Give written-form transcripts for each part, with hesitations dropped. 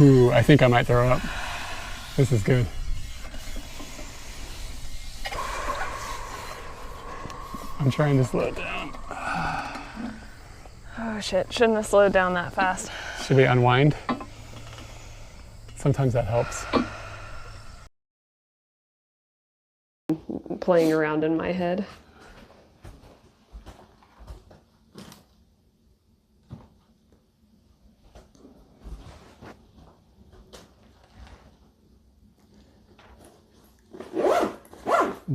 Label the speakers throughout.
Speaker 1: Ooh, I think I might throw up. This is good. I'm trying to slow it down.
Speaker 2: Oh shit, shouldn't have slowed down that fast.
Speaker 1: Should we unwind? Sometimes that helps.
Speaker 2: Playing around in my head.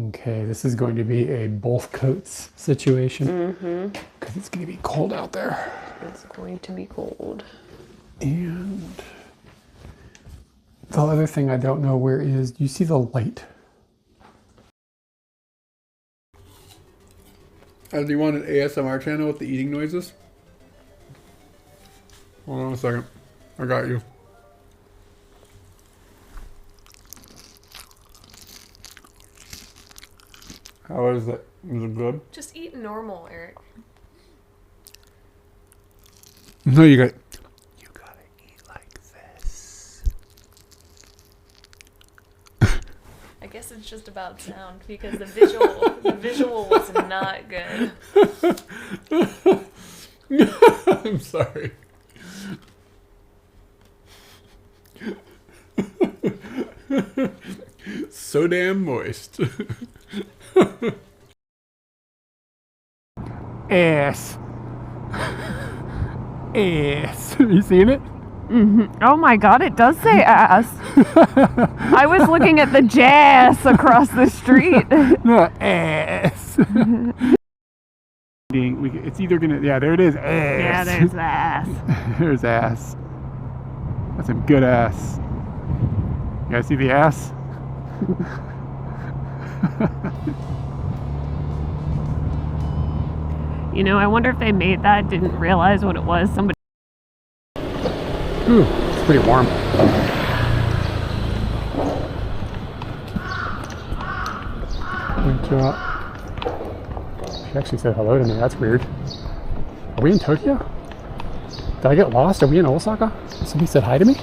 Speaker 1: Okay, this is going to be a both coats situation. Because it's going to be cold out there.
Speaker 2: It's going to be cold.
Speaker 1: And the other thing I don't know where is, do you see the light?
Speaker 3: Do you want an ASMR channel with the eating noises? Hold on a second. I got you. How is it? Is it good?
Speaker 2: Just eat normal, Eric.
Speaker 3: No, you gotta eat like this.
Speaker 2: I guess it's just about sound because the visual was not good.
Speaker 3: I'm sorry. So damn moist.
Speaker 1: Ass. Ass. Have you seen it?
Speaker 2: Oh my god, it does say ass. I was looking at the jazz across the street.
Speaker 1: No, ass. It's either gonna, yeah, there it is. Ass.
Speaker 2: Yeah, there's the ass.
Speaker 1: There's ass. That's some good ass. You guys see the ass?
Speaker 2: You know, I wonder if they made that, didn't realize what it was. Somebody.
Speaker 1: Ooh, it's pretty warm. Good job. She actually said hello to me. That's weird. Are we in Tokyo? Did I get lost? Are we in Osaka? Somebody said hi to me?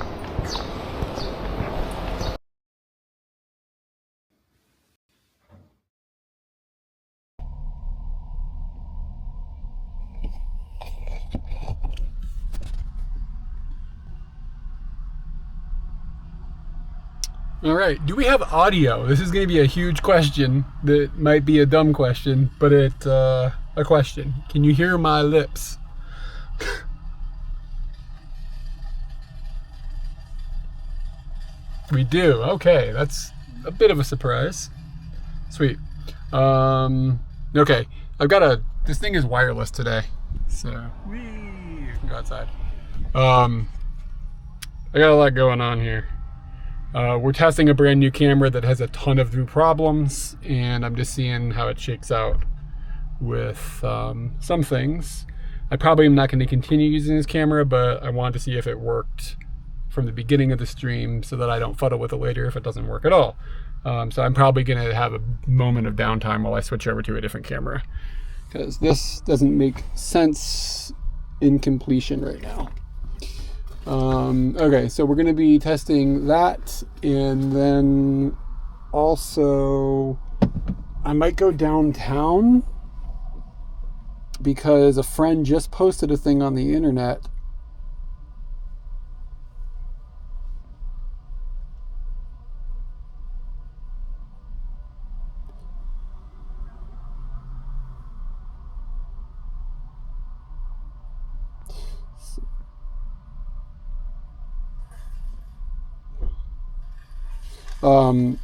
Speaker 1: All right, do we have audio? This is going to be a huge question that might be a dumb question, but it's a question. Can you hear my lips? We do. Okay, that's a bit of a surprise. Sweet. Okay, this thing is wireless today, so we can go outside. I got a lot going on here. We're testing a brand new camera that has a ton of new problems, and I'm just seeing how it shakes out with some things. I probably am not going to continue using this camera, but I wanted to see if it worked from the beginning of the stream so that I don't fuddle with it later if it doesn't work at all. So I'm probably going to have a moment of downtime while I switch over to a different camera, because this doesn't make sense in completion right now. Okay, so we're going to be testing that, and then also I might go downtown because a friend just posted a thing on the internet.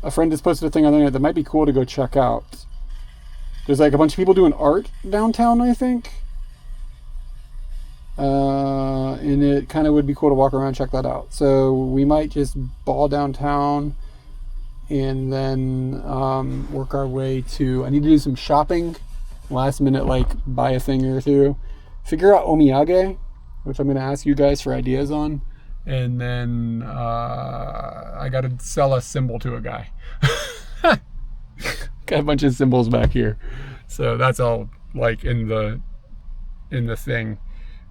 Speaker 1: A friend just posted a thing on the internet that might be cool to go check out. There's like a bunch of people doing art downtown, I think. And it kind of would be cool to walk around and check that out. So we might just ball downtown and then work our way to, I need to do some shopping. Last minute, like buy a thing or two. Figure out omiyage, which I'm going to ask you guys for ideas on. And then I got to sell a symbol to a guy. Got a bunch of symbols back here. So that's all like in the thing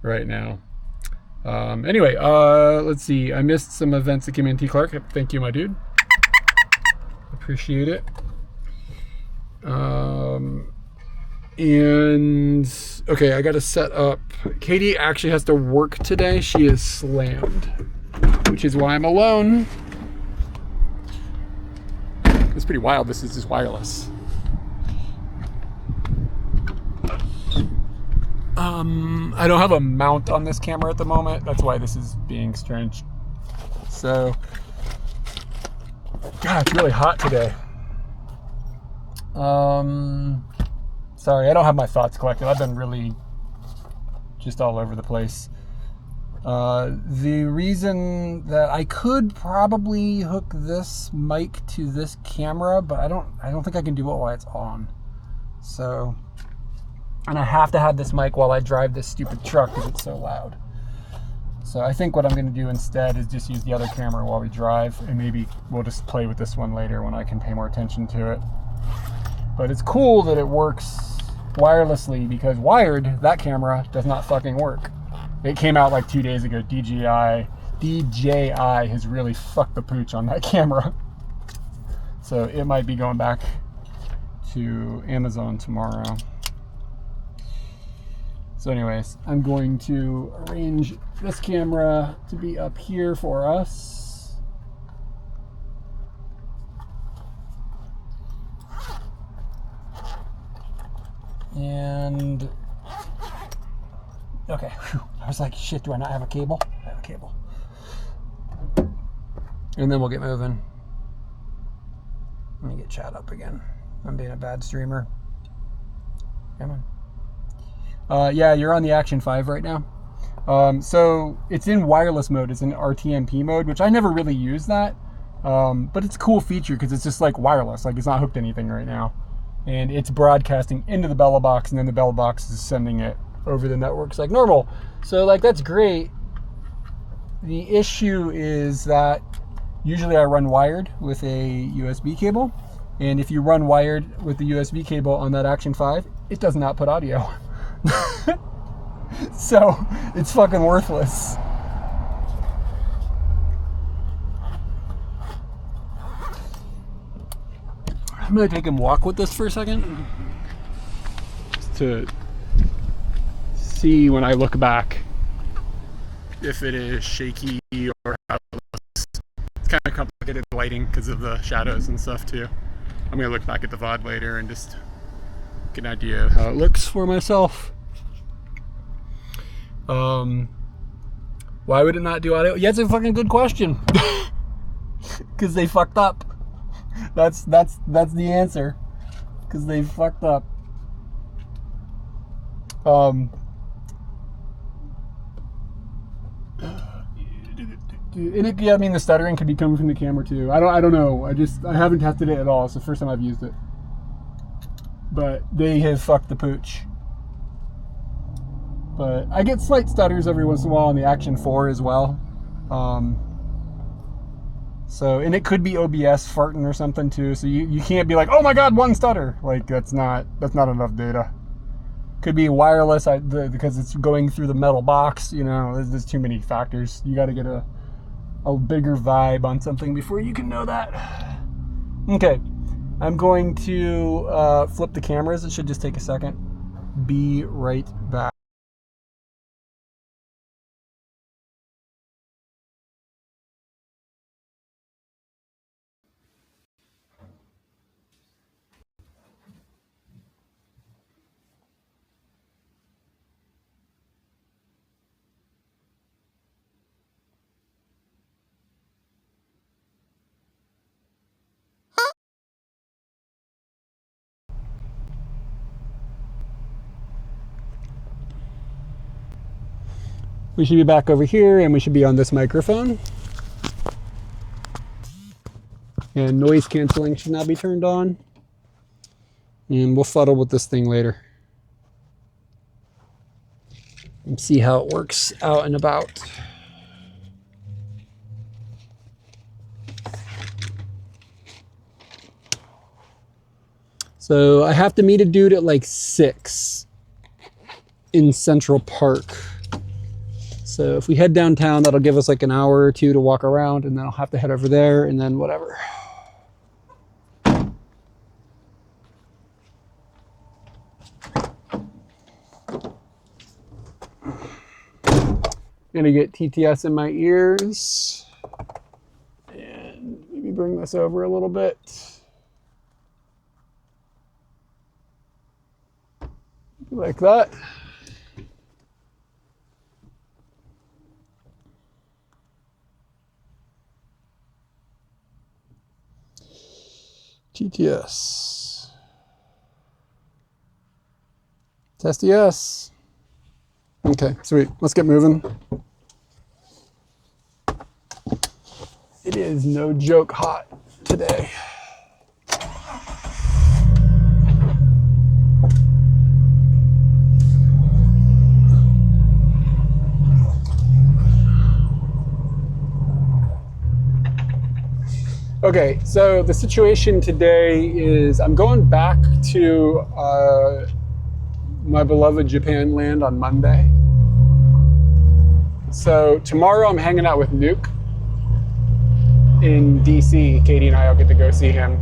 Speaker 1: right now. Anyway, let's see. I missed some events that came in. T. Clark, thank you, my dude. Appreciate it. And okay, I got to set up. Katie actually has to work today. She is slammed, which is why I'm alone. It's pretty wild. This is just wireless. I don't have a mount on this camera at the moment. That's why this is being strange. So, God, it's really hot today. Sorry, I don't have my thoughts collected. I've been really just all over the place. The reason that I could probably hook this mic to this camera, but I don't think I can do it while it's on. So, and I have to have this mic while I drive this stupid truck because it's so loud. So I think what I'm going to do instead is just use the other camera while we drive, and maybe we'll just play with this one later when I can pay more attention to it. But it's cool that it works wirelessly, because wired, that camera does not fucking work. It came out like 2 days ago. DJI has really fucked the pooch on that camera. So it might be going back to Amazon tomorrow. So anyways, I'm going to arrange this camera to be up here for us. And okay, whew. I was like, shit, do I not have a cable? I have a cable. And then we'll get moving. Let me get chat up again. I'm being a bad streamer. Come on. Yeah, you're on the action5 right now. So it's in wireless mode. It's in RTMP mode, which I never really use that. But it's a cool feature because it's just like wireless. Like, it's not hooked to anything right now. And it's broadcasting into the Bella box, and then the Bella box is sending it over the networks like normal. So like, that's great. The issue is that usually I run wired with a USB cable. And if you run wired with the USB cable on that action5, it does not put audio. So it's fucking worthless. I'm gonna take him walk with this for a second, just to see when I look back if it is shaky or how it looks. It's kind of complicated lighting because of the shadows and stuff too. I'm gonna look back at the VOD later and just get an idea of how it looks for myself. Why would it not do audio? Yeah, it's a fucking good question. Because they fucked up. That's the answer. Because they fucked up. And it, yeah, I mean, the stuttering could be coming from the camera too. I don't know. I haven't tested it at all. It's the first time I've used it. But they have fucked the pooch. But I get slight stutters every once in a while on the action4 as well. So, and it could be OBS farting or something too. So you can't be like, oh my god, one stutter. Like, that's not enough data. Could be wireless because it's going through the metal box. You know, there's too many factors. You got to get a bigger vibe on something before you can know that. Okay, I'm going to flip the cameras. It should just take a second. Be right back. We should be back over here, and we should be on this microphone. And noise canceling should now be turned on. And we'll fuddle with this thing later. And see how it works out and about. So I have to meet a dude at like 6 in Central Park. So if we head downtown, that'll give us like an hour or two to walk around, and then I'll have to head over there and then whatever. Gonna get TTS in my ears and maybe bring this over a little bit. Like that. TTS. Test yes. Okay, sweet. Let's get moving. It is no joke hot today. Okay, so the situation today is I'm going back to my beloved Japan land on Monday. So tomorrow I'm hanging out with Nuke in DC. Katie and I will get to go see him.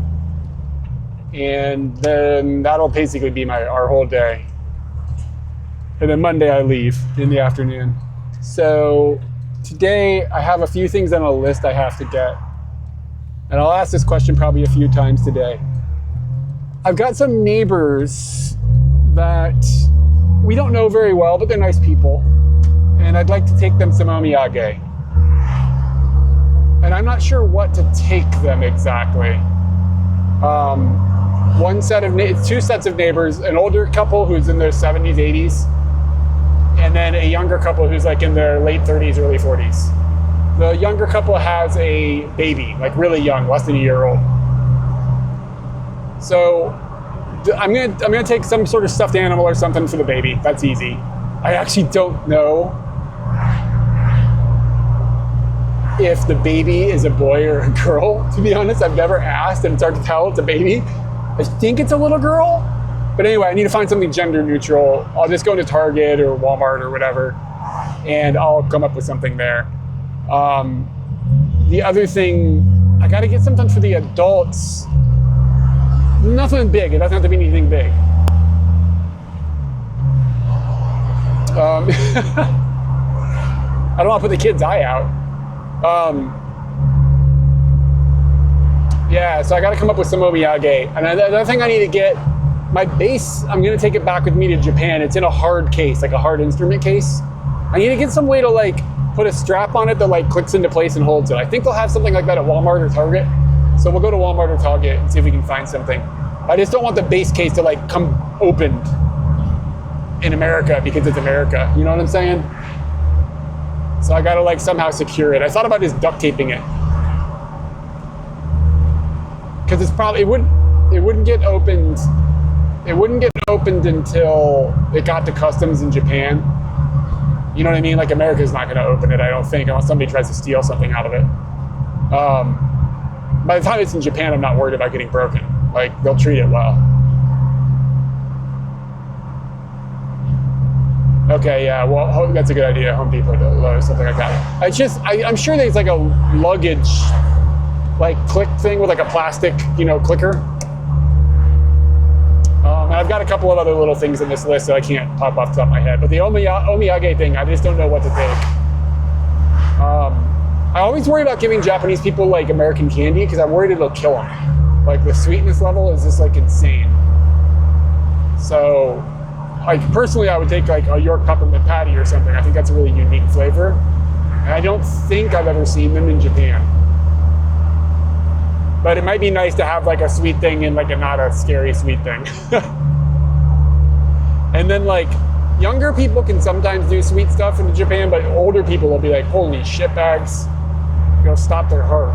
Speaker 1: And then that'll basically be our whole day. And then Monday I leave in the afternoon. So today I have a few things on a list I have to get. And I'll ask this question probably a few times today. I've got some neighbors that we don't know very well, but they're nice people. And I'd like to take them some omiyage. And I'm not sure what to take them exactly. Two sets of neighbors, an older couple who's in their 70s, 80s, and then a younger couple who's like in their late 30s, early 40s. The younger couple has a baby, like really young, less than a year old. So I'm gonna take some sort of stuffed animal or something for the baby. That's easy. I actually don't know if the baby is a boy or a girl, to be honest. I've never asked, and it's hard to tell. It's a baby. I think it's a little girl. But anyway, I need to find something gender neutral. I'll just go to Target or Walmart or whatever, and I'll come up with something there. The other thing, I gotta get something for the adults. Nothing big, it doesn't have to be anything big. I don't want to put the kid's eye out. Yeah, so I gotta come up with some omiyage. And another thing I need to get, my bass, I'm gonna take it back with me to Japan. It's in a hard case, like a hard instrument case. I need to get some way to like put a strap on it that like clicks into place and holds it. I think they'll have something like that at Walmart or Target. So we'll go to Walmart or Target and see if we can find something. I just don't want the bass case to like come opened in America because it's America. You know what I'm saying? So I gotta like somehow secure it. I thought about just duct taping it. Cause it's probably, it wouldn't get opened. It wouldn't get opened until it got to customs in Japan. You know what I mean? Like America's not going to open it, I don't think, unless somebody tries to steal something out of it. By the time it's in Japan, I'm not worried about getting broken. Like, they'll treat it well. Okay, yeah, well, that's a good idea. Home Depot or something like that. I'm sure there's like a luggage, like click thing with like a plastic, clicker. And I've got a couple of other little things in this list that I can't pop off the top of my head. But the omiyage thing, I just don't know what to take. I always worry about giving Japanese people like American candy because I'm worried it'll kill them. Like the sweetness level is just like insane. So, like personally, I would take like a York peppermint patty or something. I think that's a really unique flavor. And I don't think I've ever seen them in Japan. But it might be nice to have like a sweet thing and like not a scary sweet thing. And then like younger people can sometimes do sweet stuff in Japan, but older people will be like, holy shit bags. It'll stop their heart.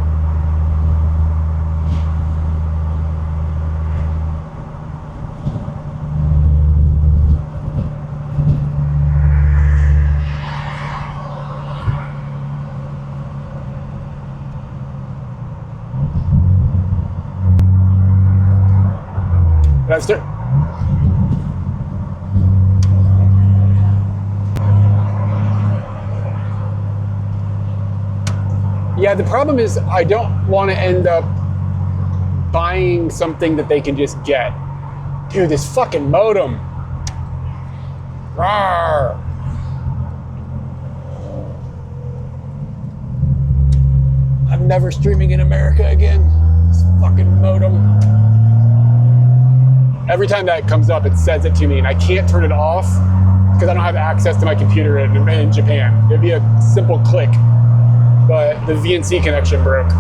Speaker 1: That's it. Yeah, the problem is I don't want to end up buying something that they can just get. Dude, this fucking modem. Rawr. I'm never streaming in America again. This fucking modem. Every time that comes up, it says it to me, and I can't turn it off because I don't have access to my computer in Japan. It'd be a simple click, but the VNC connection broke.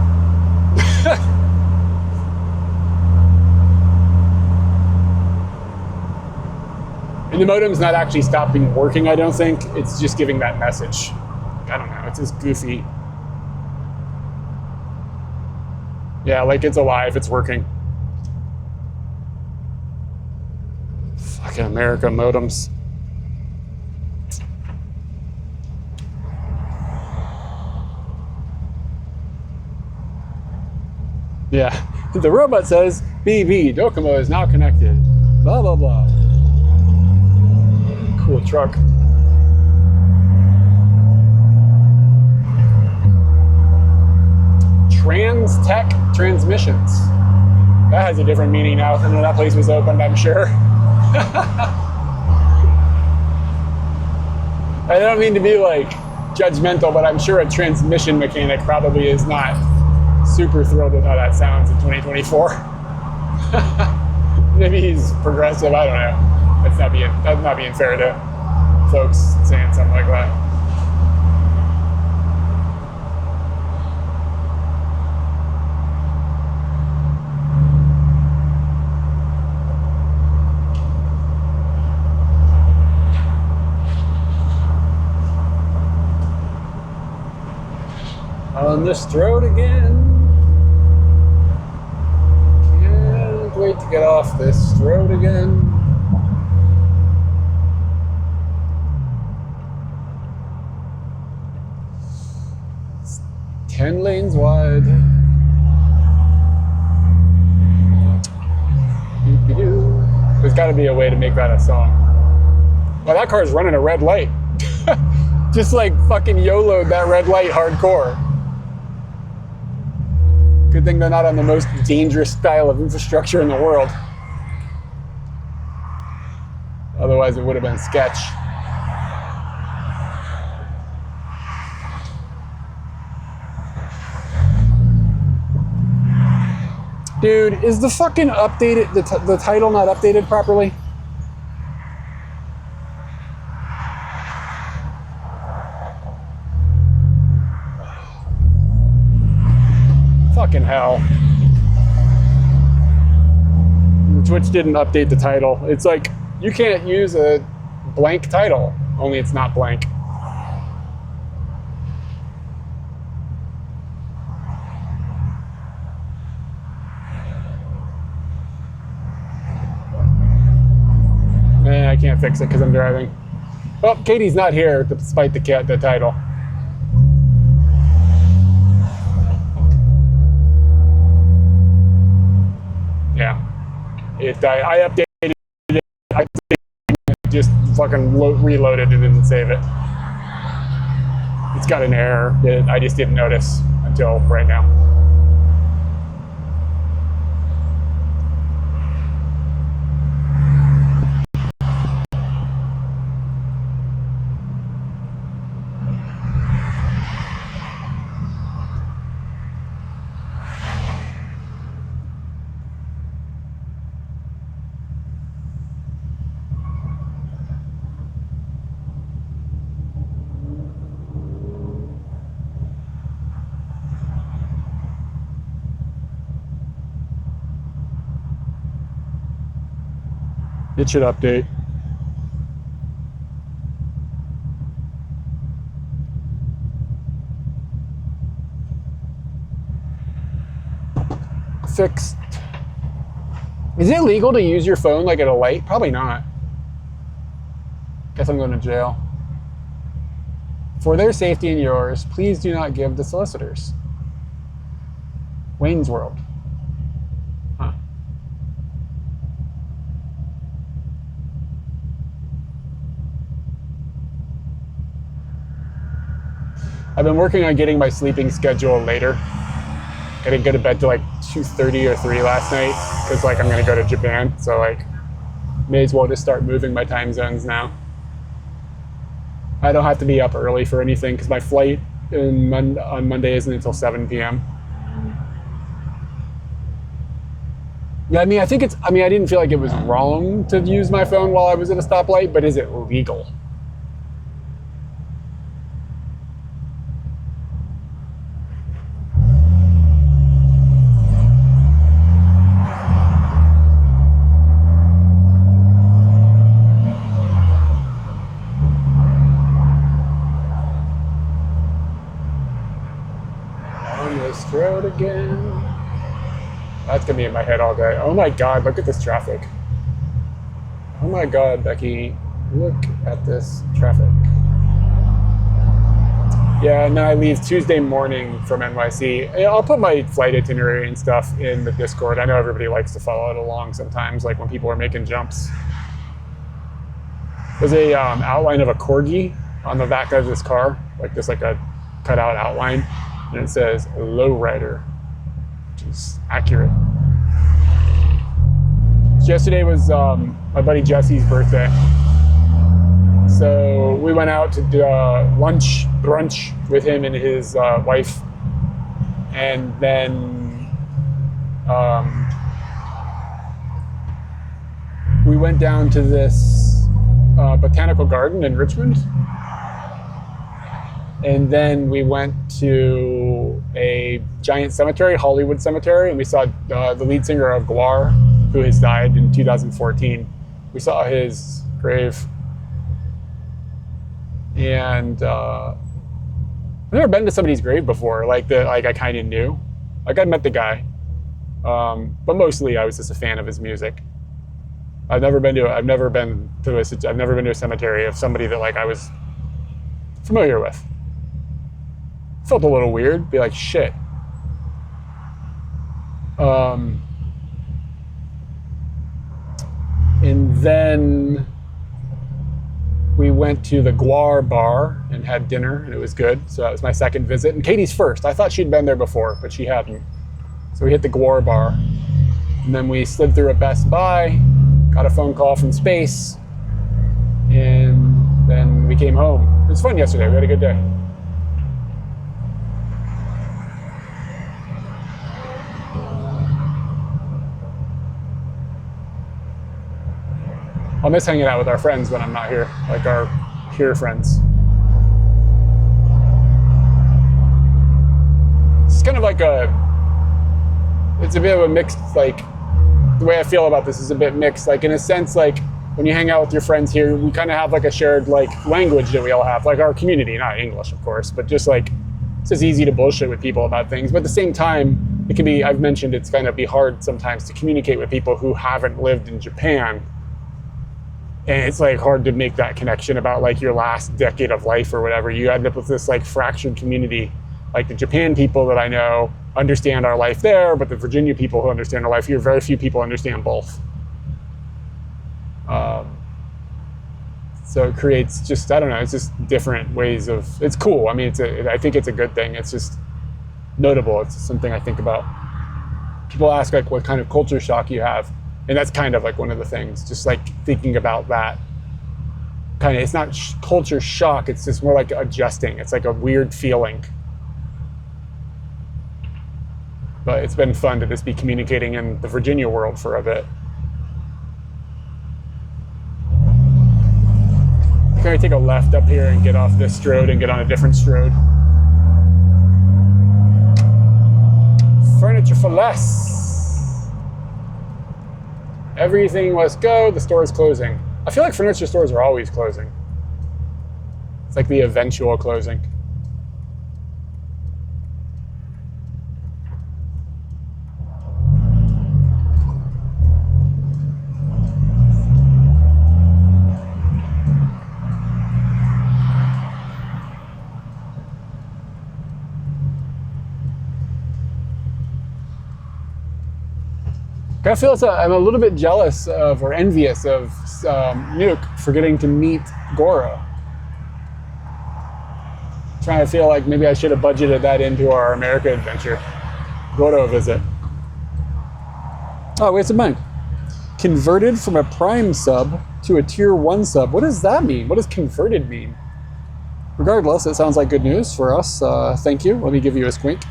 Speaker 1: And the modem's not actually stopping working, I don't think. It's just giving that message. I don't know, it's just goofy. Yeah, like it's alive, it's working. Fucking America modems. Yeah, the robot says, BB, Docomo is now connected. Blah, blah, blah. Cool truck. Trans-Tech Transmissions. That has a different meaning now than when that place was opened, I'm sure. I don't mean to be like judgmental, but I'm sure a transmission mechanic probably is not super thrilled with how that sounds in 2024. Maybe he's progressive, I don't know. That's not being fair to folks saying something like that. On this road again. Can't wait to get off this road again. It's 10 lanes wide. There's got to be a way to make that a song. Well, that car's running a red light. Just like fucking YOLO'd that red light hardcore. Good thing they're not on the most dangerous style of infrastructure in the world. Otherwise, it would have been sketch. Dude, is the fucking updated, the title not updated properly? Fucking hell. Twitch didn't update the title. It's like, you can't use a blank title, only it's not blank. I can't fix it because I'm driving. Oh, Katie's not here despite the title. Yeah. I updated it. I just fucking reloaded it and didn't save it. It's got an error that I just didn't notice until right now. It should update. Fixed. Is it legal to use your phone like at a light? Probably not. Guess I'm going to jail. For their safety and yours, please do not give the solicitors. Wayne's World. Huh. I've been working on getting my sleeping schedule later. I didn't go to bed till like 2:30 or 3 last night because like I'm gonna go to Japan, so like may as well just start moving my time zones now. I don't have to be up early for anything because my flight on Monday isn't until 7 p.m. Yeah, I mean, I didn't feel like it was wrong to use my phone while I was at a stoplight, but is it legal? On this road again. That's gonna be in my head all day. Oh my God, look at this traffic. Oh my God, Becky, look at this traffic. Yeah, and then I leave Tuesday morning from NYC. I'll put my flight itinerary and stuff in the Discord. I know everybody likes to follow it along sometimes, like when people are making jumps. There's a outline of a corgi on the back of this car, like just like a cutout outline, and it says lowrider, which is accurate. Yesterday was my buddy Jesse's birthday. So we went out to do brunch with him and his wife. And then we went down to this botanical garden in Richmond. And then we went to a giant cemetery, Hollywood Cemetery, and we saw the lead singer of Gwar, who has died in 2014. We saw his grave. And I've never been to somebody's grave before, like I kind of knew. Like I met the guy, but mostly I was just a fan of his music. I've never been to a cemetery of somebody that like I was familiar with. Felt a little weird, be like, shit. And then we went to the Gwar bar and had dinner, and it was good. So that was my second visit. And Katie's first. I thought she'd been there before, but she hadn't. So we hit the Gwar bar. And then we slid through a Best Buy, got a phone call from space, and then we came home. It was fun yesterday. We had a good day. I'll miss hanging out with our friends when I'm not here, like our here friends. It's kind of like it's a bit of a mixed, like, the way I feel about this is a bit mixed. Like, in a sense, like, when you hang out with your friends here, we kind of have like a shared, like, language that we all have, like our community, not English, of course, but just like, it's just easy to bullshit with people about things. But at the same time, it can be, I've mentioned it's kind of be hard sometimes to communicate with people who haven't lived in Japan. And it's like hard to make that connection about like your last decade of life or whatever. You end up with this like fractured community. Like the Japan people that I know understand our life there, but the Virginia people who understand our life here, very few people understand both. So it creates just, I don't know, it's just different ways of, it's cool. I mean, I think it's a good thing. It's just notable. It's something I think about. People ask like what kind of culture shock you have. And that's kind of like one of the things, just like thinking about that. Kind of, it's not culture shock, it's just more like adjusting. It's like a weird feeling. But it's been fun to just be communicating in the Virginia world for a bit. Can I take a left up here and get off this strode and get on a different strode? Furniture for less. Everything must go, the store is closing. I feel like furniture stores are always closing. It's like the eventual closing. I feel I'm a little bit jealous of or envious of Nuke for getting to meet Goro. Trying to feel like maybe I should have budgeted that into our America adventure. Goto visit. Oh, wait a minute. Converted from a Prime sub to a Tier 1 sub. What does that mean? What does converted mean? Regardless, it sounds like good news for us. Thank you. Let me give you a squink.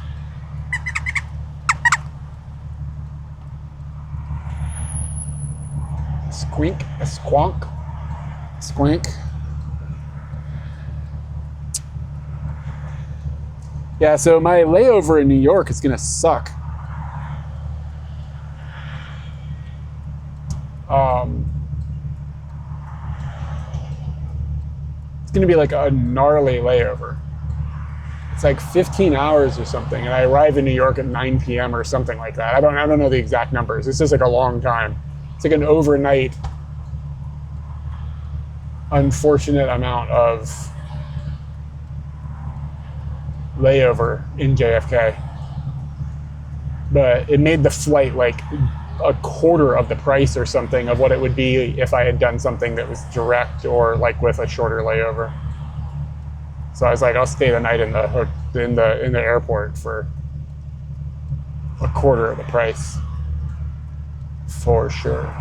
Speaker 1: Squink, a squonk, squink. Yeah, so my layover in New York is gonna suck. It's gonna be like a gnarly layover. It's like 15 hours or something, and I arrive in New York at 9 p.m. or something like that. I don't know the exact numbers. It's just like a long time. It's like an overnight, unfortunate amount of layover in JFK. But it made the flight like a quarter of the price or something of what it would be if I had done something that was direct or like with a shorter layover. So I was like, I'll stay the night in the airport for a quarter of the price, for sure.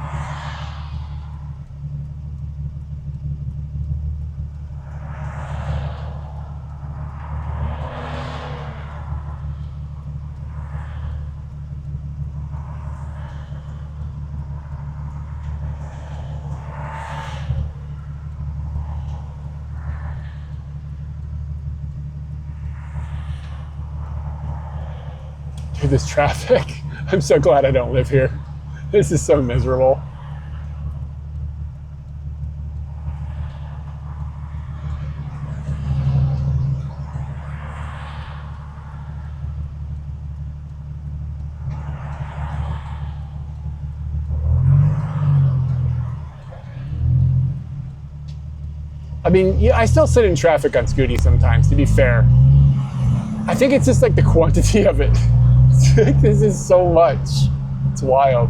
Speaker 1: Dude, this traffic. I'm so glad I don't live here. This is so miserable. I mean, yeah, I still sit in traffic on Scooty sometimes, to be fair. I think it's just like the quantity of it. Like, this is so much. It's wild.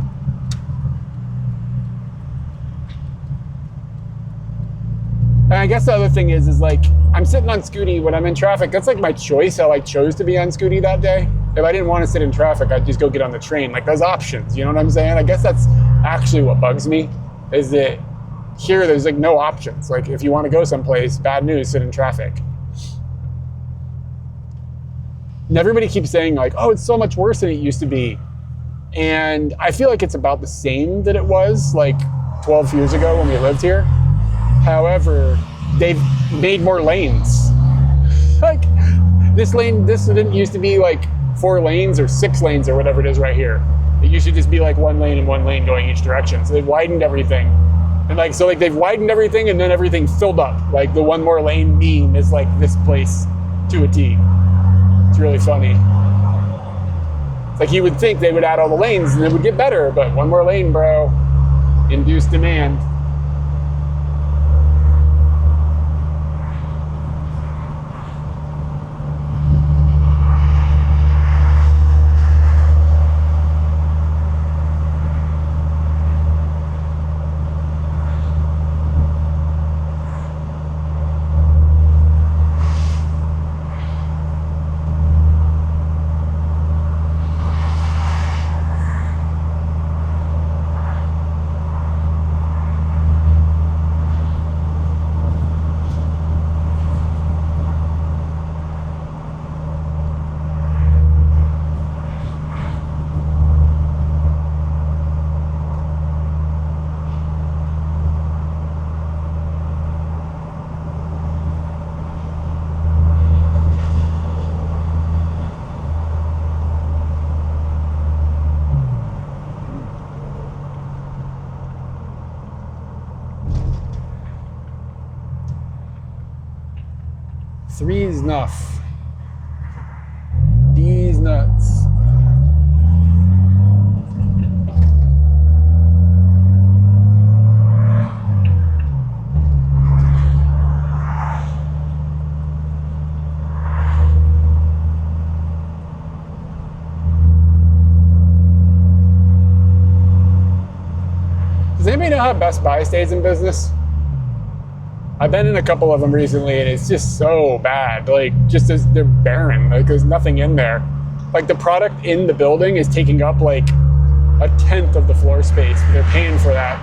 Speaker 1: And I guess the other thing is like, I'm sitting on Scooty when I'm in traffic. That's like my choice, how I chose to be on Scooty that day. If I didn't want to sit in traffic, I'd just go get on the train. Like, there's options, you know what I'm saying? I guess that's actually what bugs me, is that here there's like no options. Like, if you want to go someplace, bad news, sit in traffic. And everybody keeps saying like, oh, it's so much worse than it used to be. And I feel like it's about the same that it was like 12 years ago when we lived here. However, they've made more lanes. Like, this didn't used to be like 4 lanes or 6 lanes or whatever it is right here. It used to just be like 1 lane and 1 lane going each direction. So they've widened everything. And like, so like they've widened everything and then everything filled up. Like the 1 more lane meme is like this place to a T. It's really funny. It's like you would think they would add all the lanes and it would get better, but 1 more lane, bro. Induced demand. Three's enough. D's nuts. Does anybody know how Best Buy stays in business? I've been in a couple of them recently, and it's just so bad. Like, just as they're barren. Like, there's nothing in there. Like, the product in the building is taking up like a tenth of the floor space. They're paying for that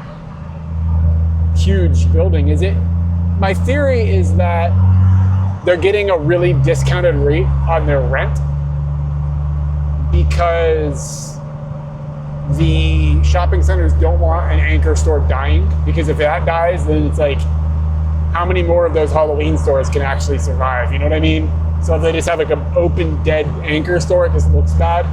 Speaker 1: huge building. My theory is that they're getting a really discounted rate on their rent because the shopping centers don't want an anchor store dying, because if that dies, then it's like, how many more of those Halloween stores can actually survive? You know what I mean? So if they just have like an open, dead anchor store, it just looks bad.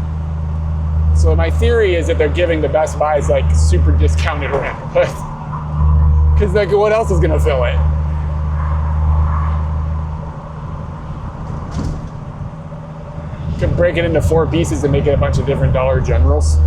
Speaker 1: So my theory is that they're giving the Best Buys like super discounted rent, because like, what else is gonna fill it? Could break it into 4 pieces and make it a bunch of different Dollar Generals.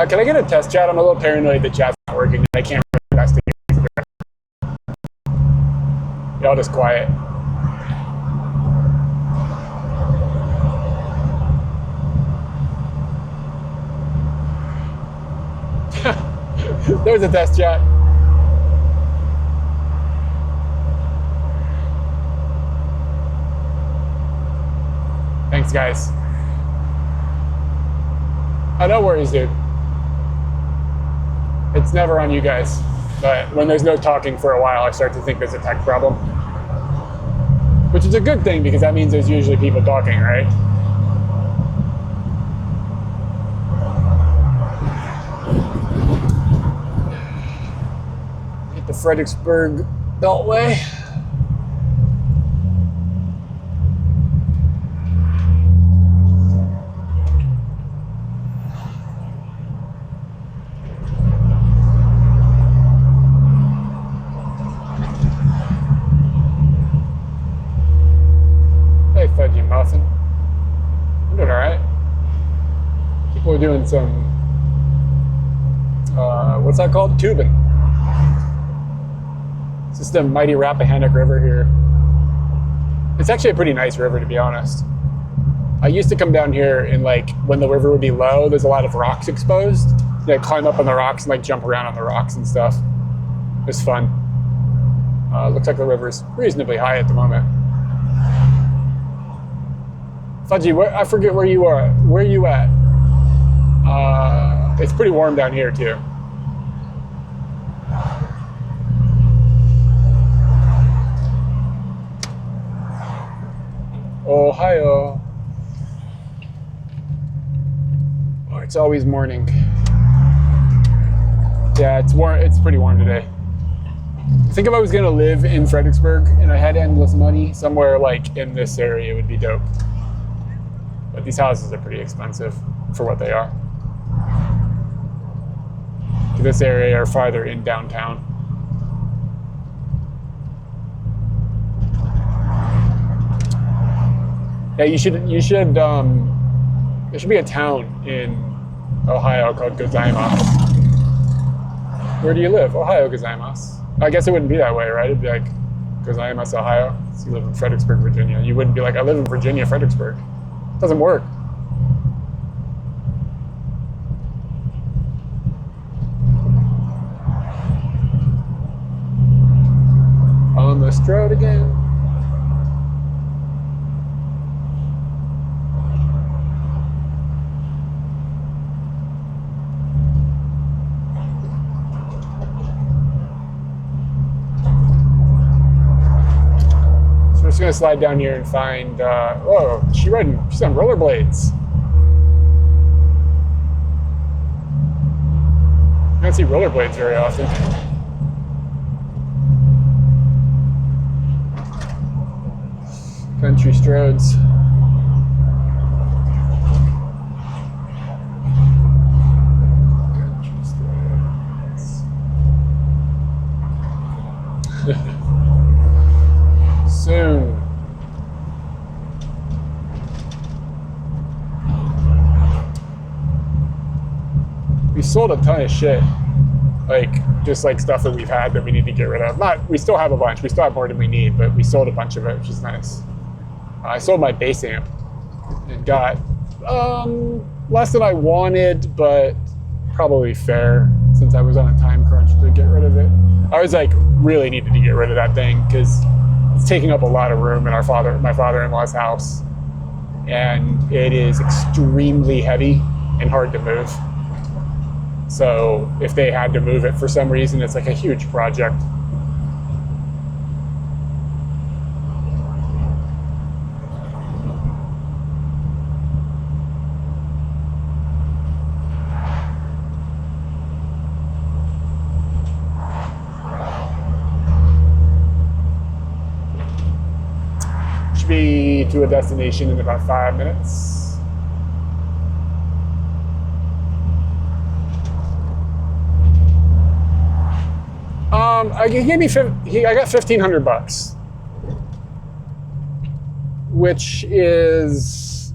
Speaker 1: Can I get a test chat? I'm a little paranoid that chat's not working and I can't really investigate. Y'all just quiet. There's a test chat. Thanks, guys. Oh, no worries, dude. It's never on you guys. But when there's no talking for a while, I start to think there's a tech problem. Which is a good thing, because that means there's usually people talking, right? Hit the Fredericksburg Beltway. Fudgy muffin. I'm doing alright. People are doing some, what's that called? Tubing. It's just the mighty Rappahannock River here. It's actually a pretty nice river, to be honest. I used to come down here and like, when the river would be low, there's a lot of rocks exposed. You climb up on the rocks and like jump around on the rocks and stuff. It's fun. Looks like the river's reasonably high at the moment. Fudgy, I forget where you are. Where are you at? It's pretty warm down here too. Ohio. Oh, it's always morning. Yeah, it's warm. It's pretty warm today. I think if I was gonna live in Fredericksburg and I had endless money, somewhere like in this area would be dope. But these houses are pretty expensive for what they are. This area are farther in downtown. Yeah, there should be a town in Ohio called Gozaimasu. Where do you live? Ohio, Gozaimasu. I guess it wouldn't be that way, right? It'd be like Gozaimasu, Ohio. So you live in Fredericksburg, Virginia. You wouldn't be like, I live in Virginia, Fredericksburg. Doesn't work. On the road again. So we're just gonna slide down here and find, whoa, she's on rollerblades. You don't see rollerblades very often. Country Stroads. Country Stroads. Soon. We sold a ton of shit. Like, just like stuff that we've had that we need to get rid of. We still have a bunch. We still have more than we need, but we sold a bunch of it, which is nice. I sold my bass amp and got less than I wanted, but probably fair since I was on a time crunch to get rid of it. I was like, really needed to get rid of that thing because it's taking up a lot of room in my father-in-law's house. And it is extremely heavy and hard to move. So if they had to move it for some reason, it's like a huge project. Should be to a destination in about 5 minutes. I got $1,500, which is,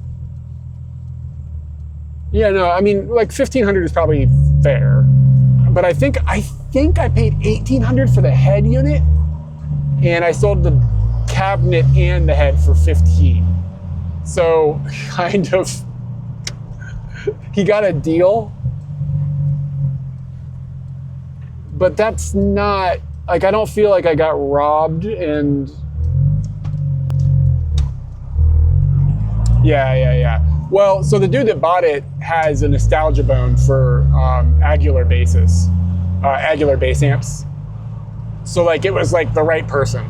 Speaker 1: yeah, no, I mean, like $1,500 is probably fair, but I think I paid $1,800 for the head unit, and I sold the cabinet and the head for $15. So kind of, he got a deal. But that's not, like, I don't feel like I got robbed, and yeah. Well, so the dude that bought it has a nostalgia bone for Aguilar bass amps. So like, it was like the right person.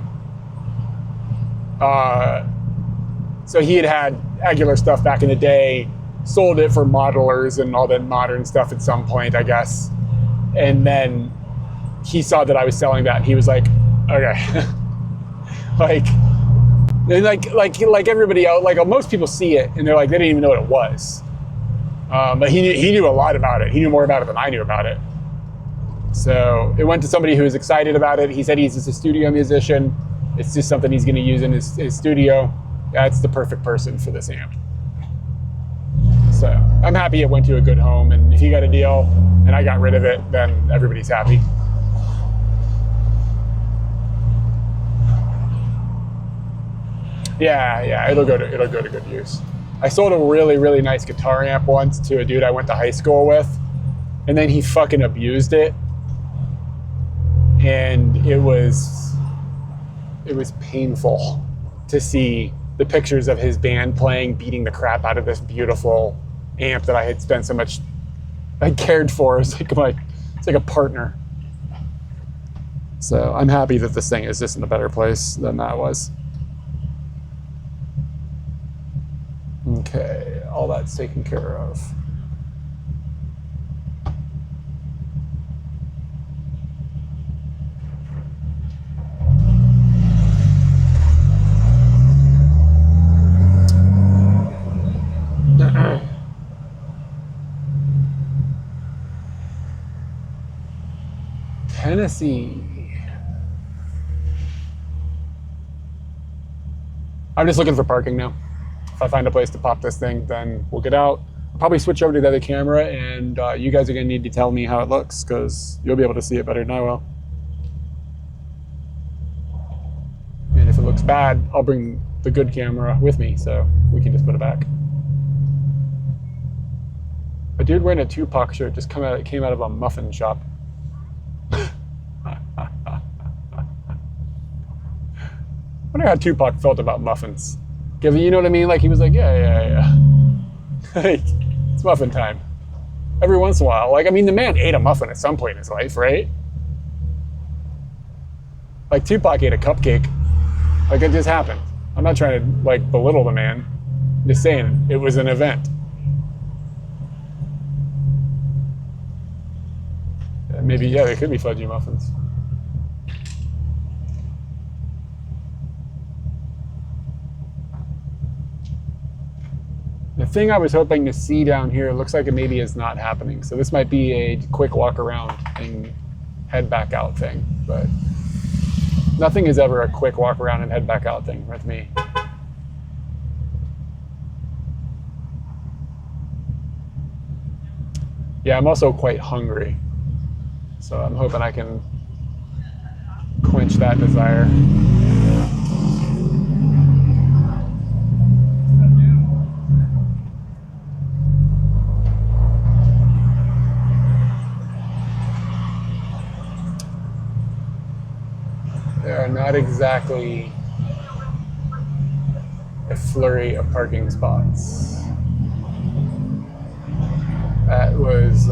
Speaker 1: So he had Aguilar stuff back in the day, sold it for modelers and all that modern stuff at some point, I guess. And then he saw that I was selling that, and he was like, okay. like everybody else, like most people see it and they're like, they didn't even know what it was. But he knew a lot about it. He knew more about it than I knew about it. So it went to somebody who was excited about it. He said he's just a studio musician. It's just something he's gonna use in his studio. That's the perfect person for this amp. So I'm happy it went to a good home, and if he got a deal and I got rid of it, then everybody's happy. Yeah, it'll go to good use. I sold a really, really nice guitar amp once to a dude I went to high school with, and then he fucking abused it. And it was painful to see the pictures of his band playing, beating the crap out of this beautiful amp that I had spent so much, I cared for. It's like a partner. So I'm happy that this thing is just in a better place than that was. Okay, all that's taken care of. Tennessee. I'm just looking for parking now. If I find a place to pop this thing, then we'll get out. I'll probably switch over to the other camera, and you guys are gonna need to tell me how it looks, because you'll be able to see it better than I will. And if it looks bad, I'll bring the good camera with me, so we can just put it back. A dude wearing a Tupac shirt just came out of a muffin shop. I wonder how Tupac felt about muffins. You know what I mean? Like, he was like, yeah. Like, it's muffin time. Every once in a while. Like, I mean, the man ate a muffin at some point in his life, right? Like, Tupac ate a cupcake. Like, it just happened. I'm not trying to, like, belittle the man. I'm just saying, it was an event. Maybe, yeah, there could be fudgy muffins. The thing I was hoping to see down here looks like it maybe is not happening. So this might be a quick walk around and head back out thing, but nothing is ever a quick walk around and head back out thing with me. Yeah, I'm also quite hungry. So I'm hoping I can quench that desire. There are not exactly a flurry of parking spots. That was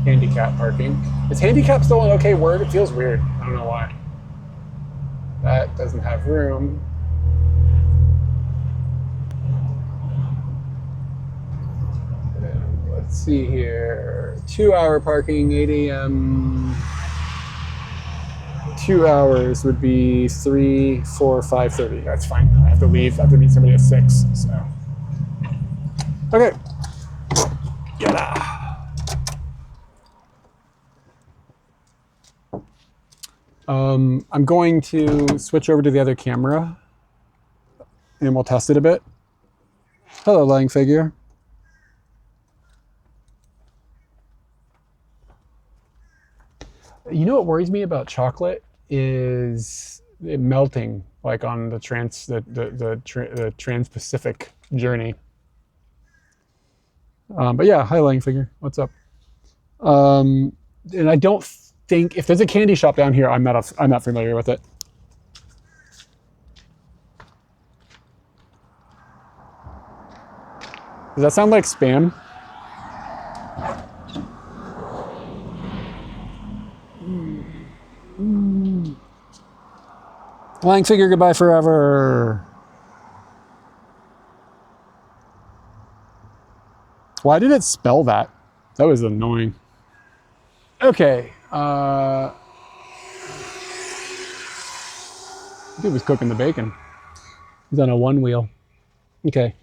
Speaker 1: handicap parking. Is handicap still an okay word? It feels weird. I don't know why. That doesn't have room. And let's see here. 2-hour parking, 8 a.m. 2 hours would be 3, 4, 5:30. That's fine. I have to leave. I have to meet somebody at 6. So, okay. Yada. I'm going to switch over to the other camera and we'll test it a bit. Hello, lying figure. You know what worries me about chocolate is it melting, like on the trans-Pacific journey. But yeah, hi, lying figure. What's up? And I don't think if there's a candy shop down here, I'm not familiar with it. Does that sound like spam? Lying figure, goodbye forever. Why did it spell that? That was annoying. Okay. Dude was cooking the bacon. He's on a one wheel. Okay.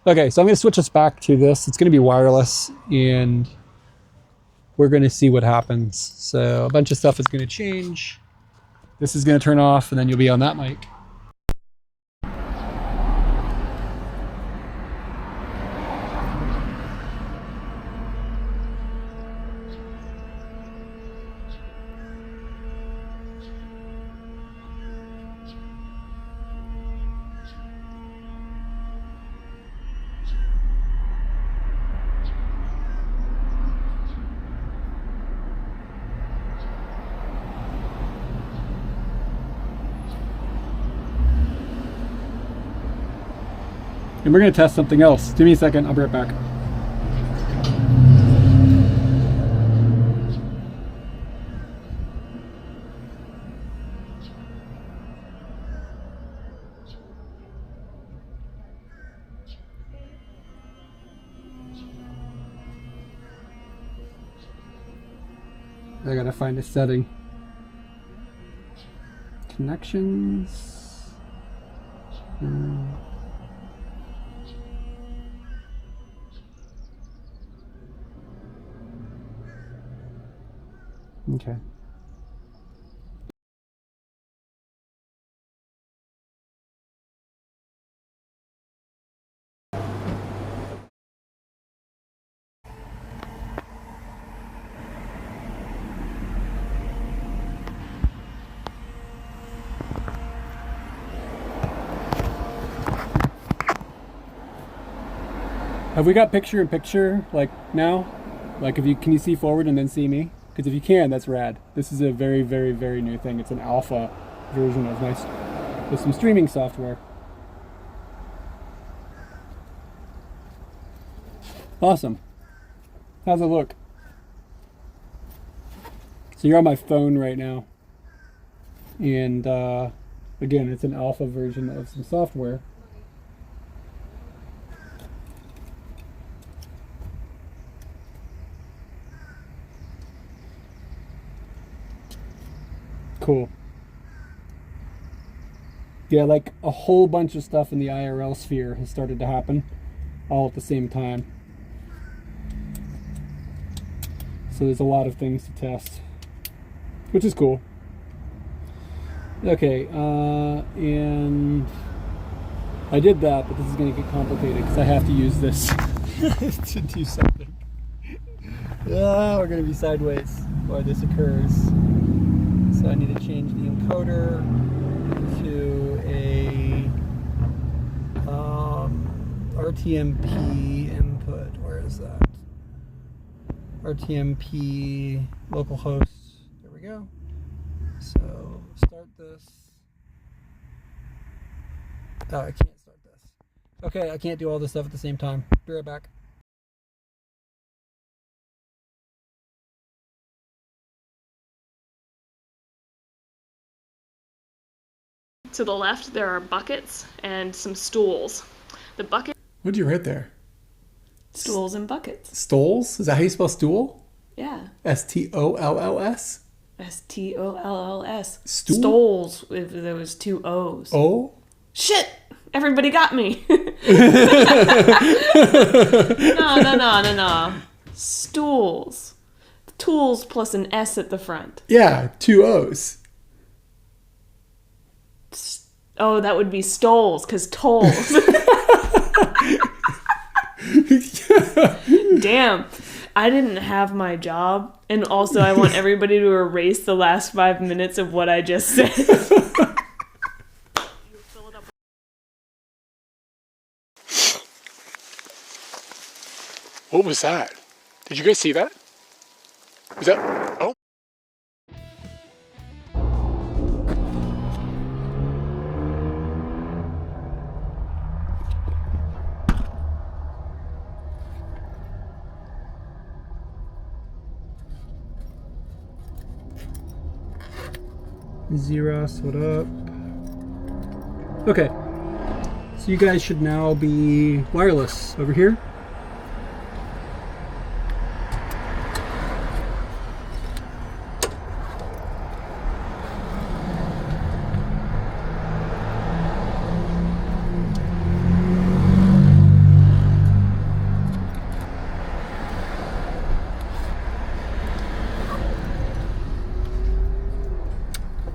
Speaker 1: Okay, so I'm going to switch us back to this. It's going to be wireless, and we're going to see what happens. So a bunch of stuff is going to change. This is going to turn off, and then you'll be on that mic. And we're going to test something else. Give me a second. I'll be right back. I got to find a setting. Connections. Okay. Have we got picture in picture like now? Like can you see forward and then see me? Because if you can, that's rad. This is a very, very, very new thing. It's an alpha version of with some streaming software. Awesome. How's it look? So you're on my phone right now. And again, it's an alpha version of some software. Cool. Yeah, like a whole bunch of stuff in the IRL sphere has started to happen all at the same time. So there's a lot of things to test, which is cool. Okay, and I did that, but this is going to get complicated because I have to use this to do something. We're going to be sideways while this occurs. So I need to change the encoder to a RTMP input. Where is that? RTMP localhost. There we go. So start this. Oh, I can't start this. Okay, I can't do all this stuff at the same time. Be right back.
Speaker 4: To the left, there are buckets and some stools. The bucket.
Speaker 3: What did you write there?
Speaker 4: Stools and buckets.
Speaker 3: Stools? Is that how you spell stool?
Speaker 4: Yeah.
Speaker 3: S-T-O-L-L-S?
Speaker 4: S-T-O-L-L-S.
Speaker 3: Stool?
Speaker 4: Stoles, if there was two O's.
Speaker 3: Oh?
Speaker 4: Shit! Everybody got me. No. Stools. Tools plus an S at the front.
Speaker 3: Yeah, 2 O's.
Speaker 4: Oh, that would be stoles, because tolls. Damn. I didn't have my job, and also I want everybody to erase the last 5 minutes of what I just said.
Speaker 1: What was that? Did you guys see that? Was that? Oh. Zeros, what up? Okay, so you guys should now be wireless over here.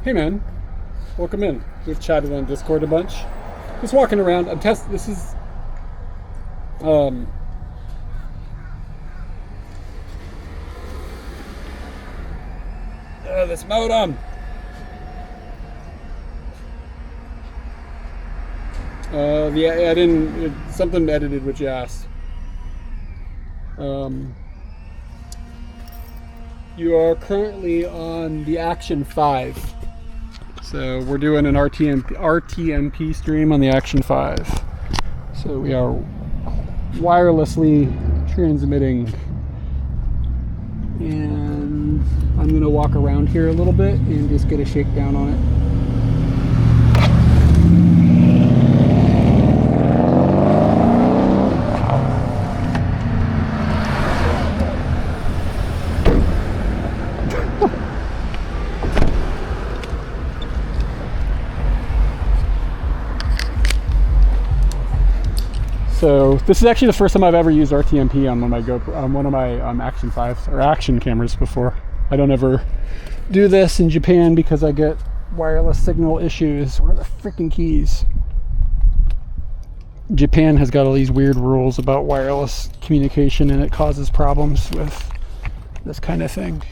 Speaker 1: Hey man, welcome in. We've chatted on Discord a bunch. Just walking around. I'm testing. This is this modem. Yeah, I didn't. Something edited what you asked. You are currently on the action5. So we're doing an RTMP stream on the action5. So we are wirelessly transmitting. And I'm going to walk around here a little bit and just get a shakedown on it. So this is actually the first time I've ever used RTMP on one of my Action 5s or Action cameras before. I don't ever do this in Japan because I get wireless signal issues. Where are the freaking keys? Japan has got all these weird rules about wireless communication, and it causes problems with this kind of thing.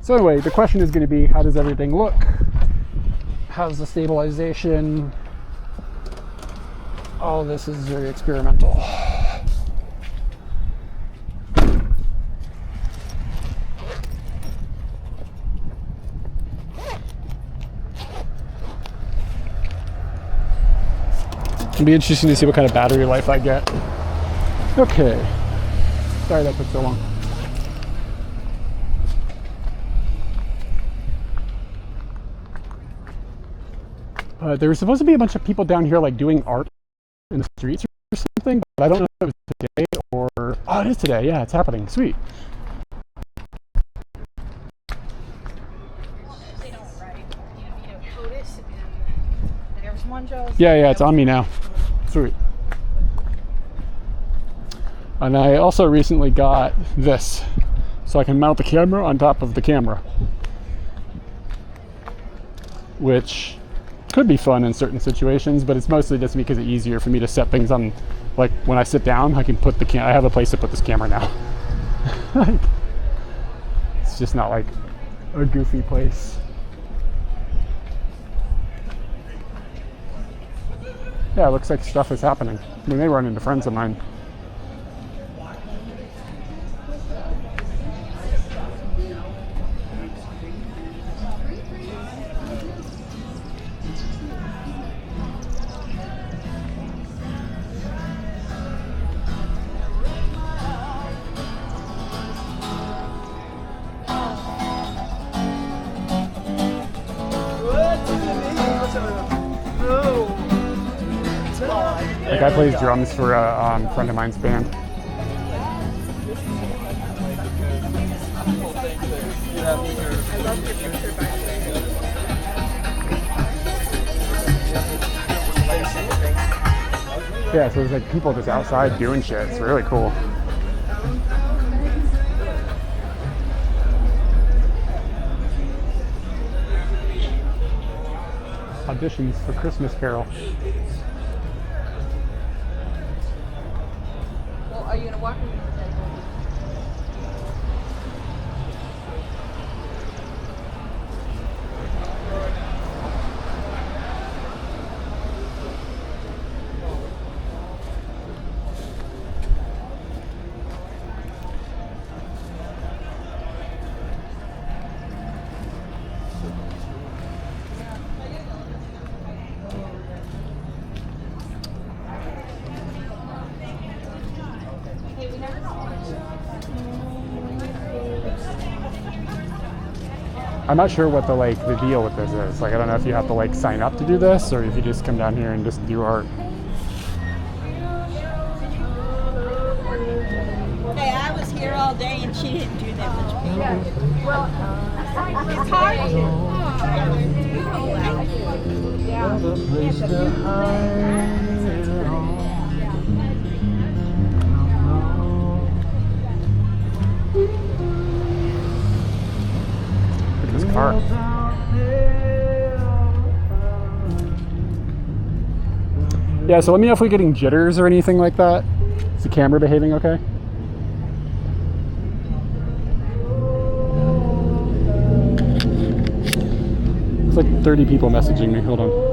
Speaker 1: So anyway, the question is going to be, how does everything look? How's the stabilization? All of this is very experimental. It'll be interesting to see what kind of battery life I get. Okay. Sorry that took so long. There was supposed to be a bunch of people down here like doing art in the streets or something, but I don't know if it was today or... Oh, it is today. Yeah, it's happening. Sweet. Yeah, it's on me now. Sweet. And I also recently got this, so I can mount the camera on top of the camera, which could be fun in certain situations, but it's mostly just because it's easier for me to set things on, like when I sit down, I can put the I have a place to put this camera now. Like, it's just not like a goofy place. Yeah, it looks like stuff is happening. We may run into friends of mine. The guy plays drums for a friend of mine's band. Yeah, so there's like people just outside doing shit. It's really cool. Auditions for Christmas Carol.
Speaker 5: Well, are you gonna walk with me?
Speaker 1: I'm not sure what the deal with this is. Like, I don't know if you have to like sign up to do this or if you just come down here and just do art.
Speaker 6: Hey, I was here all day and she didn't do that much painting.
Speaker 5: It's hard.
Speaker 1: Look at this car. Yeah, so let me know if we're getting jitters or anything like that. Is the camera behaving okay? It's like 30 people messaging me. Hold on.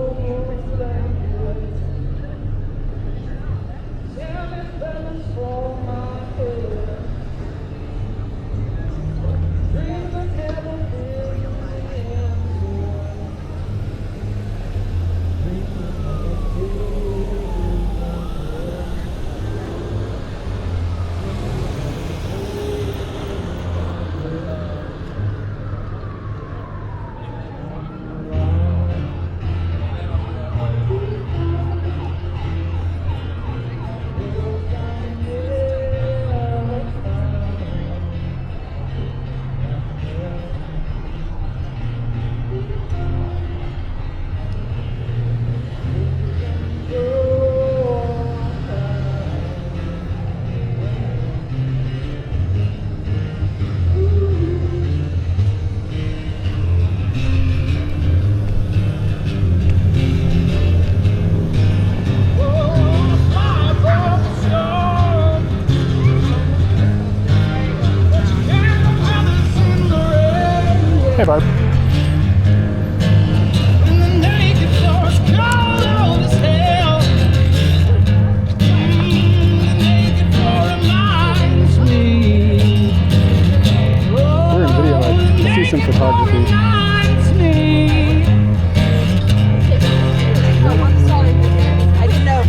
Speaker 1: Hey, Barb. We're in video, let's see some photography.
Speaker 6: I didn't know.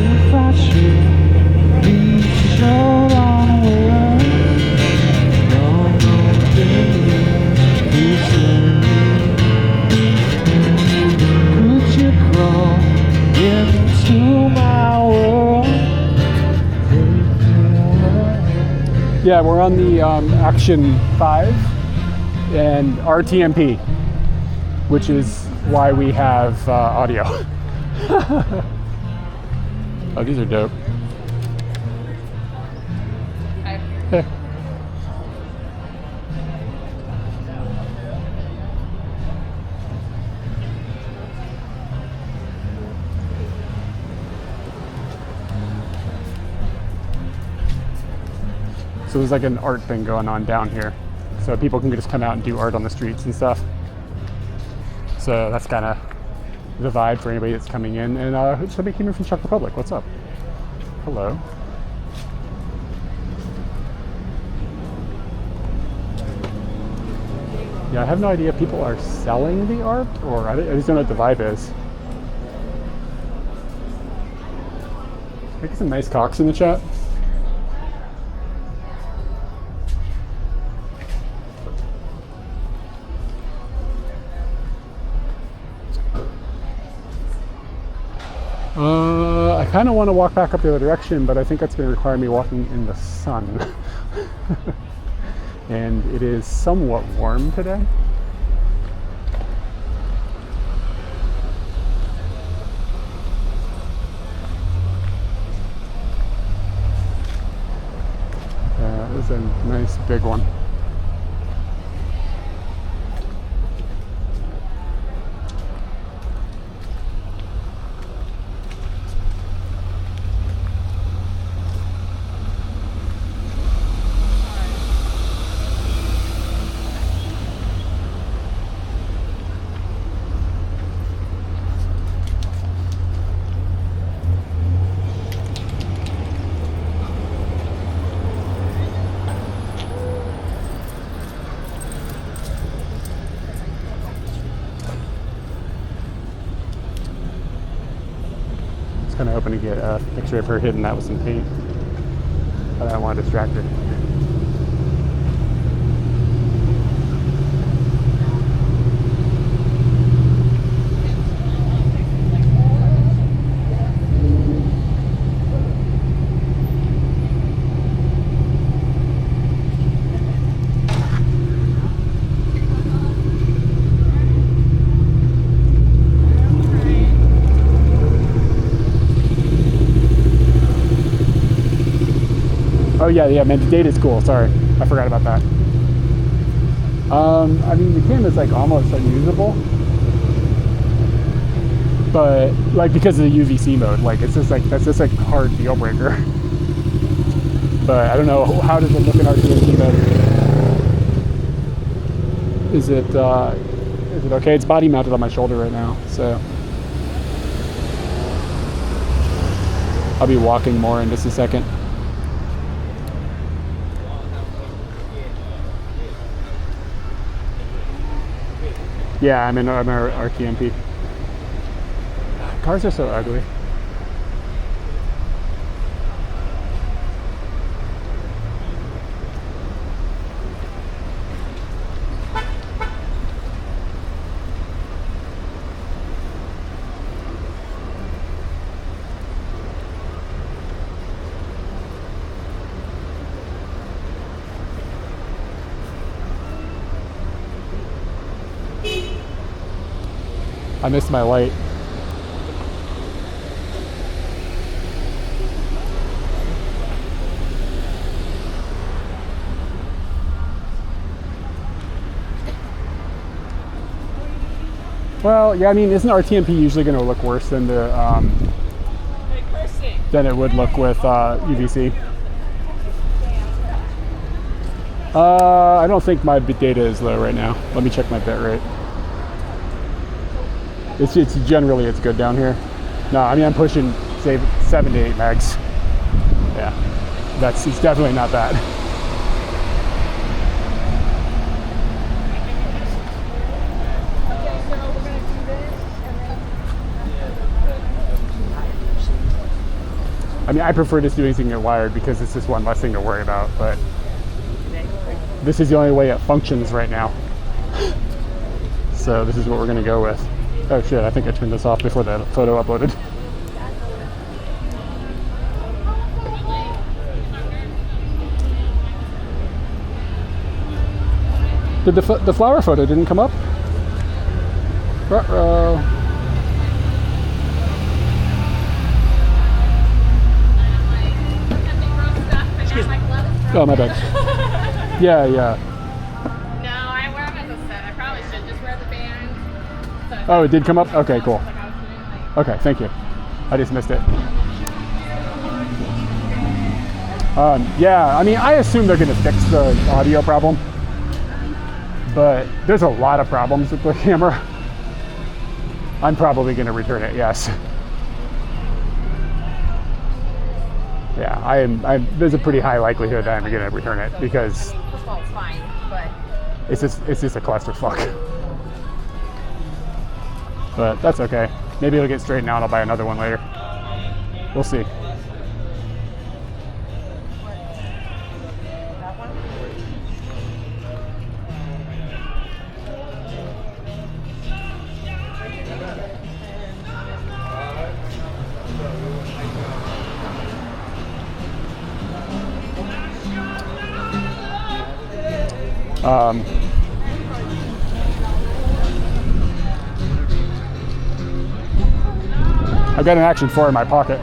Speaker 7: If I should be so long away.
Speaker 1: Yeah, we're on the action5 and RTMP, which is why we have audio. Oh, these are dope. Hey. So there's like an art thing going on down here. So people can just come out and do art on the streets and stuff. So that's kind of the vibe for anybody that's coming in. And somebody came in from Czech Republic. What's up? Hello. Yeah, I have no idea if people are selling the art or I just don't know what the vibe is. Make some nice cocks in the chat. I kind of want to walk back up the other direction, but I think that's going to require me walking in the sun. And it is somewhat warm today. Yeah, it was a nice big one. Kind of hoping to get a picture of her hitting that with some paint, but I don't want to distract her. Oh yeah, man, the data is cool. Sorry, I forgot about that. I mean, the camera's like almost unusable, but like because of the UVC mode, like it's just like that's just like hard deal breaker. But I don't know, how does it look in RTMP mode? Is it okay? It's body mounted on my shoulder right now, so I'll be walking more in just a second. Yeah, I'm in RTMP. Cars are so ugly. I missed my light. Well, yeah, I mean, isn't RTMP usually going to look worse than the than it would look with UVC? I don't think my bit data is low right now. Let me check my bit rate. It's generally it's good down here. No, I mean I'm pushing say 7 to 8 megs. Yeah, it's definitely not bad. I mean I prefer just doing things wired because it's just one less thing to worry about. But this is the only way it functions right now. So this is what we're gonna go with. Oh shit, I think I turned this off before the photo uploaded. Did the flower photo didn't come up? Ruh-roh. Oh, my bad. Yeah.
Speaker 7: No, I wear them as a set. I probably should just wear the band. So
Speaker 1: Oh, it did come up? Okay, cool. Okay, thank you. I just missed it. Yeah, I mean, I assume they're going to fix the audio problem, but there's a lot of problems with the camera. I'm probably going to return it, yes. Yeah, there's a pretty high likelihood that I'm going to return it because
Speaker 7: first of all, it's fine, but
Speaker 1: it's just a clusterfuck. But that's okay. Maybe it'll get straightened out. I'll buy another one later. We'll see. I've got an action 4 in my pocket.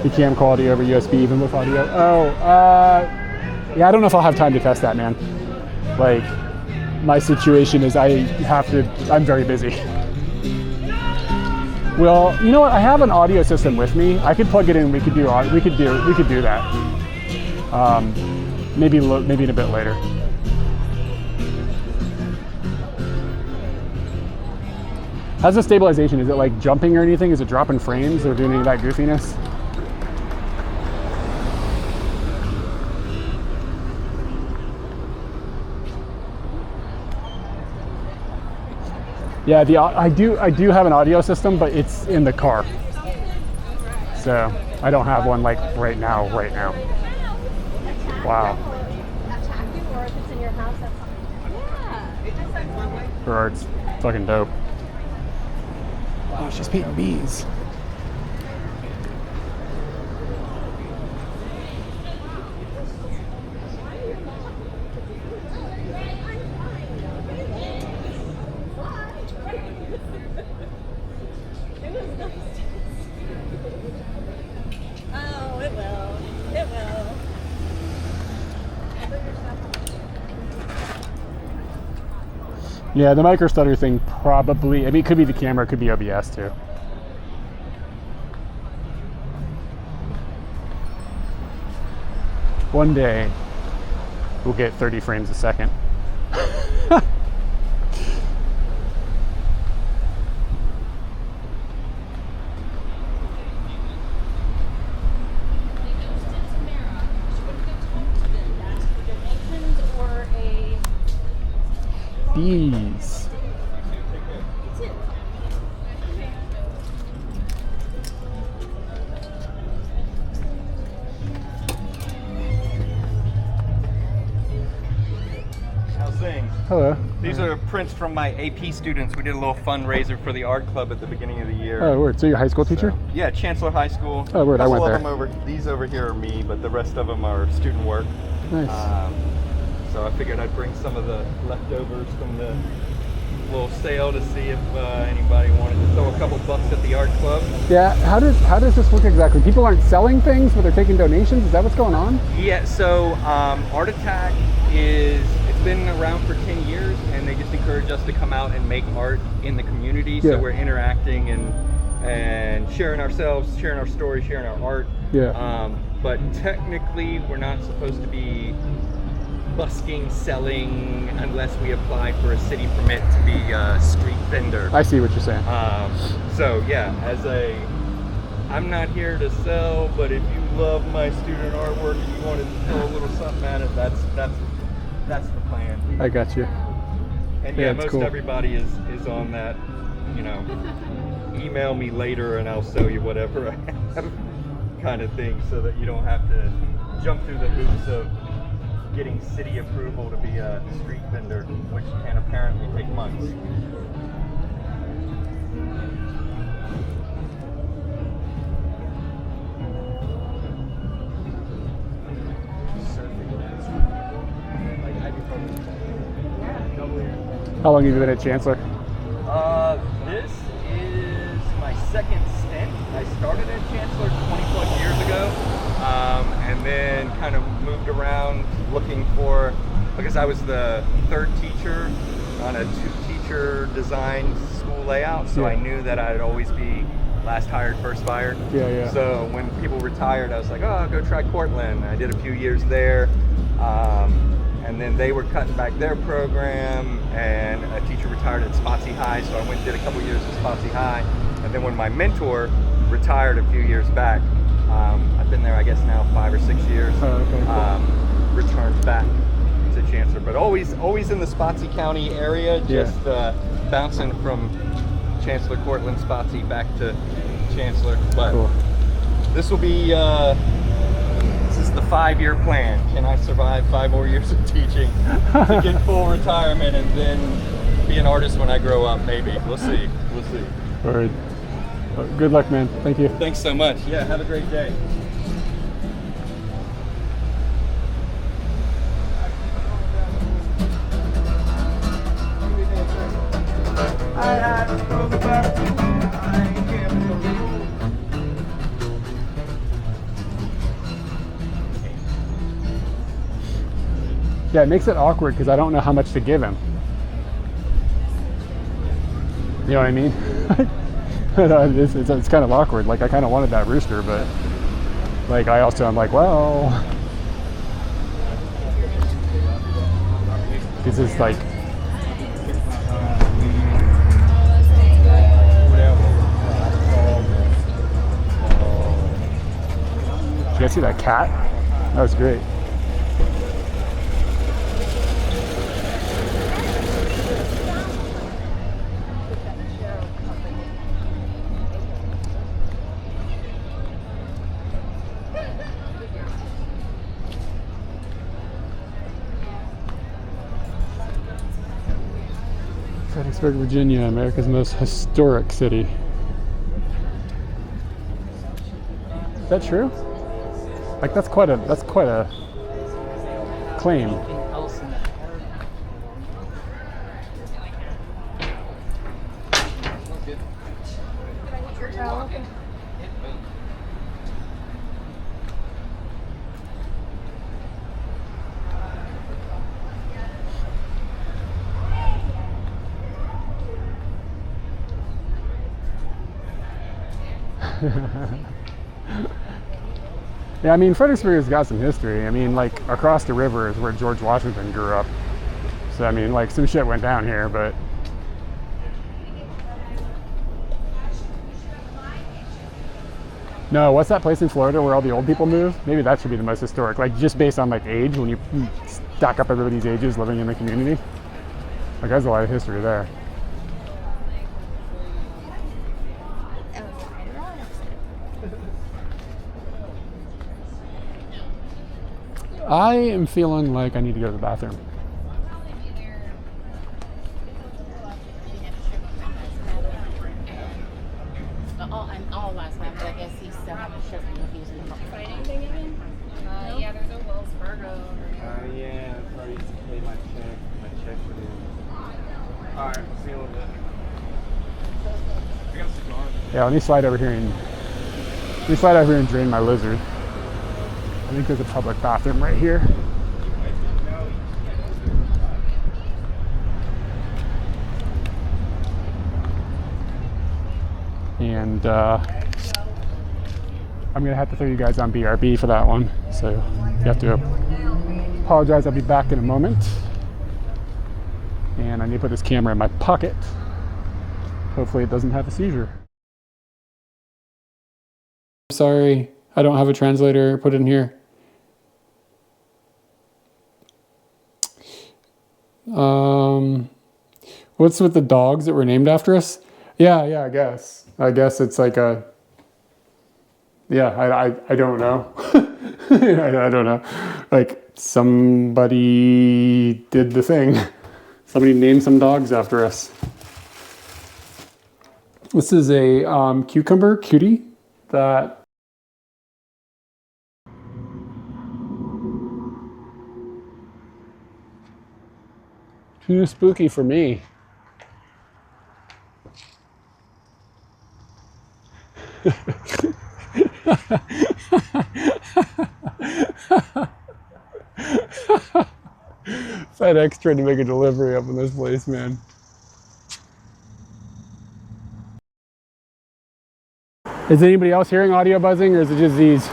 Speaker 1: The cam quality over USB even with audio. Yeah, I don't know if I'll have time to test that, man. Like, my situation is I'm very busy. Well, you know what? I have an audio system with me. I could plug it in. We could do that. Maybe in a bit later. How's the stabilization? Is it like jumping or anything? Is it dropping frames or doing any of that goofiness? Yeah, I do have an audio system, but it's in the car. So I don't have one like right now. Wow.
Speaker 5: Or if it's in your house, that's fine.
Speaker 1: Gerard's fucking dope.
Speaker 3: Oh, she's painting bees.
Speaker 6: Oh, it will. It will.
Speaker 1: Yeah, the micro stutter thing probably, I mean, it could be the camera, it could be OBS too. One day, we'll get 30 frames a second. Bees.
Speaker 8: How's things?
Speaker 1: Hello.
Speaker 8: These are prints from my AP students. We did a little fundraiser for the art club at the beginning of the year.
Speaker 1: Oh, word. So you're a high school teacher?
Speaker 8: Yeah, Chancellor High School.
Speaker 1: Oh, word. I went there.
Speaker 8: These over here are me, but the rest of them are student work.
Speaker 1: Nice.
Speaker 8: So I figured I'd bring some of the leftovers from the little sale to see if anybody wanted to throw a couple bucks at the art club.
Speaker 1: Yeah, how does this work exactly? People aren't selling things, but they're taking donations? Is that what's going on?
Speaker 8: Yeah, so Art Attack it's been around for 10 years, and they just encourage us to come out and make art in the community. So we're interacting and sharing ourselves, sharing our stories, sharing our art.
Speaker 1: Yeah.
Speaker 8: But technically, we're not supposed to be busking, selling, unless we apply for a city permit to be a street vendor.
Speaker 1: I see what you're saying.
Speaker 8: So yeah, I'm not here to sell, but if you love my student artwork and you want to throw a little something at it, that's the plan.
Speaker 1: I got you.
Speaker 8: And
Speaker 1: Yeah,
Speaker 8: yeah,
Speaker 1: it's
Speaker 8: most
Speaker 1: cool.
Speaker 8: everybody is on that, email me later and I'll sell you whatever I have kind of thing, so that you don't have to jump through the hoops of getting city approval to be a street vendor, which can apparently take months.
Speaker 1: How long have you been at Chancellor?
Speaker 8: This is my second stint. I started at Chancellor 20 plus years ago, and then kind of moved around looking for, because I was the third teacher on a two-teacher design school layout, so I knew that I'd always be last hired, first fired.
Speaker 1: Yeah.
Speaker 8: So when people retired, I was like, oh, I'll go try Cortland. I did a few years there. And then they were cutting back their program, and a teacher retired at Spotsy High, so I went and did a couple years at Spotsy High. And then when my mentor retired a few years back, I've been there, I guess now 5 or 6 years, returned back to Chancellor, but always in the Spotsy County area, just bouncing from Chancellor, Cortland, Spotsy back to Chancellor. But this will be, this is the 5-year plan. Can I survive 5 more years of teaching to get full retirement and then be an artist when I grow up? Maybe. We'll see.
Speaker 1: All right. Good luck, man. Thank you.
Speaker 8: Thanks so much. Yeah, have a great day.
Speaker 1: Yeah, it makes it awkward because I don't know how much to give him. You know what I mean? it's kind of awkward. Like, I kind of wanted that rooster, but like I'm like, well, this is like, you guys see that cat? That was great. Fredericksburg, Virginia, America's most historic city. Is that true? Like, that's quite a claim. Yeah, I mean, Fredericksburg's got some history. I mean, like, across the river is where George Washington grew up. So, I mean, like, some shit went down here, but... No, what's that place in Florida where all the old people move? Maybe that should be the most historic. Like, just based on, like, age, when you stack up everybody's ages living in the community. Like, there's a lot of history there. I am feeling like I need to go to the bathroom.
Speaker 7: All last time, but I guess he's still having a shift if he's in the fight anything again? Yeah, there's a Wells Fargo.
Speaker 8: Yeah, I probably used to pay my check for this. Alright, see you in a little bit. I got a cigar.
Speaker 1: Yeah, let me slide over here and drain my lizard. I think there's a public bathroom right here. And I'm gonna have to throw you guys on BRB for that one. So you have to apologize. I'll be back in a moment. And I need to put this camera in my pocket. Hopefully it doesn't have a seizure. Sorry, I don't have a translator. Put it in here. What's with the dogs that were named after us? Yeah, I guess it's like a, I don't know. I don't know. Like, somebody did the thing. Somebody named some dogs after us. This is a cucumber cutie that too spooky for me. FedEx tried to make a delivery up in this place, man. Is anybody else hearing audio buzzing, or is it just these?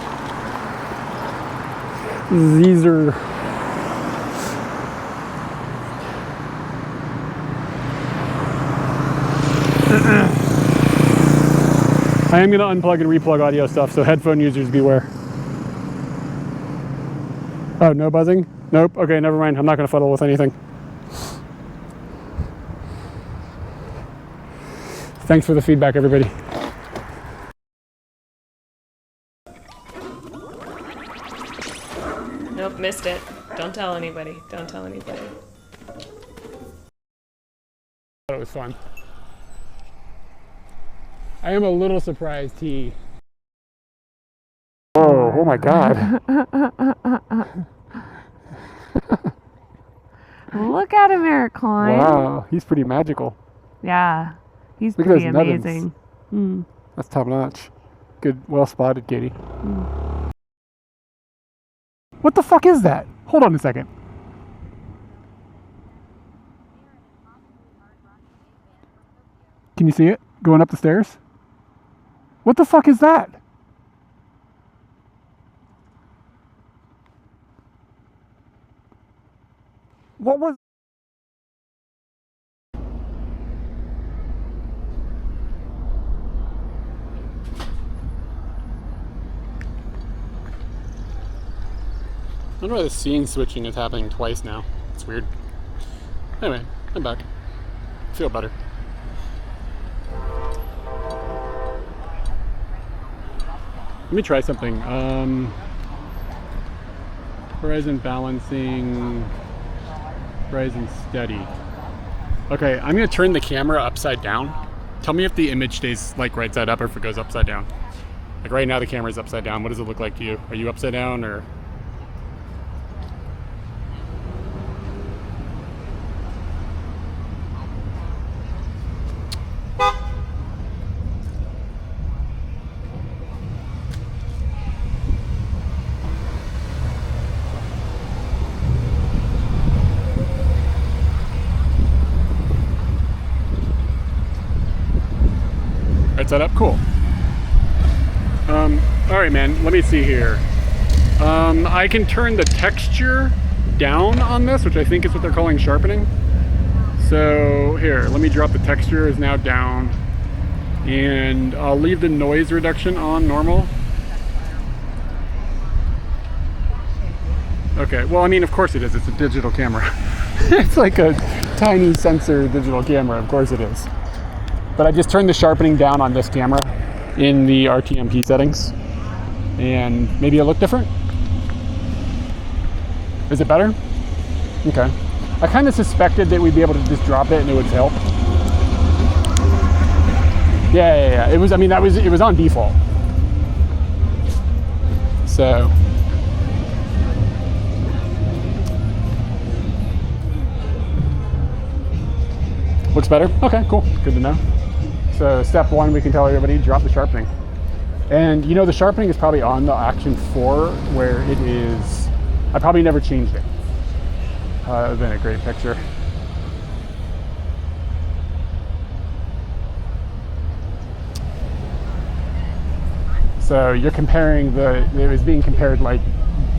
Speaker 1: These are... I am going to unplug and replug audio stuff, so headphone users beware. Oh, no buzzing? Nope. Okay, never mind. I'm not going to fuddle with anything. Thanks for the feedback, everybody.
Speaker 4: Nope, missed it. Don't tell anybody. Don't tell anybody.
Speaker 1: It was fun. I am a little surprised he... Whoa, oh my God.
Speaker 2: Look at him, Eric Klein.
Speaker 1: Wow, he's pretty magical.
Speaker 2: Yeah, he's
Speaker 1: Look at
Speaker 2: pretty
Speaker 1: those nubbins.
Speaker 2: amazing. Mm.
Speaker 1: That's top notch. Good, well spotted, Katie.
Speaker 2: Mm.
Speaker 1: What the fuck is that? Hold on a second. Can you see it going up the stairs? What the fuck is that? What was... I wonder why the scene switching is happening twice now. It's weird. Anyway, I'm back. I feel better. Let me try something. Horizon balancing, horizon steady. Okay, I'm gonna turn the camera upside down. Tell me if the image stays like right side up or if it goes upside down. Like right now the camera's upside down. What does it look like to you? Are you upside down or? Set up, cool. All right, man, let me see here. I can turn the texture down on this, which I think is what they're calling sharpening. So here, let me drop the texture is now down, and I'll leave the noise reduction on normal. Okay, well, I mean, of course it is. It's a digital camera. It's like a tiny sensor digital camera. Of course it is. But I just turned the sharpening down on this camera in the RTMP settings, and maybe it'll look different. Is it better? Okay. I kind of suspected that we'd be able to just drop it and it would help. Yeah. It was. I mean, it was on default. So. Looks better? Okay, cool. Good to know. So step one, we can tell everybody, drop the sharpening. And you know, the sharpening is probably on the Action 4 where it is, I probably never changed it. Other than a great picture. So you're comparing it was being compared like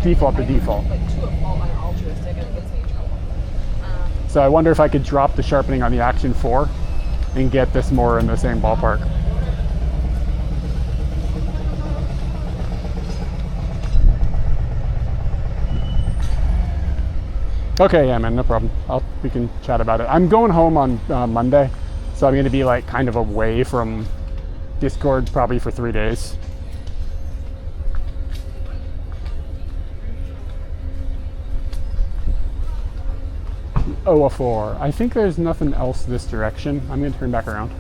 Speaker 1: default to default. So I wonder if I could drop the sharpening on the Action 4 and get this more in the same ballpark. Okay, yeah, man, no problem. We can chat about it. I'm going home on Monday, so I'm going to be like kind of away from Discord probably for 3 days. Oh, a 4. I think there's nothing else this direction. I'm going to turn back around.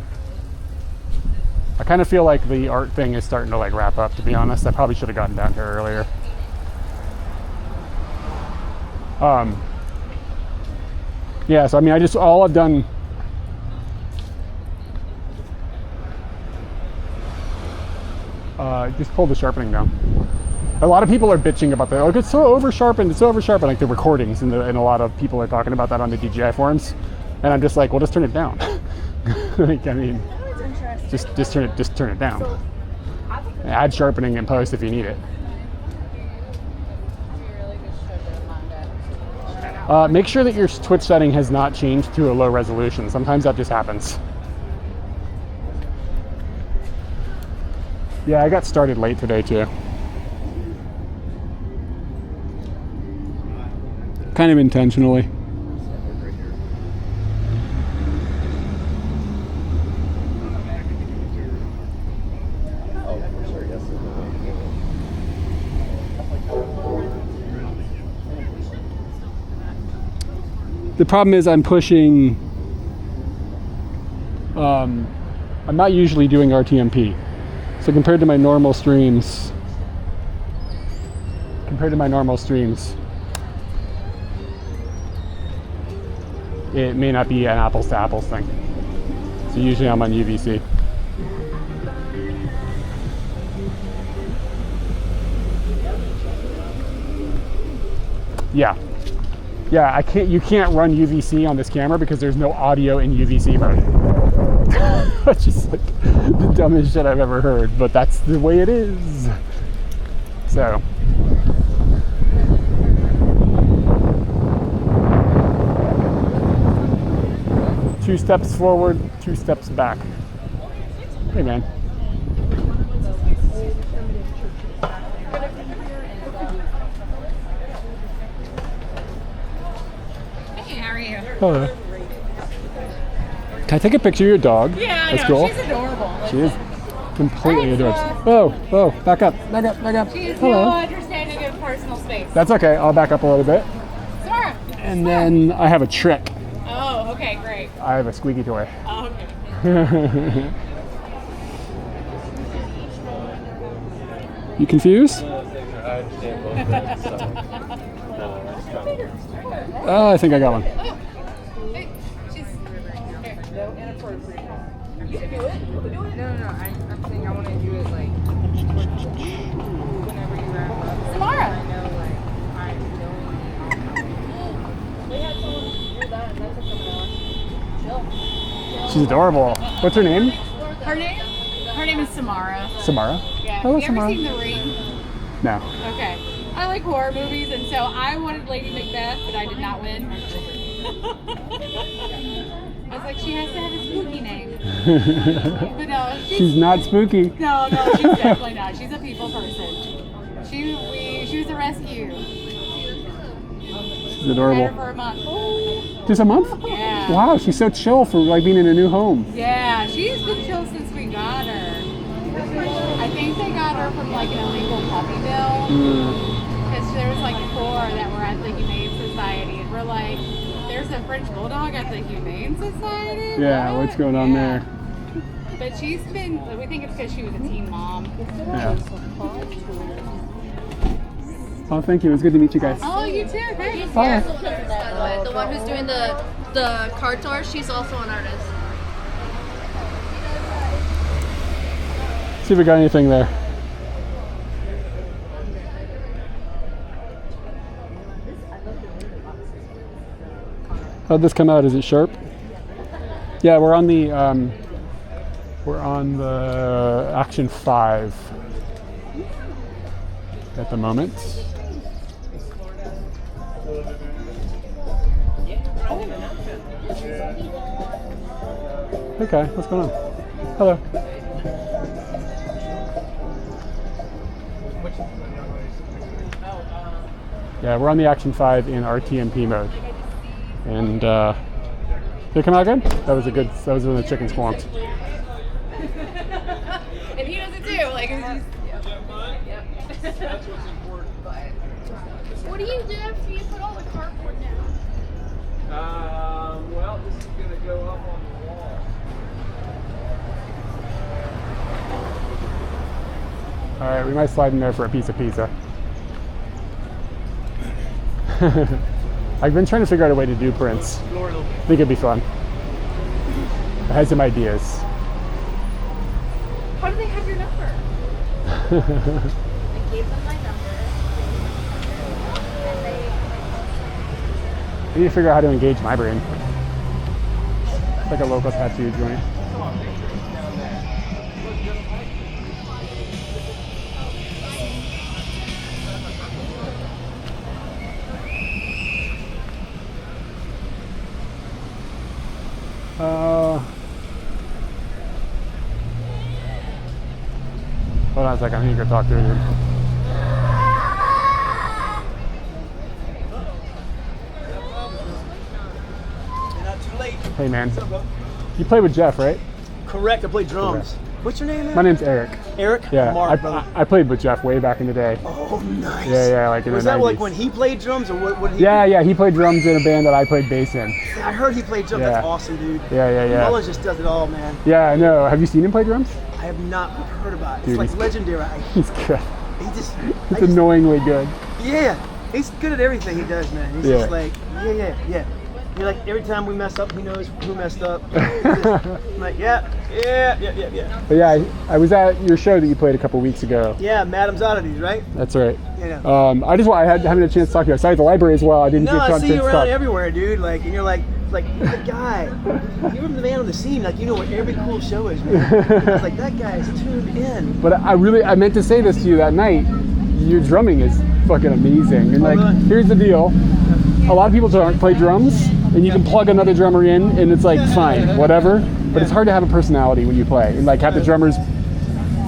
Speaker 1: I kind of feel like the art thing is starting to like wrap up, to be honest. I probably should have gotten down here earlier. Yeah, so I mean, all I've done. just pull the sharpening down. A lot of people are bitching about that. Like, it's so over sharpened. It's so over sharpened. Like the recordings, and a lot of people are talking about that on the DJI forums. And I'm just like, well, just turn it down. Like, I mean, just turn it down. Add sharpening in post if you need it. Make sure that your Twitch setting has not changed to a low resolution. Sometimes that just happens. Yeah, I got started late today too. Kind of intentionally. The problem is I'm pushing, I'm not usually doing RTMP. So compared to my normal streams, it may not be an apples to apples thing. So usually I'm on UVC. Yeah. Yeah, you can't run UVC on this camera because there's no audio in UVC mode. That's just like the dumbest shit I've ever heard, but that's the way it is. So. Two steps forward, 2 steps back. Hey, man.
Speaker 7: Hey, how are you?
Speaker 1: Hello. Can I take a picture of your dog?
Speaker 7: Yeah, I
Speaker 1: That's
Speaker 7: know.
Speaker 1: cool.
Speaker 7: She's adorable.
Speaker 1: She is completely adorable. Whoa, back up.
Speaker 7: She has
Speaker 1: Hello.
Speaker 7: no understanding of personal space.
Speaker 1: That's okay. I'll back up a little bit.
Speaker 7: Sarah.
Speaker 1: And then I have a trick.
Speaker 7: Oh, okay, great.
Speaker 1: I have a squeaky toy.
Speaker 7: Oh, okay.
Speaker 1: You confused? Oh, I think I got one.
Speaker 7: Hey, she's no inappropriate. You can do it. No, I'm saying I want to do it like whenever you wrap up. Samara. I know, like we had someone do that, and that took someone else.
Speaker 1: She's adorable. What's her name?
Speaker 7: Her name is Samara.
Speaker 1: Samara.
Speaker 7: Yeah.
Speaker 1: Hello,
Speaker 7: Have you
Speaker 1: Samara.
Speaker 7: ever seen The Ring?
Speaker 1: No.
Speaker 7: Okay. I like horror movies, and so I wanted Lady Macbeth, but I did not win. I was like, she has to have a spooky name. But no,
Speaker 1: She's not spooky.
Speaker 7: No, she's definitely not. She's a people person. She was a rescue.
Speaker 1: She's adorable.
Speaker 7: Had her for a month.
Speaker 1: Just a month?
Speaker 7: Yeah.
Speaker 1: Wow, she's so chill for like being in a new home.
Speaker 7: Yeah, she's been chill since we got her. I think they got her from like an illegal puppy bill. Because there was like 4 that were at the Humane Society, and we're like, there's a French Bulldog at the Humane Society?
Speaker 1: Yeah, what's going on there?
Speaker 7: But she's been, we think it's because she was a teen mom.
Speaker 1: Yeah. Oh, thank you. It was good to meet you guys.
Speaker 7: Oh, you too. Great.
Speaker 1: Bye.
Speaker 5: The one who's doing the car tour, she's also an artist.
Speaker 1: See if we got anything there. How'd this come out? Is it sharp? Yeah, we're on the action5 at the moment. Okay, what's going on? Hello. Yeah, we're on the action5 in RTMP mode. And did it come out good? That was when the chicken squonked.
Speaker 7: And he does it too. Like, it's just,
Speaker 5: That's what's important. What do you do after you put all the cardboard down?
Speaker 8: Well, this is going to go up on the wall.
Speaker 1: All right, we might slide in there for a piece of pizza. I've been trying to figure out a way to do prints. I think it'd be fun. I had some ideas.
Speaker 5: How do they have your number? gave them my number. And they
Speaker 3: I need to figure out how to engage my brain. It's like a local tattoo joint. Hold on a second, I need to go talk to her. Hey man, you play with Jeff, right?
Speaker 9: Correct, I play drums. What's your name, man?
Speaker 3: My name's Eric.
Speaker 9: Eric?
Speaker 3: Yeah,
Speaker 9: Mark, brother.
Speaker 3: I played with Jeff way back in the day.
Speaker 9: Oh, nice.
Speaker 3: Yeah, like in
Speaker 9: Was
Speaker 3: the
Speaker 9: that
Speaker 3: 90s.
Speaker 9: like when he played drums or what did he
Speaker 3: Yeah, he played drums in a band that I played bass in.
Speaker 9: I heard he played drums.
Speaker 3: Yeah.
Speaker 9: That's awesome, dude.
Speaker 3: Yeah.
Speaker 9: Mullins just does it all, man.
Speaker 3: Yeah, I know. Have you seen him play drums?
Speaker 9: I have not heard about it.
Speaker 3: Dude,
Speaker 9: It's like
Speaker 3: he's-
Speaker 9: legendary.
Speaker 3: He's good.
Speaker 9: He just,
Speaker 3: It's annoyingly good.
Speaker 9: yeah, he's good at everything he does, man. He's
Speaker 3: Yeah.
Speaker 9: just like, yeah. You're like, every time we mess up, he knows who messed up. I'm like, yeah.
Speaker 3: But yeah, I was at your show that you played a couple weeks ago.
Speaker 9: Yeah, Madam's Oddities, right?
Speaker 3: That's right.
Speaker 9: Yeah.
Speaker 3: I haven't had a chance to talk to you. I saw you at the library as well. I didn't
Speaker 9: No,
Speaker 3: get a
Speaker 9: I
Speaker 3: chance
Speaker 9: see
Speaker 3: to
Speaker 9: you
Speaker 3: talk.
Speaker 9: around everywhere, dude. Like, and you're like you're the guy. You're the man on the scene. Like, you know where every cool show is, man. I was like, that guy is tuned in.
Speaker 3: But I meant to say this to you that night. Your drumming is fucking amazing. And like, here's the deal. A lot of people don't play drums, and you can plug another drummer in, and it's like fine, whatever. But it's hard to have a personality when you play, and like have the drummer's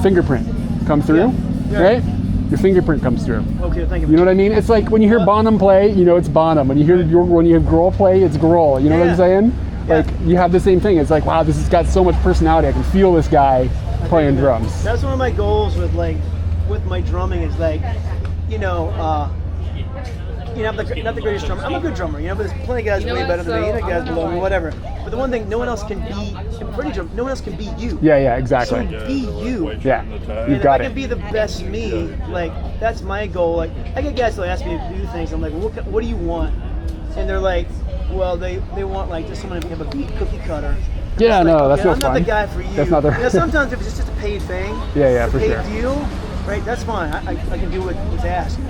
Speaker 3: fingerprint come through, right? Your fingerprint comes through.
Speaker 9: Okay, thank you.
Speaker 3: You know what I mean? It's like when you hear Bonham play, you know it's Bonham. When you hear Grohl play, it's Grohl. You know what I'm saying? Like you have the same thing. It's like, wow, this has got so much personality. I can feel this guy playing drums.
Speaker 9: That's one of my goals with my drumming is like, I'm not the greatest drummer. I'm a good drummer, but there's plenty of guys way better than me, guys below me, whatever. But the one thing, no one else can be, no one else can be you.
Speaker 3: Yeah, exactly.
Speaker 9: So be you.
Speaker 3: Yeah,
Speaker 9: And
Speaker 3: you
Speaker 9: if
Speaker 3: got
Speaker 9: I
Speaker 3: it.
Speaker 9: can be the best me, like, that's my goal. Like, I get guys that ask me to do things, I'm like, well, what do you want? And they're like, well, they want like just someone to have a beat cookie cutter.
Speaker 3: Yeah,
Speaker 9: It's like,
Speaker 3: no, that's
Speaker 9: okay,
Speaker 3: not
Speaker 9: I'm not
Speaker 3: fun.
Speaker 9: the guy for you.
Speaker 3: That's not the.
Speaker 9: Sometimes if it's just a paid thing,
Speaker 3: Yeah,
Speaker 9: it's
Speaker 3: for
Speaker 9: a paid
Speaker 3: sure.
Speaker 9: deal, right? That's fine. I can do what's asked.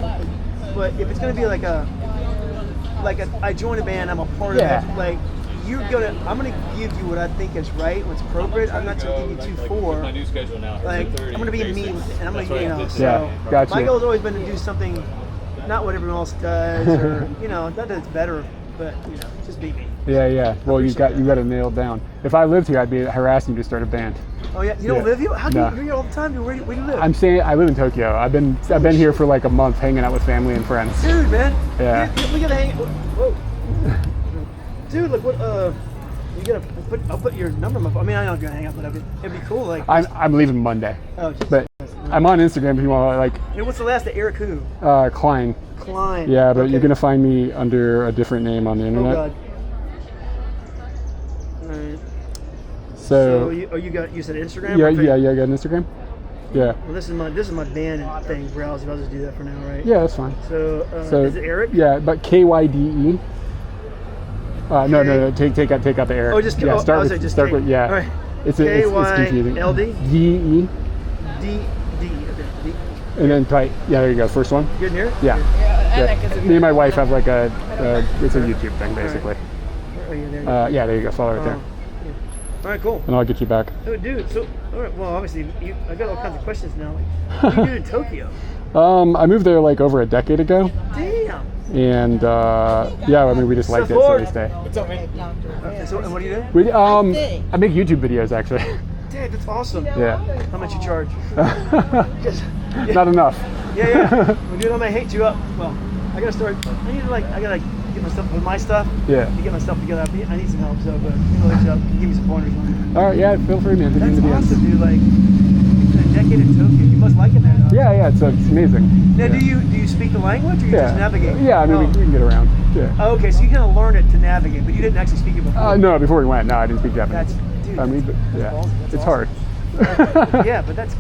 Speaker 9: But if it's gonna be like I join a band, I'm a part of it. Like I'm gonna give you what I think is right, what's appropriate. I'm not gonna give you 2-4.
Speaker 10: My new schedule now.
Speaker 9: Like I'm gonna be me, and I'm gonna, so
Speaker 3: Yeah, gotcha.
Speaker 9: my goal's always been to do something, not what everyone else does, or not that it's better, but just be me.
Speaker 3: Yeah. Well, you got it nailed down. If I lived here, I'd be harassing you to start a band.
Speaker 9: Oh yeah, you don't live here? How do
Speaker 3: No.
Speaker 9: you're here all the time? Where do you live?
Speaker 3: I'm saying I live in Tokyo. I've been here for like a month, hanging out with family and friends.
Speaker 9: Dude, man.
Speaker 3: Yeah.
Speaker 9: We gotta hang. Whoa. Dude, look what. You gotta put. I'll put your number. I mean, I'm not gonna hang up, but it'd be cool. Like.
Speaker 3: I'm leaving Monday.
Speaker 9: Oh, just.
Speaker 3: But I'm on Instagram if you want. Like.
Speaker 9: What's the last? Eric who?
Speaker 3: Klein.
Speaker 9: Klein.
Speaker 3: Yeah, but
Speaker 9: okay.
Speaker 3: you're gonna find me under a different name on the internet.
Speaker 9: Oh God. All right.
Speaker 3: So
Speaker 9: you said Instagram?
Speaker 3: Yeah,
Speaker 9: or
Speaker 3: I got an Instagram. Yeah.
Speaker 9: Well, this is my band thing. Browse. I'll just do that for now, right?
Speaker 3: Yeah, that's fine.
Speaker 9: So is it Eric?
Speaker 3: Yeah, but KYDE. No. Take out the Eric.
Speaker 9: Oh, just
Speaker 3: yeah. Start with
Speaker 9: just
Speaker 3: start
Speaker 9: K.
Speaker 3: with yeah.
Speaker 9: All right.
Speaker 3: It's confusing.
Speaker 9: KYLD?
Speaker 3: DE.
Speaker 9: D.
Speaker 3: And then type. Yeah, there you go. First one.
Speaker 9: Good in here?
Speaker 3: Yeah. Me and my wife have like it's a YouTube thing basically.
Speaker 9: Are you there?
Speaker 3: Yeah, there you go. Follow right there.
Speaker 9: Yeah. All right, cool.
Speaker 3: And I'll get you back.
Speaker 9: Oh, dude. So, all right. Well, obviously, I got all kinds of questions now. Like, what do you do in Tokyo?
Speaker 3: I moved there like over a decade ago.
Speaker 9: Damn.
Speaker 3: And we just liked it, so we stay.
Speaker 9: What's up, man? Okay, so, and what do you do?
Speaker 3: I make YouTube videos actually.
Speaker 9: Dude, that's awesome.
Speaker 3: Yeah.
Speaker 9: How much you charge?
Speaker 3: Not enough.
Speaker 9: Yeah. Well, dude, I might hate you up. Well, I gotta start. I gotta get my stuff with my stuff.
Speaker 3: Yeah.
Speaker 9: To get my stuff together. I need some help, so but I'll hit you up. Give me some pointers on it.
Speaker 3: All right, yeah, feel free, man. To
Speaker 9: That's
Speaker 3: do the
Speaker 9: awesome,
Speaker 3: DMs.
Speaker 9: dude. Like, it's been a decade in Tokyo. You must like it there, though.
Speaker 3: Yeah, it's amazing.
Speaker 9: Now,
Speaker 3: yeah.
Speaker 9: do you speak the language, or you just navigate?
Speaker 3: Yeah, I mean, we can get around. Yeah.
Speaker 9: Oh, okay, so you kind of learn it to navigate, but you didn't actually speak it before.
Speaker 3: No, before we went, no, I didn't speak Japanese.
Speaker 9: Dude,
Speaker 3: It's
Speaker 9: awesome.
Speaker 3: hard.
Speaker 9: Yeah, but that's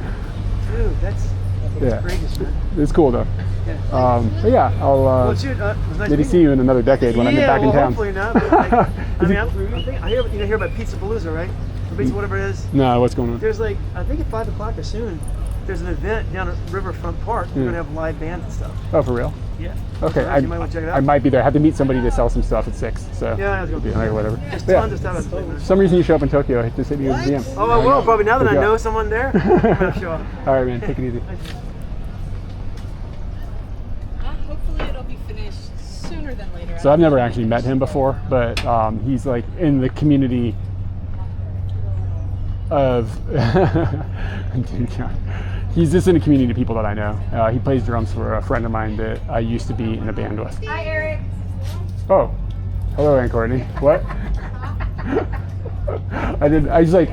Speaker 9: courageous, man.
Speaker 3: It's cool though.
Speaker 9: Yeah.
Speaker 3: But yeah, I'll
Speaker 9: It was nice
Speaker 3: maybe see you in another decade when I'm back in town.
Speaker 9: Hopefully not. But like, I hear about Pizza Palooza, right? Or Pizza, whatever it is.
Speaker 3: No, what's going on?
Speaker 9: There's like, I think at 5 o'clock or soon, there's an event down at Riverfront Park. We're gonna have live bands and stuff.
Speaker 3: Oh, for real?
Speaker 9: Yeah.
Speaker 3: Okay,
Speaker 9: You might want to check it out.
Speaker 3: I might be there. I have to meet somebody to sell some stuff at 6. So
Speaker 9: Yeah, I was gonna
Speaker 3: or whatever.
Speaker 9: There's
Speaker 3: But yeah,
Speaker 9: tons of stuff. That's
Speaker 3: for some reason you show up in Tokyo, just hit me with a DM.
Speaker 9: Oh, I will probably now that I
Speaker 3: Good job.
Speaker 9: know someone there. I'm gonna show up.
Speaker 3: All right, man. Take it easy.
Speaker 7: Hopefully it'll be finished sooner than later.
Speaker 3: So I've never actually met him before, but he's like in the community of. He's just in a community of people that I know. He plays drums for a friend of mine that I used to be in a band with.
Speaker 7: Hi, Eric.
Speaker 3: Oh, hello, Aunt Courtney. What? I was like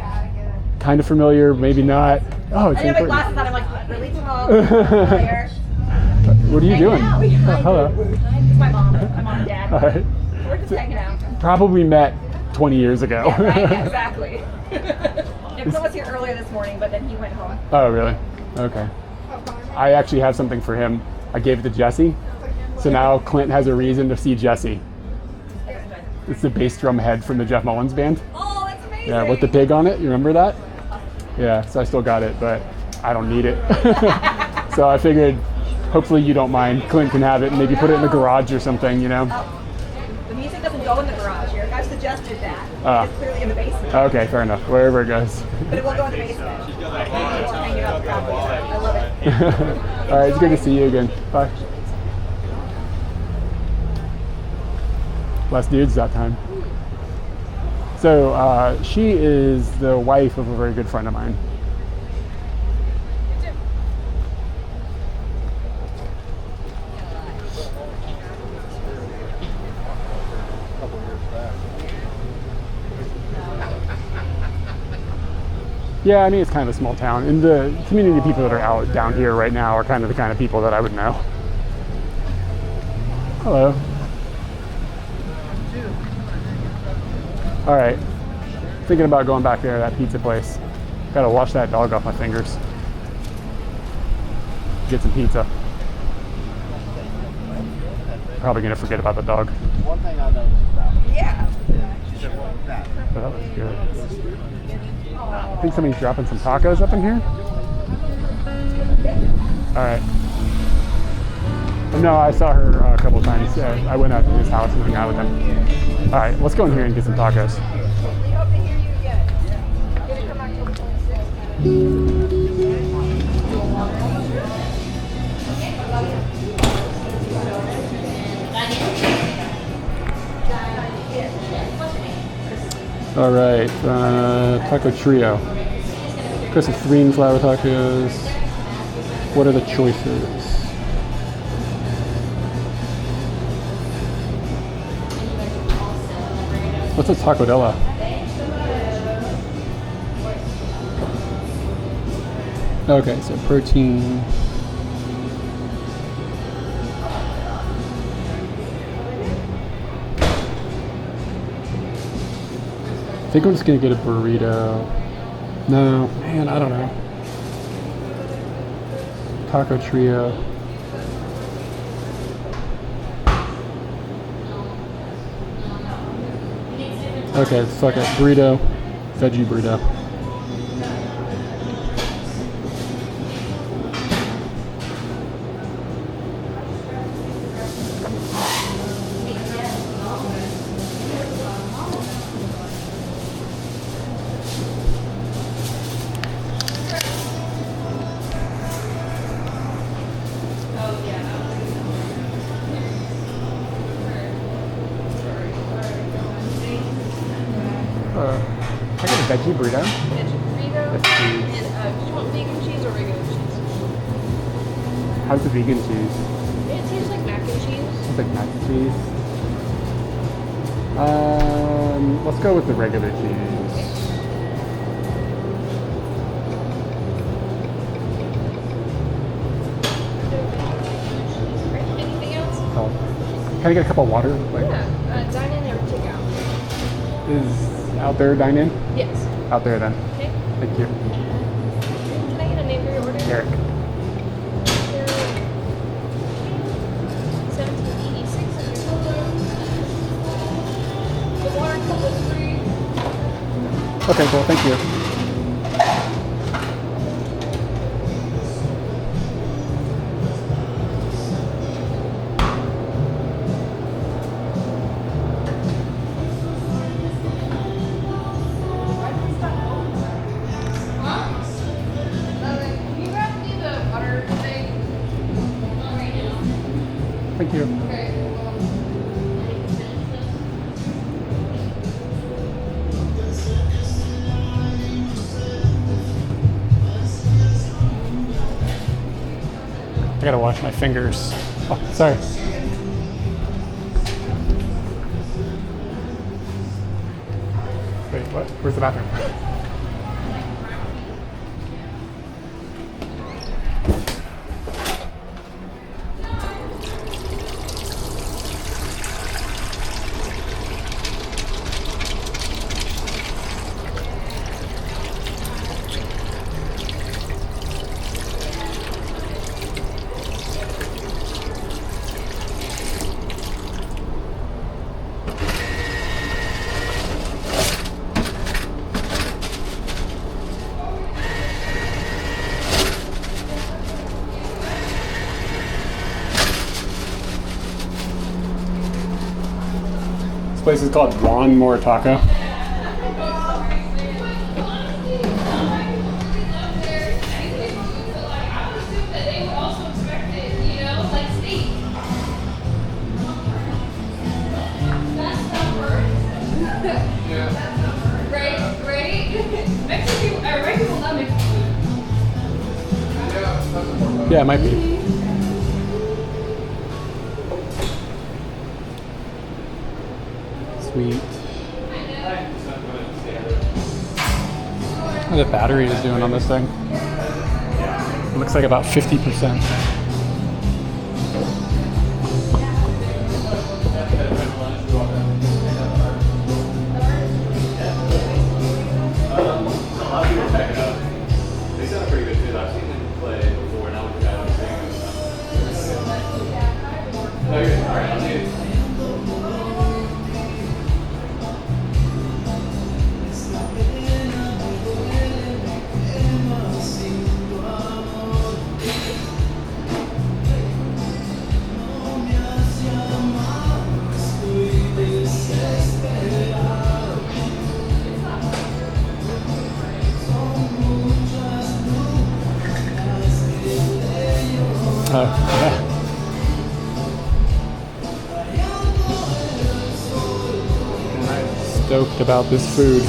Speaker 3: kind of familiar, maybe not. Oh, it's
Speaker 6: I have my
Speaker 3: Aunt
Speaker 6: glasses on. I'm like really tall. Player.
Speaker 3: Courtney. What are you doing?
Speaker 6: Out.
Speaker 3: Oh, hello.
Speaker 6: It's my mom. My mom and dad.
Speaker 3: All right.
Speaker 6: We're just hanging out.
Speaker 3: Probably met 20 years ago.
Speaker 6: Yeah, right? Yeah, exactly. Nicholas was here earlier this morning, but then he went home.
Speaker 3: Oh, really? Okay. I actually have something for him. I gave it to Jesse. So now Clint has a reason to see Jesse. It's the bass drum head from the Jeff Mullins band.
Speaker 6: Oh, that's amazing.
Speaker 3: Yeah, with the pig on it. You remember that? Yeah, so I still got it, but I don't need it. So I figured hopefully you don't mind. Clint can have it and maybe put it in the garage or something, you know?
Speaker 6: The music doesn't go in the garage here. I've suggested that. It's clearly in the basement.
Speaker 3: Okay, fair enough. Wherever it goes.
Speaker 6: But it will go in the basement. We'll hang it up probably. I love it.
Speaker 3: All right, it's good to see you again. Bye. Less dudes that time. So she is the wife of a very good friend of mine. Yeah, I mean, it's kind of a small town. And the community of people that are out down here right now are kind of the kind of people that I would know. Hello. All right. Thinking about going back there to that pizza place. Gotta wash that dog off my fingers. Get some pizza. Probably gonna forget about the dog.
Speaker 10: One thing I noticed about it.
Speaker 6: Yeah.
Speaker 10: She said, what was that?
Speaker 3: But that was good. I think somebody's dropping some tacos up in here. All right. No, I saw her a couple times. I went out to his house and hung out with him. All right, let's go in here and get some tacos.
Speaker 6: We hope to hear you again. Get it from October 26th.
Speaker 3: All right, taco trio. Got some 3 and flour tacos. What are the choices? What's a tacodella? Okay, so protein. I think I'm just gonna get a burrito. No, man, I don't know. Taco trio. Okay, fuck it. Burrito. Veggie burrito. I got a veggie burrito.
Speaker 6: Veggie burrito.
Speaker 3: Yes, please.
Speaker 6: And do you want vegan cheese or regular cheese?
Speaker 3: How's the vegan cheese?
Speaker 6: It tastes like mac and cheese.
Speaker 3: It's like mac and cheese. Let's go with the regular cheese.
Speaker 6: Great. Anything else?
Speaker 3: Oh. Can I get a cup of water? Like,
Speaker 6: Yeah. Dine in or take out?
Speaker 3: is out there dine in?
Speaker 6: Yes.
Speaker 3: Out there then.
Speaker 6: Okay.
Speaker 3: Thank you.
Speaker 6: Can I get a name for your order?
Speaker 3: Eric.
Speaker 6: 1786. The water cup is free.
Speaker 3: Okay, cool. Thank you. Thank you. I gotta wash my fingers. Oh, sorry. Wait, what? Where's the bathroom? This place is called One More Taco. Yeah, it might be. Sweet. What the battery is doing on this thing? It looks like about 50%. Yeah. I'm stoked about this food.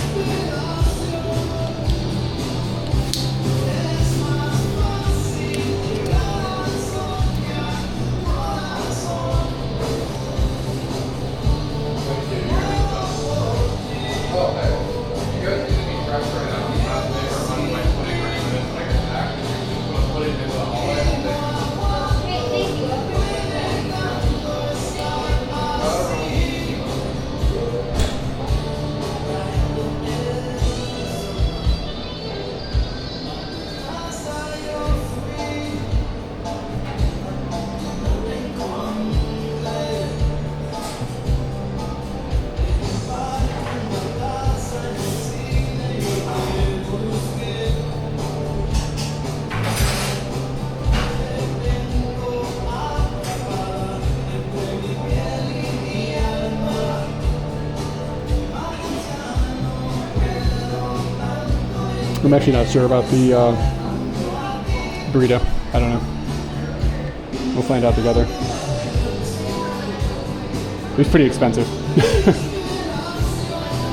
Speaker 3: I'm actually not sure about the burrito. I don't know. We'll find out together. It was pretty expensive.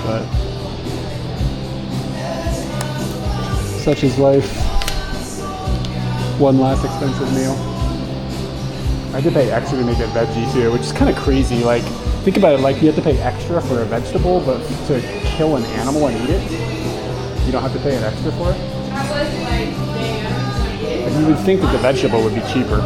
Speaker 3: But such is life. One last expensive meal. I had to pay extra to make it veggie too, which is kind of crazy. Like, think about it, like you have to pay extra for a vegetable, but to kill an animal and eat it, you don't have to pay an extra for it? Like, you would think that the vegetable would be cheaper.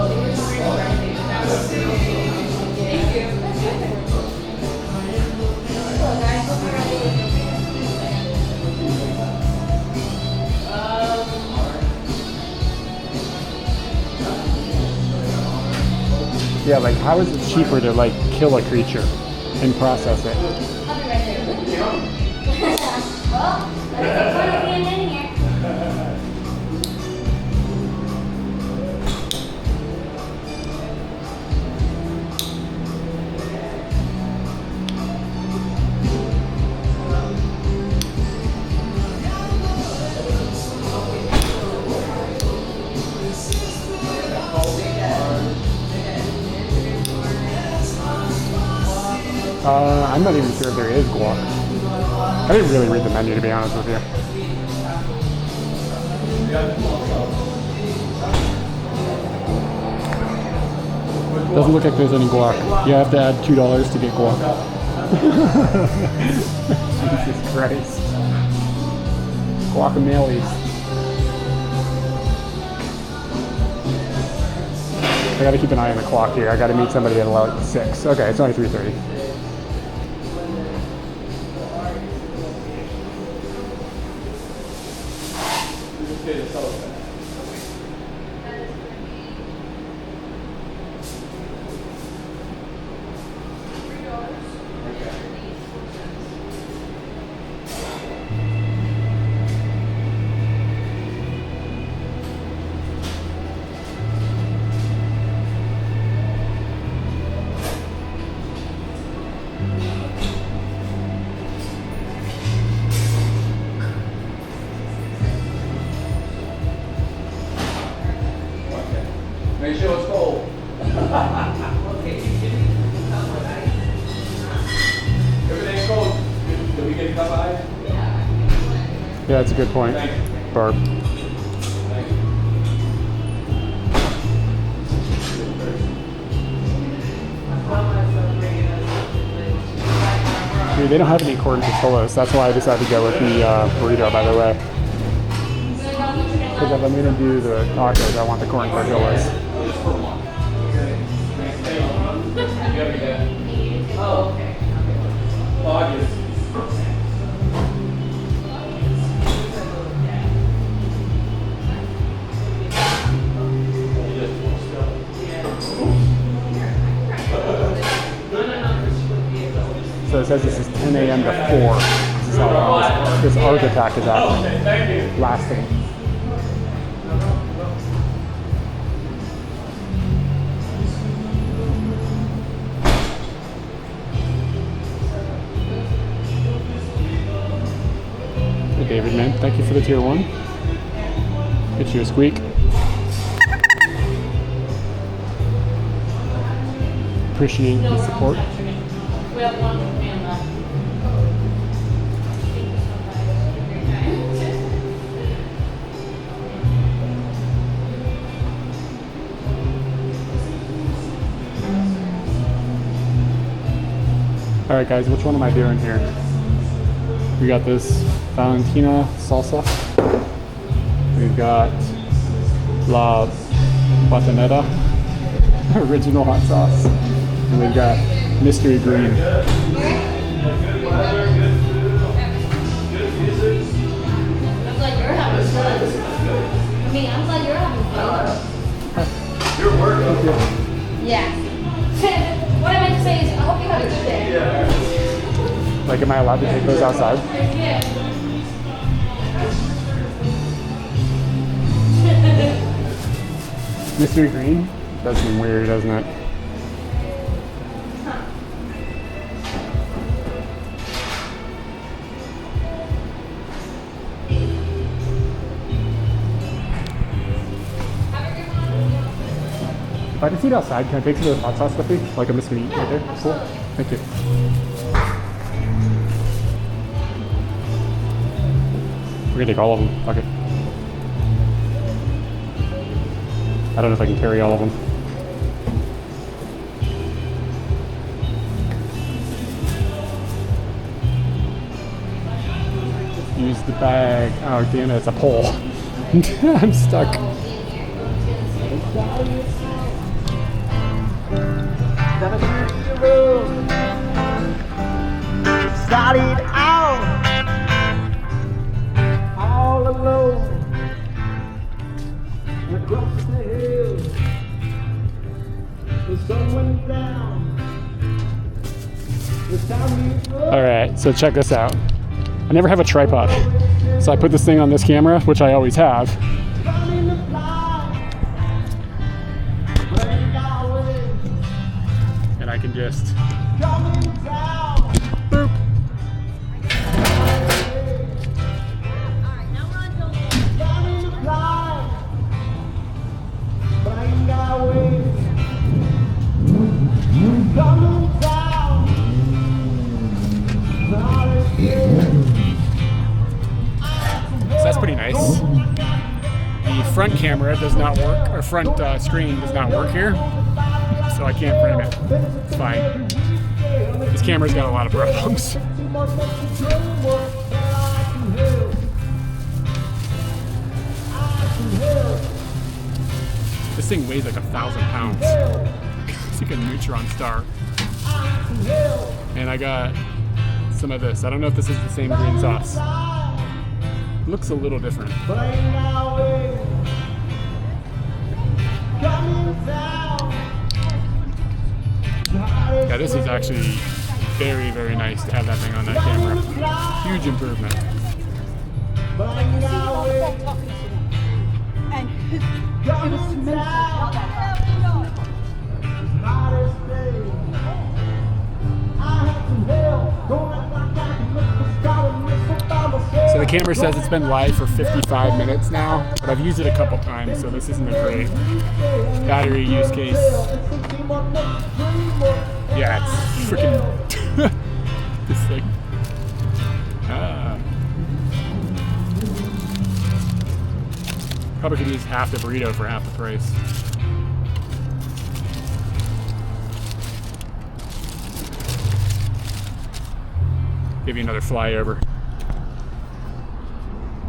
Speaker 3: Yeah, like how is it cheaper to like kill a creature and process it? I'm not even sure if there is guac. I didn't really read the menu, to be honest with you. Doesn't look like there's any guac. You have to add $2 to get guac. Jesus Christ. Guacameles. I gotta keep an eye on the clock here. I gotta meet somebody at like 6. Okay, it's only 3:30.
Speaker 10: Make sure it's cold. Everything's cold. Did we get a cup of ice?
Speaker 3: Yeah, that's a good point, Barb. Dude, they don't have any corn tortillas. That's why I decided to go with the burrito, by the way. Because if I'm going to do the tacos, I want the corn tortillas.
Speaker 10: Oh, okay. August.
Speaker 3: So it says this is 10 a.m. to 4. This is how long this art attack is happening. Lasting. Hey David, man, thank you for the tier 1. Get you a squeak. Appreciate the support. Alright guys, which one am I doing here? We got this Valentina salsa. We've got La Batonetta original hot sauce. And we've got mystery green.
Speaker 5: I'm glad you're having fun. I mean, I'm glad you're having fun.
Speaker 10: You're working.
Speaker 5: Yeah. What I meant to say is, I hope you have a good day.
Speaker 10: Yeah.
Speaker 3: Like, am I allowed to take those outside? Mystery green? That seems weird, doesn't it? If I can see it outside, can I take some of the hot sauce with me? Like I'm just gonna eat right there? Cool. Thank you. We're gonna take all of them. Fuck it. I don't know if I can carry all of them. Use the bag. Oh damn it, it's a pole. I'm stuck.
Speaker 9: Started out all alone across the hills. The sun went down.
Speaker 3: Alright, so check this out. I never have a tripod. So I put this thing on this camera, which I always have. And I can just boop.
Speaker 1: camera does not work, or front screen does not work here, so I can't frame it. It's fine. This camera's got a lot of problems. This thing weighs like 1,000 pounds. It's like a neutron star. And I got some of this. I don't know if this is the same green sauce. It looks a little different. Yeah, this is actually very, very nice to have that thing on that camera. Huge improvement.
Speaker 6: And it was tremendous.
Speaker 1: So the camera says it's been live for 55 minutes now, but I've used it a couple times, so this isn't a great battery use case. Yeah, it's freaking this thing. Probably could use half the burrito for half the price. Give you another flyover.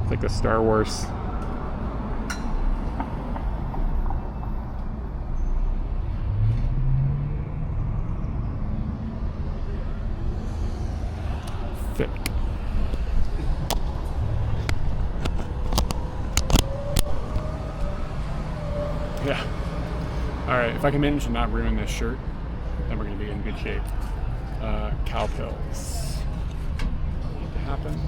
Speaker 1: It's like the Star Wars. Thick. Yeah. Alright, if I can manage to not ruin this shirt, then we're going to be in good shape. Cow pills. Need to happen.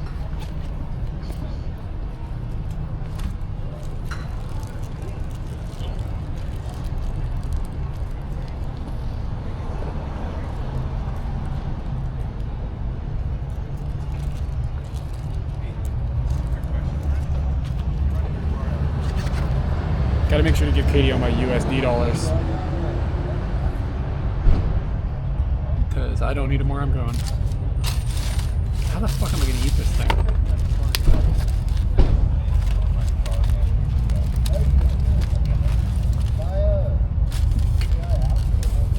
Speaker 1: Gotta make sure to give Katie all my USD dollars. Because I don't need them where I'm going. How the fuck am I gonna eat this thing?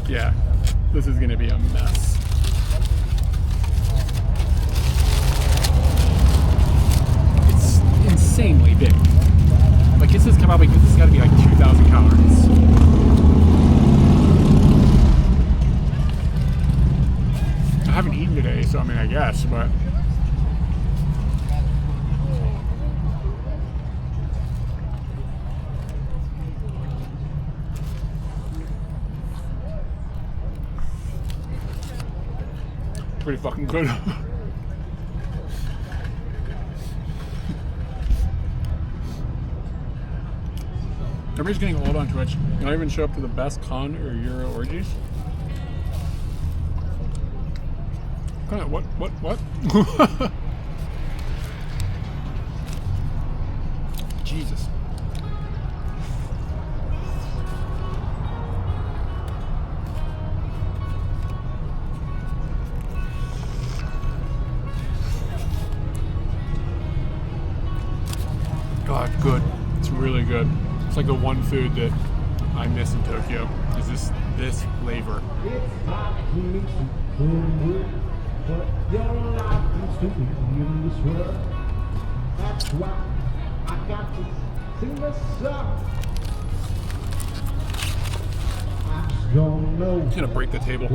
Speaker 1: Yeah, this is gonna be a mess. It's insanely big. Like this has gotta be like 2,000 calories. I haven't eaten today, so I mean, I guess, but. Pretty fucking good. Everybody's getting old on Twitch. You don't even show up to the best con or Euro orgies. Kind of what? Jesus. God, good. It's really good. It's like the one food that I miss in Tokyo is this flavor. I'm gonna break the table.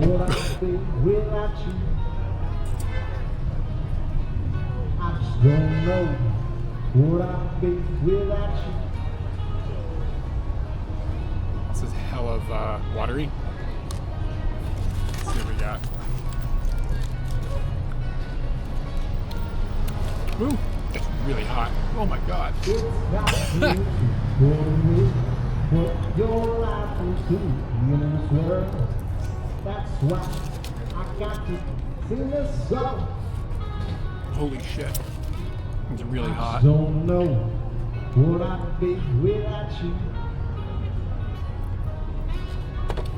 Speaker 1: This is hell of watery. Let's see what we got. Ooh, it's really hot. Oh my god. Holy shit. It's really hot.
Speaker 11: Don't know what I'd be without you.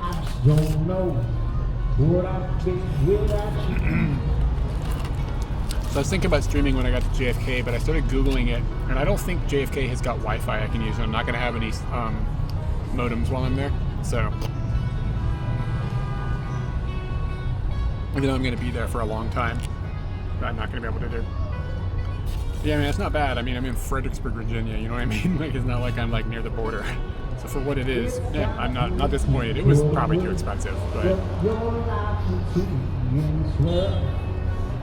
Speaker 11: I just don't know what I'd be without you.
Speaker 1: So I was thinking about streaming when I got to JFK, but I started Googling it, and I don't think JFK has got Wi-Fi I can use, and I'm not going to have any modems while I'm there. So, even though I'm going to be there for a long time, I'm not going to be able to do. Yeah, I mean, it's not bad. I mean, I'm in Fredericksburg, Virginia, you know what I mean? Like, it's not like I'm like near the border. So for what it is, yeah, I'm not disappointed. It was probably too expensive, but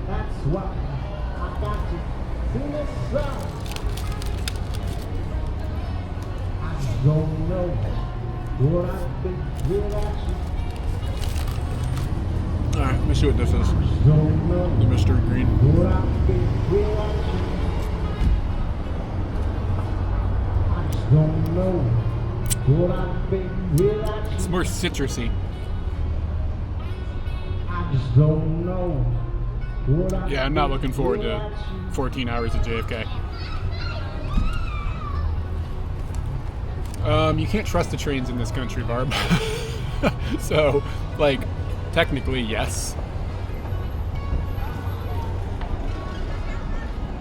Speaker 11: That's why I got to sing this song. I don't know what I've been without you.
Speaker 1: alright, let me see what this is.
Speaker 11: Don't know
Speaker 1: The mystery green.
Speaker 11: what I've been without you. I just don't know what I've been without you.
Speaker 1: It's more citrusy.
Speaker 11: I just don't know what I've
Speaker 1: Yeah, I'm not looking forward to 14 hours at JFK. You can't trust the trains in this country, Barb. So, like, technically, yes.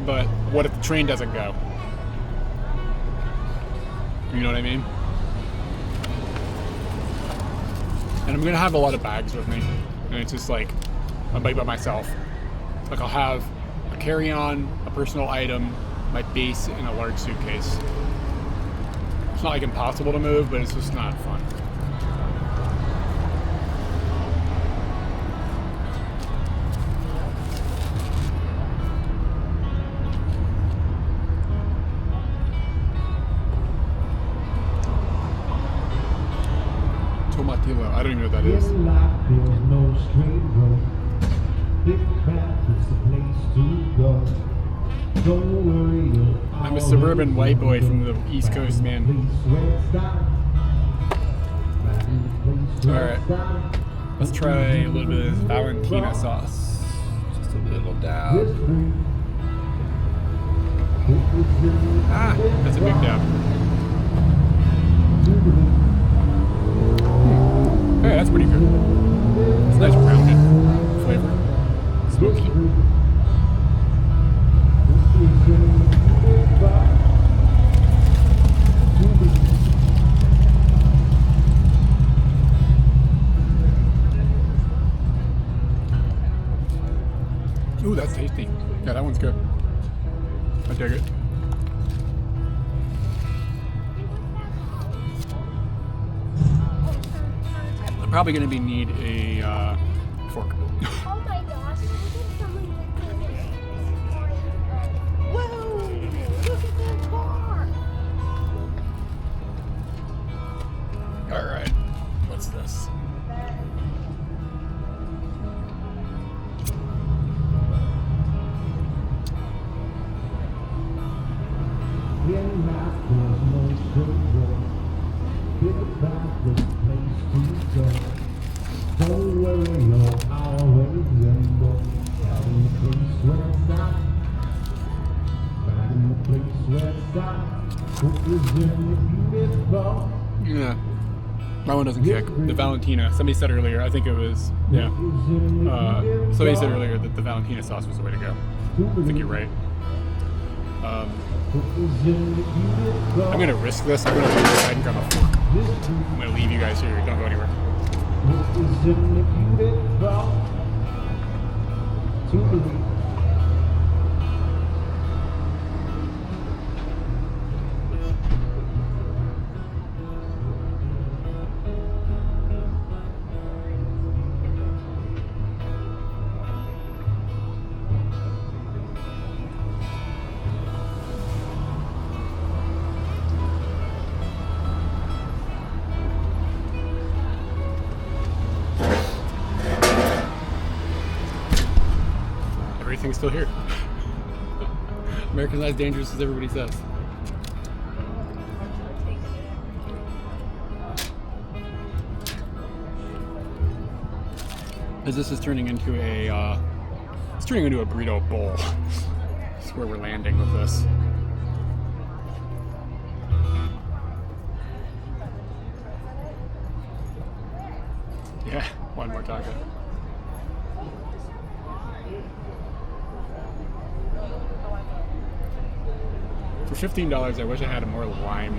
Speaker 1: But what if the train doesn't go? You know what I mean? And I'm gonna have a lot of bags with me. And it's just like, I'm by myself. Like I'll have a carry-on, a personal item, my base, and a large suitcase. It's not like impossible to move, but it's just not fun. Tomatillo, I don't even know what that is.
Speaker 11: In life there's no straight road. Big path is the place to go. Don't worry,
Speaker 1: I'm a suburban white boy from the East Coast, man. Alright, let's try a little bit of this Valentina sauce. Just a little dab. Ah, that's a big dab. Hey, that's pretty good. It's nice rounded flavor. Smoky. Ooh, that's tasty. Yeah, that one's good. I dig it. I'm probably going to need a fork.
Speaker 5: Oh my gosh, look at someone looking at whoa, look at that car.
Speaker 1: Alright, what's this?
Speaker 11: In life there's no straight road. Big path is the place to go. Don't worry, you're always young. Finding the place where it's not. Finding the place where it's not. Hope is in the beautiful.
Speaker 1: Yeah. That one doesn't kick. The Valentina. Somebody said earlier, I think it was, yeah. Somebody said earlier that the Valentina sauce was the way to go. I think you're right. I'm gonna risk this. I'm gonna go inside and grab a fork. I'm gonna leave you guys here. Don't go anywhere. Everything's still here. America's not as dangerous as everybody says. As this is turning into a, it's turning into a burrito bowl. That's where we're landing with this. Yeah, one more taco. $15, I wish I had more lime.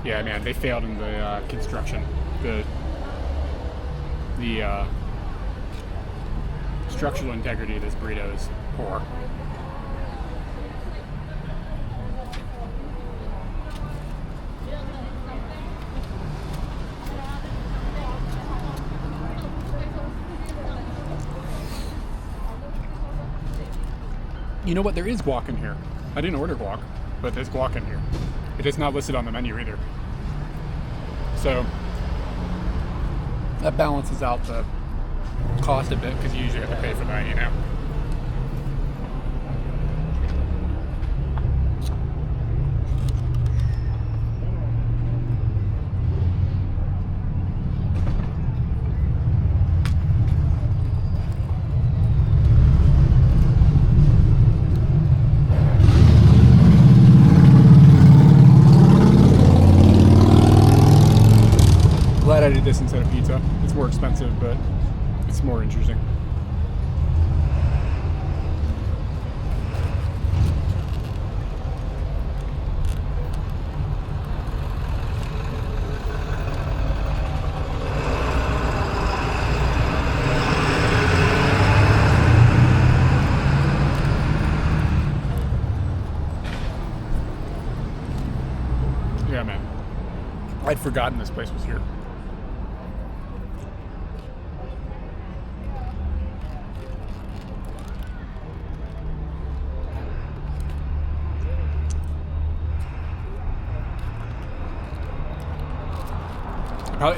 Speaker 1: Yeah, man, they failed in the construction. The structural integrity of this burrito is poor. You know what? There is guac in here. I didn't order guac, but there's guac in here. It is not listed on the menu either. So that balances out the cost a bit because you usually have to pay for that, you know. Glad I did this instead of pizza. It's more expensive, but it's more interesting. Yeah, man. I'd forgotten this place was here.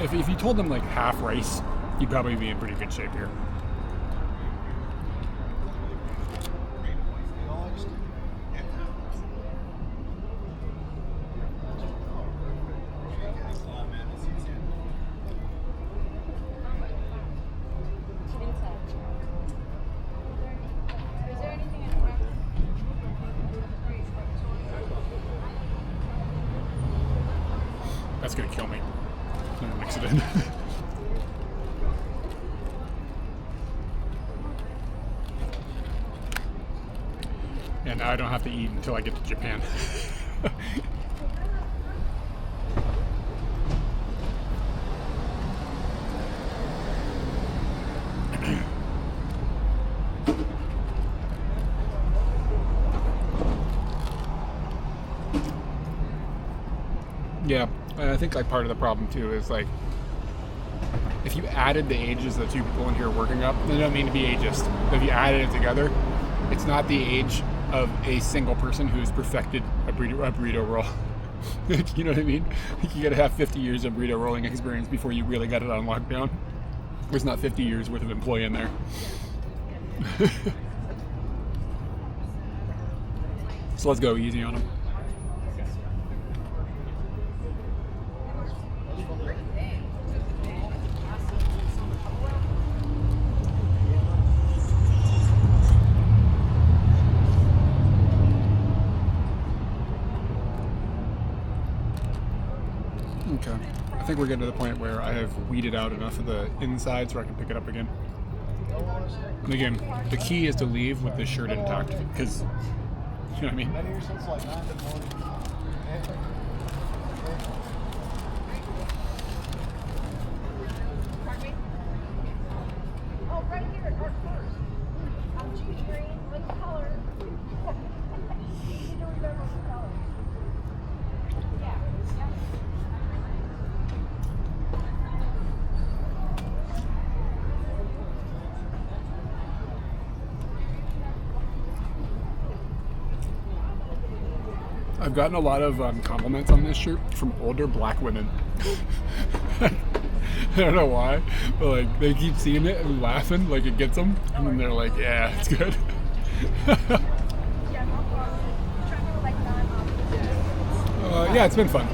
Speaker 1: If you told them like half rice, you'd probably be in pretty good shape here. That's gonna kill me. I'm gonna mix it in. And now I don't have to eat until I get to Japan. Yeah, and I think like part of the problem too is like if you added the ages of the two people in here working up, they don't mean to be ageist. But if you added it together, it's not the age of a single person who's perfected a burrito roll. You know what I mean? You gotta have 50 years of burrito rolling experience before you really got it on lockdown. There's not 50 years worth of employee in there. So let's go easy on them. Okay, I think we're getting to the point where I have weeded out enough of the inside so I can pick it up again. And again, the key is to leave with the shirt intact, because, you know what I mean?
Speaker 6: Oh, right here at Art First. I'm choosing green. What color? You need to remember the color. Yeah.
Speaker 1: I've gotten a lot of compliments on this shirt from older black women. I don't know why, but like they keep seeing it and laughing like it gets them, and then they're like, "Yeah, it's good." Yeah, it's been fun.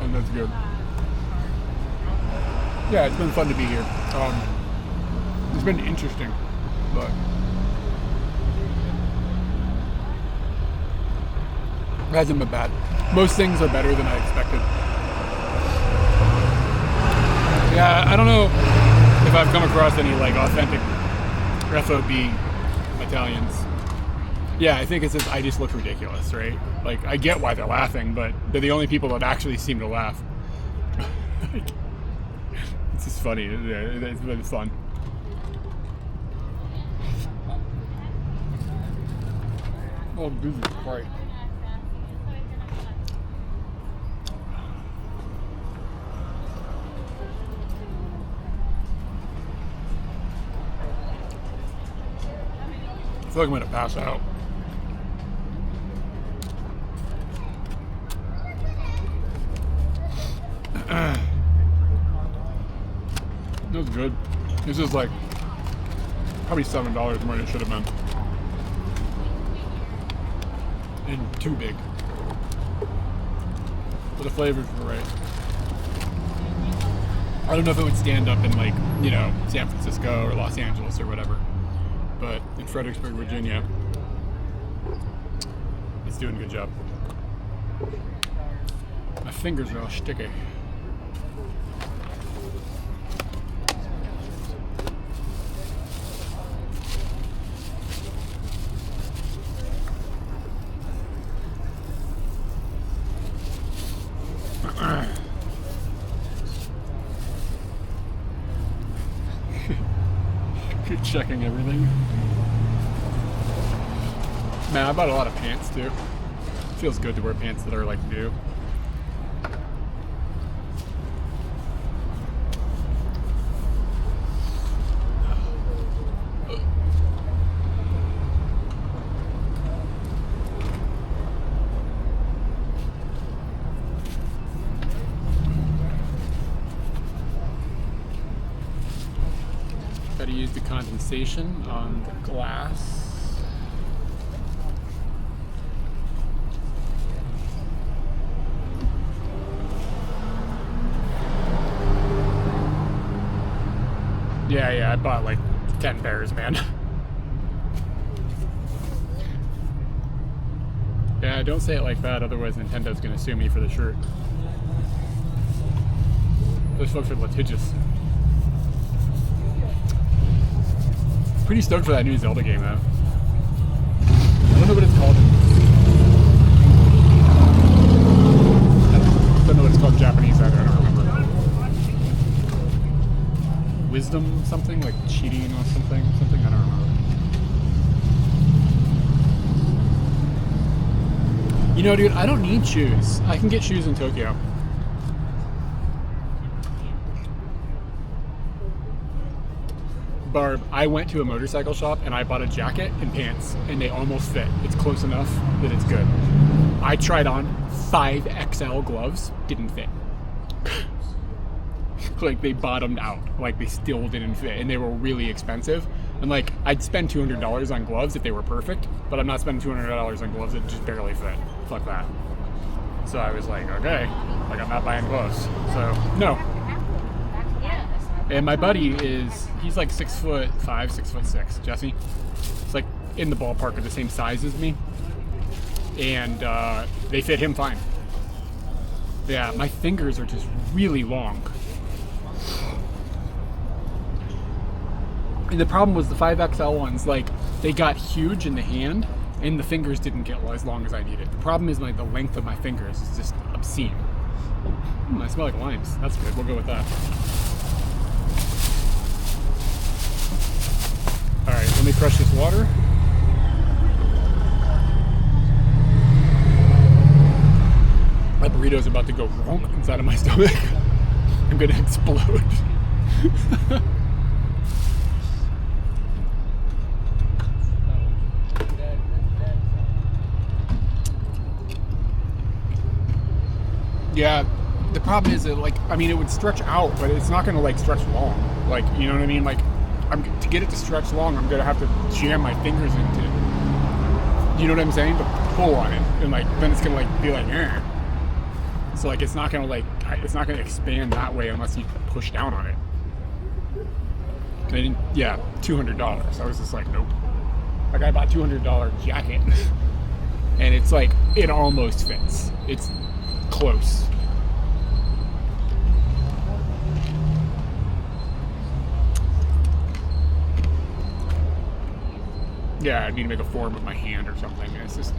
Speaker 1: And that's good. Yeah, it's been fun to be here. It's been interesting, but it hasn't been bad. Most things are better than I expected. Yeah, I don't know if I've come across any like authentic FOB Italians. Yeah, I think it's just I just look ridiculous, right? Like I get why they're laughing, but they're the only people that actually seem to laugh. It's just funny. It's been fun. Oh, Jesus Christ. I feel like I'm gonna pass out. It was good. This is like probably $7 more than it should have been. And too big. But the flavors were right. I don't know if it would stand up in like, you know, San Francisco or Los Angeles or whatever. But in Fredericksburg, Virginia, it's doing a good job. My fingers are all sticky. Checking everything. Man, I bought a lot of pants too. Feels good to wear pants that are like new. Got to use the condensation on the glass. Yeah, I bought like 10 pairs, man. Yeah, don't say it like that, otherwise Nintendo's gonna sue me for the shirt. Those folks are litigious. Pretty stoked for that new Zelda game, though. I don't know what it's called. I don't know what it's called in Japanese either. I don't remember. Wisdom something? Like cheating or something? Something? I don't remember. You know, dude, I don't need shoes. I can get shoes in Tokyo. Barb, I went to a motorcycle shop and I bought a jacket and pants and they almost fit. It's close enough that it's good. I tried on 5XL gloves, didn't fit. Like they bottomed out, like they still didn't fit and they were really expensive. And like I'd spend $200 on gloves if they were perfect, but I'm not spending $200 on gloves that just barely fit. Fuck that. So I was like, okay, like I'm not buying gloves. So no. And my buddy he's like 6'5", 6'6", Jesse. It's like in the ballpark of the same size as me. And they fit him fine. Yeah, my fingers are just really long. And the problem was the 5XL ones, like they got huge in the hand and the fingers didn't get as long as I needed. The problem is like the length of my fingers is just obscene. I smell like limes. That's good, we'll go with that. Alright, let me crush this water. My burrito's about to go wrong inside of my stomach. I'm gonna explode. Yeah, the problem is that like, I mean, it would stretch out, but it's not gonna like stretch long. Like, you know what I mean? Like, to get it to stretch long, I'm gonna have to jam my fingers into it. You know what I'm saying? To pull on it, and like then it's gonna like be like, So like it's not gonna expand that way unless you push down on it. Yeah, $200. I was just like, nope. Like I bought $200 jacket, and it's like it almost fits. It's close. Yeah, I need to make a form with my hand or something. It's just.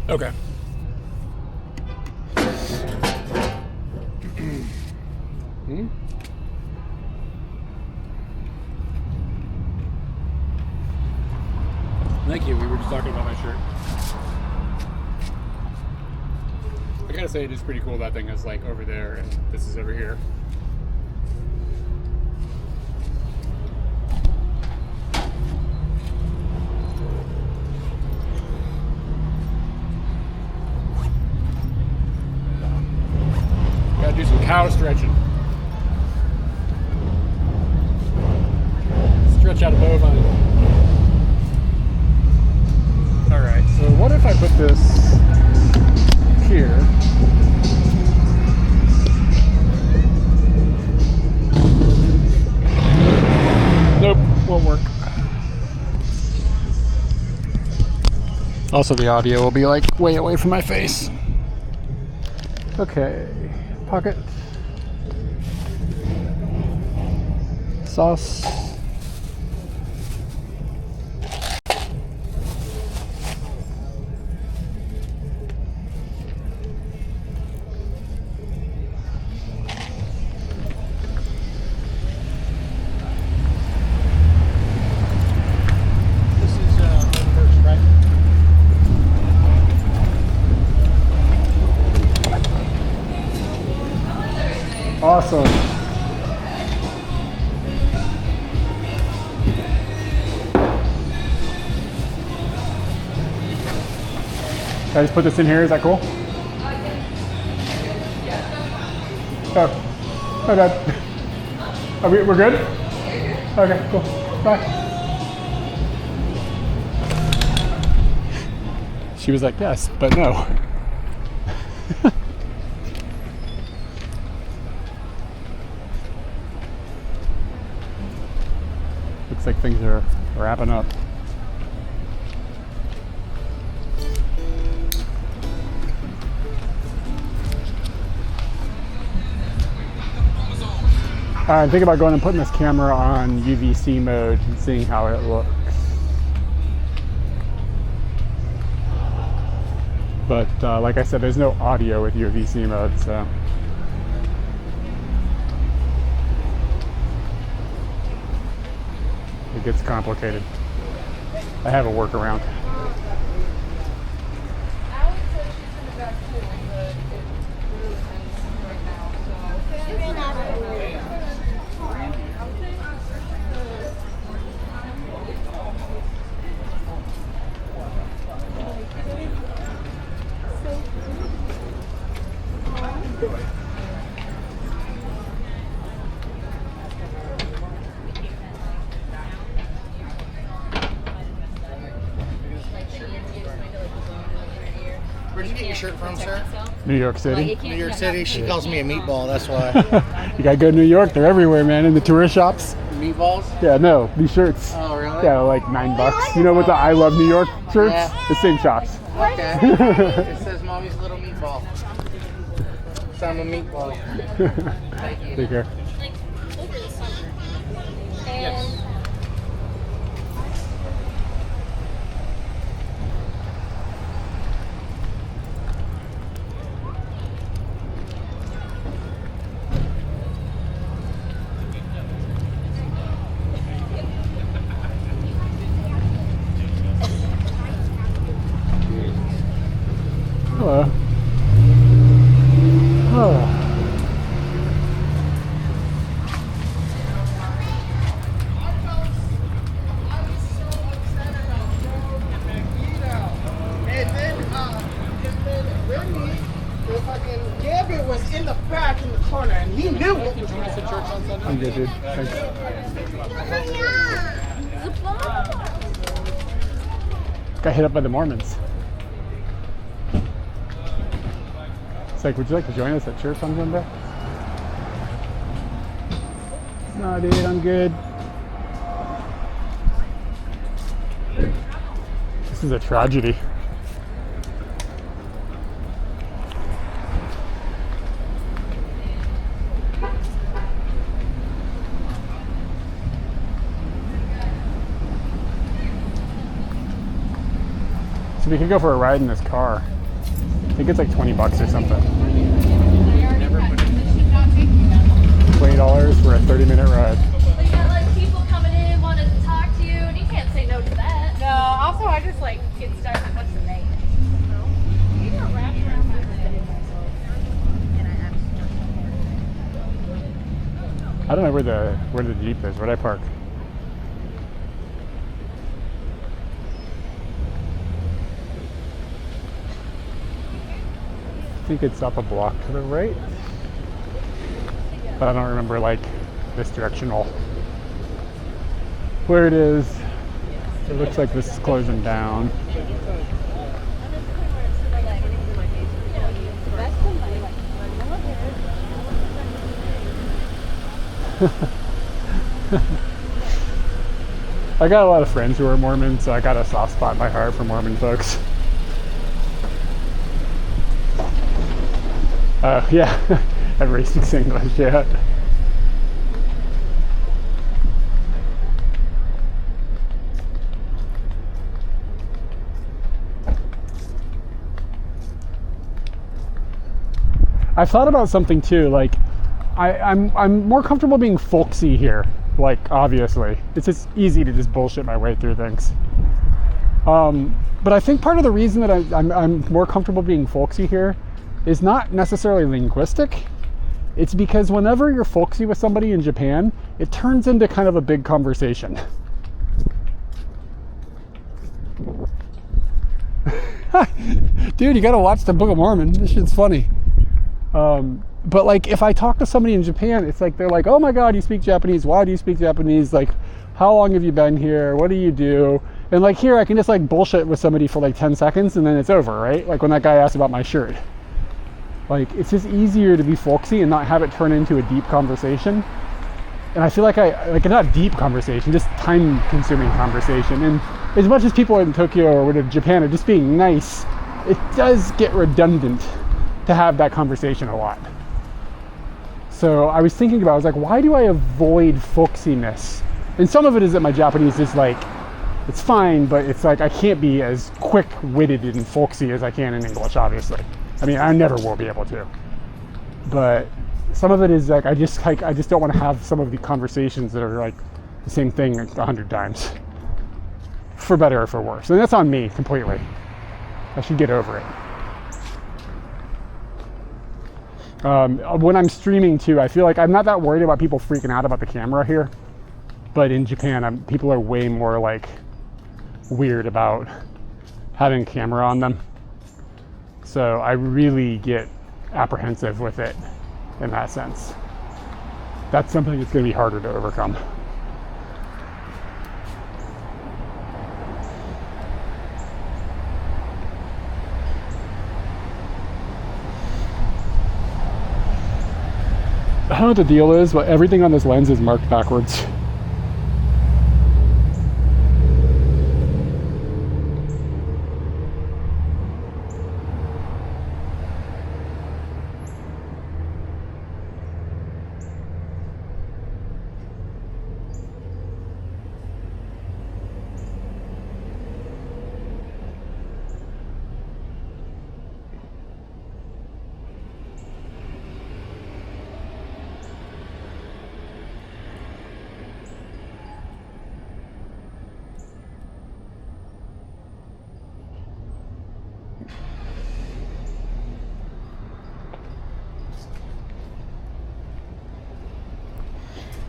Speaker 1: Okay. Thank you. We were just talking about my shirt. I gotta say, it is pretty cool. That thing is like over there, and this is over here. Gotta do some cow stretching. Stretch out a bovine. Alright, so what if I put this here? Nope, won't work. Also, the audio will be like way away from my face. Okay, pocket. Sauce. Awesome. Can I just put this in here? Is that cool? Oh, my bad. We're good? Okay, cool. Bye. She was like, yes, but no. Looks like things are wrapping up. I'm thinking about going and putting this camera on UVC mode and seeing how it looks. But like I said, there's no audio with UVC mode, so. It gets complicated. I have a workaround.
Speaker 12: Where'd you get your shirt from, sir?
Speaker 3: New York City.
Speaker 12: New York City. She calls me a meatball. That's why.
Speaker 3: You gotta go to New York. They're everywhere, man. In the tourist shops.
Speaker 12: Meatballs?
Speaker 3: Yeah, no, these shirts.
Speaker 12: Oh, really?
Speaker 3: Yeah, like $9. You know, with the I Love New York shirts?
Speaker 12: Yeah.
Speaker 3: The same shops.
Speaker 12: Okay. It says Mommy's Little Meatball. So I'm a meatball. Thank you.
Speaker 3: Take care.
Speaker 12: Yes.
Speaker 3: Hello. Oh.
Speaker 12: Parker was in the back in the corner, and he knew what was going on.
Speaker 3: I'm good, dude. Thanks. Got hit up by the Mormons. It's like, would you like to join us at church on Sunday? No, dude, I'm good. This is a tragedy. So we could go for a ride in this car. I think it's like $20 or something. $20 for a 30-minute ride.
Speaker 5: So you got like people coming in wanting to talk to you, and you can't say no to that.
Speaker 7: No, also I just like get started. What's the name? You got wrapped around my head.
Speaker 3: I don't know where the Jeep is. Where'd I park? I think it's up a block to the right. But I don't remember like this directional where it is. It looks like this is closing down. I got a lot of friends who are Mormon, so I got a soft spot in my heart for Mormon folks. Yeah, everybody speaks English, yeah. I've thought about something too, like I'm more comfortable being folksy here, like obviously. It's just easy to just bullshit my way through things. But I think part of the reason that I'm more comfortable being folksy here is not necessarily linguistic. It's because whenever you're folksy with somebody in Japan, it turns into kind of a big conversation. Dude, you gotta watch the Book of Mormon. This shit's funny. But like if I talk to somebody in Japan, it's like they're like, oh my god, you speak Japanese. Why do you speak Japanese? Like, how long have you been here? What do you do? And like here I can just like bullshit with somebody for like 10 seconds and then it's over, right? Like when that guy asked about my shirt. Like it's just easier to be folksy and not have it turn into a deep conversation. And I feel like not deep conversation, just time consuming conversation. And as much as people in Tokyo or in Japan are just being nice, it does get redundant to have that conversation a lot. So I was thinking about, I was like, why do I avoid folksiness? And some of it is that my Japanese is like, it's fine, but it's like I can't be as quick-witted and folksy as I can in English, obviously. I mean, I never will be able to. But some of it is like I just don't want to have some of the conversations that are like the same thing 100 times, for better or for worse. And that's on me completely. I should get over it. When I'm streaming too, I feel like I'm not that worried about people freaking out about the camera here. But in Japan, people are way more like weird about having a camera on them. So I really get apprehensive with it in that sense. That's something that's going to be harder to overcome. I don't know what the deal is, but everything on this lens is marked backwards.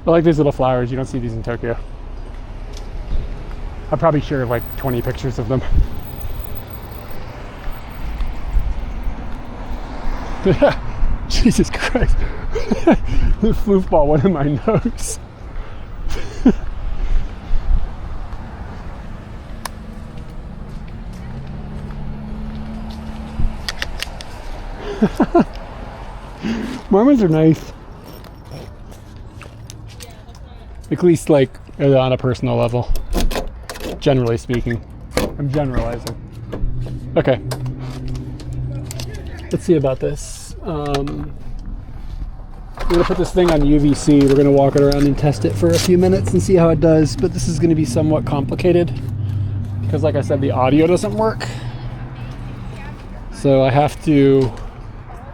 Speaker 3: I like these little flowers. You don't see these in Tokyo. I'll probably share like 20 pictures of them. Jesus Christ. The foofball went in my nose. Mormons are nice. At least like on a personal level. Generally speaking. I'm generalizing. Okay. Let's see about this. I'm gonna put this thing on UVC. We're gonna walk it around and test it for a few minutes and see how it does, but this is gonna be somewhat complicated because like I said, the audio doesn't work. So I have to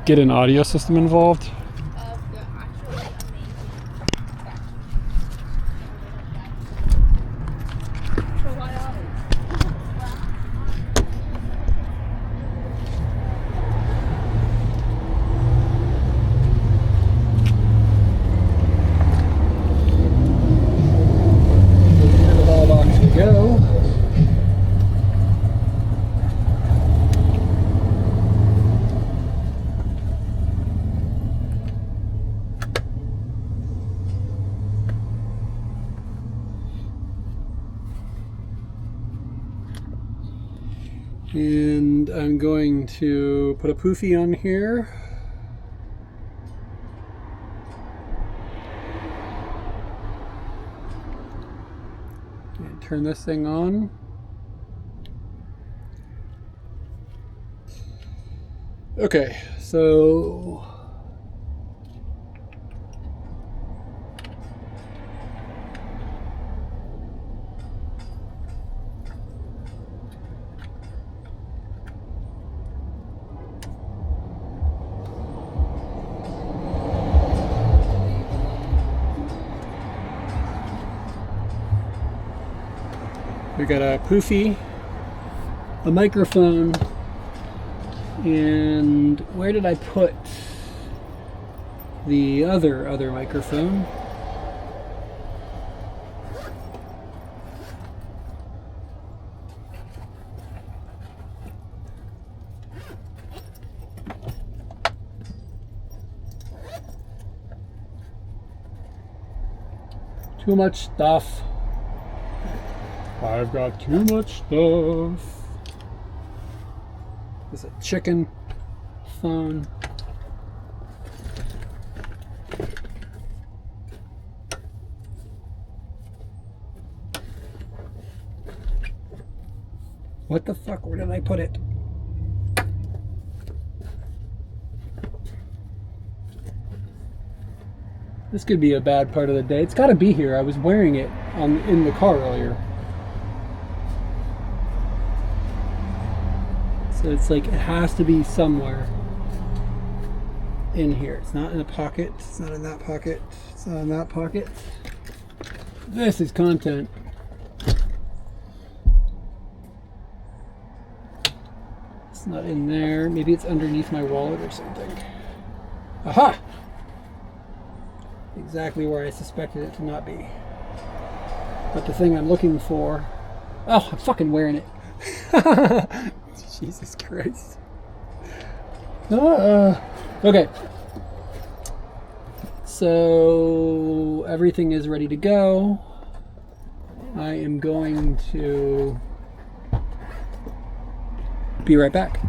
Speaker 3: get an audio system involved. And I'm going to put a poofy on here. And turn this thing on. Okay, so we got a poofy, a microphone, and where did I put the other microphone? Too much stuff. I've got too much stuff. There's a chicken phone. What the fuck? Where did I put it? This could be a bad part of the day. It's got to be here. I was wearing it in the car earlier. So it's like it has to be somewhere in here. It's not in a pocket. It's not in that pocket. It's not in that pocket. This is content. It's not in there. Maybe it's underneath my wallet or something. Aha! Exactly where I suspected it to not be. But the thing I'm looking for... Oh, I'm fucking wearing it. Jesus Christ. Okay. So everything is ready to go. I am going to be right back.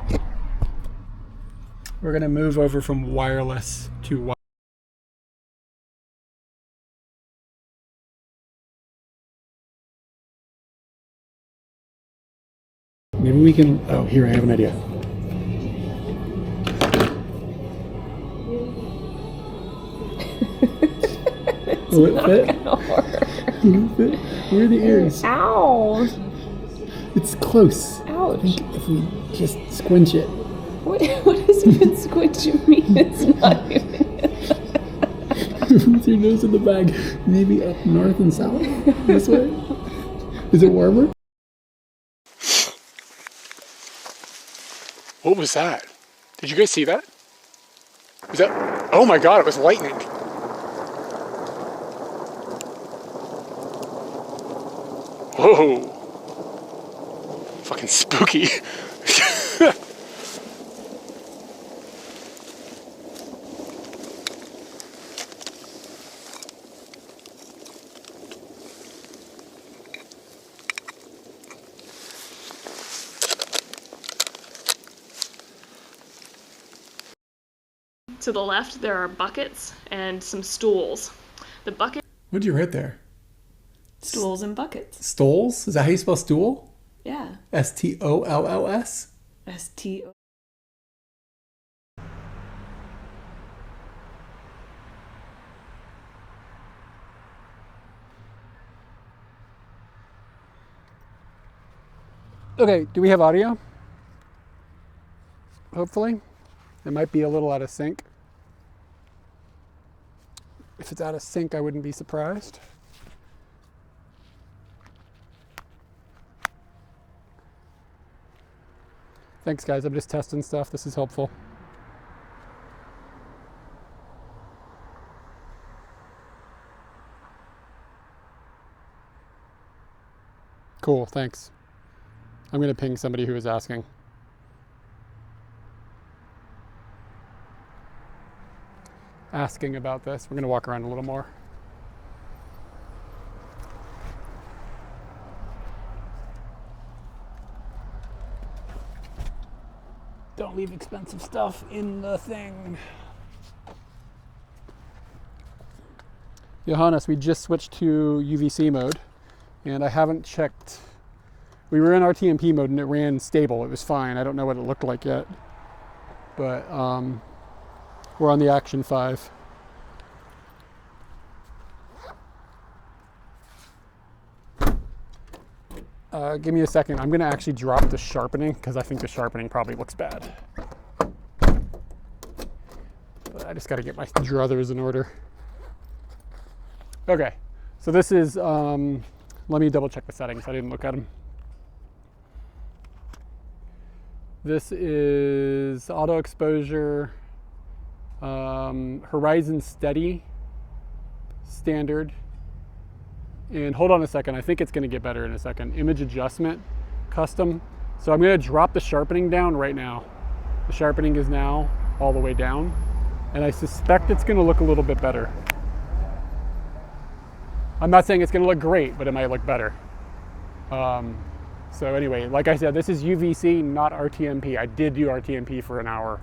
Speaker 3: We're going to move over from wireless to wireless. Maybe we can... Oh, here, I have an idea. Will it fit? Will it fit? Where are the ears?
Speaker 4: Ow!
Speaker 3: It's close.
Speaker 4: Ouch.
Speaker 3: I think if we just squinch it.
Speaker 4: What does even squinching mean? It's not even...
Speaker 3: With your nose in the bag. Maybe up north and south? This way? Is it warmer? What was that? Did you guys see that? Was that... Oh my god, it was lightning. Whoa. Fucking spooky.
Speaker 4: To the left, there are buckets and some stools. The bucket.
Speaker 1: What'd you write there?
Speaker 4: Stools and buckets.
Speaker 1: Stools? Is that how you spell stool?
Speaker 4: Yeah.
Speaker 1: S-T-O-L-L-S?
Speaker 4: S-T-O.
Speaker 1: Okay, do we have audio? Hopefully. It might be a little out of sync. If it's out of sync, I wouldn't be surprised. Thanks, guys. I'm just testing stuff. This is helpful. Cool, thanks. I'm going to ping somebody who is asking. About this. We're going to walk around a little more. Don't leave expensive stuff in the thing. Johannes, we just switched to UVC mode, and I haven't checked. We were in RTMP mode and it ran stable. It was fine. I don't know what it looked like yet, but we're on the action5. Give me a second. I'm going to actually drop the sharpening because I think the sharpening probably looks bad. But I just got to get my druthers in order. Okay, so this is, let me double check the settings. I didn't look at them. This is auto exposure, horizon steady, standard. And hold on a second, I think it's going to get better in a second. Image adjustment, custom. So I'm going to drop the sharpening down right now. The sharpening is now all the way down, and I suspect it's going to look a little bit better. I'm not saying it's going to look great, but it might look better. So anyway, like I said, this is UVC, not RTMP. I did do RTMP for an hour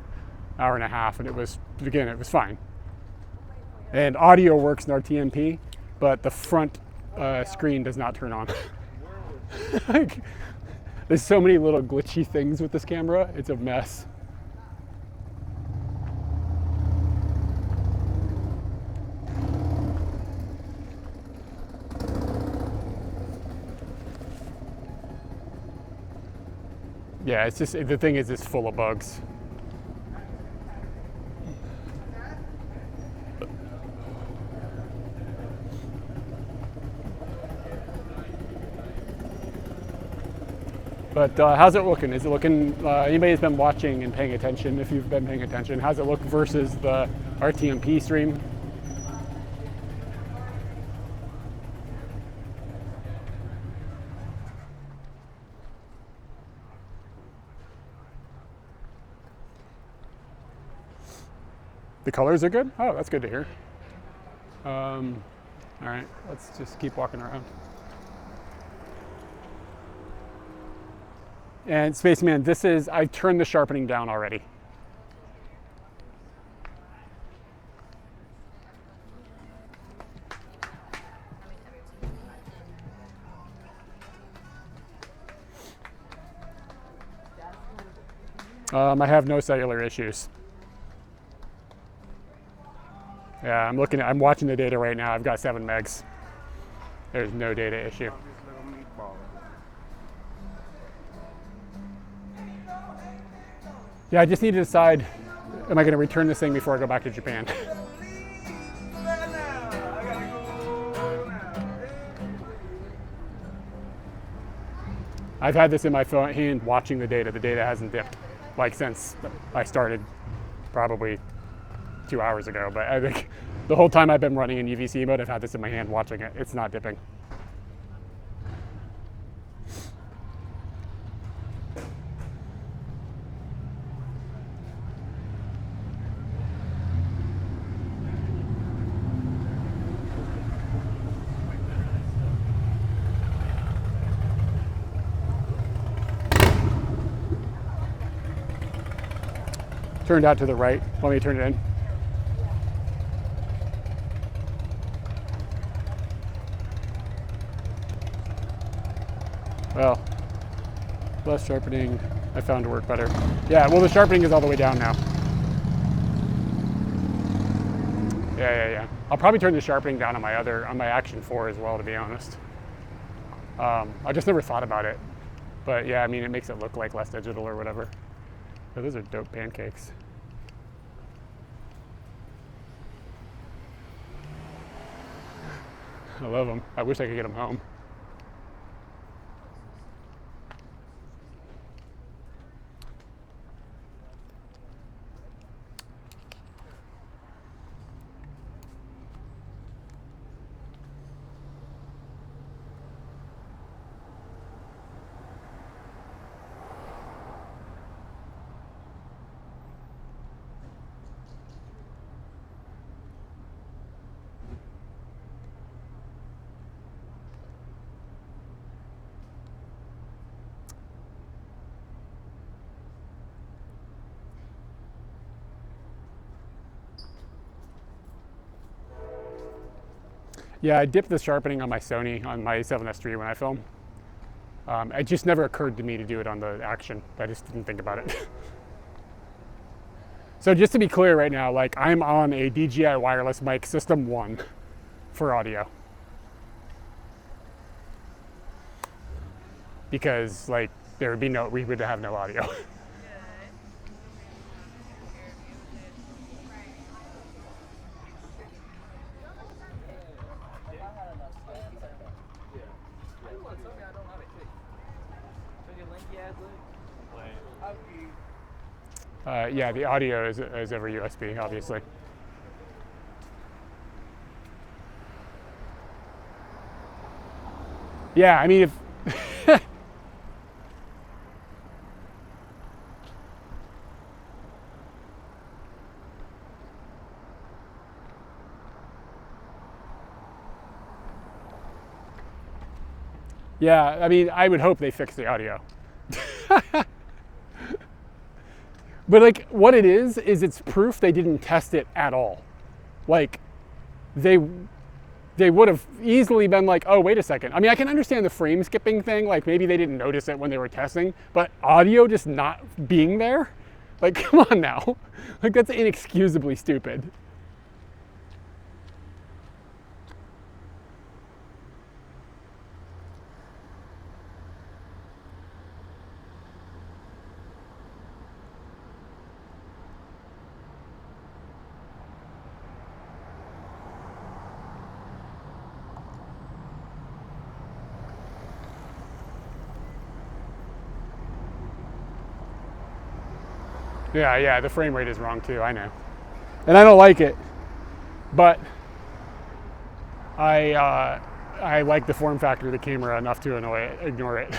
Speaker 1: and a half, and it was, again, it was fine. And audio works in RTMP, but the front screen does not turn on. Like, there's so many little glitchy things with this camera, it's a mess. Yeah, it's just, the thing is, it's full of bugs. But how's it looking? Is it looking, anybody who's been watching and paying attention, if you've been paying attention, how's it look versus the RTMP stream? The colors are good? Oh, that's good to hear. All right, let's just keep walking around. And Spaceman, this is, I've turned the sharpening down already. I have no cellular issues. Yeah, I'm watching the data right now. I've got 7 megs. There's no data issue. Yeah, I just need to decide, am I going to return this thing before I go back to Japan? I've had this in my phone hand watching the data. The data hasn't dipped, like, since I started probably 2 hours ago. But I think the whole time I've been running in UVC mode, I've had this in my hand watching it. It's not dipping. Turned out to the right. Let me turn it in.
Speaker 3: Well, less sharpening I found to work better. Yeah, well the sharpening is all the way down now. Yeah. I'll probably turn the sharpening down on my action 4 as well, to be honest. I just never thought about it. But yeah, I mean, it makes it look like less digital or whatever. Oh, those are dope pancakes. I love them. I wish I could get them home. Yeah, I dipped the sharpening on my Sony, on my 7S III when I film. It just never occurred to me to do it on the Action. I just didn't think about it. So just to be clear right now, like I'm on a DJI wireless mic system 1 for audio. Because like we would have no audio. Yeah, the audio is over USB, obviously. Yeah, I mean, if yeah, I mean, I would hope they fix the audio. But like what it is it's proof they didn't test it at all. Like they would have easily been like, oh, wait a second. I mean, I can understand the frame skipping thing. Like maybe they didn't notice it when they were testing, but audio just not being there? Like, come on now. Like that's inexcusably stupid. Yeah, the frame rate is wrong too, I know. And I don't like it, but I like the form factor of the camera enough to ignore it.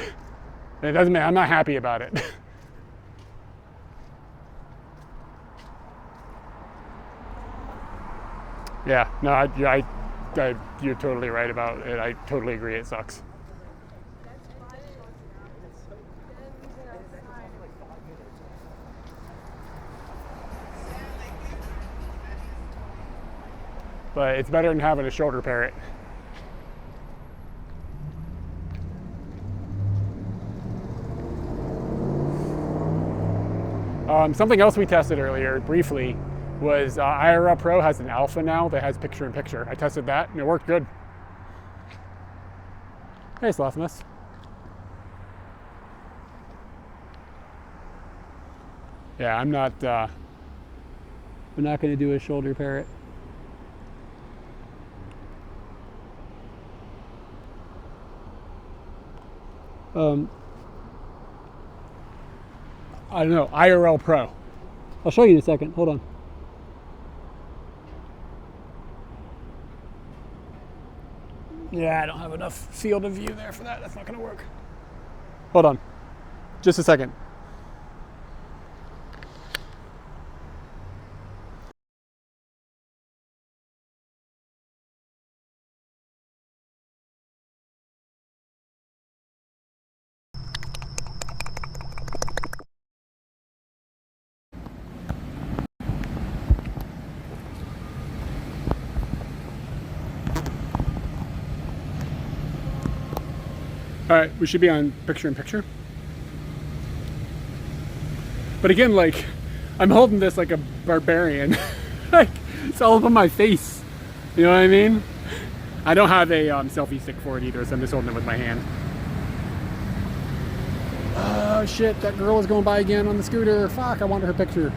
Speaker 3: And it doesn't matter, I'm not happy about it. Yeah, no, you're totally right about it. I totally agree, it sucks. But it's better than having a shoulder parrot. Something else we tested earlier, briefly, was IRL Pro has an alpha now that has picture-in-picture. I tested that, and it worked good. Hey, Slothimus. Yeah, I'm not going to do a shoulder parrot. I don't know, IRL Pro. I'll show you in a second, hold on. Yeah, I don't have enough field of view there for that. That's not gonna work. Hold on, just a second. All All right, we should be on picture in picture. But again, like, I'm holding this like a barbarian. Like, it's all up on my face. You know what I mean? I don't have a selfie stick for it either, so I'm just holding it with my hand. Oh shit, that girl is going by again on the scooter. Fuck, I wanted her picture.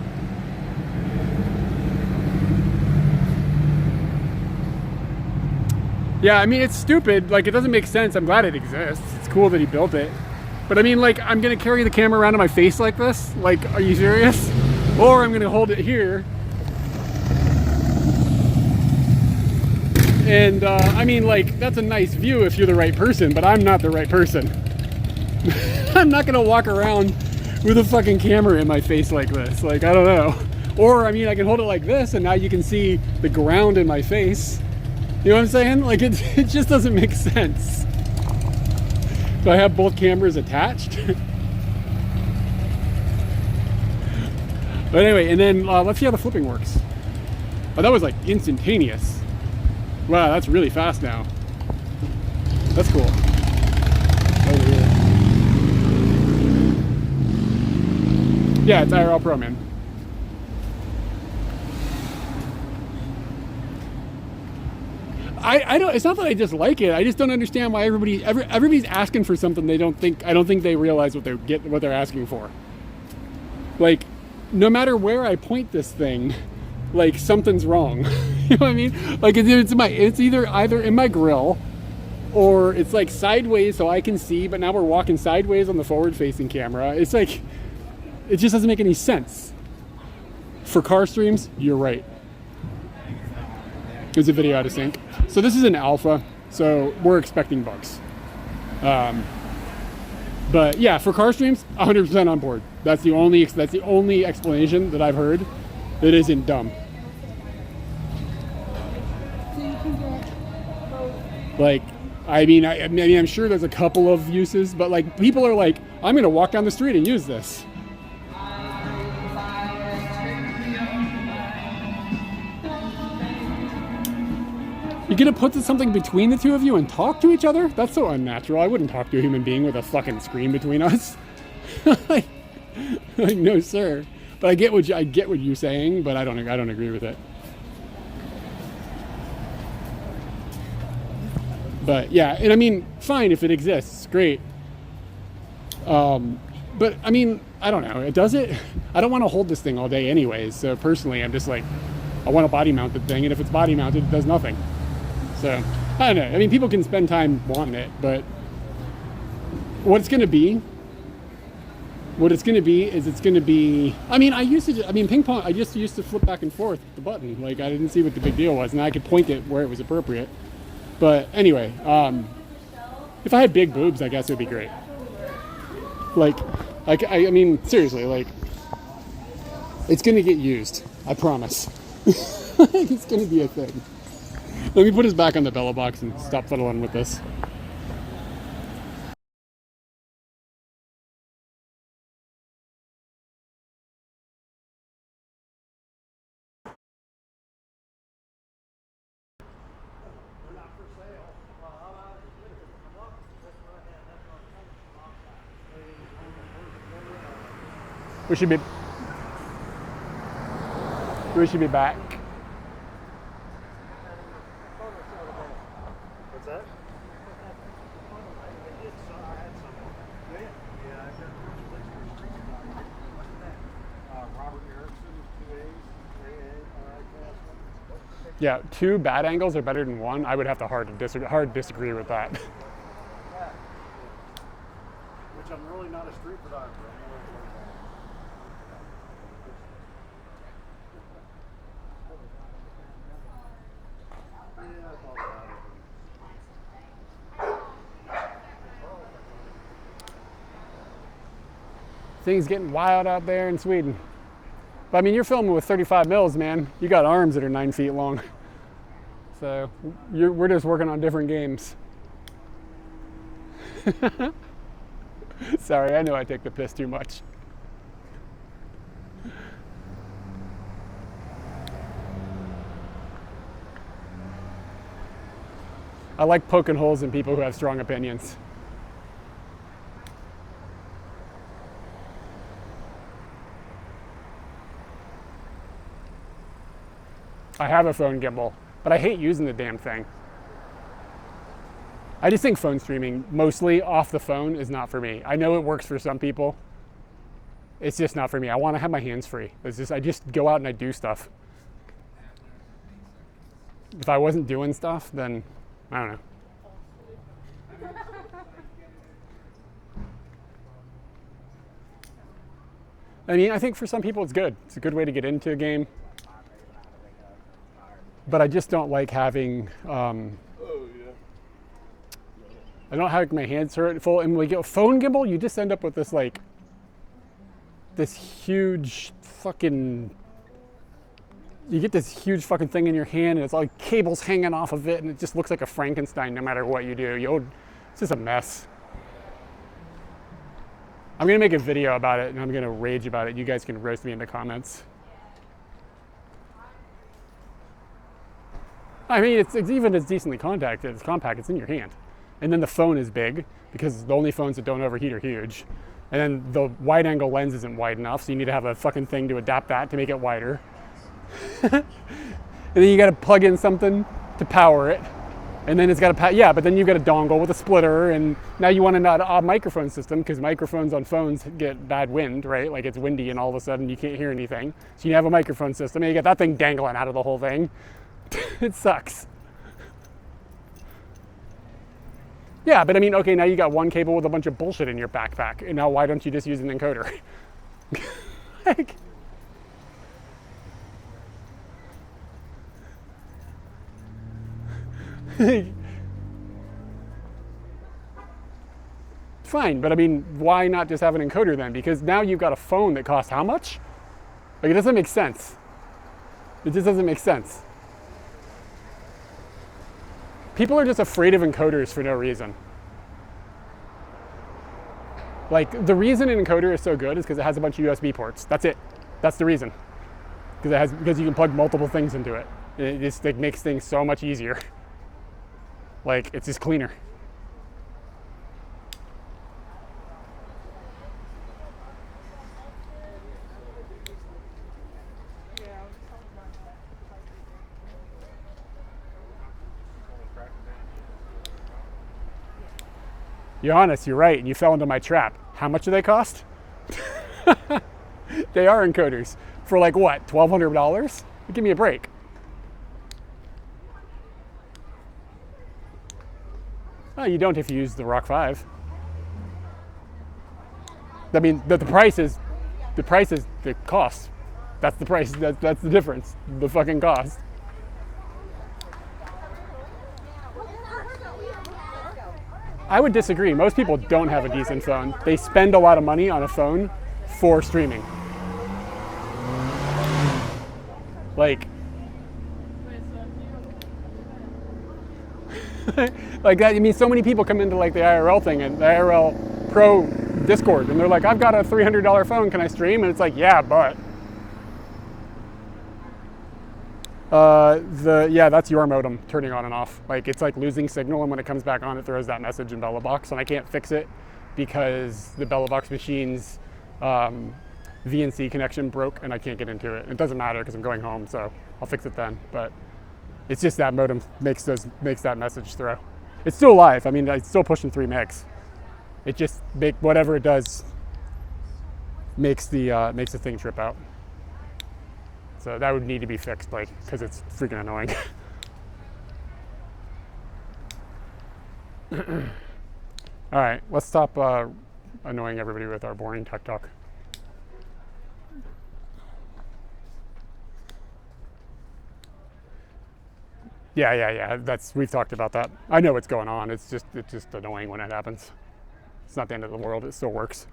Speaker 3: Yeah, I mean, it's stupid. Like, it doesn't make sense. I'm glad it exists. It's cool that he built it. But I mean, like, I'm gonna carry the camera around in my face like this? Like, are you serious? Or I'm gonna hold it here. And I mean, like, that's a nice view if you're the right person, but I'm not the right person. I'm not gonna walk around with a fucking camera in my face like this. Like, I don't know. Or, I mean, I can hold it like this and now you can see the ground in my face. You know what I'm saying? Like, it just doesn't make sense. Do I have both cameras attached? But anyway, and then let's see how the flipping works. Oh, that was like instantaneous. Wow, that's really fast now. That's cool. Over here. Yeah, it's IRL Pro, man. I don't. It's not that I dislike it. I just don't understand why everybody's asking for something they don't think. I don't think they realize what they're asking for. Like, no matter where I point this thing, like, something's wrong. You know what I mean? Like, it's either in my grill, or it's like sideways so I can see. But now we're walking sideways on the forward-facing camera. It's like, it just doesn't make any sense. For car streams, you're right. There's a video out of sync. So this is an alpha, so we're expecting bugs. But yeah, for car streams, 100% on board. That's the only explanation that I've heard that isn't dumb. Like, I mean, I'm sure there's a couple of uses, but like, people are like, I'm gonna walk down the street and use this. You're gonna put something between the two of you and talk to each other? That's so unnatural. I wouldn't talk to a human being with a fucking screen between us. like, no, sir. But I get what you're saying, but I don't agree with it. But yeah, and I mean, fine if it exists, great. But I mean, I don't know. Does it? I don't want to hold this thing all day anyways. So personally, I'm just like, I want a body mounted thing, and if it's body mounted, it does nothing. So, I don't know. I mean, people can spend time wanting it, but what it's going to be is I mean, ping pong, I just used to flip back and forth the button. Like, I didn't see what the big deal was, and I could point it where it was appropriate. But anyway, if I had big boobs, I guess it would be great. Like, I mean, seriously, like, it's going to get used. I promise. It's going to be a thing. Let me put us back on the Bella box and stop fiddling with this. We should be back.
Speaker 13: What's that?
Speaker 3: Yeah, 2 bad angles are better than 1. I would have to hard disagree with that.
Speaker 13: Which I'm really not a street photographer.
Speaker 3: Things getting wild out there in Sweden. But I mean, you're filming with 35 mils, man. You got arms that are 9 feet long. So we're just working on different games. Sorry, I know I take the piss too much. I like poking holes in people who have strong opinions. I have a phone gimbal, but I hate using the damn thing. I just think phone streaming, mostly off the phone, is not for me. I know it works for some people. It's just not for me. I want to have my hands free. I just go out and I do stuff. If I wasn't doing stuff, then I don't know. I mean, I think for some people it's good. It's a good way to get into a game. But I just don't like having, I don't have my hands full. And when you get a phone gimbal, you just end up with this like, this huge fucking, you get this huge fucking thing in your hand and it's all like cables hanging off of it and it just looks like a Frankenstein no matter what you do. It's just a mess. I'm gonna make a video about it and I'm gonna rage about it. You guys can roast me in the comments. I mean, it's even as decently compacted. It's compact, it's in your hand. And then the phone is big because the only phones that don't overheat are huge. And then the wide angle lens isn't wide enough, so you need to have a fucking thing to adapt that to make it wider. And then you gotta plug in something to power it. And then it's got but then you've got a dongle with a splitter, and now you want a microphone system because microphones on phones get bad wind, right? Like it's windy and all of a sudden you can't hear anything. So you have a microphone system and you get that thing dangling out of the whole thing. It sucks. Yeah, but I mean, okay, now you got one cable with a bunch of bullshit in your backpack, and now why don't you just use an encoder? Like, fine, but I mean, why not just have an encoder then? Because now you've got a phone that costs how much? Like, it doesn't make sense. It just doesn't make sense. People are just afraid of encoders for no reason. Like, the reason an encoder is so good is because it has a bunch of USB ports. That's it. That's the reason. Because you can plug multiple things into it. It just like, makes things so much easier. Like, it's just cleaner. Johannes, you're right, and you fell into my trap. How much do they cost? They are encoders. For like what, $1,200? Give me a break. Oh, you don't if you use the Rock 5. I mean, the price is the cost. That's the price. That's the difference. The fucking cost. I would disagree. Most people don't have a decent phone. They spend a lot of money on a phone for streaming. Like like that. I mean, so many people come into like the IRL thing and the IRL Pro Discord, and they're like, "I've got a $300 phone. Can I stream?" And it's like, "Yeah, but." That's your modem turning on and off. Like, it's like losing signal, and when it comes back on, it throws that message in BellaBox, and I can't fix it because the BellaBox machine's VNC connection broke, and I can't get into it. It doesn't matter because I'm going home, so I'll fix it then. But it's just that modem makes that message throw. It's still live. I mean, it's still pushing 3 megs. It just whatever it does makes the thing trip out. So that would need to be fixed, like, because it's freaking annoying. All right, let's stop annoying everybody with our boring tech talk. Yeah. We've talked about that. I know what's going on. It's just annoying when it happens. It's not the end of the world. It still works.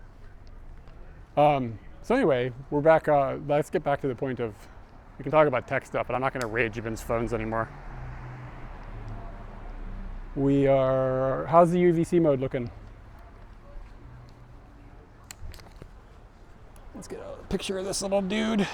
Speaker 3: So anyway, we're back. Let's get back to the point of, we can talk about tech stuff, but I'm not going to rage against phones anymore. How's the UVC mode looking? Let's get a picture of this little dude.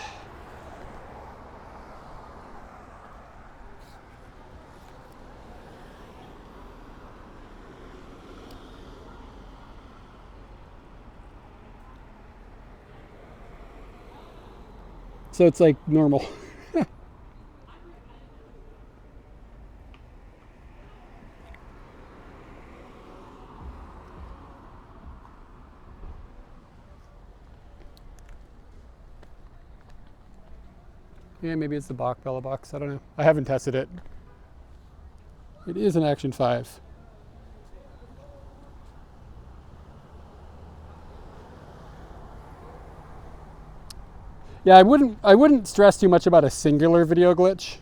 Speaker 3: So it's like normal.
Speaker 1: Yeah, maybe it's the Bella box. I don't know. I haven't tested it. It is an Action 5. Yeah, I wouldn't stress too much about a singular video glitch.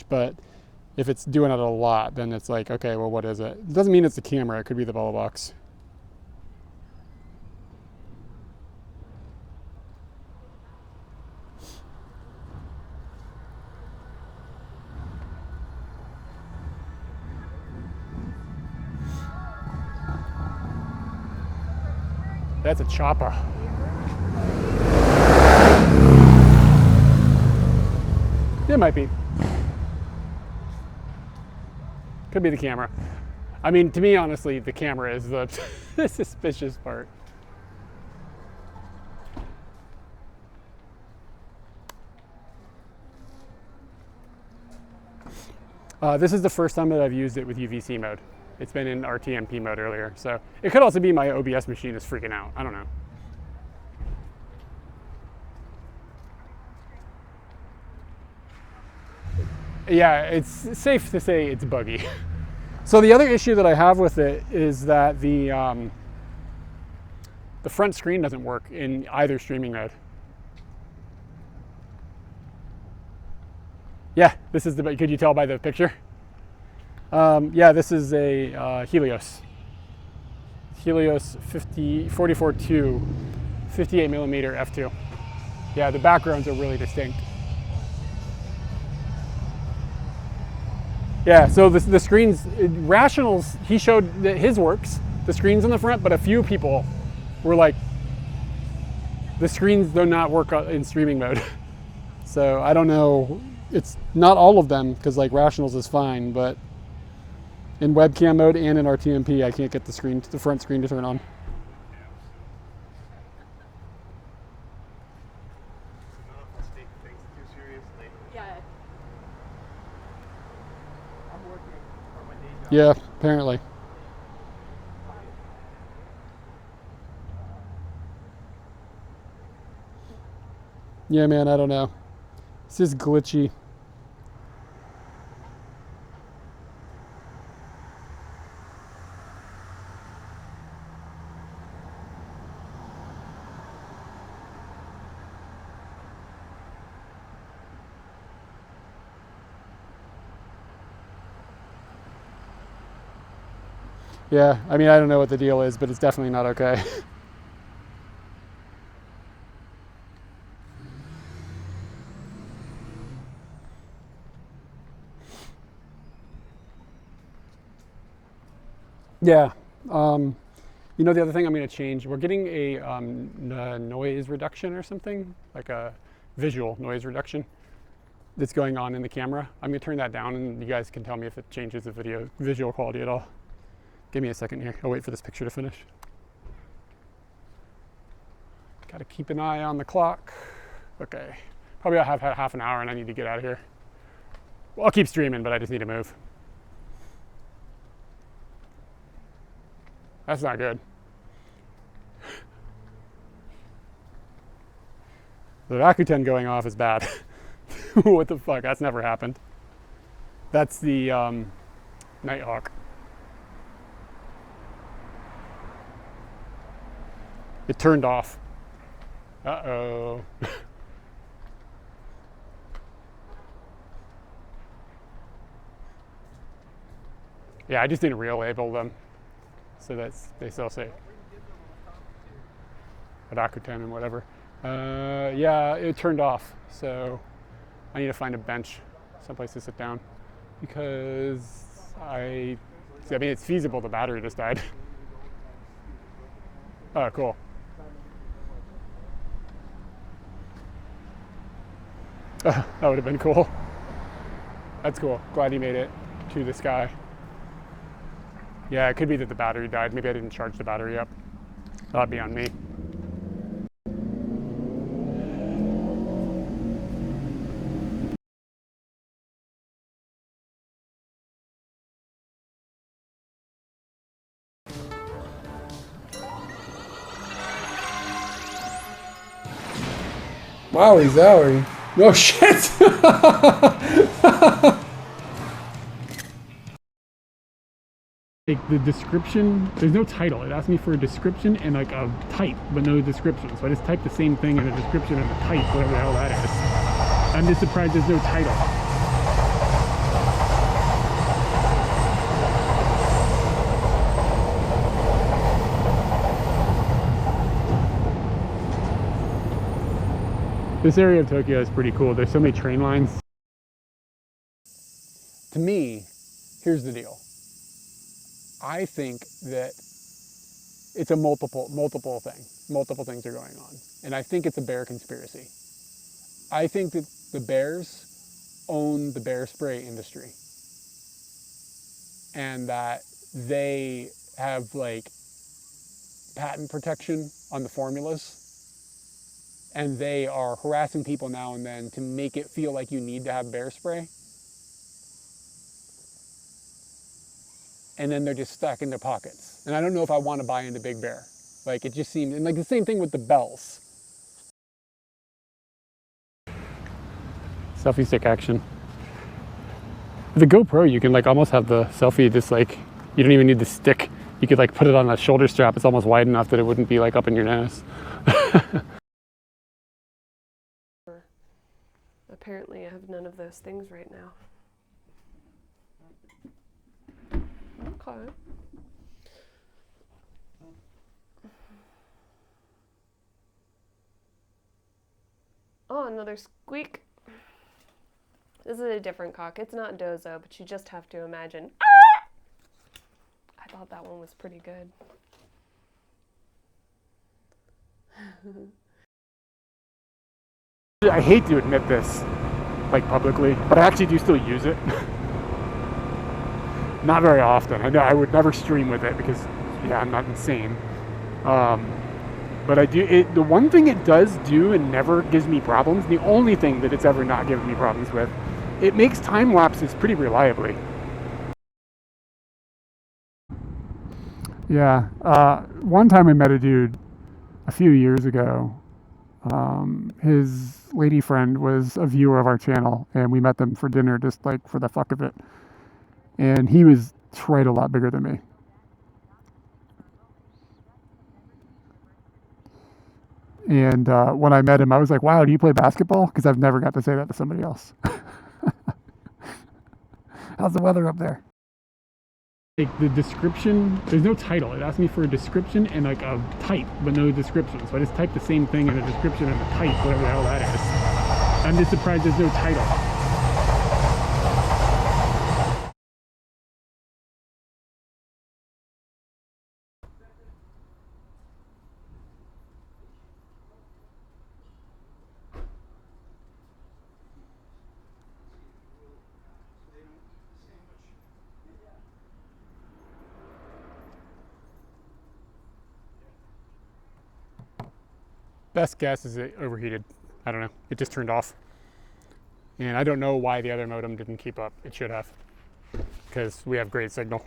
Speaker 1: But if it's doing it a lot, then it's like, okay, well, what is it? It doesn't mean it's the camera. It could be the Bella box. That's a chopper. It might be. Could be the camera. I mean, to me, honestly, the camera is the, the suspicious part. This is the first time that I've used it with UVC mode. It's been in RTMP mode earlier, so it could also be my OBS machine is freaking out. I don't know. Yeah, it's safe to say it's buggy. So the other issue that I have with it is that the front screen doesn't work in either streaming mode. Yeah, this is the, could you tell by the picture? Yeah, this is a Helios 44-2, 58 millimeter f2. Yeah, the backgrounds are really distinct. Yeah, so the screens, Rationals, he showed that his works, the screens in the front, but a few people were like, the screens do not work in streaming mode. So I don't know, it's not all of them, because like Rationals is fine, but in webcam mode and in RTMP, I can't get the front screen to turn on. Yeah, apparently. Yeah, man, I don't know. This is glitchy. Yeah, I mean, I don't know what the deal is, but it's definitely not okay. Yeah, you know, the other thing I'm going to change, we're getting a noise reduction or something, like a visual noise reduction that's going on in the camera. I'm going to turn that down, and you guys can tell me if it changes the visual quality at all. Give me a second here. I'll wait for this picture to finish. Got to keep an eye on the clock. Okay, probably I'll have half an hour and I need to get out of here. Well, I'll keep streaming, but I just need to move. That's not good. The Rakuten going off is bad. What the fuck? That's never happened. That's the Nighthawk. It turned off. Uh-oh. Yeah, I just didn't relabel them. So that's, they still say Rakuten and whatever. Yeah, it turned off. So I need to find a bench, someplace to sit down, because I mean, it's feasible the battery just died. Oh, cool. That would have been cool. That's cool. Glad you made it to the sky. Yeah, it could be that the battery died. Maybe I didn't charge the battery up. That'd be on me.
Speaker 3: Wowie zowie. Oh shit! Like the description, there's no title. It asked me for a description and like a type, but no description. So I just typed the same thing in a description and a type, whatever the hell that is. I'm just surprised there's no title. This area of Tokyo is pretty cool. There's so many train lines. To me, here's the deal. I think that it's a multiple thing. Multiple things are going on. And I think it's a bear conspiracy. I think that the bears own the bear spray industry. And that they have like patent protection on the formulas. And they are harassing people now and then to make it feel like you need to have bear spray. And then they're just stuck in their pockets. And I don't know if I want to buy into Big Bear. Like it just seems, and like the same thing with the bells. Selfie stick action. With the GoPro, you can like almost have the selfie just like, you don't even need the stick. You could like put it on a shoulder strap. It's almost wide enough that it wouldn't be like up in your nose.
Speaker 2: Apparently I have none of those things right now. Okay. Oh, another squeak. This is a different cock. It's not Dozo, but you just have to imagine. Ah! I thought that one was pretty good.
Speaker 3: I hate to admit this, like publicly, but I actually do still use it. Not very often. I know I would never stream with it because, yeah, I'm not insane. But I do. The one thing it does do and never gives me problems, the only thing that it's ever not given me problems with, it makes time lapses pretty reliably. Yeah. One time I met a dude a few years ago. His lady friend was a viewer of our channel, and we met them for dinner just like for the fuck of it. And he was quite a lot bigger than me. And when I met him, I was like, wow, do you play basketball? Because I've never got to say that to somebody else. How's the weather up there? Like the description, there's no title. It asked me for a description and like a type, but no description. So I just typed the same thing in a description and a type, whatever the hell that is. I'm just surprised there's no title. Best guess is it overheated. I don't know. It just turned off. And I don't know why the other modem didn't keep up. It should have, because we have great signal.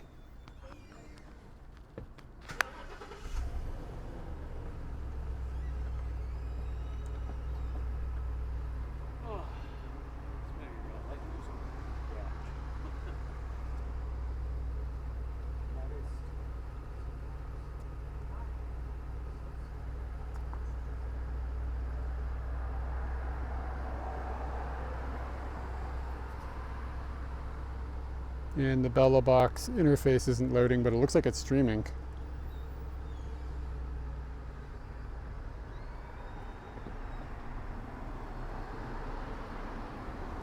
Speaker 3: And the Bella Box interface isn't loading, but it looks like it's streaming.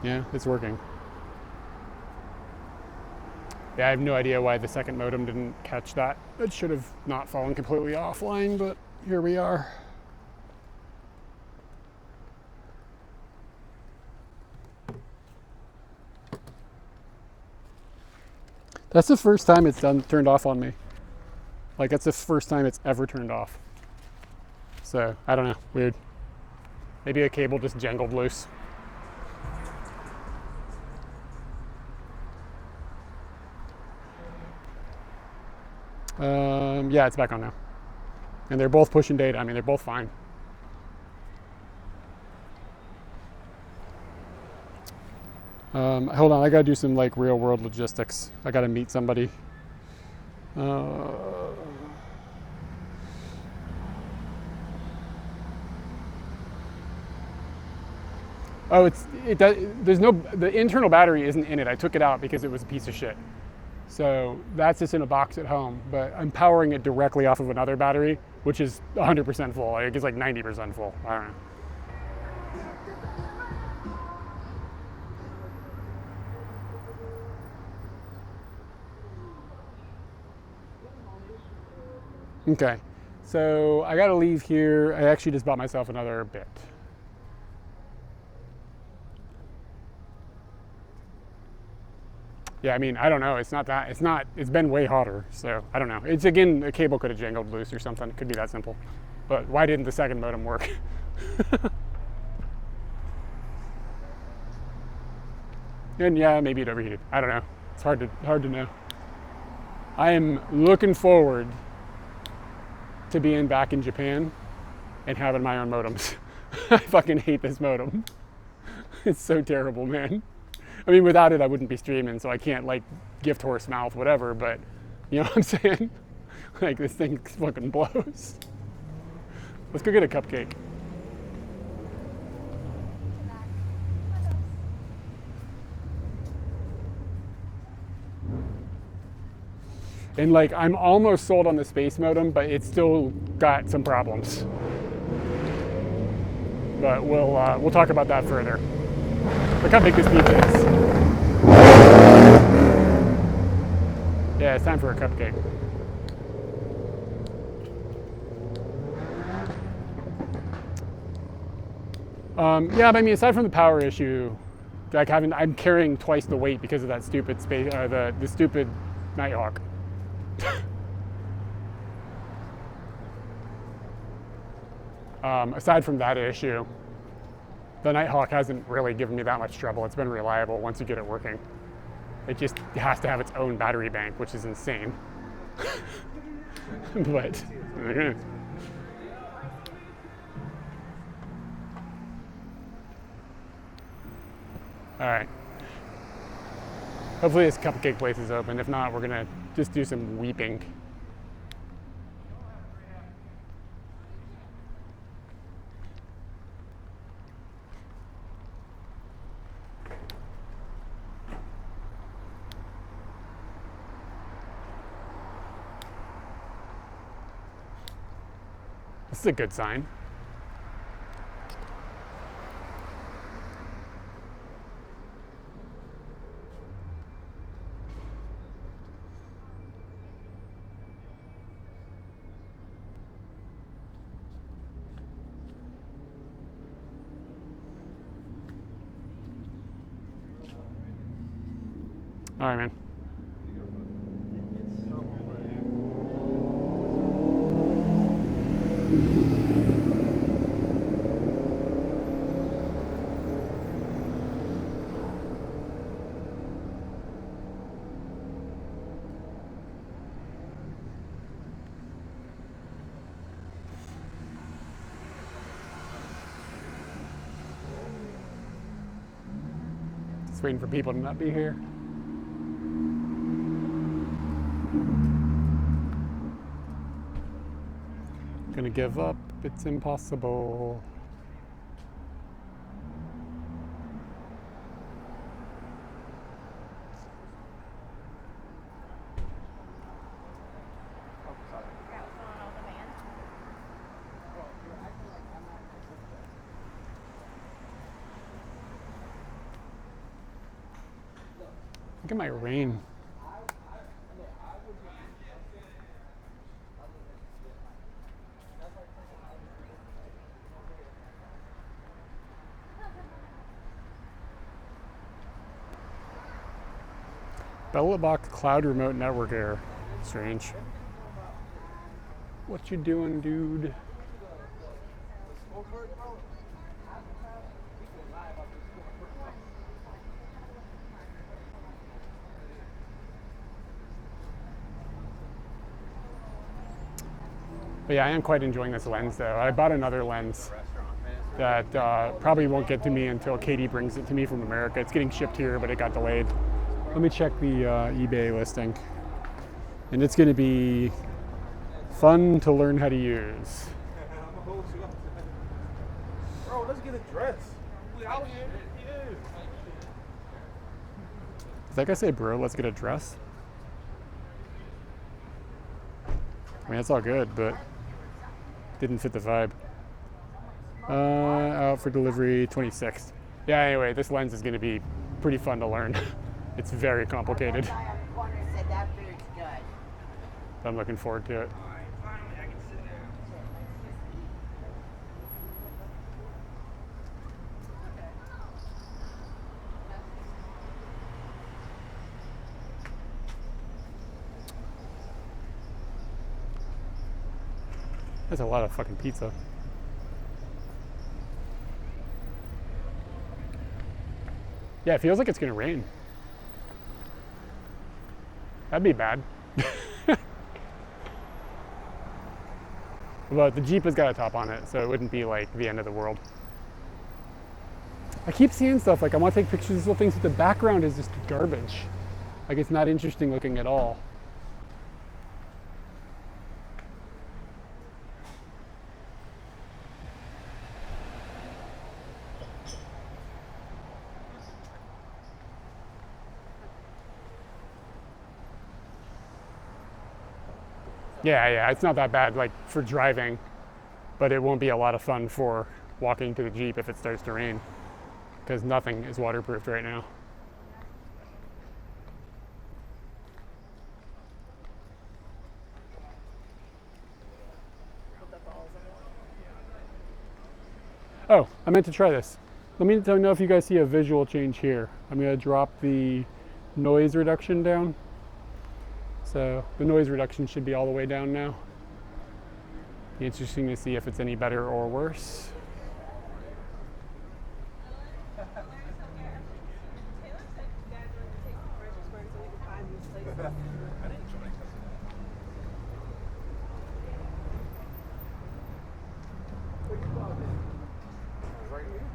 Speaker 3: Yeah, it's working. Yeah, I have no idea why the second modem didn't catch that. It should have not fallen completely offline, but here we are. That's the first time it's turned off on me. Like, that's the first time it's ever turned off. So, I don't know, weird. Maybe a cable just jangled loose. Yeah, it's back on now. And they're both pushing data. I mean, they're both fine. Hold on, I gotta do some like real world logistics. I gotta meet somebody. Oh, the internal battery isn't in it. I took it out because it was a piece of shit. So that's just in a box at home, but I'm powering it directly off of another battery, which is 100% full. I think it's like 90% full. I don't know. Okay, so I gotta leave here. I actually just bought myself another bit. Yeah, I mean, I don't know. It's been way hotter, so I don't know. It's again, a cable could have jangled loose or something. It could be that simple. But why didn't the second modem work? And yeah, maybe it overheated. I don't know. It's hard to know. I am looking forward to being back in Japan and having my own modems. I fucking hate this modem. It's so terrible, man. I mean, without it, I wouldn't be streaming, so I can't like gift horse mouth, whatever, but you know what I'm saying? Like, this thing fucking blows. Let's go get a cupcake. And like, I'm almost sold on the space modem, but it's still got some problems. But we'll talk about that further. Look how big this pizza is. Yeah, it's time for a cupcake. Yeah, but I mean, aside from the power issue, like I'm carrying twice the weight because of that stupid space, the stupid Nighthawk. Aside from that issue, the Nighthawk hasn't really given me that much trouble. It's been reliable once you get it working. It just has to have its own battery bank, which is insane. But all right. Hopefully this cupcake place is open. If not, we're gonna just do some weeping. This is a good sign. All right, man. Just waiting for people to not be here. Gonna give up. It's impossible. Look at my rain. Bella Box Cloud Remote Network Error. Strange. What you doing, dude? But yeah, I am quite enjoying this lens though. I bought another lens that probably won't get to me until Katie brings it to me from America. It's getting shipped here, but it got delayed. Let me check the eBay listing. And it's gonna be fun to learn how to use.
Speaker 10: Bro, let's get a dress. We out here. Yeah.
Speaker 3: Does that guy say, bro, let's get a dress? I mean, that's all good, but didn't fit the vibe. Out for delivery 26th. Yeah, anyway, this lens is going to be pretty fun to learn. It's very complicated. I'm looking forward to it. That's a lot of fucking pizza. Yeah, it feels like it's gonna rain. That'd be bad. But the Jeep has got a top on it, so it wouldn't be like the end of the world. I keep seeing stuff like I want to take pictures of little things, but the background is just garbage. Like it's not interesting looking at all. Yeah, it's not that bad like for driving, but it won't be a lot of fun for walking to the Jeep if it starts to rain, because nothing is waterproofed right now. Oh, I meant to try this. Let me know if you guys see a visual change here. I'm gonna drop the noise reduction down. So the noise reduction should be all the way down now. Be interesting to see if it's any better or worse.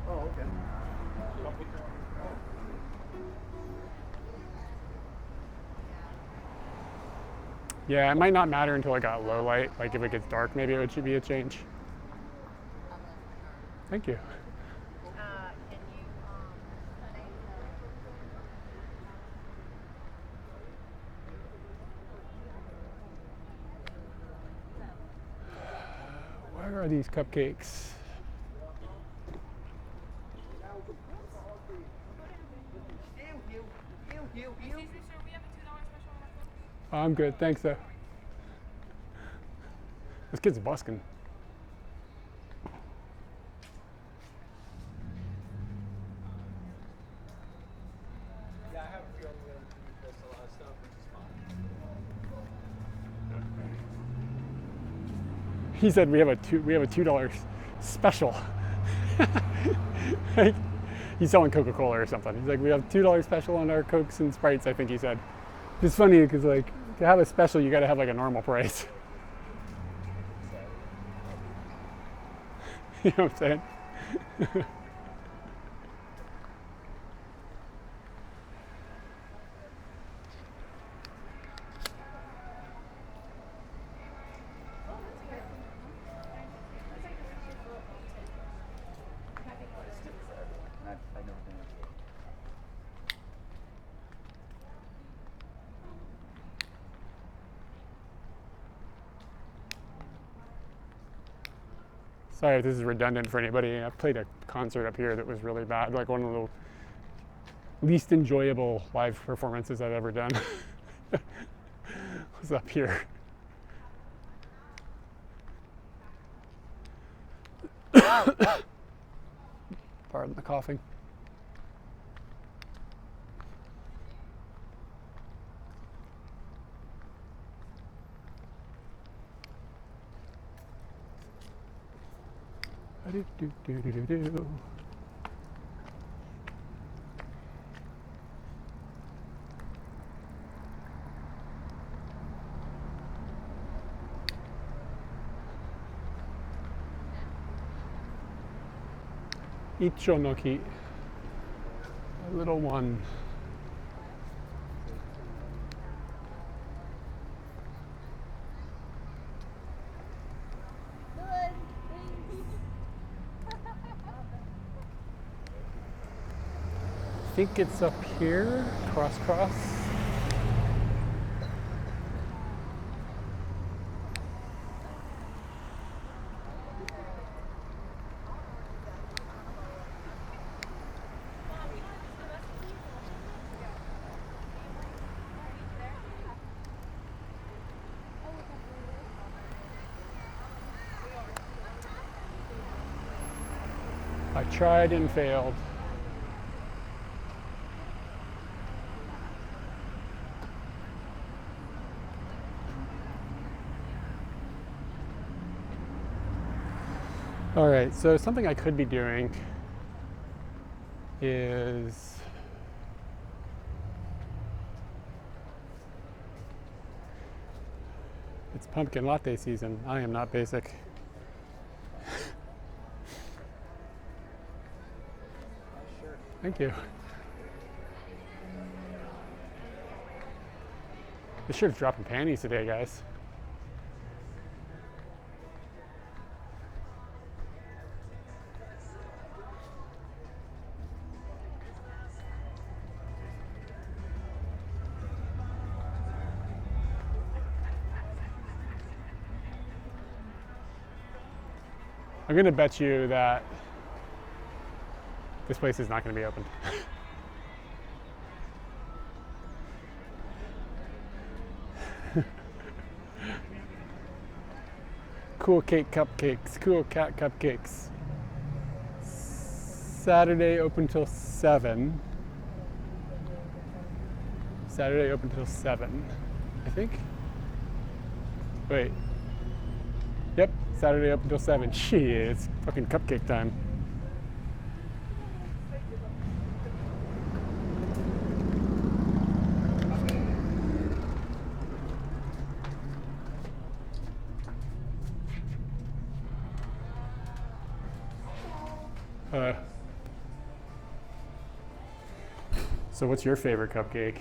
Speaker 10: Oh, okay.
Speaker 3: Yeah, it might not matter until I got low light. Like if it gets dark, maybe it should be a change. Thank you. Where are these cupcakes? I'm good, thanks though. This kid's busking.
Speaker 10: Yeah, I have a feeling we're going to miss a lot of stuff, which is fine.
Speaker 3: He said we have a $2 special. Like, he's selling Coca-Cola or something. He's like, we have $2 special on our Cokes and Sprites, I think he said. It's funny because like to have a special, you got to have like a normal price. You know what I'm saying? Sorry if this is redundant for anybody. I played a concert up here that was really bad, like one of the least enjoyable live performances I've ever done. Was up here. Pardon the coughing. Do.
Speaker 1: Ichonoki. A little one. I think it's up here, cross. I tried and failed. All right, so something I could be doing is it's pumpkin latte season. I am not basic. Thank you. This shirt's dropping panties today, guys. I'm gonna bet you that this place is not gonna be open. Cool cake cupcakes, cool cat cupcakes. Saturday open till 7. Saturday open till 7, I think. Wait. Yep, Saturday open till 7. Shit, it's fucking cupcake time. So what's your favorite cupcake?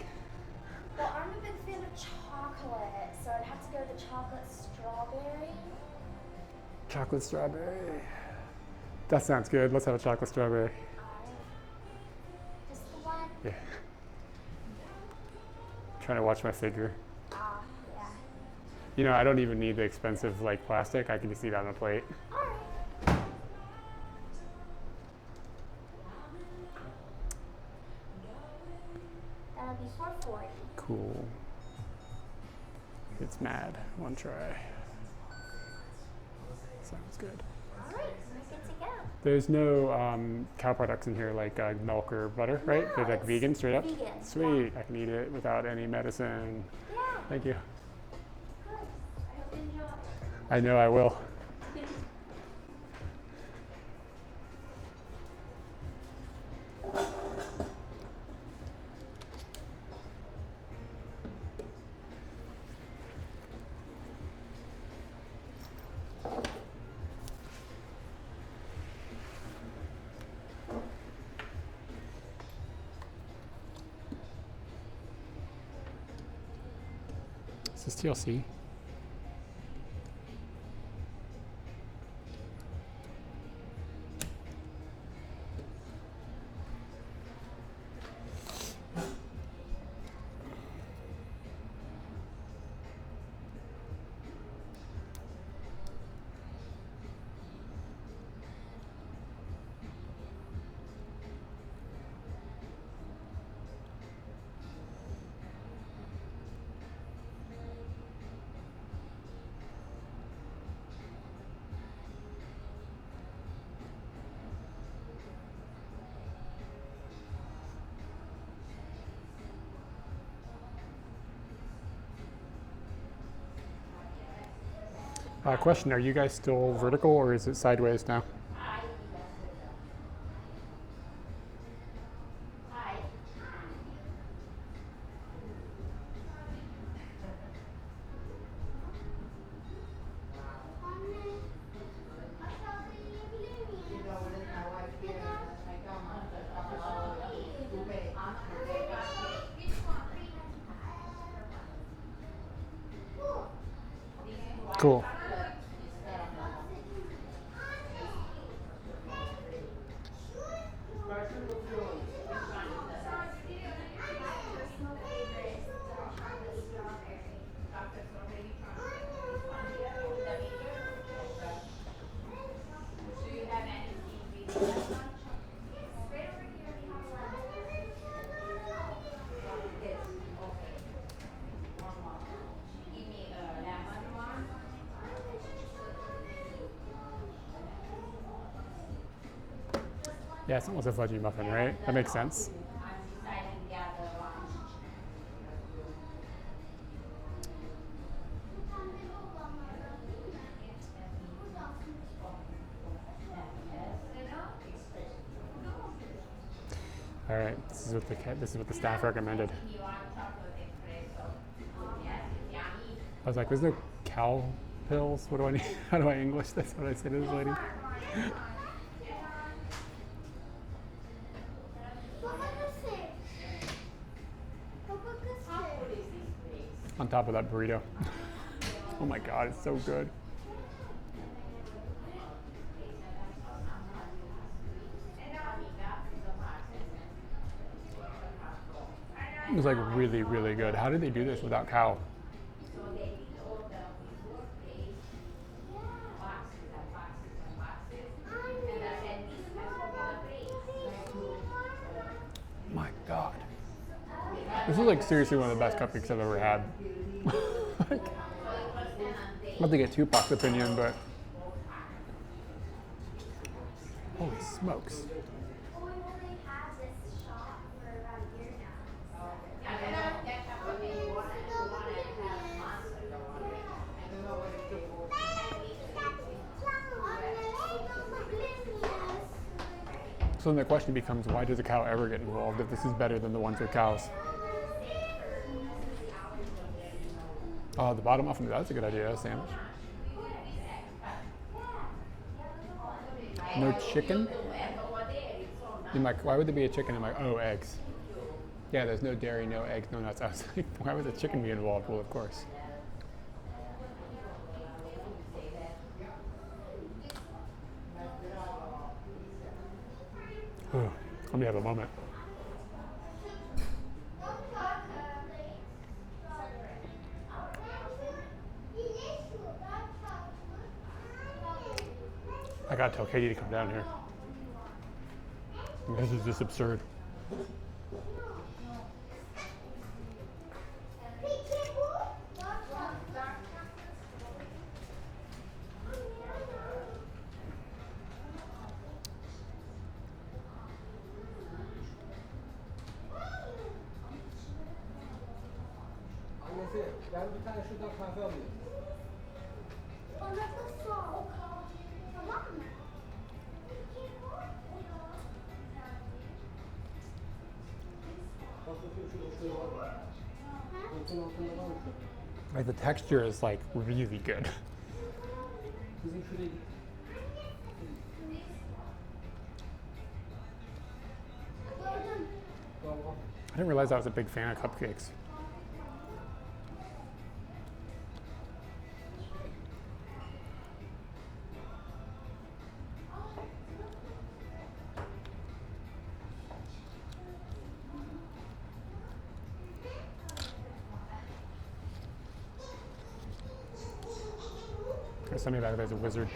Speaker 5: Well, I'm a big fan of chocolate, so I'd have to go with the chocolate strawberry.
Speaker 1: Chocolate strawberry. That sounds good. Let's have a chocolate strawberry.
Speaker 5: Just the one?
Speaker 1: Yeah. Trying to watch my figure.
Speaker 5: Yeah.
Speaker 1: You know, I don't even need the expensive like plastic. I can just eat on a plate.
Speaker 5: That'll be $4.40.
Speaker 1: Cool. It's mad. One try. Sounds good.
Speaker 5: All right, we're good to go.
Speaker 1: There's no cow products in here like milk or butter, right? They're like vegan, straight up?
Speaker 5: Vegan.
Speaker 1: Sweet. I can eat it without any medicine.
Speaker 5: Yeah.
Speaker 1: Thank you.
Speaker 5: Good. I hope you enjoy.
Speaker 1: I know I will. Is this TLC? Question, are you guys still vertical or is it sideways now?
Speaker 3: Cool. Yeah, it's almost a fudgy muffin, right? That makes sense. All right, this is what the staff recommended. I was like, "There's no cow pills. What do I need? How do I English this?" What I say to this lady. On top of that burrito. Oh my God, it's so good. It was like really, really good. How did they do this without cow? My God. This is like seriously one of the best cupcakes I've ever had. Like, not to get Tupac's opinion, but holy smokes. So then the question becomes, why does a cow ever get involved if this is better than the ones with cows? Oh, the bottom muffin, that's a good idea, a sandwich. No chicken? Why would there be a chicken in my, oh, eggs. Yeah, there's no dairy, no eggs, no nuts. I was like, why would the chicken be involved? Well, of course. Let me have a moment. I gotta tell Katie to come down here. This is just absurd.
Speaker 12: Ben bir tane şuradan kahve alayım.
Speaker 6: Orası soğuk. Tamam mı?
Speaker 12: Bak bakayım şurada şuraya var. Koltuğun altında var mı?
Speaker 3: Like the texture is like really good.
Speaker 12: Kızım şuraya git.
Speaker 3: I didn't realize I was a big fan of cupcakes. Send me back there's a wizard.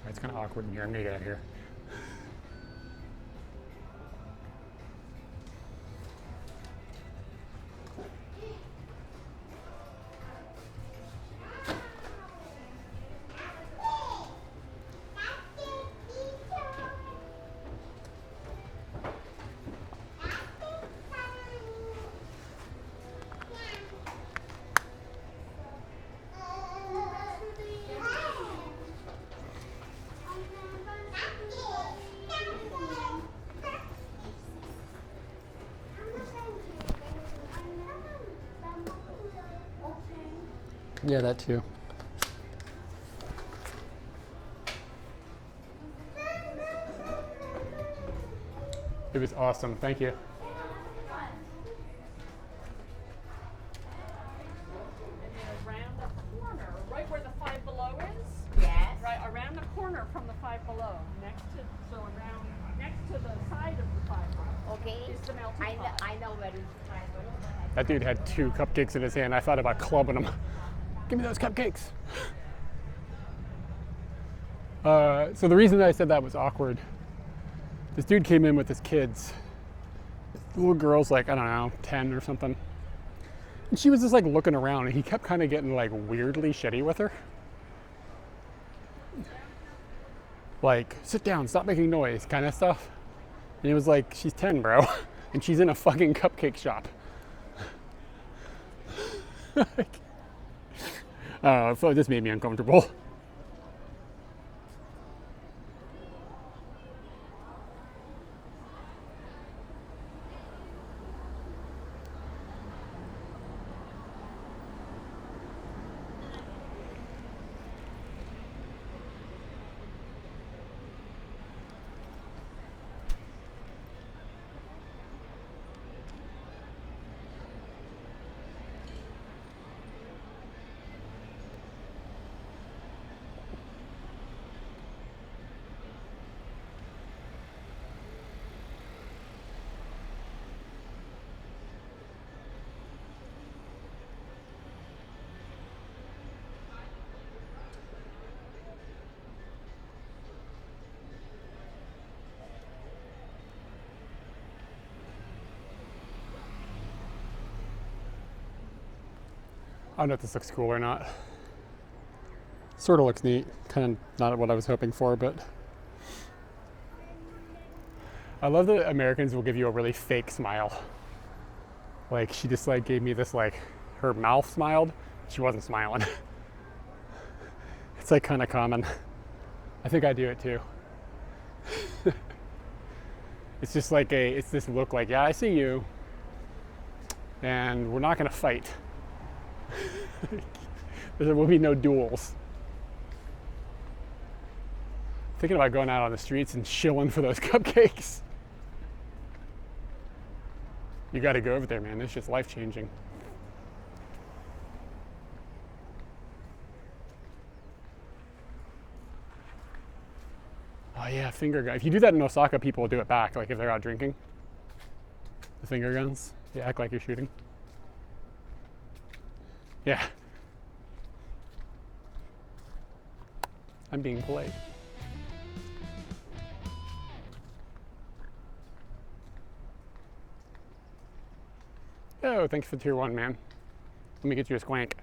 Speaker 3: It's kind of awkward in here. I'm gonna get out of here.
Speaker 1: Yeah, that too. It was awesome. Thank you.
Speaker 6: Around the corner, right where the Five Below is.
Speaker 5: Yes.
Speaker 6: Right around the corner from the Five Below, next to the side of the Five Below.
Speaker 5: Okay.
Speaker 6: Is the melting pot.
Speaker 5: I know where it's Five Below.
Speaker 1: That dude had 2 cupcakes in his hand. I thought about clubbing him. Give me those cupcakes. So the reason that I said that was awkward, this dude came in with his kids. The little girl's like, I don't know, 10 or something. And she was just like looking around, and he kept kind of getting like weirdly shitty with her. Like, sit down, stop making noise, kind of stuff. And he was like, she's 10, bro. And she's in a fucking cupcake shop. So this made me uncomfortable. I don't know if this looks cool or not. Sort of looks neat. Kind of not what I was hoping for, but I love that Americans will give you a really fake smile. Like, she just like gave me this, like, her mouth smiled. She wasn't smiling. It's like kind of common. I think I do it too. It's just like it's this look like, yeah, I see you, and we're not gonna fight. There will be no duels. Thinking about going out on the streets and shilling for those cupcakes. You got to go over there, man. It's just life changing. Oh yeah, finger gun. If you do that in Osaka, people will do it back. Like if they're out drinking, the finger guns. You act like you're shooting. Yeah. I'm being polite. Oh, thanks for tier 1, man. Let me get you a squank.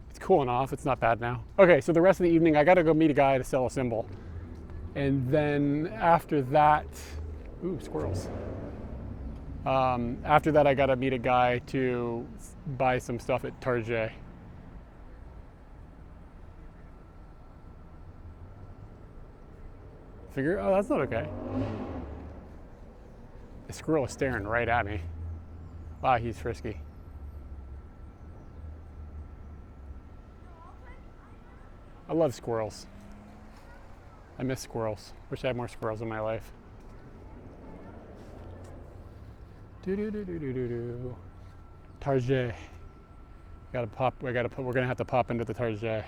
Speaker 1: It's cooling off. It's not bad now. Okay, so the rest of the evening, I got to go meet a guy to sell a cymbal. And then after that, ooh, squirrels. After that, I got to meet a guy to buy some stuff at Target. Figure, oh, that's not okay. The squirrel is staring right at me. Wow, he's frisky. I love squirrels. I miss squirrels. Wish I had more squirrels in my life. Do. Target. Gotta pop. We're gonna have to pop into the Target.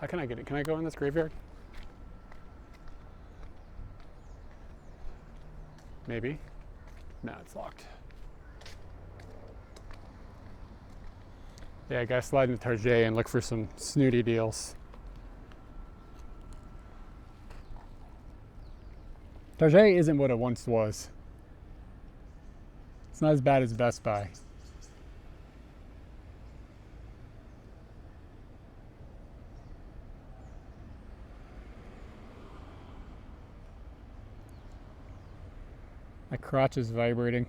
Speaker 1: How can I get it? Can I go in this graveyard? Maybe. No, it's locked. Yeah, I gotta slide into Target and look for some snooty deals. Target isn't what it once was. It's not as bad as Best Buy. My crotch is vibrating.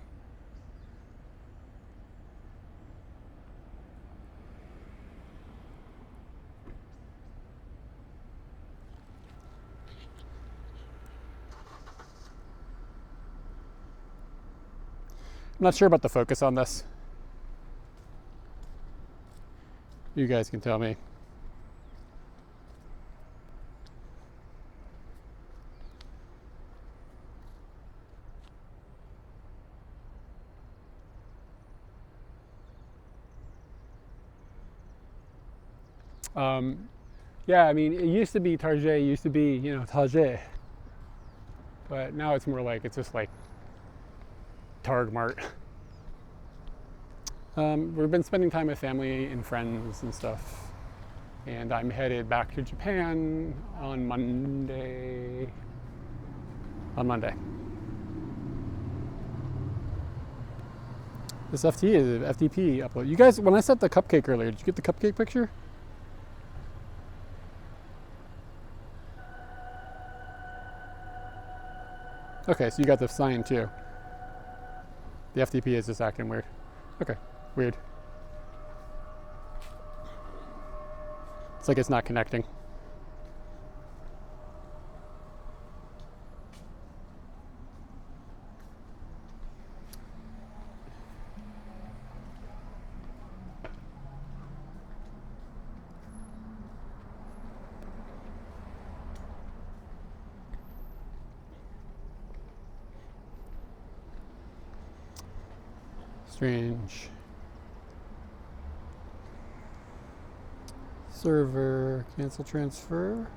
Speaker 1: I'm not sure about the focus on this. You guys can tell me. Yeah, I mean, it used to be Target, used to be, you know, Target. But now it's more like, it's just like Targmart. We've been spending time with family and friends and stuff. And I'm headed back to Japan on Monday. This FTP upload. You guys, when I set the cupcake earlier, did you get the cupcake picture? Okay, so you got the sign too. The FTP is just acting weird. Okay, weird. It's like it's not connecting. Strange. Server, cancel transfer.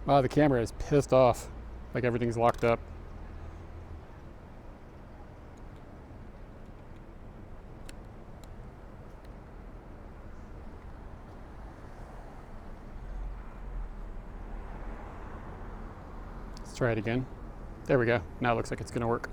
Speaker 1: Wow, the camera is pissed off. Like everything's locked up. Let's try it again. There we go. Now it looks like it's gonna work.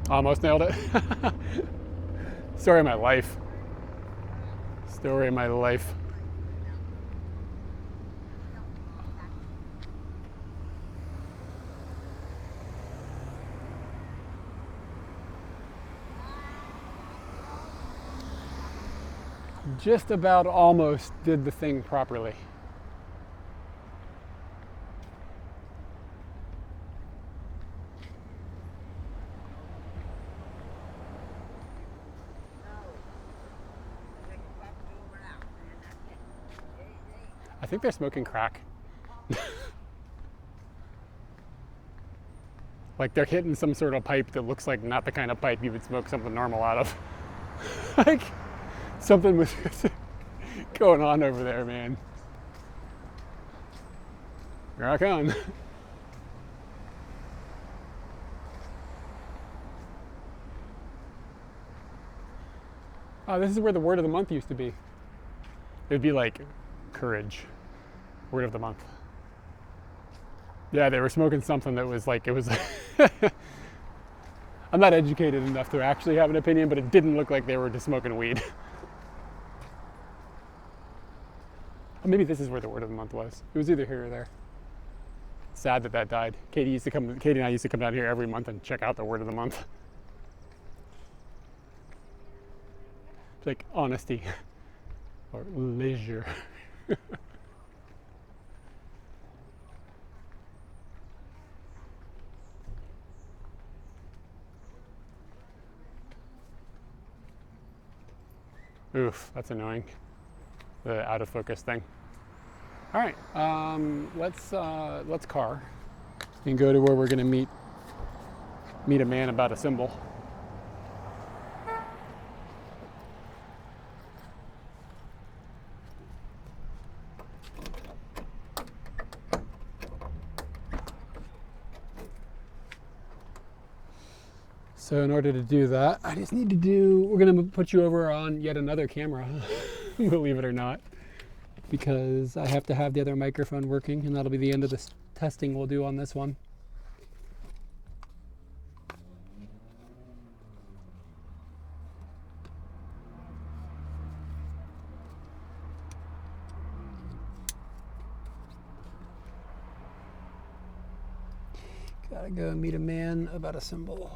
Speaker 1: Almost nailed it. Story of my life. Story of my life. Just about almost did the thing properly. I think they're smoking crack. Like they're hitting some sort of pipe that looks like not the kind of pipe you would smoke something normal out of. Like something was going on over there, man. Rock on. Oh, this is where the word of the month used to be. It'd be like courage. Word of the month. Yeah, they were smoking something that was like, it was I'm not educated enough to actually have an opinion, but it didn't look like they were just smoking weed. Or maybe this is where the word of the month was. It was either here or there. Sad that that died. Katie and I used to come down here every month and check out the word of the month. It's like honesty or leisure. Oof, that's annoying. The out of focus thing. All right, let's car and go to where we're gonna meet a man about a symbol. So in order to do that, I just need to do, we're gonna put you over on yet another camera, believe it or not, because I have to have the other microphone working, and that'll be the end of this testing we'll do on this one. Gotta go meet a man about a symbol.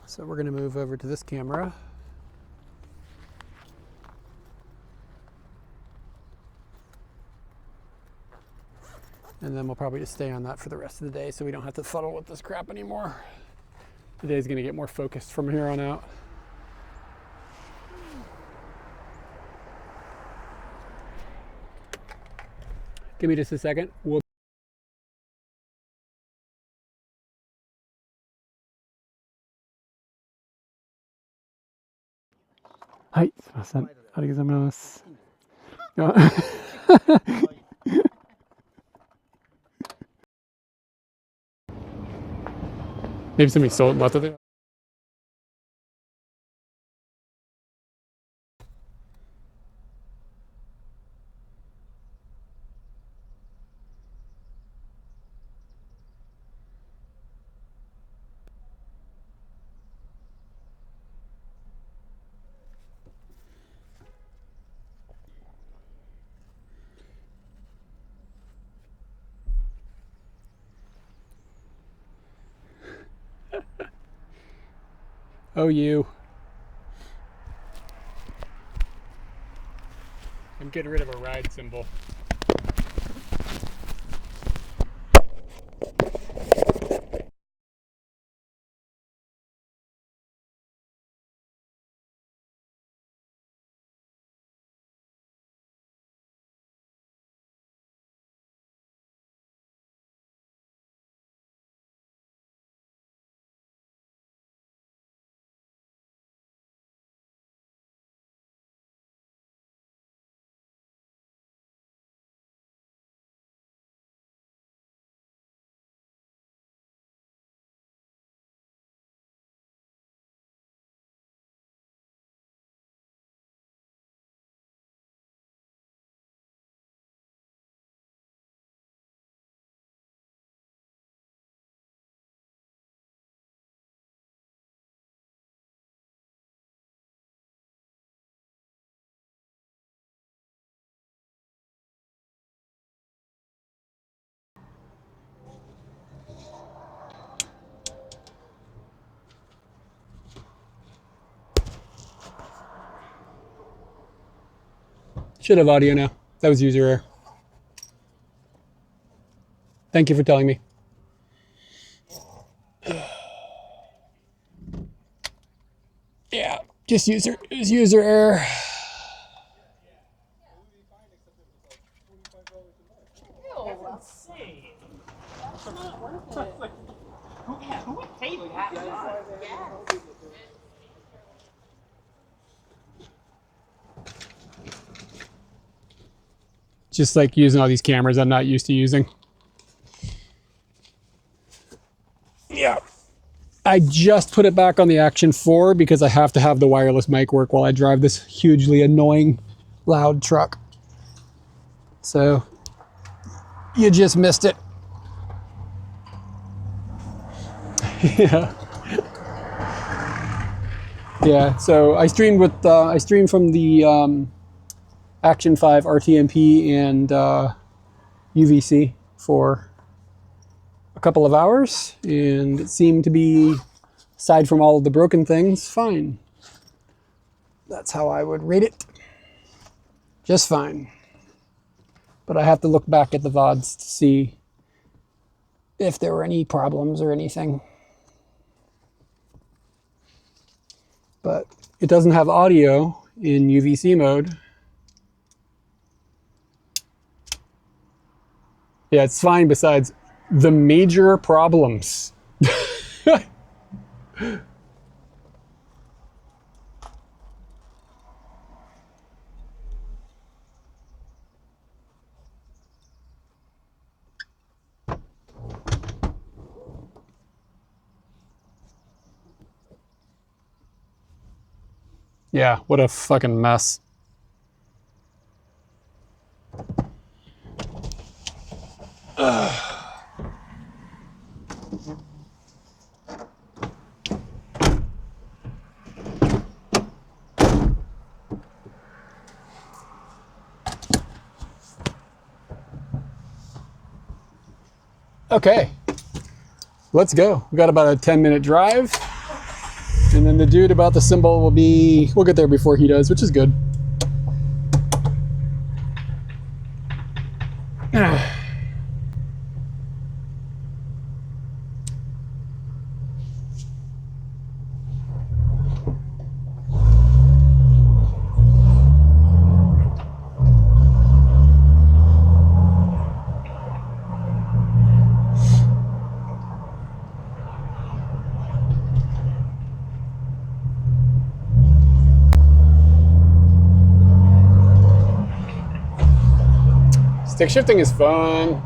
Speaker 1: So we're gonna move over to this camera. And then we'll probably just stay on that for the rest of the day so we don't have to fuddle with this crap anymore. The day's gonna get more focused from here on out. Give me just a second. Hi, すいません。ありがとうございます。Maybe somebody sold lots of it. Oh, you. I'm getting rid of a ride symbol. Should have audio now. That was user error. Thank you for telling me. Yeah, just it was user error. Just like using all these cameras I'm not used to using. Yeah. I just put it back on the action5 because I have to have the wireless mic work while I drive this hugely annoying, loud truck. So, you just missed it. Yeah. Yeah, so I streamed from the action5 RTMP and UVC for a couple of hours, and it seemed to be, aside from all of the broken things, fine. That's how I would rate it. Just fine. But I have to look back at the VODs to see if there were any problems or anything. But it doesn't have audio in UVC mode. Yeah, it's fine besides the major problems. Yeah, what a fucking mess. Okay, let's go. We got about a 10-minute drive. And then the dude about the symbol we'll get there before he does, which is good. Stick shifting is fun.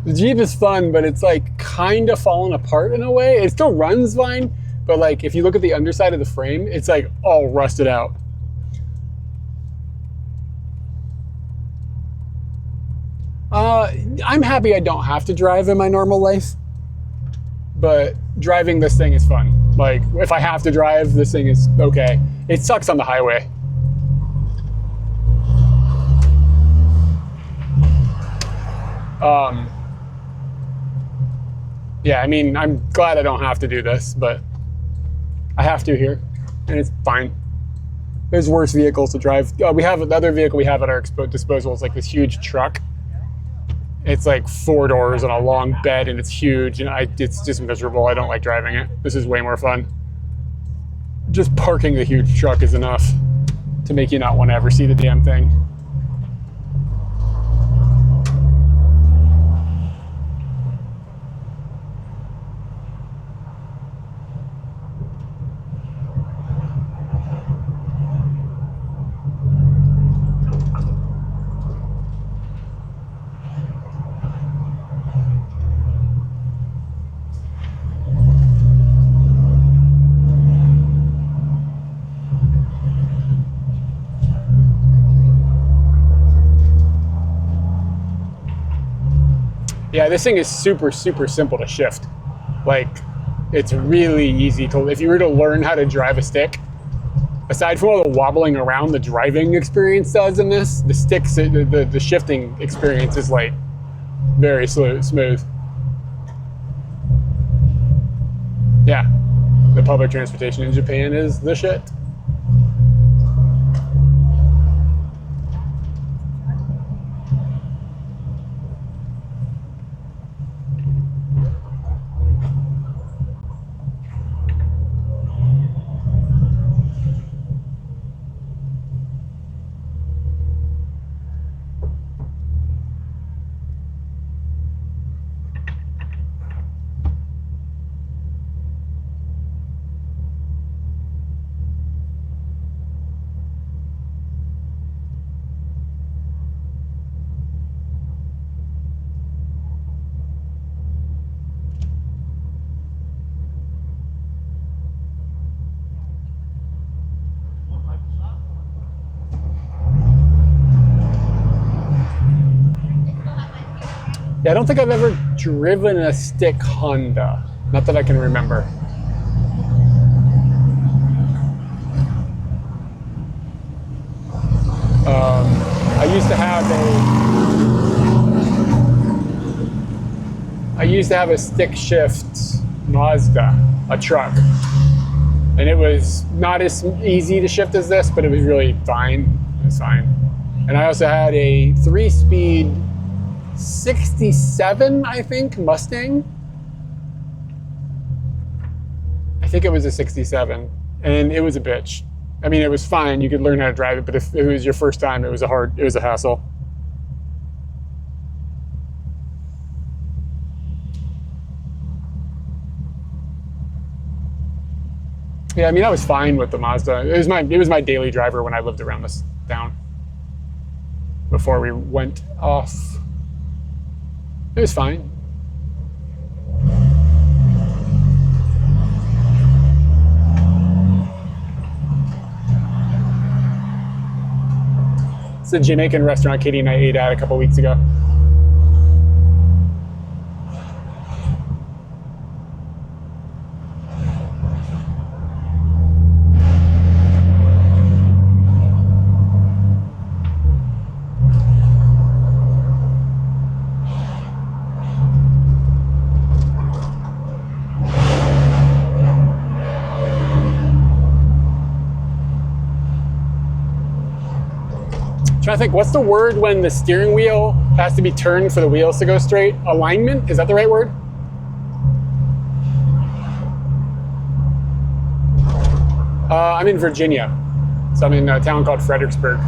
Speaker 1: The Jeep is fun, but it's like kind of falling apart in a way. It still runs fine, but like if you look at the underside of the frame, it's like all rusted out. I'm happy I don't have to drive in my normal life, but driving this thing is fun. Like if I have to drive, this thing is okay. It sucks on the highway. Yeah, I mean, I'm glad I don't have to do this, but I have to here, and it's fine. There's worse vehicles to drive. We have the other vehicle we have at our disposal is like this huge truck. It's like 4 doors and a long bed, and it's huge, and it's just miserable. I don't like driving it. This is way more fun. Just parking the huge truck is enough to make you not want to ever see the damn thing. Yeah, this thing is super, super simple to shift. Like, it's really easy to, if you were to learn how to drive a stick, aside from all the wobbling around the driving experience does in this, the sticks, the shifting experience is like very smooth. Yeah, the public transportation in Japan is the shit. Yeah, I don't think I've ever driven a stick Honda. Not that I can remember. I used to have a stick shift Mazda, a truck. And it was not as easy to shift as this, but it was really fine. It was fine. And I also had a 3-speed 67, I think, Mustang. I think it was a 67, and it was a bitch. I mean, it was fine. You could learn how to drive it, but if it was your first time, it was a hassle.
Speaker 3: Yeah, I mean, I was fine with the Mazda. It was my daily driver when I lived around this town. Before we went off. It was fine. It's a Jamaican restaurant Katie and I ate at a couple weeks ago. Trying to think, what's the word when the steering wheel has to be turned for the wheels to go straight? Alignment? Is that the right word? I'm in Virginia, so I'm in a town called Fredericksburg.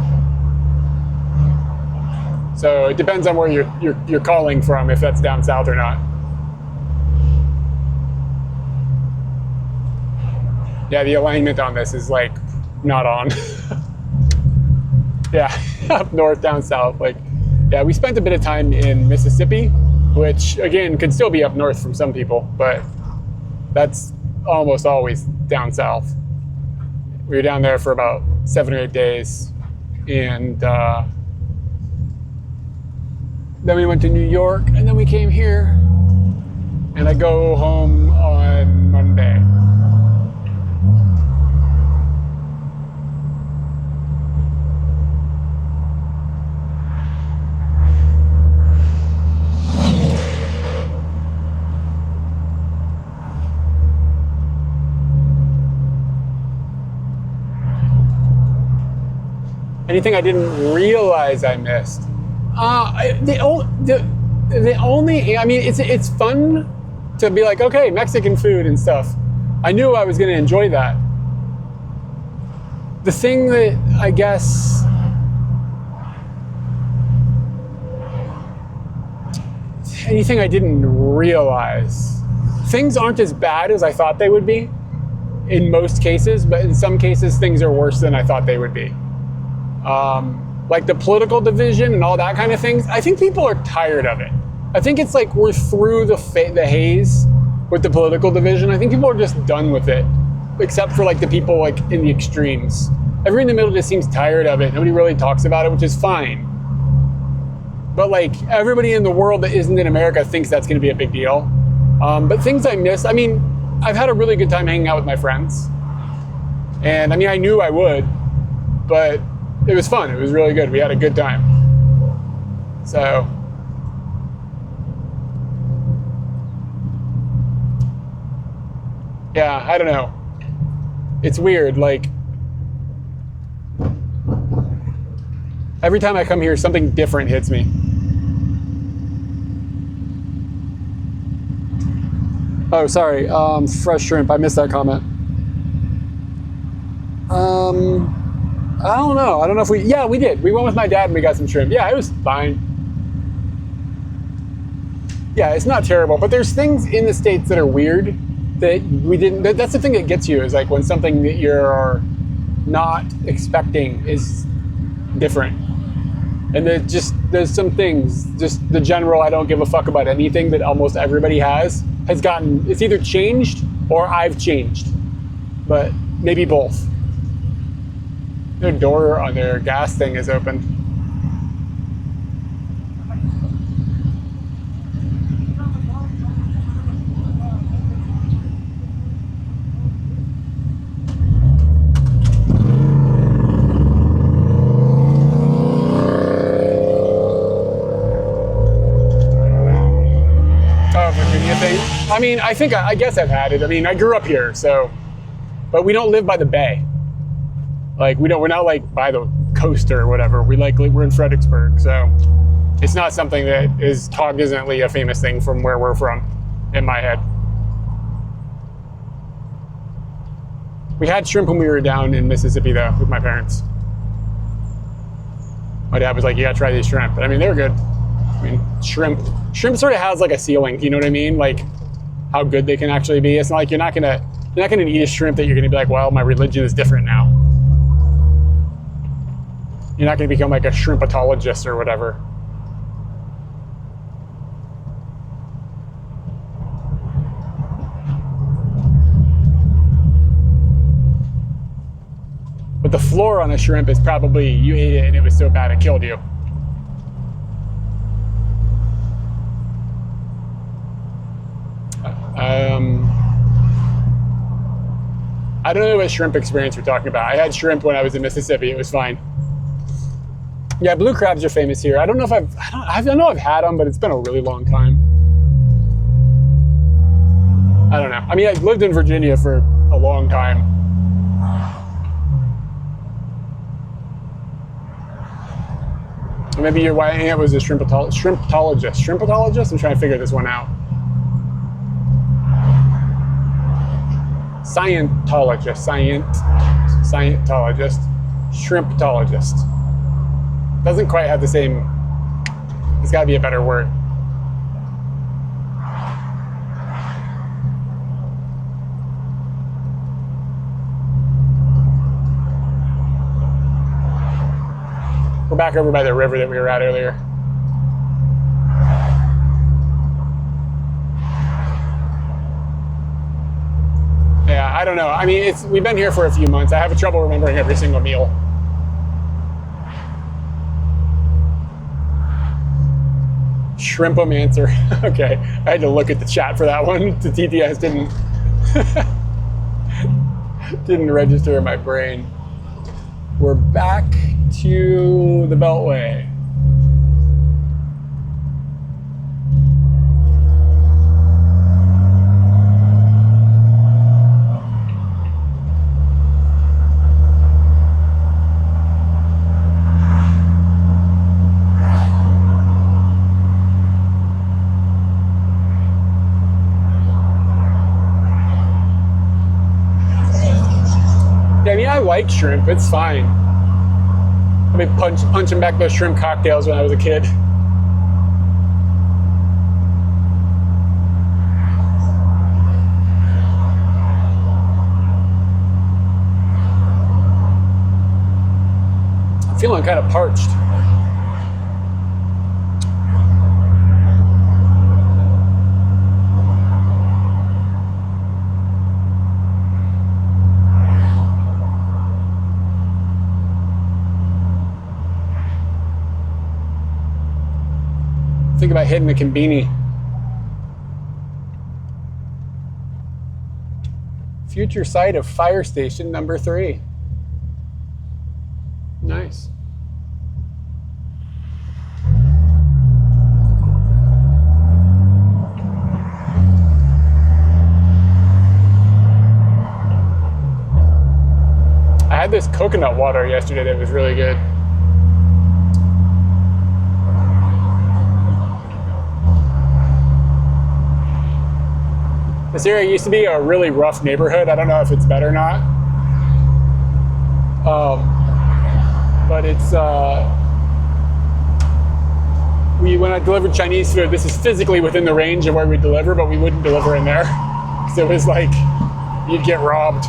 Speaker 3: So it depends on where you're calling from, if that's down south or not. Yeah, the alignment on this is like not on. Yeah, up north, down south. Like, yeah, we spent a bit of time in Mississippi, which again could still be up north from some people, but that's almost always down south. We were down there for about 7 or 8 days, and then we went to New York, and then we came here, and I go home on Monday. Anything I didn't realize I missed? The only, I mean, it's fun to be like, okay, Mexican food and stuff. I knew I was going to enjoy that. The thing that I guess anything I didn't realize. Things aren't as bad as I thought they would be in most cases, but in some cases things are worse than I thought they would be. Like the political division and all that kind of things, I think people are tired of it. I think it's like we're through the haze with the political division. I think people are just done with it, except for like the people like in the extremes. Everyone in the middle just seems tired of it. Nobody really talks about it, which is fine. But like everybody in the world that isn't in America thinks that's going to be a big deal. But things I miss, I mean, I've had a really good time hanging out with my friends. And I mean, I knew I would, but it was fun. It was really good. We had a good time. So, yeah, I don't know. It's weird. Like, every time I come here, something different hits me. Oh, sorry. Fresh shrimp. I missed that comment. I don't know. I don't know if we did. We went with my dad and we got some shrimp. Yeah, it was fine. Yeah, it's not terrible, but there's things in the States that are weird that we didn't, that's the thing that gets you, is like when something that you're not expecting is different. And there's some things, just the general I don't give a fuck about anything that almost everybody has gotten, it's either changed or I've changed, but maybe both. Their door on their gas thing is open. Oh, Virginia thing? I mean, I guess I've had it. I mean, I grew up here, so, but we don't live by the bay. Like we're not like by the coast or whatever. We're in Fredericksburg, so it's not something that is cognizantly a famous thing from where we're from, in my head. We had shrimp when we were down in Mississippi though, with my parents. My dad was like, "You gotta try these shrimp." But I mean, they were good. I mean, shrimp sort of has like a ceiling. You know what I mean? Like how good they can actually be. It's not like you're not gonna You're not going to eat a shrimp that you're going to be like, well, my religion is different now. You're not going to become like a shrimpatologist or whatever. But the floor on a shrimp is probably, you ate it and it was so bad it killed you. I don't know what shrimp experience we're talking about. I had shrimp when I was in Mississippi. It was fine. Yeah, blue crabs are famous here. I don't know if I know I've had them, but it's been a really long time. I don't know. I mean, I lived in Virginia for a long time. Maybe your aunt was a shrimpatologist. Shrimpatologist? I'm trying to figure this one out. Scientologist. Shrimpatologist. Doesn't quite have the same. There's got to be a better word. We're back over by the river that we were at earlier. Yeah, I don't know. I mean, we've been here for a few months. I have trouble remembering every single meal. Shrimpomancer. Okay, I had to look at the chat for that one. The TTS didn't register in my brain. We're back to the Beltway. Yeah, I mean, I like shrimp. It's fine. I've been punching back those shrimp cocktails when I was a kid. I'm feeling kind of parched. Think about hitting a Combini. Future site of fire station number 3. Nice. I had this coconut water yesterday that was really good. This area used to be a really rough neighborhood. I don't know if it's better or not. But it's, when I delivered Chinese food, this is physically within the range of where we deliver, but we wouldn't deliver in there. Because it was like, you'd get robbed.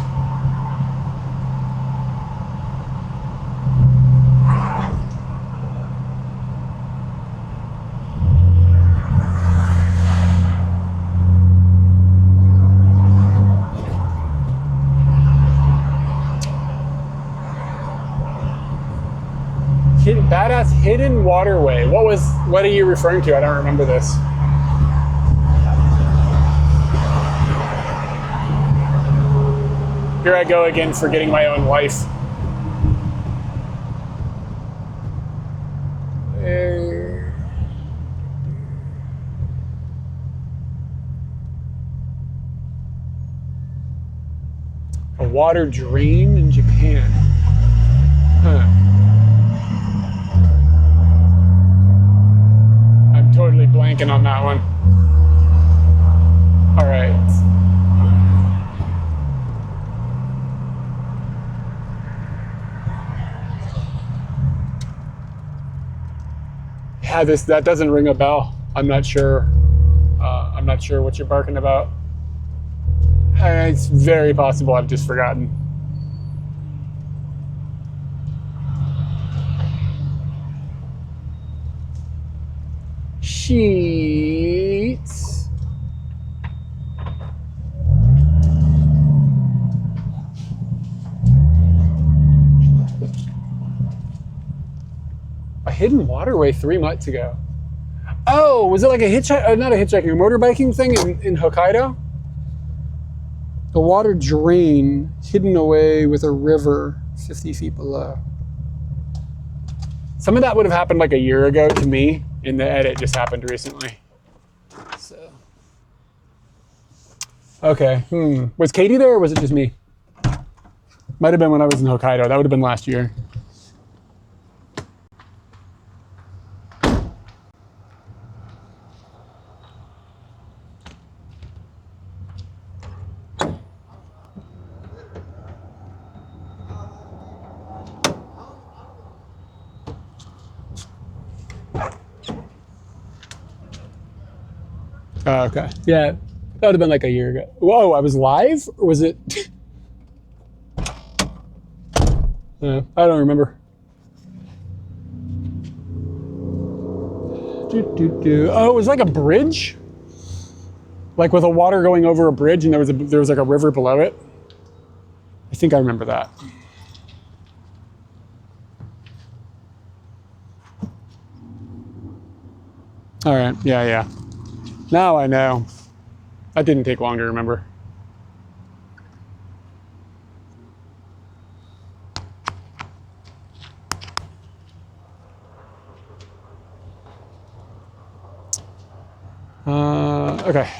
Speaker 3: Badass hidden waterway. What are you referring to? I don't remember this. Here I go again, forgetting my own life. A water drain in Japan. Huh. Totally blanking on that one. All right. Yeah, that doesn't ring a bell. I'm not sure. I'm not sure what you're barking about. It's very possible I've just forgotten. Sheets. A hidden waterway 3 months ago. Oh, was it like a hitchhiking? Not a hitchhiking, a motorbiking thing in Hokkaido? The water drain hidden away with a river 50 feet below. Some of that would have happened like a year ago to me, and the edit just happened recently. So, okay. Was Katie there or was it just me? Might have been when I was in Hokkaido. That would have been last year. Oh, okay. Yeah, that would have been like a year ago. Whoa, I was live? Or was it? I don't remember. Oh, it was like a bridge? Like with the water going over a bridge and there was like a river below it? I think I remember that. All right, yeah. Now I know. That didn't take long to remember. Okay.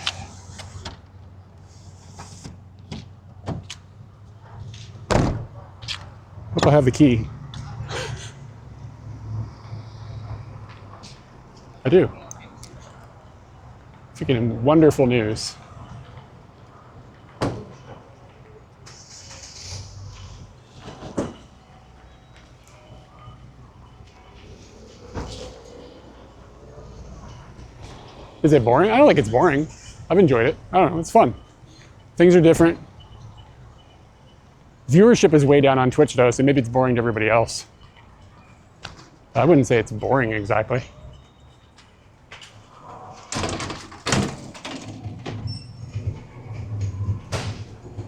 Speaker 3: Hope I have the key. I do. Freaking wonderful news. Is it boring? I don't think it's boring. I've enjoyed it. I don't know, it's fun. Things are different. Viewership is way down on Twitch though, so maybe it's boring to everybody else. I wouldn't say it's boring exactly.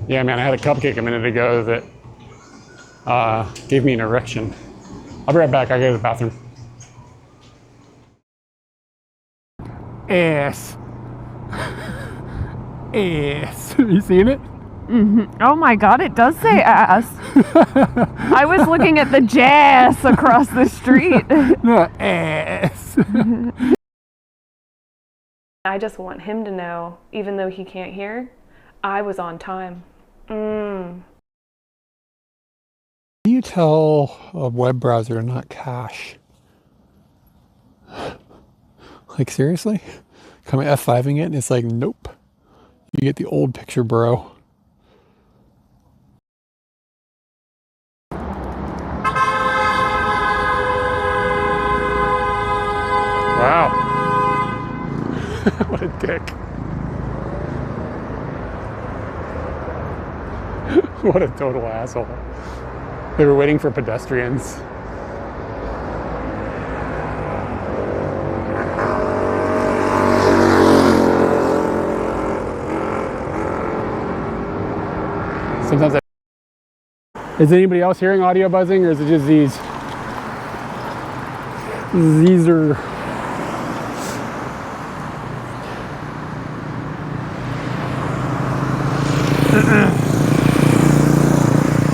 Speaker 3: Yeah, man, I had a cupcake a minute ago that gave me an erection. I'll be right back, I go to the bathroom. Ass. Ass. Have you seen it?
Speaker 2: Mm-hmm. Oh my god, it does say ass. I was looking at the jazz across the street.
Speaker 3: No, ass.
Speaker 2: I just want him to know, even though he can't hear, I was on time.
Speaker 3: How do you tell a web browser to not cache? Like seriously? Come F5ing it and it's like, nope. You get the old picture, bro. Wow. What a dick. What a total asshole. They were waiting for pedestrians. Sometimes is anybody else hearing audio buzzing or is it just these? These are...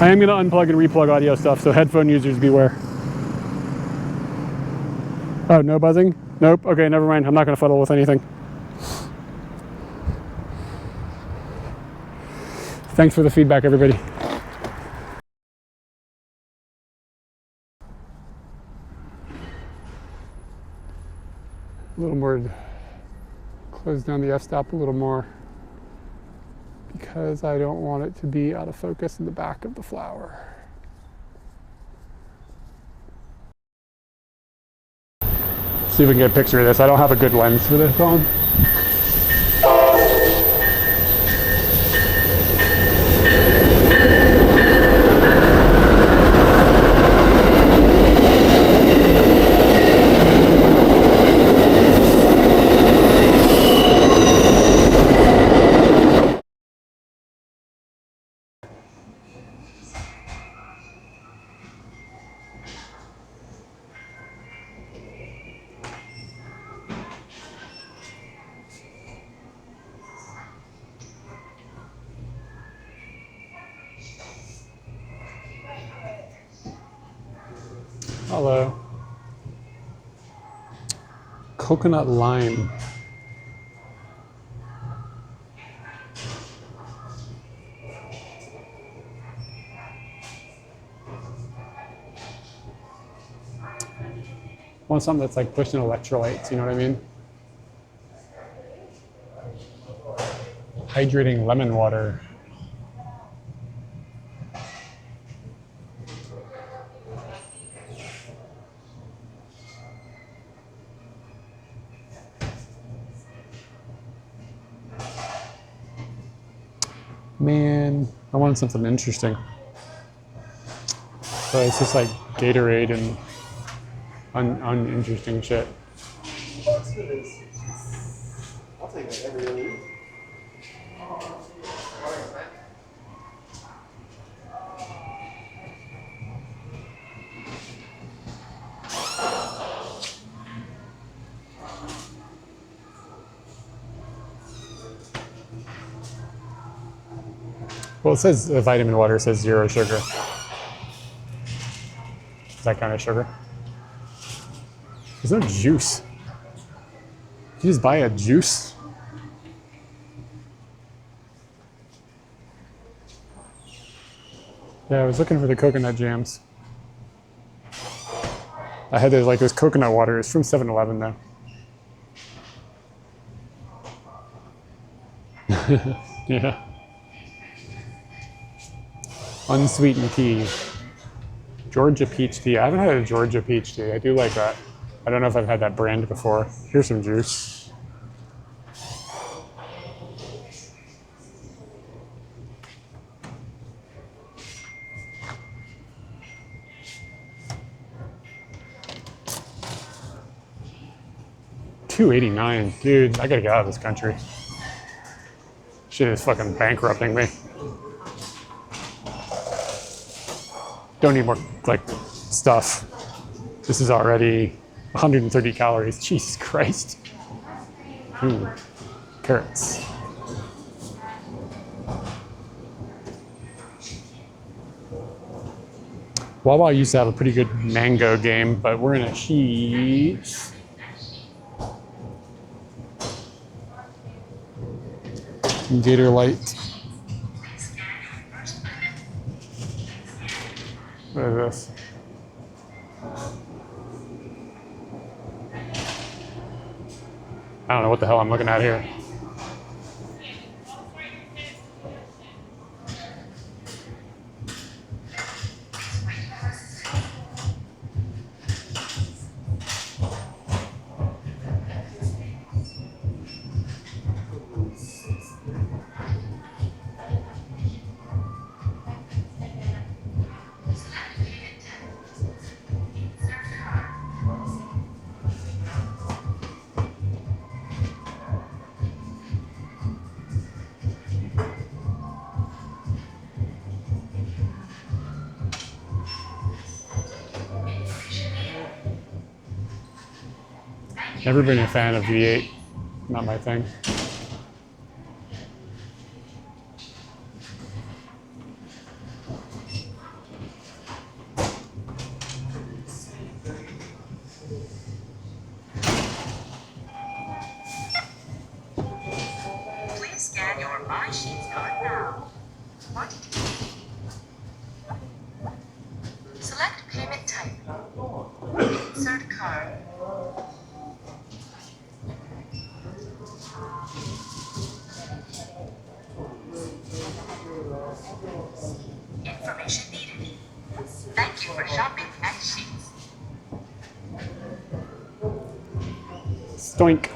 Speaker 3: I am going to unplug and replug audio stuff, so headphone users beware. Oh, no buzzing? Nope. Okay, never mind. I'm not going to fuddle with anything. Thanks for the feedback, everybody. A little more, close down the f-stop a little more because I don't want it to be out of focus in the back of the flower. See if we can get a picture of this. I don't have a good lens for this phone. Hello. Coconut lime. Want something that's like pushing electrolytes, you know what I mean? Hydrating lemon water. Man, I wanted something interesting. So it's just like Gatorade and uninteresting shit.
Speaker 9: I'll take that every other week.
Speaker 3: Well, it says the vitamin water says 0 sugar. Is that kind of sugar? There's no juice. Did you just buy a juice? Yeah, I was looking for the coconut jams. I had like this coconut water. It's from 7-Eleven though. Yeah. Unsweetened tea. Georgia peach tea. I haven't had a Georgia peach tea. I do like that. I don't know if I've had that brand before. Here's some juice. $2.89, dude. I gotta get out of this country. Shit is fucking bankrupting me. Don't need more like stuff. This is already 130 calories. Jesus Christ. Ooh, carrots. Wawa used to have a pretty good mango game, but we're in a sheet. Gator Light. What is this? I don't know what the hell I'm looking at here. Never been a fan of V8. Not my thing.
Speaker 14: Please scan your My Sheets card now. What? Select payment type. Insert card. Information needed. Thank you for shopping at Sheets.
Speaker 3: Stoink.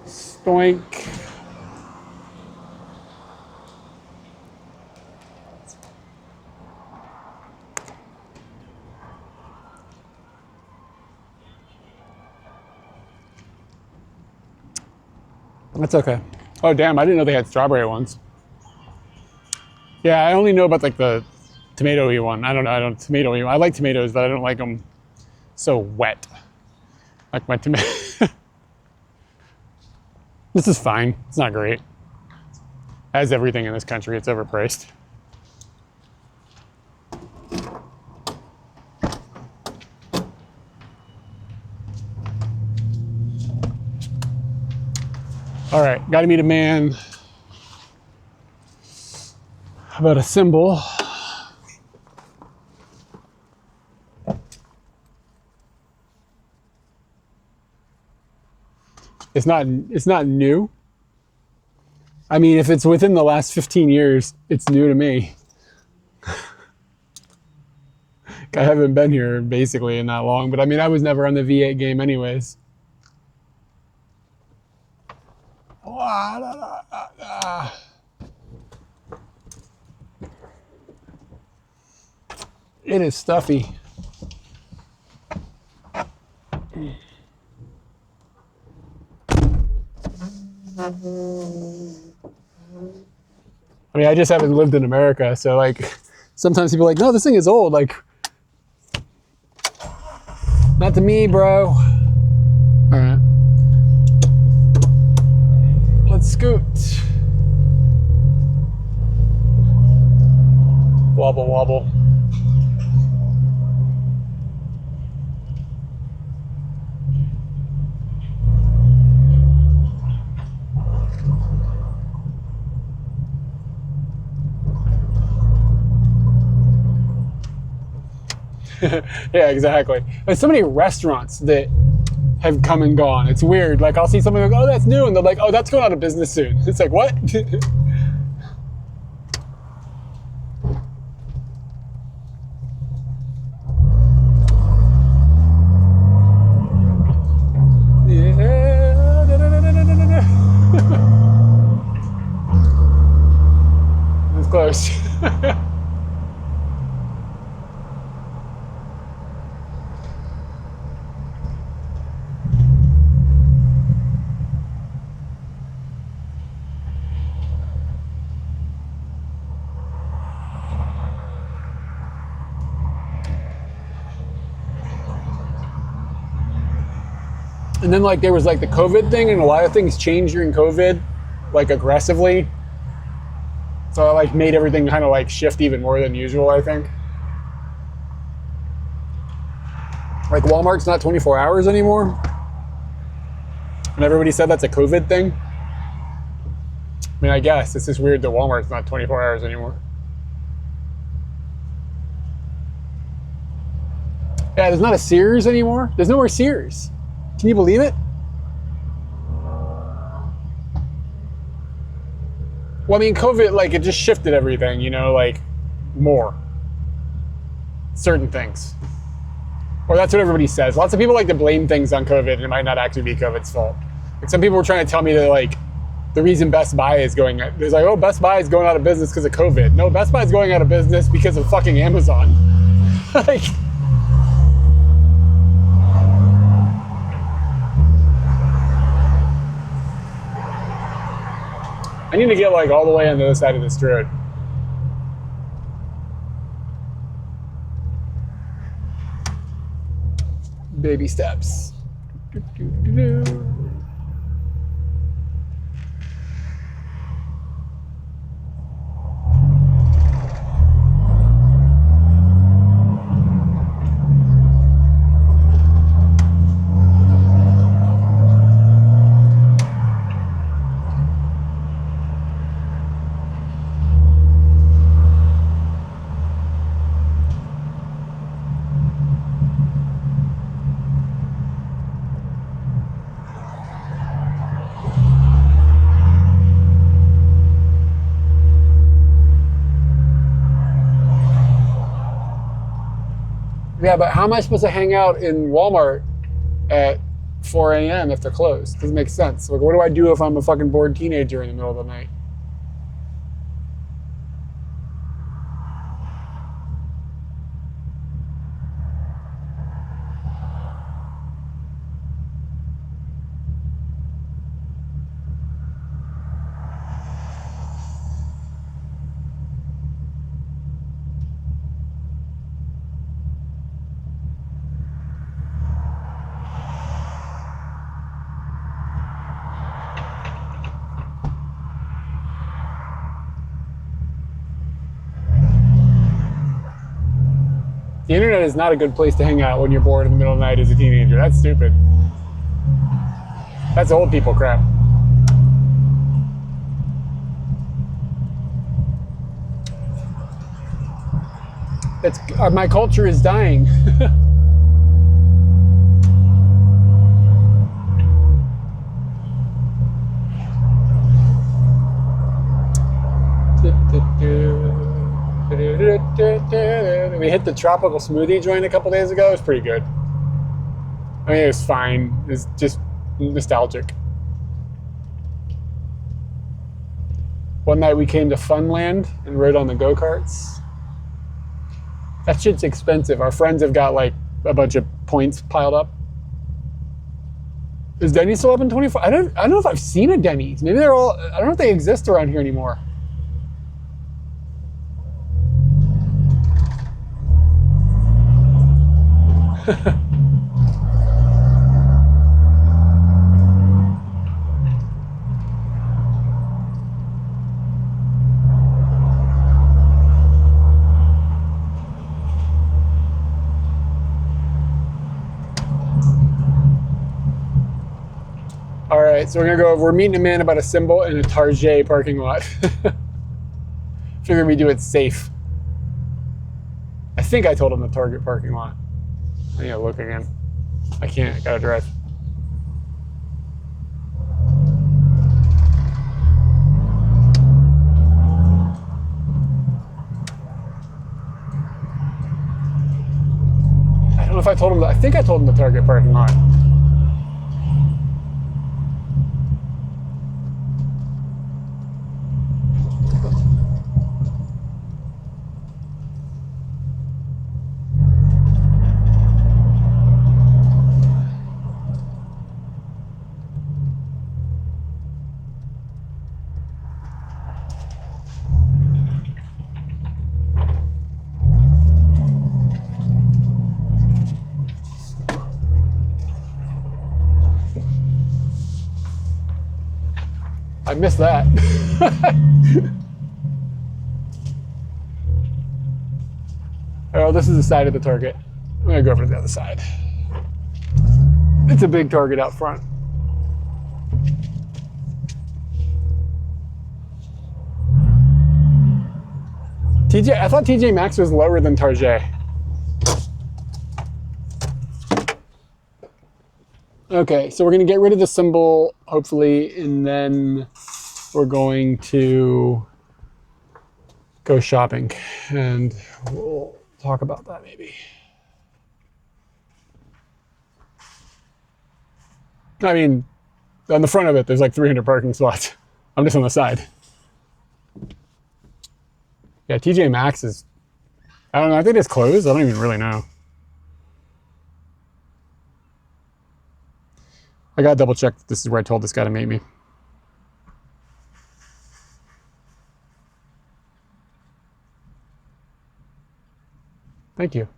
Speaker 3: Stoink. That's okay. Oh damn, I didn't know they had strawberry ones. Yeah, I only know about like the tomato-y one. I don't tomato-y. I like tomatoes, but I don't like them so wet. Like my tomato. This is fine. It's not great. As everything in this country, it's overpriced. All right, got to meet a man about a symbol. It's not new. I mean, if it's within the last 15 years, it's new to me. I haven't been here basically in that long, but I mean, I was never on the V8 game anyways. It is stuffy. I mean, I just haven't lived in America, so like, sometimes people are like, no, this thing is old. Like, not to me, bro. All right. Let's scoot. Wobble, wobble. Yeah, exactly. There's so many restaurants that have come and gone. It's weird. Like, I'll see something like, oh, that's new. And they're like, oh, that's going out of business soon. It's like, what? It's close. And then like there was like the COVID thing, and a lot of things changed during COVID, like aggressively. So it like made everything kind of like shift even more than usual, I think. Like Walmart's not 24 hours anymore. And everybody said that's a COVID thing. I mean, I guess it's just weird that Walmart's not 24 hours anymore. Yeah, there's not a Sears anymore. There's no more Sears. Can you believe it? Well, I mean, COVID, like, it just shifted everything, you know, like, more. Certain things. Or that's what everybody says. Lots of people like to blame things on COVID, and it might not actually be COVID's fault. Like, some people were trying to tell me that, like, the reason Best Buy is going, there's like, oh, Best Buy is going out of business because of COVID. No, Best Buy is going out of business because of fucking Amazon. Like, I need to get like all the way on the other side of this road. Baby steps. Yeah, but how am I supposed to hang out in Walmart at 4 a.m. if they're closed? Doesn't make sense. Like, what do I do if I'm a fucking bored teenager in the middle of the night? The internet is not a good place to hang out when you're bored in the middle of the night as a teenager. That's stupid. That's old people crap. It's my culture is dying. We hit the tropical smoothie joint a couple days ago. It was pretty good. I mean, it was fine. It's just nostalgic. One night we came to Funland and rode on the go-karts. That shit's expensive. Our friends have got like a bunch of points piled up. Is Denny's still open 24? I don't know if I've seen a Denny's. Maybe they're all, I don't know if they exist around here anymore. All right, so we're meeting a man about a symbol in a Target parking lot. Figured we do it safe. I think I told him the Target parking lot. I need to look again. I can't, I gotta drive. I don't know if I told him I think I told him the Target parking lot. I missed that. Oh, this is the side of the Target. I'm gonna go over to the other side. It's a big Target out front. I thought TJ Maxx was lower than Target. Okay, so we're gonna get rid of the symbol, hopefully, and then we're going to go shopping, and we'll talk about that maybe. I mean, on the front of it, there's like 300 parking spots. I'm just on the side. Yeah, TJ Maxx is, I don't know, I think it's closed. I don't even really know. I gotta double check that this is where I told this guy to meet me. Thank you.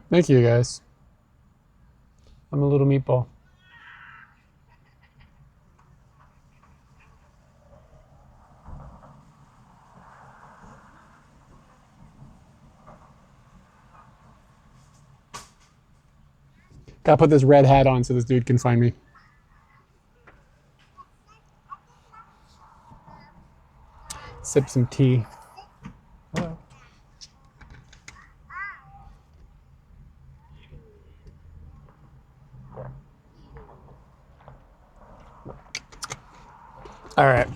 Speaker 3: Thank you, guys. I'm a little meatball. Gotta put this red hat on so this dude can find me. Sip some tea. Hello. All right.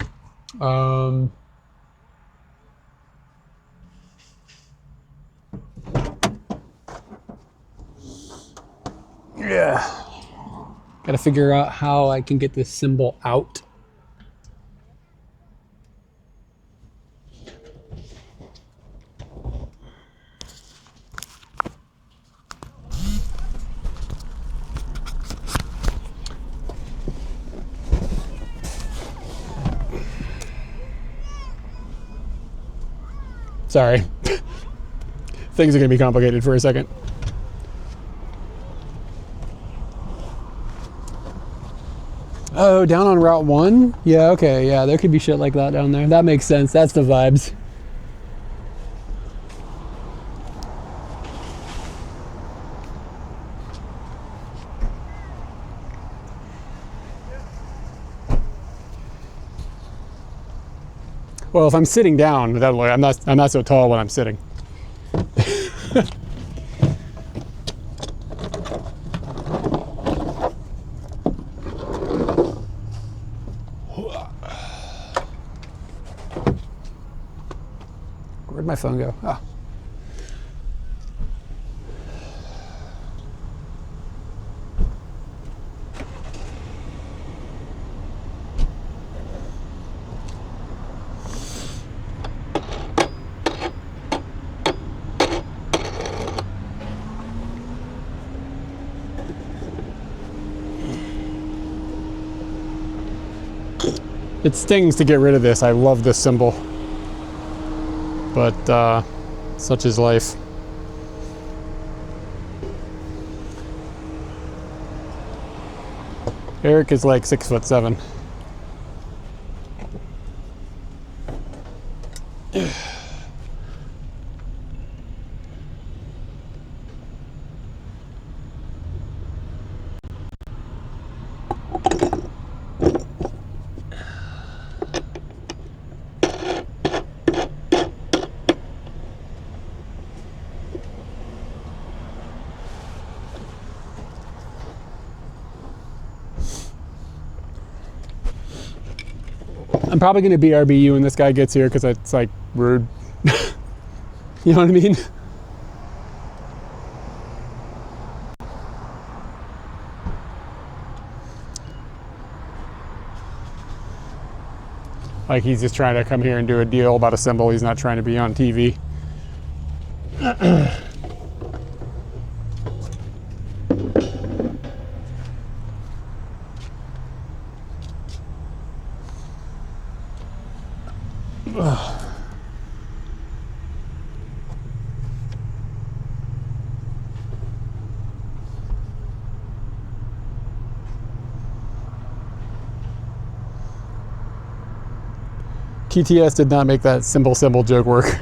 Speaker 3: Yeah. Gotta figure out how I can get this symbol out. Sorry. Things are going to be complicated for a second. Oh, down on Route 1? Yeah, okay, yeah, there could be shit like that down there. That makes sense. That's the vibes. Well, if I'm sitting down, I'm not so tall when I'm sitting. Where'd my phone go? Oh. It stings to get rid of this. I love this symbol. But such is life. Eric is like 6'7". I'm probably going to BRB when this guy gets here because it's like rude. You know what I mean? Like he's just trying to come here and do a deal about a symbol. He's not trying to be on TV. TTS did not make that symbol joke work.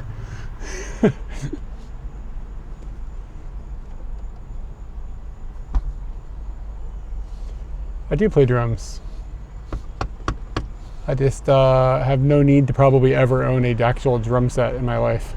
Speaker 3: I do play drums. I just have no need to probably ever own an actual drum set in my life.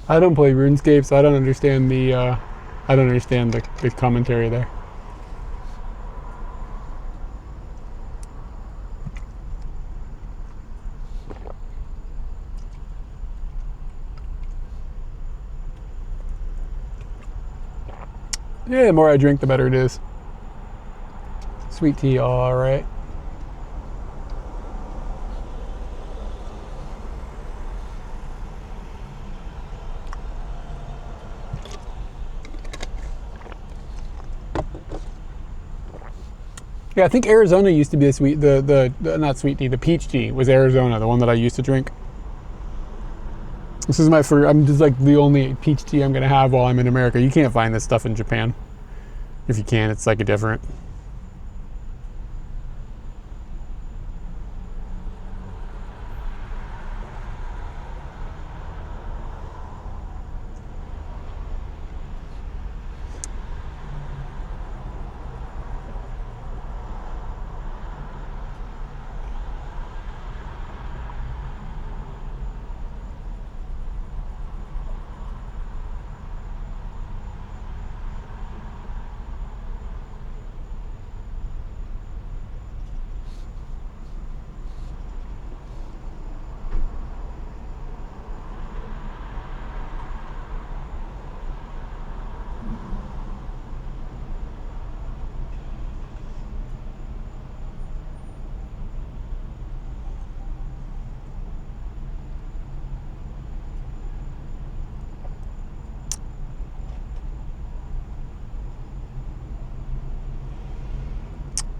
Speaker 3: I don't play RuneScape, so I don't understand the the commentary there. Yeah, the more I drink, the better it is. Sweet tea, all right. Yeah, I think Arizona used to be the not sweet tea, the peach tea was Arizona, the one that I used to drink. This is my first, I'm just like the only peach tea I'm gonna have while I'm in America. You can't find this stuff in Japan. If you can, it's like a different.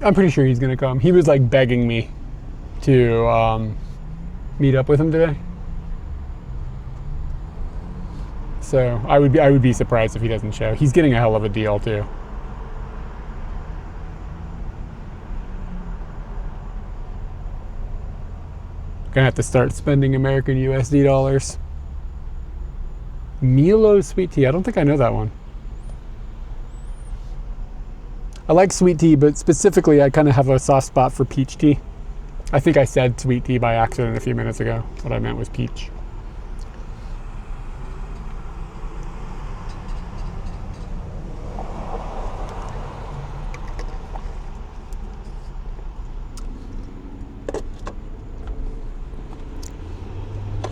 Speaker 1: I'm pretty sure he's gonna come. He was like begging me to meet up with him today. So I would be surprised if he doesn't show. He's getting a hell of a deal too. Gonna have to start spending American USD dollars. Milo sweet tea. I don't think I know that one. I like sweet tea, but specifically I kind of have a soft spot for peach tea. I think I said sweet tea by accident a few minutes ago. What I meant was peach.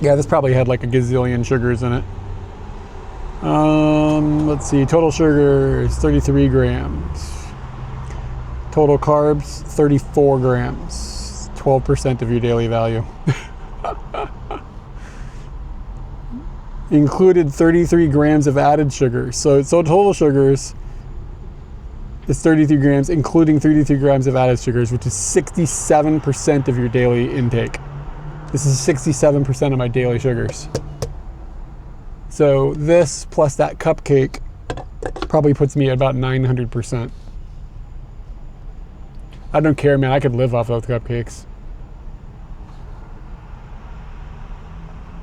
Speaker 1: Yeah, this probably had like a gazillion sugars in it. Let's see, total sugar is 33 grams. Total carbs, 34 grams. 12% of your daily value. Included 33 grams of added sugar. So total sugars is 33 grams, including 33 grams of added sugars, which is 67% of your daily intake. This is 67% of my daily sugars. So this plus that cupcake probably puts me at about 900%. I don't care, man. I could live off those cupcakes.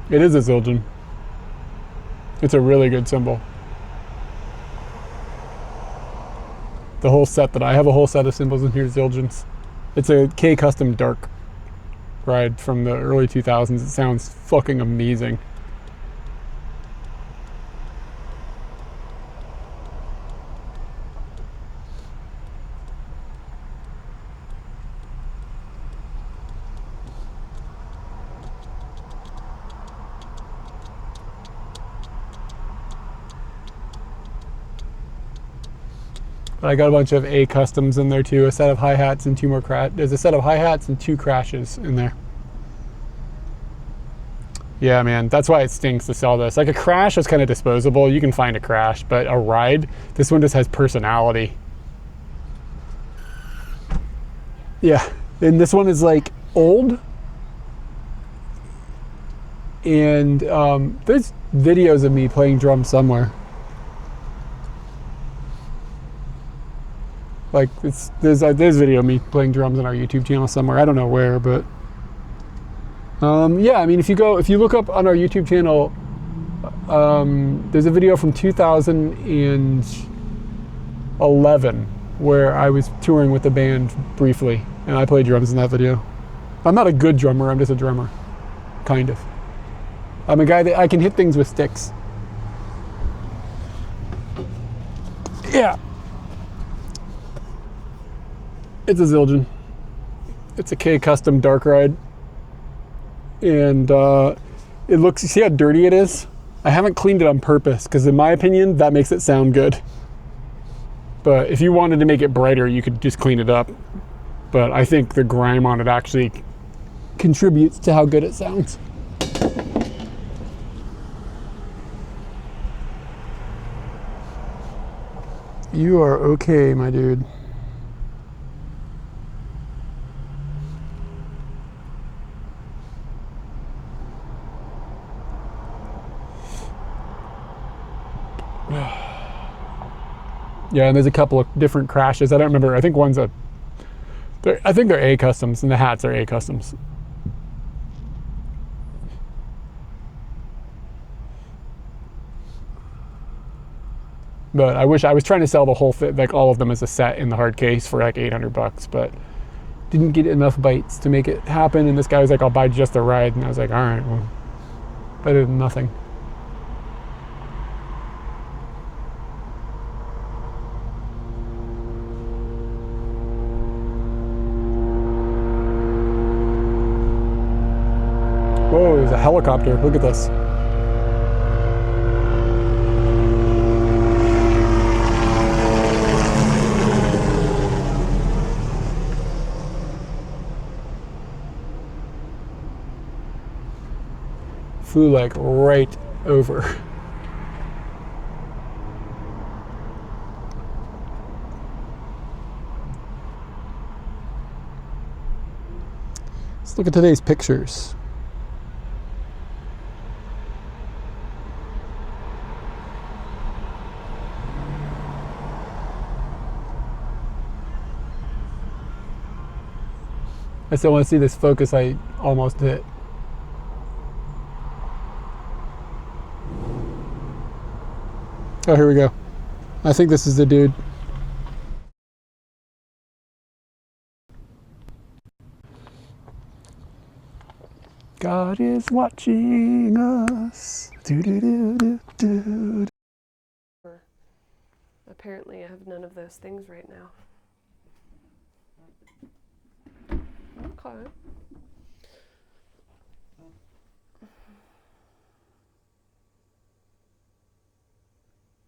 Speaker 1: It is a Zildjian. It's a really good symbol. The whole set that I have a whole set of symbols in here, Zildjians. It's a K Custom Dark ride from the early 2000s. It sounds fucking amazing. But I got a bunch of A customs in there too, a set of hi-hats and 2 more there's a set of hi-hats and 2 crashes in there. Yeah, man, that's why it stinks to sell this. Like a crash is kind of disposable. You can find a crash, but a ride, this one just has personality. Yeah, and this one is like old. And there's videos of me playing drums somewhere. Like there's video of me playing drums on our YouTube channel somewhere. I don't know where, but yeah. I mean, if you look up on our YouTube channel, there's a video from 2011 where I was touring with the band briefly, and I played drums in that video. I'm not a good drummer. I'm just a drummer, kind of. I'm a guy that I can hit things with sticks. Yeah. It's a Zildjian. It's a K Custom Dark Ride. And it looks, you see how dirty it is? I haven't cleaned it on purpose because in my opinion, that makes it sound good. But if you wanted to make it brighter, you could just clean it up. But I think the grime on it actually contributes to how good it sounds. You are okay, my dude. Yeah, and there's a couple of different crashes. I don't remember. I think one's I think they're A customs, and the hats are A customs. But I was trying to sell the whole fit, like all of them as a set in the hard case for like $800, but didn't get enough bites to make it happen. And this guy was like, "I'll buy just the ride," and I was like, "All right, well, better than nothing." Whoa, there's a helicopter. Look at this. Flew like right over.
Speaker 3: Let's look at today's pictures. I still want to see this focus I almost hit. Oh, here we go. I think this is the dude. God is watching us. Do-do-do-do-do.
Speaker 2: Apparently I have none of those things right now. Okay.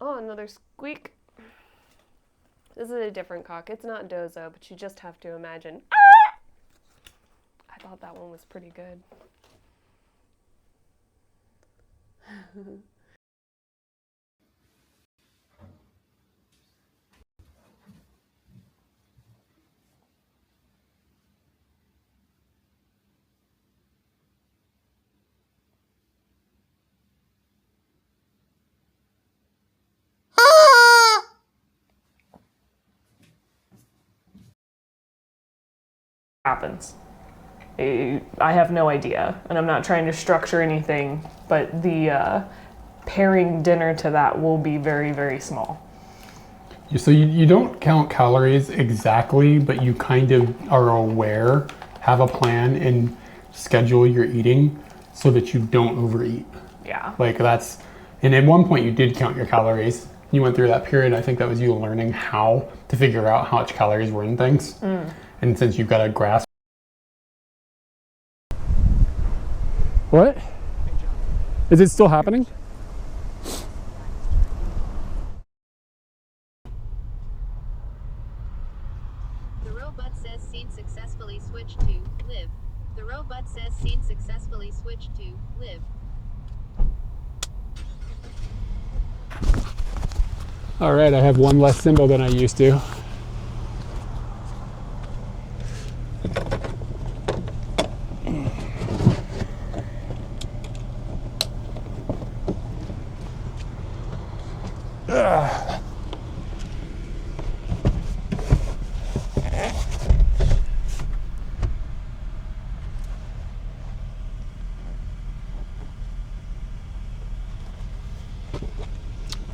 Speaker 2: Oh, another squeak. This is a different cock. It's not Dozo, but you just have to imagine. I thought that one was pretty good.
Speaker 4: Happens. I have no idea, and I'm not trying to structure anything, but the pairing dinner to that will be very, very small.
Speaker 3: So you don't count calories exactly, but you kind of are aware, have a plan, and schedule your eating so that you don't overeat.
Speaker 4: Yeah.
Speaker 3: Like that's, and at one point you did count your calories. You went through that period. I think that was you learning how to figure out how much calories were in things.
Speaker 4: Mm.
Speaker 3: And since you've got a grasp. What? Is it still happening?
Speaker 15: The robot says scene successfully switched to live. The robot says scene successfully switched to live.
Speaker 3: All right, I have one less symbol than I used to.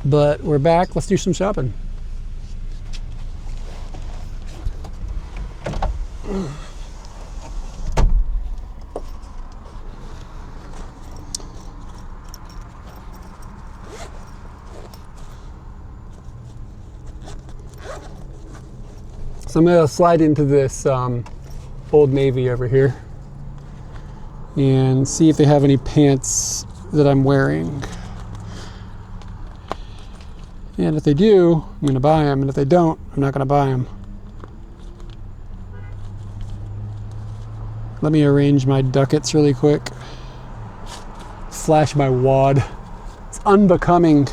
Speaker 3: But we're back. Let's do some shopping. So I'm gonna slide into this Old Navy over here and see if they have any pants that I'm wearing. And if they do, I'm gonna buy them, and if they don't, I'm not gonna buy them. Let me arrange my ducats really quick. Flash my wad. It's unbecoming.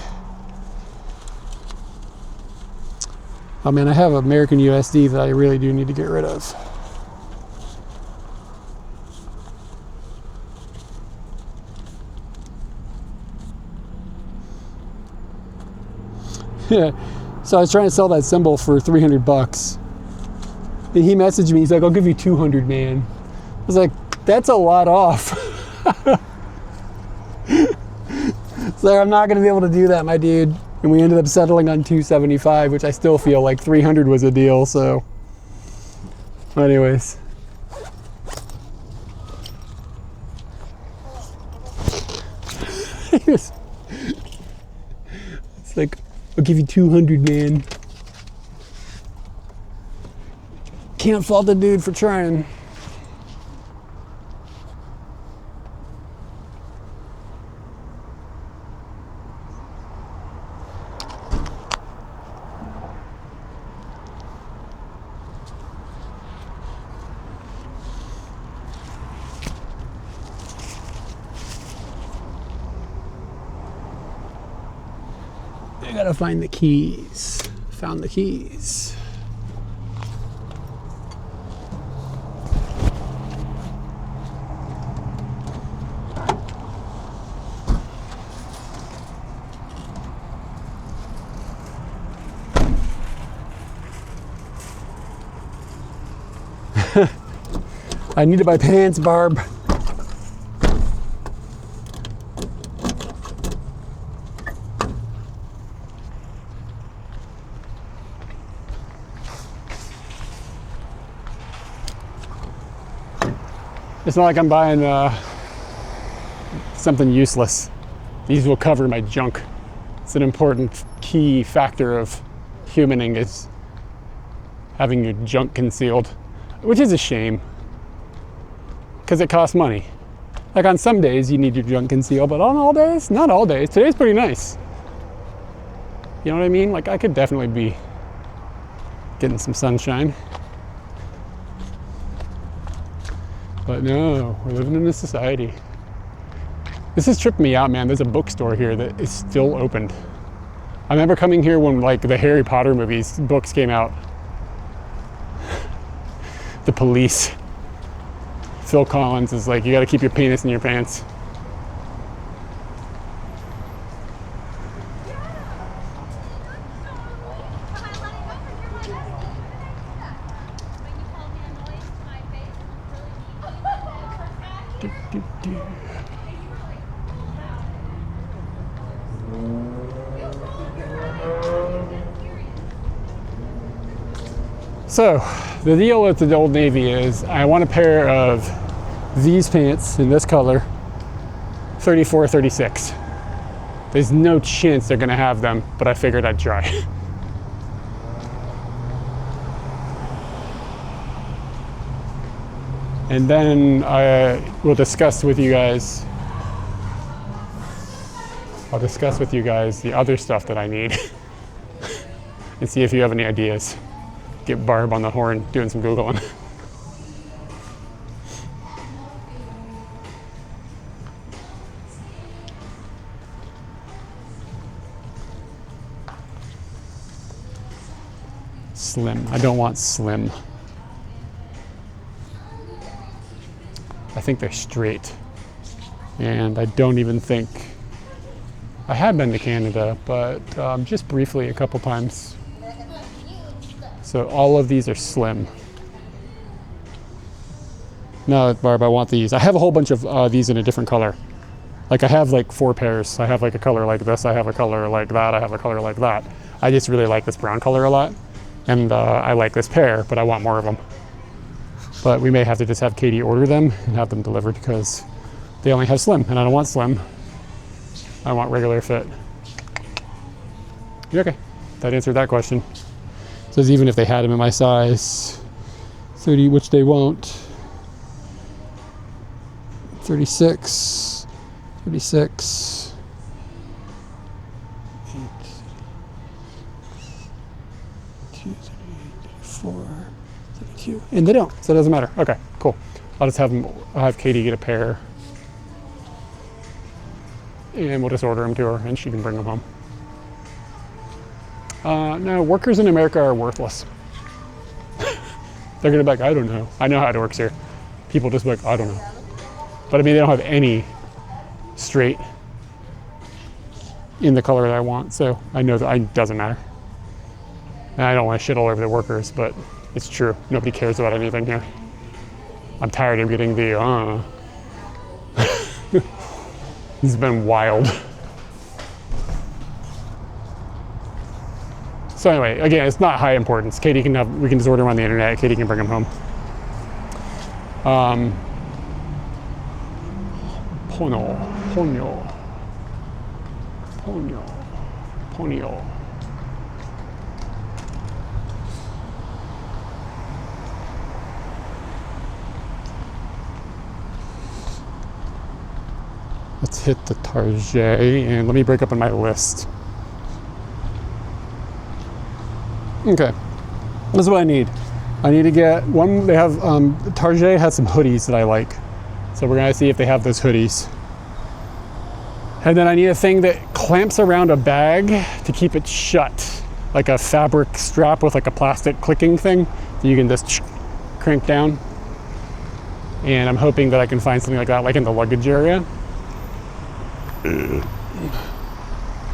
Speaker 3: Oh man, I have American USD that I really do need to get rid of. Yeah. So I was trying to sell that symbol for 300 bucks. And he messaged me, he's like, I'll give you 200, man. I was like, that's a lot off. So I'm not gonna be able to do that, my dude. And we ended up settling on 275, which I still feel like 300 was a deal, so. Anyways. It's like, I'll give you 200, man. Can't fault the dude for trying. I gotta find the keys. Found the keys. I need to buy pants, Barb. It's not like I'm buying something useless. These will cover my junk. It's an important key factor of humaning is having your junk concealed, which is a shame because it costs money. Like on some days you need your junk concealed, but on all days, not all days. Today's pretty nice. You know what I mean? Like I could definitely be getting some sunshine. But no, we're living in a society. This is tripping me out, man. There's a bookstore here that is still opened. I remember coming here when like the Harry Potter movies, books came out. The police. Phil Collins is like, you gotta keep your penis in your pants. So, the deal with the Old Navy is I want a pair of these pants in this color, 34, 36. There's no chance they're gonna have them, but I figured I'd try. And then I will discuss with you guys, I'll discuss with you guys the other stuff that I need and see if you have any ideas. Get Barb on the horn doing some Googling. Slim. I don't want slim. I think they're straight. And I don't even think... I have been to Canada, but just briefly a couple times. So all of these are slim. No, Barb, I want these. I have a whole bunch of these in a different color. Like I have like 4 pairs. I have like a color like this. I have a color like that. I have a color like that. I just really like this brown color a lot. And I like this pair, but I want more of them. But we may have to just have Katie order them and have them delivered because they only have slim, and I don't want slim. I want regular fit. Okay, that answered that question. It says even if they had them in my size, 30, which they won't, 36, 36, 34, 32, and they don't, so it doesn't matter. Okay, cool. I'll just have them, I'll have Katie get a pair, and we'll just order them to her, and she can bring them home. No, workers in America are worthless. They're gonna be like, I don't know. I know how it works here. People just be like, I don't know. But I mean, they don't have any straight in the color that I want, so I know that it doesn't matter. And I don't want to shit all over the workers, but it's true. Nobody cares about anything here. I'm tired of getting the, This has been wild. So anyway, again, it's not high importance. Katie can have, we can just order them on the internet. Katie can bring them home. Ponyo. Let's hit the Target and let me break up on my list. Okay, this is what I need. I need to get one, they have, Target has some hoodies that I like. So we're gonna see if they have those hoodies. And then I need a thing that clamps around a bag to keep it shut. Like a fabric strap with like a plastic clicking thing that you can just crank down. And I'm hoping that I can find something like that, like in the luggage area.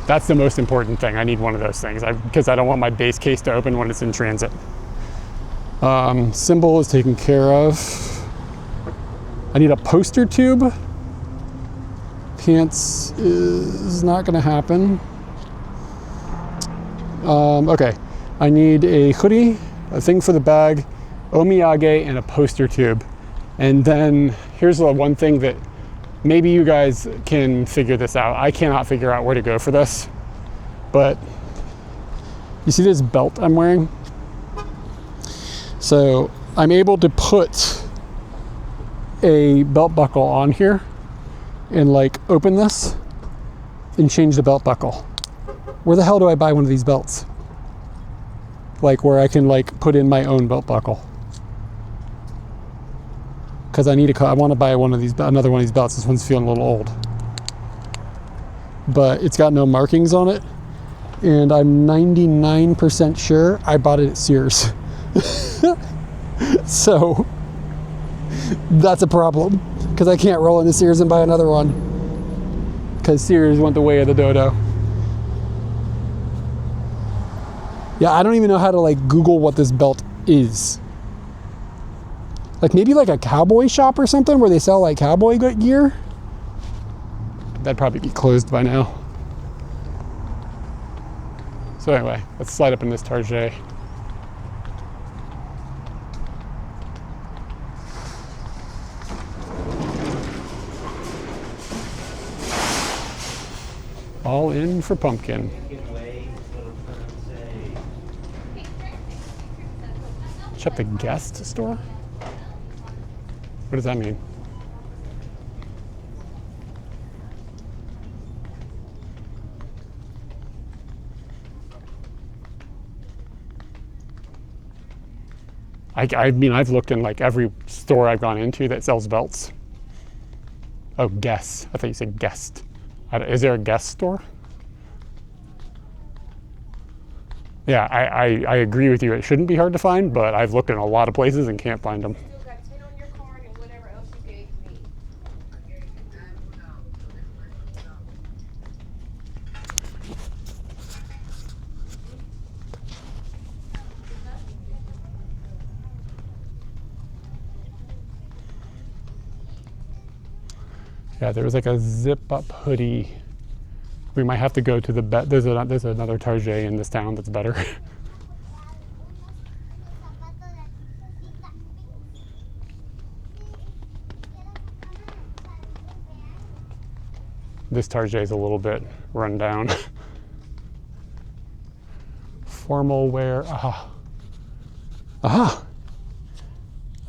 Speaker 3: That's the most important thing. I need one of those things because I don't want my base case to open when it's in transit. Symbol is taken care of. I need a poster tube. Pants is not gonna happen. Okay, I need a hoodie, a thing for the bag, omiyage, and a poster tube. And then here's the one thing that maybe you guys can figure this out. I cannot figure out where to go for this, but you see this belt I'm wearing? So I'm able to put a belt buckle on here and like open this and change the belt buckle. Where the hell do I buy one of these belts? Like where I can like put in my own belt buckle. Because I want to buy another one of these belts. This one's feeling a little old. But it's got no markings on it. And I'm 99% sure I bought it at Sears. So that's a problem. Because I can't roll into Sears and buy another one. Because Sears went the way of the dodo. Yeah, I don't even know how to like Google what this belt is. Like maybe like a cowboy shop or something where they sell like cowboy gear? That'd probably be closed by now. So anyway, let's slide up in this Target. All in for pumpkin. Shop the guest store? What does that mean? I mean, I've looked in like every store I've gone into that sells belts. Oh, guess. I thought you said guest. Is there a guest store? Yeah, I agree with you. It shouldn't be hard to find, but I've looked in a lot of places and can't find them. Yeah, there was like a zip-up hoodie. We might have to go to the there's another Target in this town that's better. This Target is a little bit run down. Formal wear. Aha. Aha.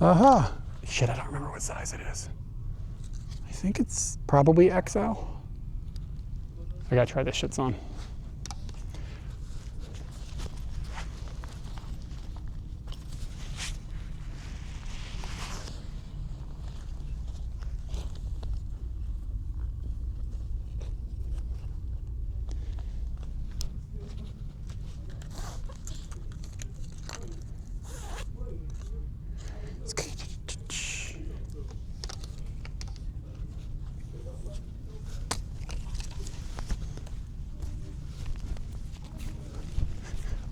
Speaker 3: Aha. Shit, I don't remember what size it is. I think it's probably XL. I gotta try this shits on.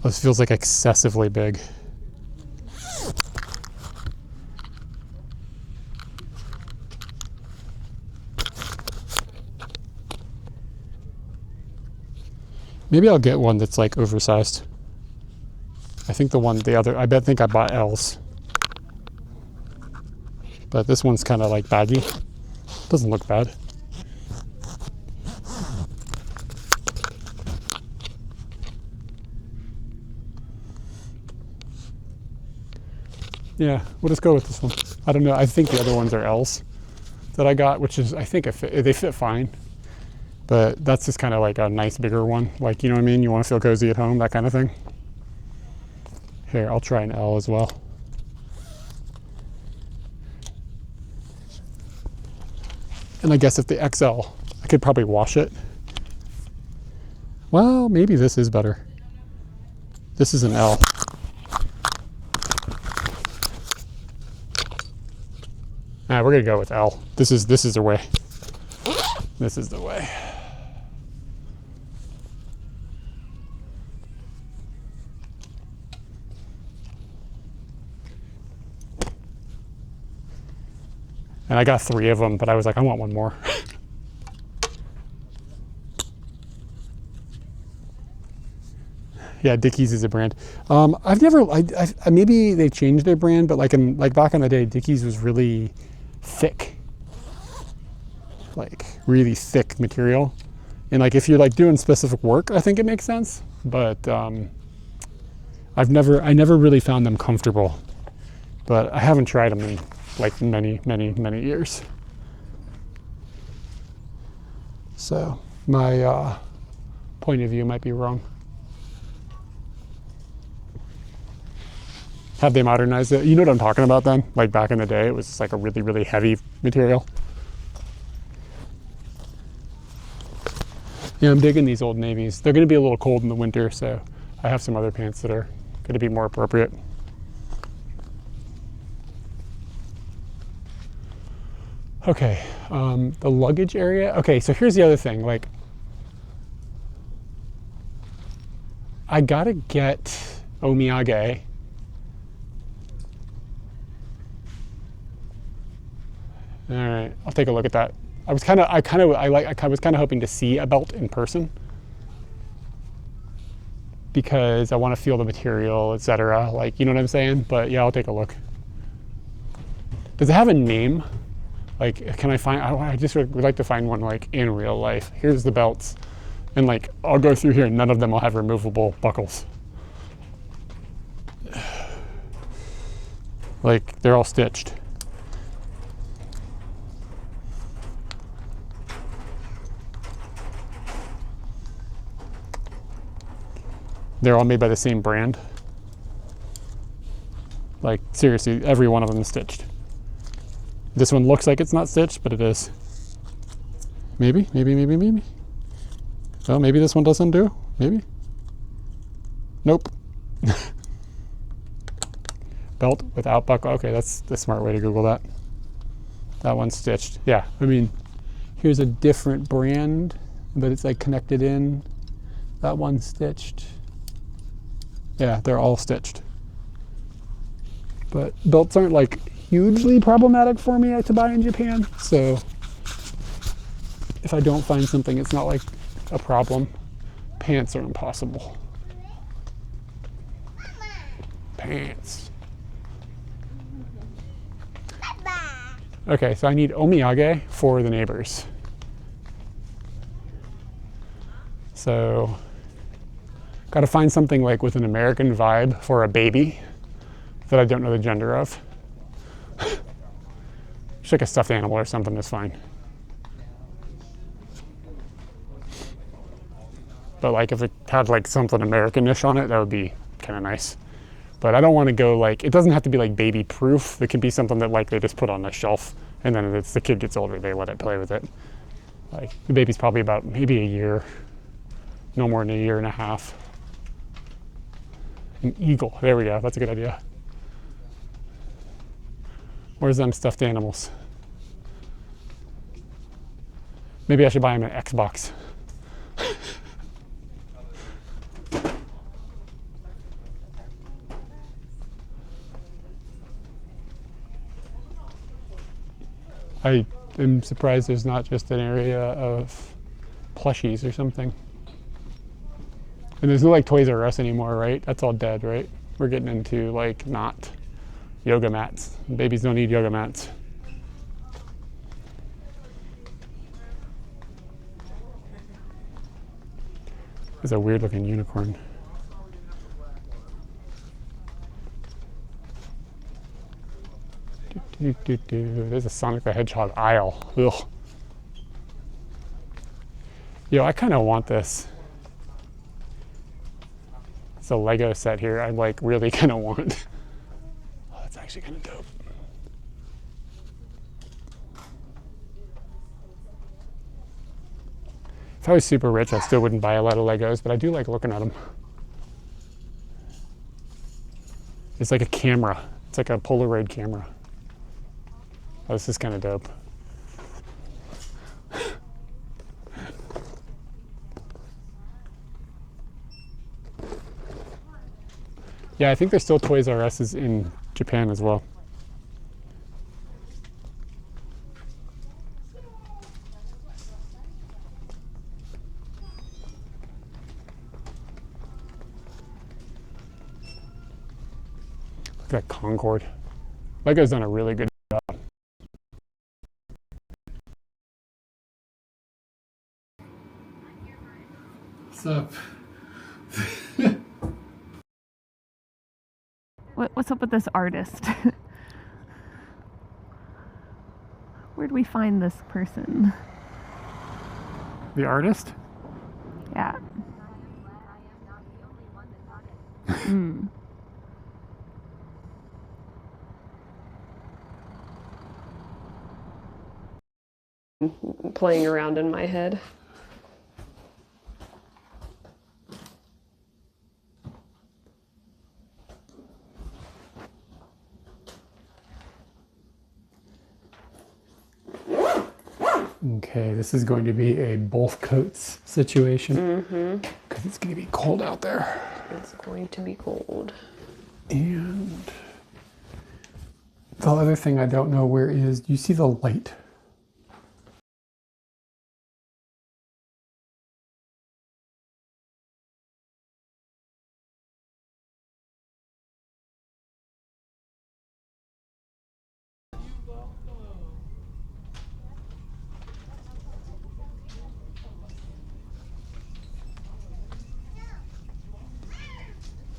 Speaker 3: This feels like excessively big. Maybe I'll get one that's like oversized. I think I think I bought L's. But this one's kind of like baggy. Doesn't look bad. Yeah, we'll just go with this one. I don't know. I think the other ones are L's that I got, which is, I think they fit fine. But that's just kind of like a nice bigger one. Like, you know what I mean? You want to feel cozy at home, that kind of thing. Here, I'll try an L as well. And I guess if the XL, I could probably wash it. Well, maybe this is better. This is an L. We're gonna go with L. This is the way. This is the way.
Speaker 1: And I got 3 of them, but I was like, I want one more. Yeah, Dickies is a brand. I've never, maybe they changed their brand, but like back in the day, Dickies was really thick. Like really thick material. And like if you're like doing specific work, I think it makes sense. But I never really found them comfortable. But I haven't tried them in like many years. So my point of view might be wrong. Have they modernized it? You know what I'm talking about then? Like back in the day, it was just like a really heavy material. Yeah, I'm digging these Old Navies. They're gonna be a little cold in the winter, so I have some other pants that are gonna be more appropriate. Okay, the luggage area. Okay, so here's the other thing. Like, I gotta get omiyage. All right, I'll take a look at that. I was kind of hoping to see a belt in person because I want to feel the material, etc. Like, you know what I'm saying? But yeah, I'll take a look. Does it have a name? Like, can I find? I just would like to find one like in real life. Here's the belts, and like I'll go through here, and none of them will have removable buckles. Like they're all stitched. They're all made by the same brand. Like seriously, every one of them is stitched. This one looks like it's not stitched, but it is. Maybe. Well, maybe this one doesn't do. Maybe. Nope. Belt without buckle. Okay, that's the smart way to Google that. That one's stitched. Yeah, I mean, here's a different brand, but it's like connected in. That one's stitched. Yeah, they're all stitched. But belts aren't like hugely problematic for me to buy in Japan, so if I don't find something, it's not like a problem. Pants are impossible. Pants. Okay, so I need omiyage for the neighbors. So got to find something like with an American vibe for a baby that I don't know the gender of. Just like a stuffed animal or something is fine. But like if it had like something American-ish on it, that would be kind of nice. But I don't want to go like, it doesn't have to be like baby proof. It can be something that like they just put on the shelf and then as the kid gets older, they let it play with it. Like the baby's probably about maybe a year, no more than a year and a half. An eagle, there we go, that's a good idea. Where's them stuffed animals? Maybe I should buy him an Xbox. I am surprised there's not just an area of plushies or something. And there's no like Toys R Us anymore, right? That's all dead, right? We're getting into like not yoga mats. Babies don't need yoga mats. There's a weird looking unicorn. There's a Sonic the Hedgehog aisle. Ugh. Yo, I kind of want this. It's a Lego set here. I like really kind of want. Oh, that's actually kind of dope. If I was super rich, I still wouldn't buy a lot of Legos, but I do like looking at them. It's like a camera. It's like a Polaroid camera. Oh, this is kind of dope. Yeah, I think there's still Toys R Us in Japan as well.
Speaker 3: That Concord. Lego's done a really good job.
Speaker 1: What's up?
Speaker 2: What's up with this artist? Where'd we find this person?
Speaker 3: The artist?
Speaker 2: Yeah. Mm. Playing around in my head.
Speaker 3: Okay, this is going to be a both coats situation. Because it's going to be cold out there.
Speaker 2: It's going to be cold.
Speaker 3: And the other thing I don't know where is, do you see the light?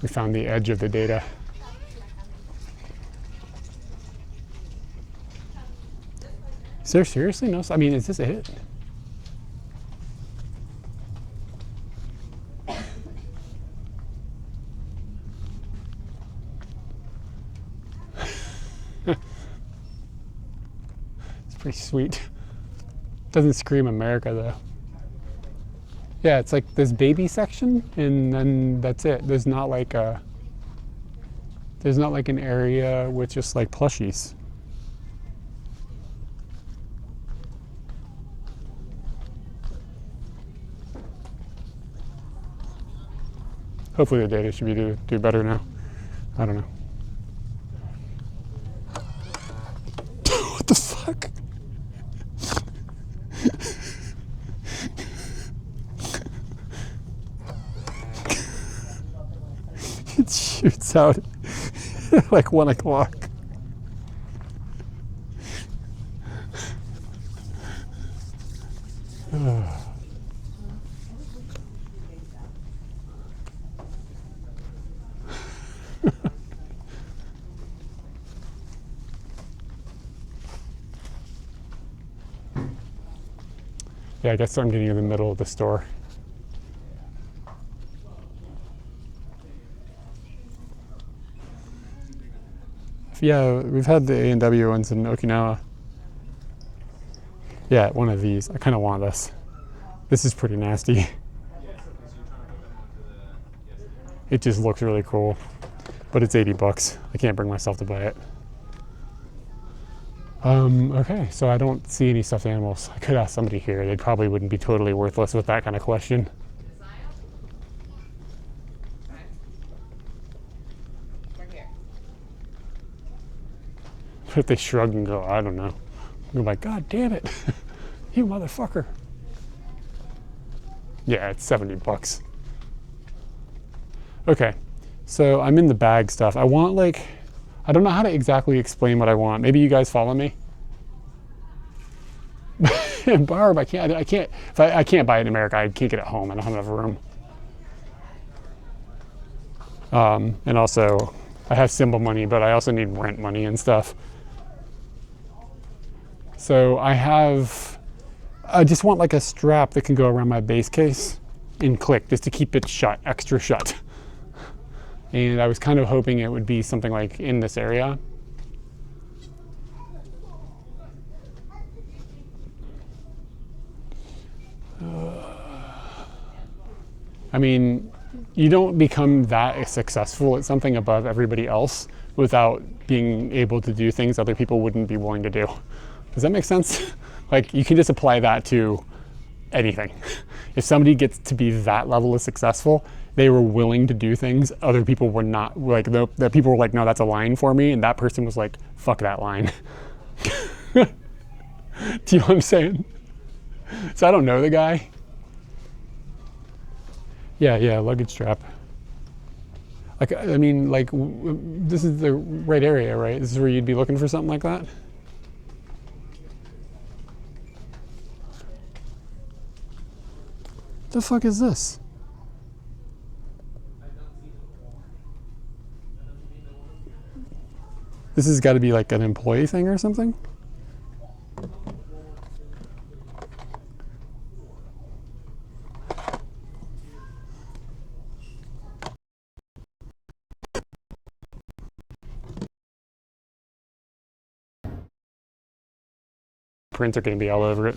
Speaker 3: We found the edge of the data. Is there seriously no? I mean, is this it? It's pretty sweet. Doesn't scream America though. Yeah, it's like this baby section, and then that's it. There's not like an area with just like plushies. Hopefully the data should be do better now. I don't know. What the fuck? It shoots out at like 1 o'clock. Yeah, I guess I'm getting in the middle of the store. Yeah, we've had the A&W ones in Okinawa. Yeah, one of these. I kind of want this. This is pretty nasty. It just looks really cool, but it's 80 bucks. I can't bring myself to buy it. Okay, so I don't see any stuffed animals. I could ask somebody here. They probably wouldn't be totally worthless with that kind of question. If they shrug and go, I don't know. You're like, God damn it, you motherfucker. Yeah, it's 70 bucks. Okay, so I'm in the bag stuff. I want like, I don't know how to exactly explain what I want. Maybe you guys follow me? Barb, I can't, if I can't buy it in America, I can't get it home. I don't have enough room. And also, I have symbol money, but I also need rent money and stuff. So I just want like a strap that can go around my base case and click just to keep it shut, extra shut. And I was kind of hoping it would be something like in this area. I mean, you don't become that successful at something above everybody else without being able to do things other people wouldn't be willing to do. Does that make sense? Like, you can just apply that to anything. If somebody gets to be that level of successful, they were willing to do things other people were not. Like, the people were like, no, that's a line for me, and that person was like, fuck that line. Do you know what I'm saying? So I don't know the guy. Yeah, luggage strap.
Speaker 1: Like, I mean, like, this is the right area, right? This is where you'd be looking for something like that? The fuck is this? This has got to be like an employee thing or something? Prints are going to be all over it.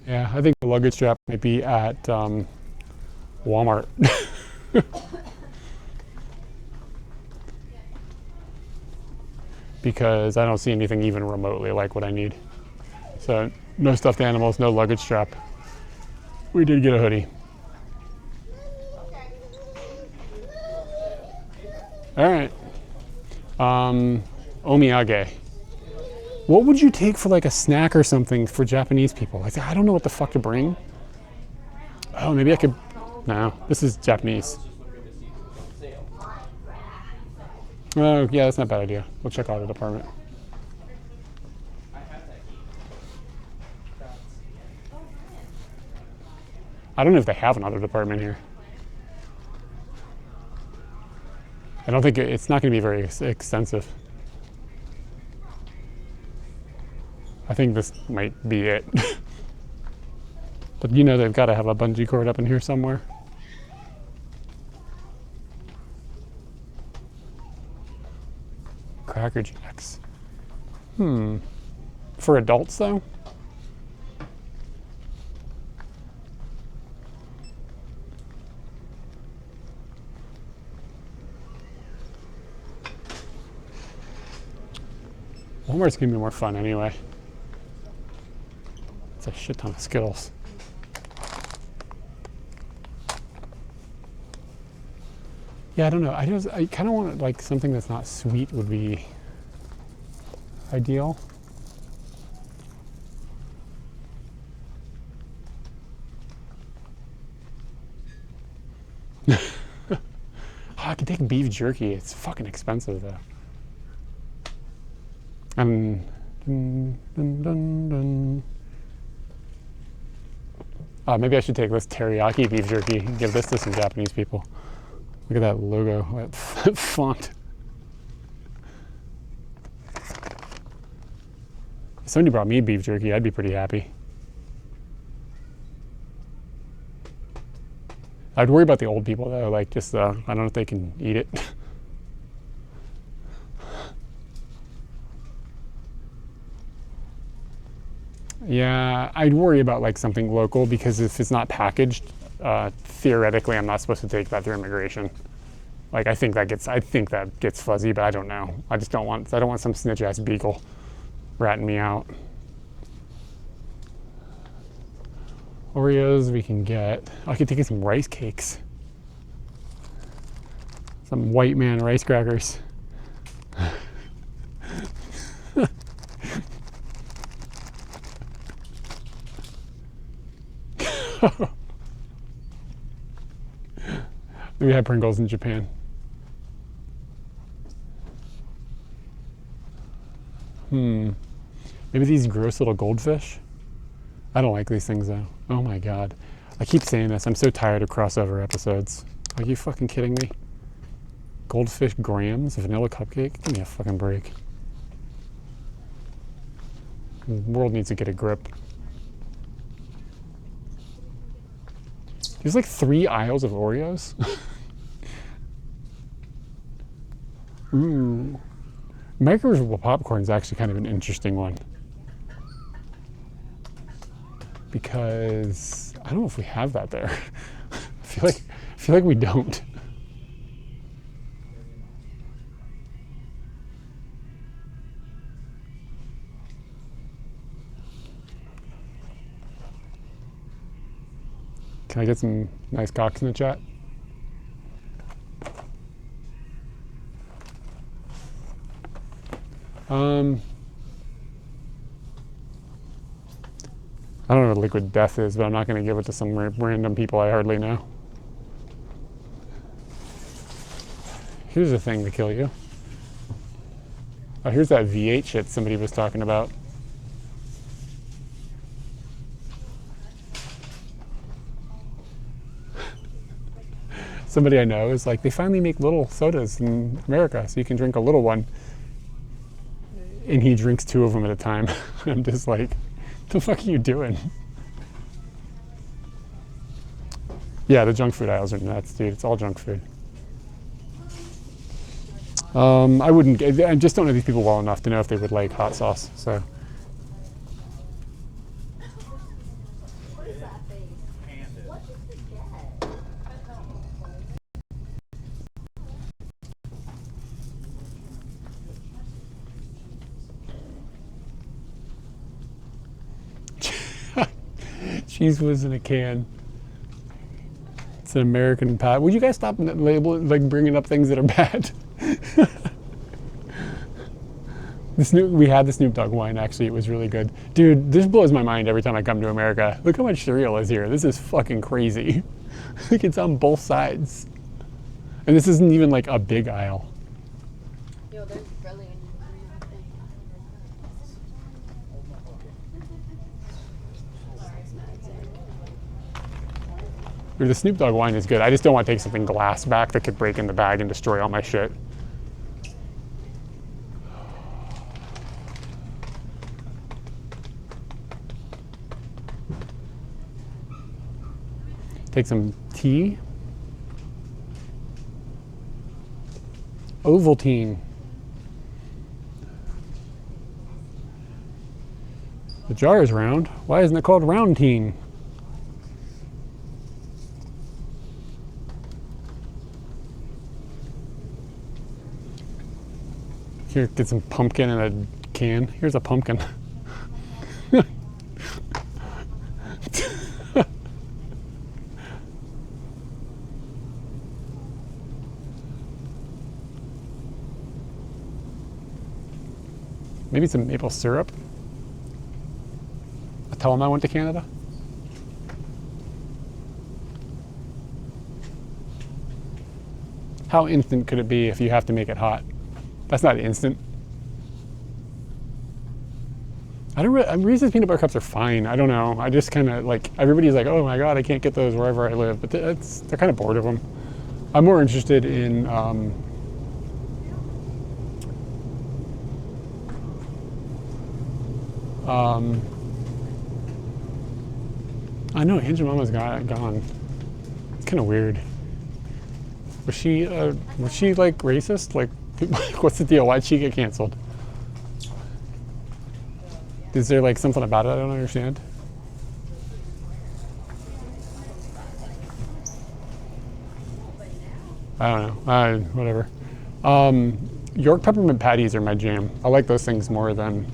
Speaker 1: Yeah, I think the luggage strap might be at Walmart. Because I don't see anything even remotely like what I need. So no stuffed animals, no luggage strap. We did get a hoodie. All right. Omiyage. What would you take for like a snack or something for Japanese people? Like, I don't know what the fuck to bring. Oh, maybe I could. No, this is Japanese. Oh, yeah, that's not a bad idea. We'll check out the department. I don't know if they have another department here. I don't think it's not going to be very extensive. I think this might be it. But you know they've got to have a bungee cord up in here somewhere. Cracker Jacks. For adults though? Walmart's gonna be more fun anyway. It's a shit ton of Skittles. Yeah, I don't know. I kind of want like something that's not sweet would be ideal. Oh, I could take beef jerky. It's fucking expensive though. Dun, dun, dun, dun. Maybe I should take this teriyaki beef jerky and give this to some Japanese people. Look at that logo, that font. If somebody brought me beef jerky, I'd be pretty happy. I'd worry about the old people though, like just, I don't know if they can eat it. Yeah, I'd worry about like something local because if it's not packaged, theoretically I'm not supposed to take that through immigration. Like I think that gets fuzzy, but I don't know. I don't want some snitch ass beagle ratting me out. Oreos we can get. I could take some rice cakes. Some white man rice crackers. We had Pringles in Japan. Maybe these gross little goldfish? I don't like these things though. Oh my god. I keep saying this. I'm so tired of crossover episodes. Are you fucking kidding me? Goldfish grams, vanilla cupcake? Give me a fucking break. The world needs to get a grip. There's like 3 aisles of Oreos. Ooh. Microwavable popcorn is actually kind of an interesting one. Because I don't know if we have that there. I feel like we don't.
Speaker 3: Can I get some nice cocks in the chat? I don't know what liquid death is, but I'm not going to give it to some random people I hardly know. Here's a thing to kill you. Oh, here's that V8 shit somebody was talking about. Somebody I know is like, they finally make little sodas in America, so you can drink a little one. And he drinks 2 of them at a time. I'm just like, what the fuck are you doing? Yeah, the junk food aisles are nuts, dude. It's all junk food. I just don't know these people well enough to know if they would like hot sauce, so.
Speaker 5: What is that face? What did you get?
Speaker 3: Cheese was in a can. It's an American pie. Would you guys stop like bringing up things that are bad? We had the Snoop Dogg wine, actually. It was really good. Dude, this blows my mind every time I come to America. Look how much cereal is here. This is fucking crazy. Like, it's on both sides. And this isn't even like a big aisle.
Speaker 5: Yo, there's really
Speaker 3: The Snoop Dogg wine is good. I just don't want to take something glass back that could break in the bag and destroy all my shit. Take some tea. Ovaltine. The jar is round. Why isn't it called roundtine? Here, get some pumpkin in a can. Here's a pumpkin. Maybe some maple syrup. I'll tell them I went to Canada. How instant could it be if you have to make it hot? That's not instant. Reese's peanut butter cups are fine. I don't know. I just kind of like, everybody's like, oh my God, I can't get those wherever I live. But they're kind of bored of them. I'm more interested in I know Aunt Jemima's gone. It's kind of weird. Was she like racist? Like, what's the deal? Why'd she get canceled? Is there like something about it I don't understand? I don't know. Whatever. York peppermint patties are my jam. I like those things more than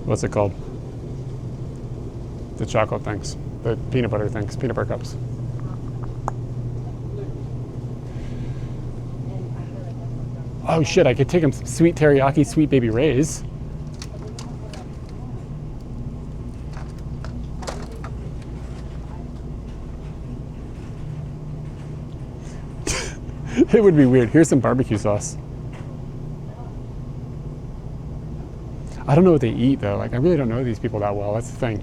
Speaker 3: what's it called? The chocolate things. The peanut butter things. Peanut butter cups. Oh shit, I could take them some sweet teriyaki, sweet baby Ray's. It would be weird. Here's some barbecue sauce. I don't know what they eat though. Like, I really don't know these people that well. That's the thing.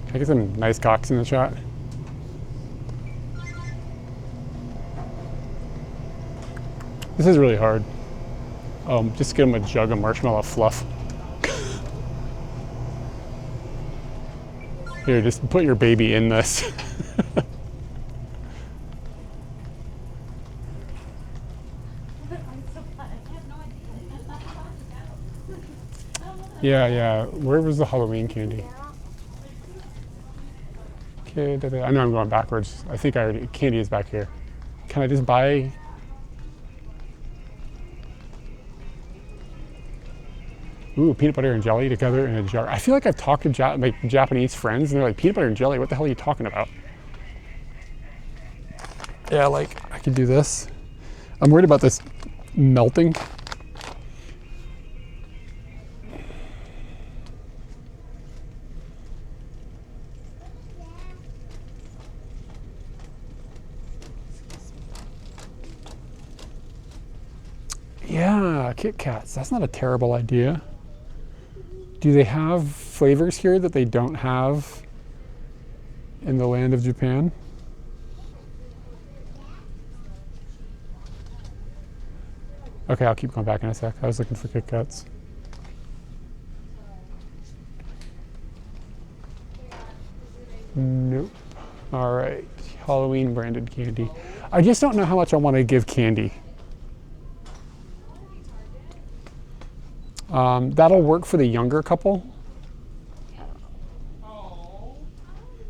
Speaker 3: Can I get some nice cocks in the shot? This is really hard. Just get them a jug of marshmallow fluff. Here, just put your baby in this. Yeah. Where was the Halloween candy? Okay, I know I'm going backwards. I think candy is back here. Can I just buy? Ooh, peanut butter and jelly together in a jar. I feel like I've talked to like Japanese friends and they're like, peanut butter and jelly, what the hell are you talking about? Yeah, like I could do this. I'm worried about this melting. Yeah, Kit Kats. That's not a terrible idea. Do they have flavors here that they don't have in the land of Japan? Okay, I'll keep going back in a sec. I was looking for Kit Kats. Nope. All right, Halloween branded candy. I just don't know how much I want to give candy. That'll work for the younger couple.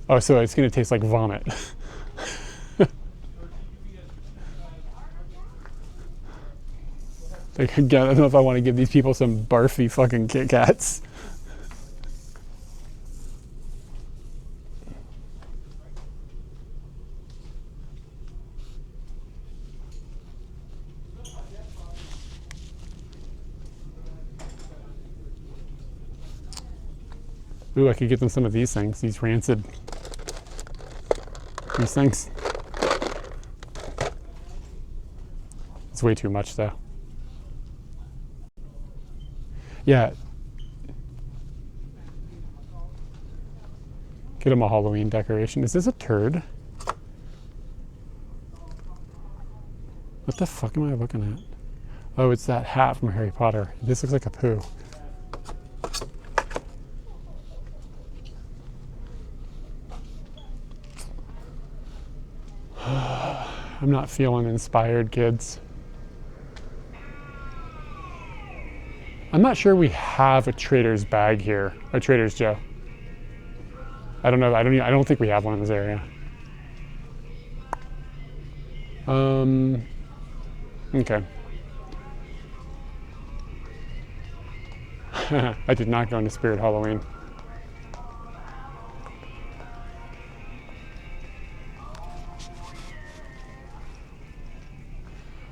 Speaker 3: Oh, so it's gonna taste like vomit. Like, again, I don't know if I want to give these people some barfy fucking Kit Kats. Ooh, I could get them some of these things, these rancid. These things. It's way too much though. Yeah. Get them a Halloween decoration. Is this a turd? What the fuck am I looking at? Oh, it's that hat from Harry Potter. This looks like a poo. I'm not feeling inspired, kids. I'm not sure we have a Trader's bag here, a Trader's Joe. I don't know. I don't think we have one in this area. Okay. I did not go into Spirit Halloween.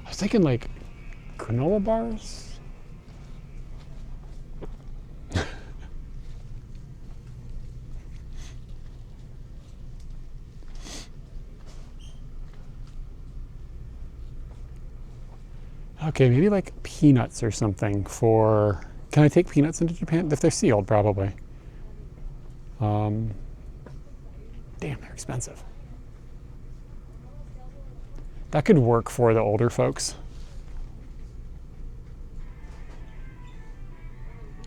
Speaker 3: I was thinking like granola bars. Okay, maybe like peanuts or something for... Can I take peanuts into Japan? If they're sealed, probably. Damn, they're expensive. That could work for the older folks.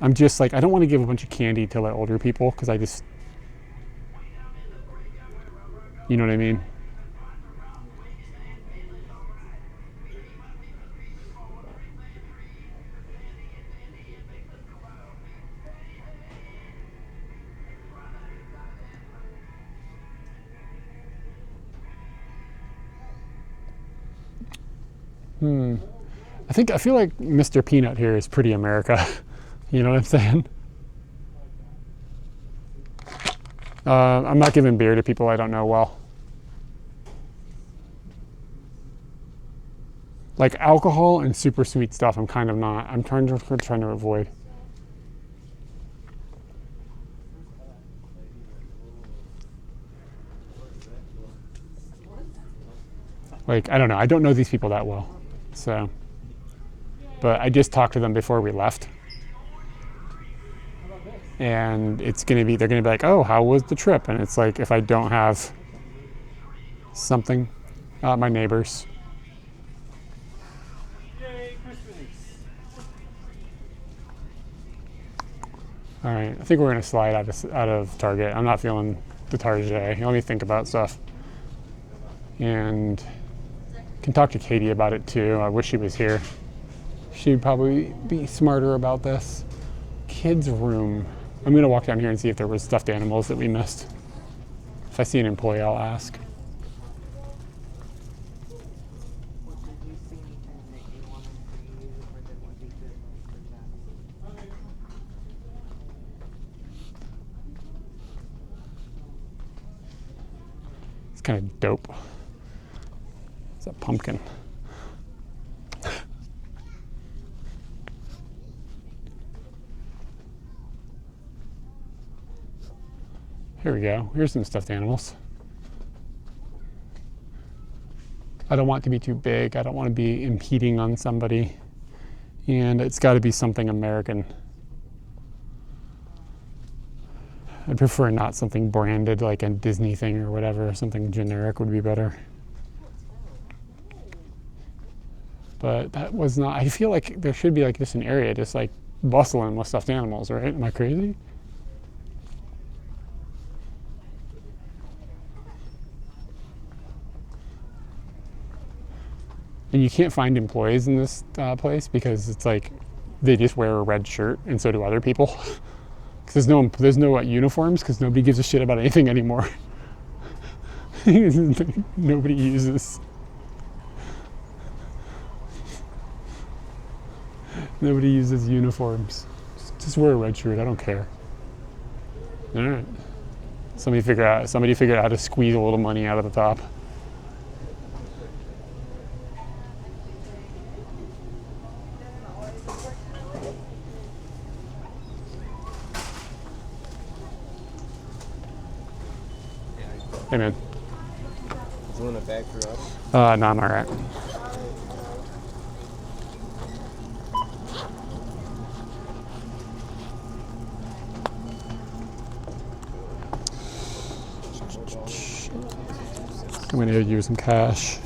Speaker 3: I'm just like, I don't want to give a bunch of candy to the older people because I just... You know what I mean? I feel like Mr. Peanut here is pretty America. You know what I'm saying? I'm not giving beer to people I don't know well. Like alcohol and super sweet stuff, I'm kind of not. I'm trying to avoid. Like, I don't know. I don't know these people that well. So, but I just talked to them before we left. And they're going to be like, oh, how was the trip? And it's like, if I don't have something, my neighbors. All right, I think we're going to slide out of Target. I'm not feeling the Target today. Let me think about stuff. And can talk to Katie about it too. I wish she was here. She'd probably be smarter about this. Kids' room. I'm going to walk down here and see if there was stuffed animals that we missed. If I see an employee, I'll ask. kind of dope. It's a pumpkin. Here we go. Here's some stuffed animals. I don't want it to be too big. I don't want to be impeding on somebody. And it's got to be something American. I prefer not something branded like a Disney thing or whatever. Something generic would be better. But that was not, I feel like there should be like just an area just like bustling with stuffed animals, right? Am I crazy? And you can't find employees in this place because it's like they just wear a red shirt and so do other people. Because there's no uniforms because nobody gives a shit about anything anymore. Nobody uses. Nobody uses uniforms. Just wear a red shirt. I don't care. All right. Somebody figured out how to squeeze a little money out of the top. Hey man.
Speaker 16: Is one a bag for us?
Speaker 3: No, I'm all right. I'm gonna give you some cash.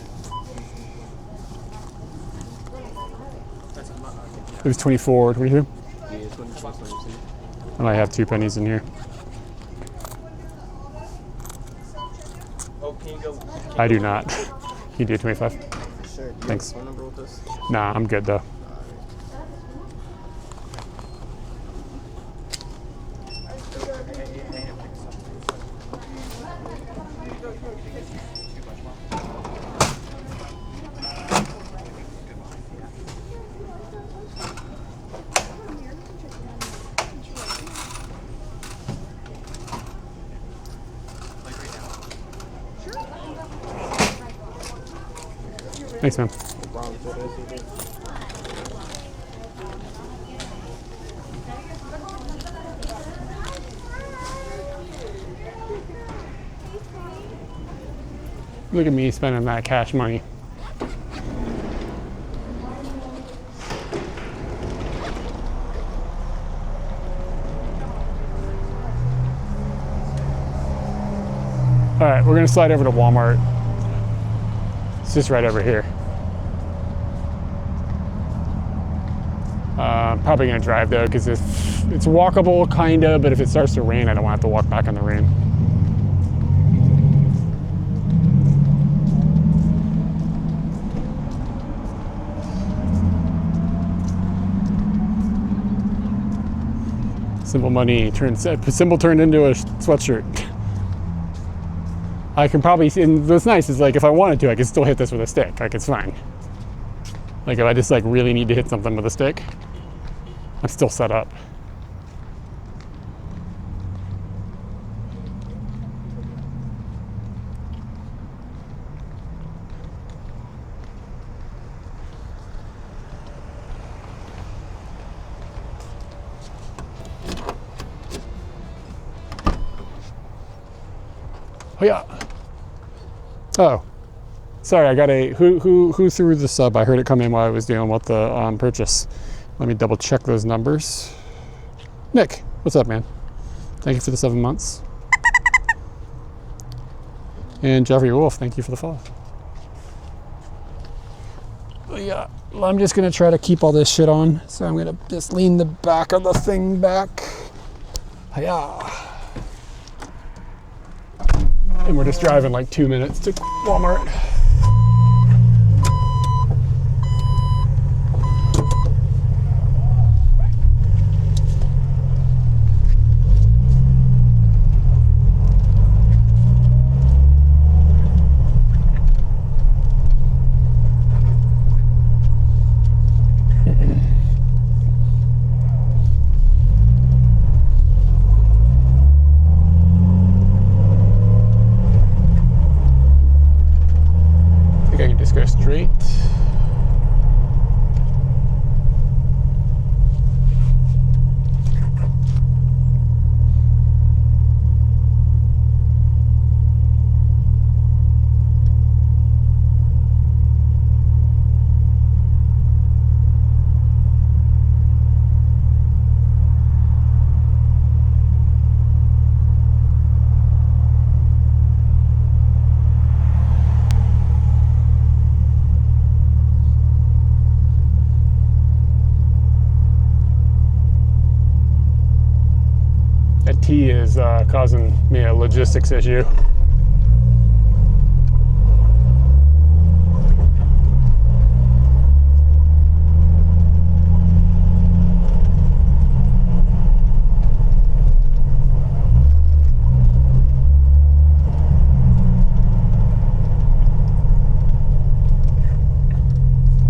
Speaker 3: It was 24, 22?
Speaker 16: Yeah, 24, 22.
Speaker 3: I might have 2 pennies in here.
Speaker 16: Oh, can you go?
Speaker 3: I do not. Can you do 25?
Speaker 16: Sure. Do you
Speaker 3: Thanks.
Speaker 16: have a phone number with us?
Speaker 3: Nah, I'm good though. Thanks, man. Look at me spending that cash money. All right, we're gonna slide over to Walmart. It's just right over here. Probably gonna drive though, because it's walkable kinda, but if it starts to rain, I don't want to have to walk back in the rain. Simple money Simple turned into a sweatshirt. I can probably, and what's nice is like if I wanted to, I could still hit this with a stick. Like it's fine. Like if I just like really need to hit something with a stick, I'm still set up. Oh yeah. Oh, sorry. I got a who threw the sub? I heard it come in while I was dealing with the purchase. Let me double check those numbers. Nick, what's up, man? Thank you for the 7 months. And Jeffrey Wolf, thank you for the follow. Yeah, I'm just gonna try to keep all this shit on. So I'm gonna just lean the back of the thing back. Yeah. And we're just driving like 2 minutes to Walmart. tea is causing me a logistics issue.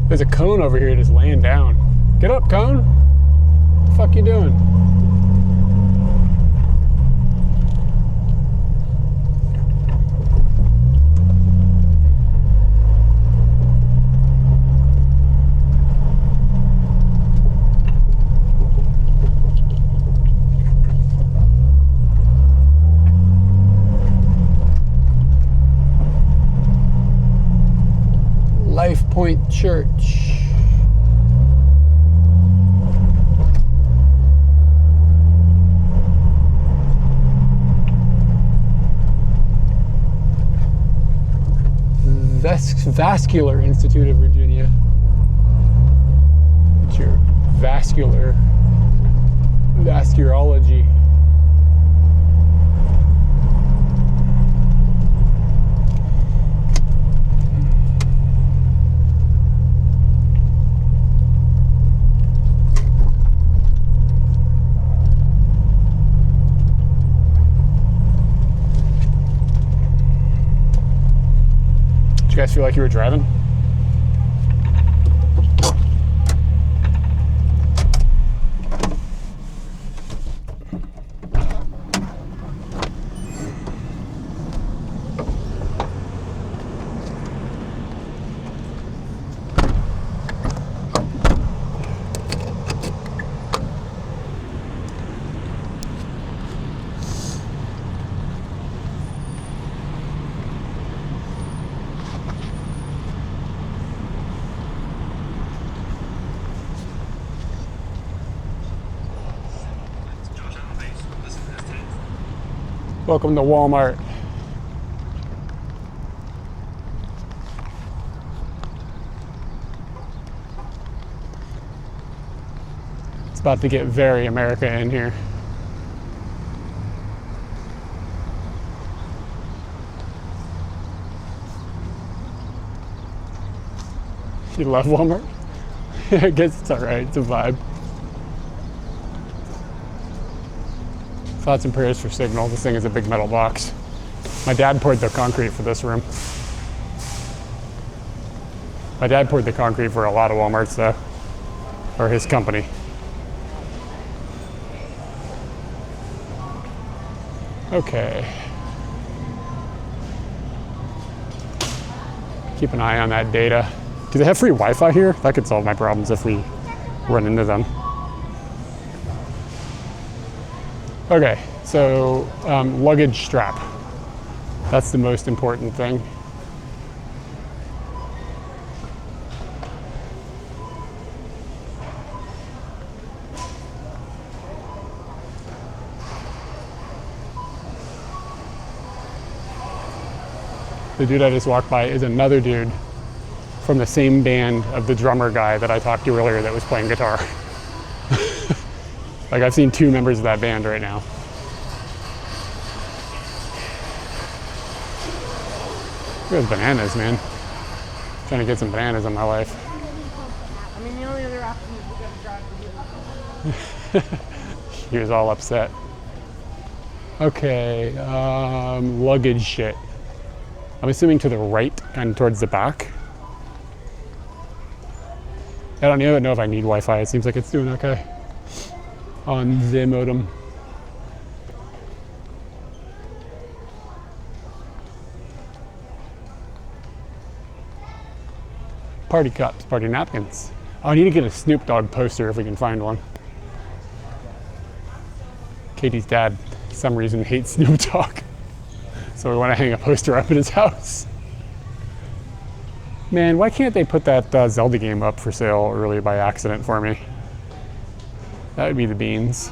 Speaker 3: There's a cone over here just laying down. Get up, cone. What the fuck you doing? Life Point Church. Vascular Institute of Virginia. It's your vascularology. Did you guys feel like you were driving? Welcome to Walmart. It's about to get very America in here. You love Walmart? I guess it's alright, it's a vibe. Thoughts and prayers for Signal. This thing is a big metal box. My dad poured the concrete for this room. My dad poured the concrete for a lot of Walmarts though, or his company. Okay. Keep an eye on that data. Do they have free Wi-Fi here? That could solve my problems if we run into them. Okay, so luggage strap. That's the most important thing. The dude I just walked by is another dude from the same band of the drummer guy that I talked to earlier that was playing guitar. Like I've seen two members of that band right now. Look at those bananas, man. Trying to get some bananas in my life.
Speaker 6: I mean, the only other option is we gotta drive to you.
Speaker 3: He was all upset. Okay, luggage shit. I'm assuming to the right and towards the back. I don't even know if I need Wi-Fi. It seems like it's doing okay on the modem. Party cups, party napkins. Oh, I need to get a Snoop Dogg poster if we can find one. Katie's dad, for some reason, hates Snoop Dogg. So we want to hang a poster up at his house. Man, why can't they put that Zelda game up for sale early by accident for me? That would be the beans.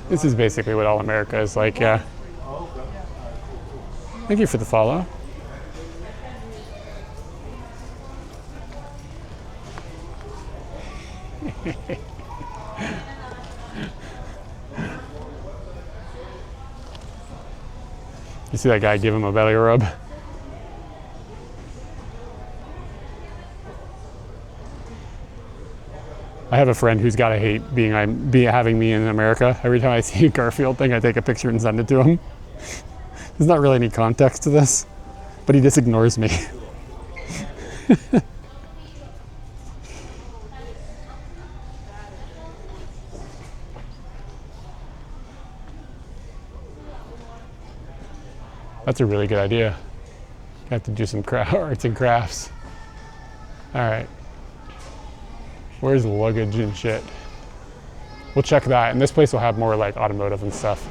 Speaker 3: This is basically what all America is like, yeah. Thank you for the follow. You see that guy give him a belly rub? I have a friend who's gotta hate having me in America. Every time I see a Garfield thing, I take a picture and send it to him. There's not really any context to this, but he just ignores me. That's a really good idea. Got to do some arts and crafts. All right. Where's the luggage and shit? We'll check that, and this place will have more like automotive and stuff.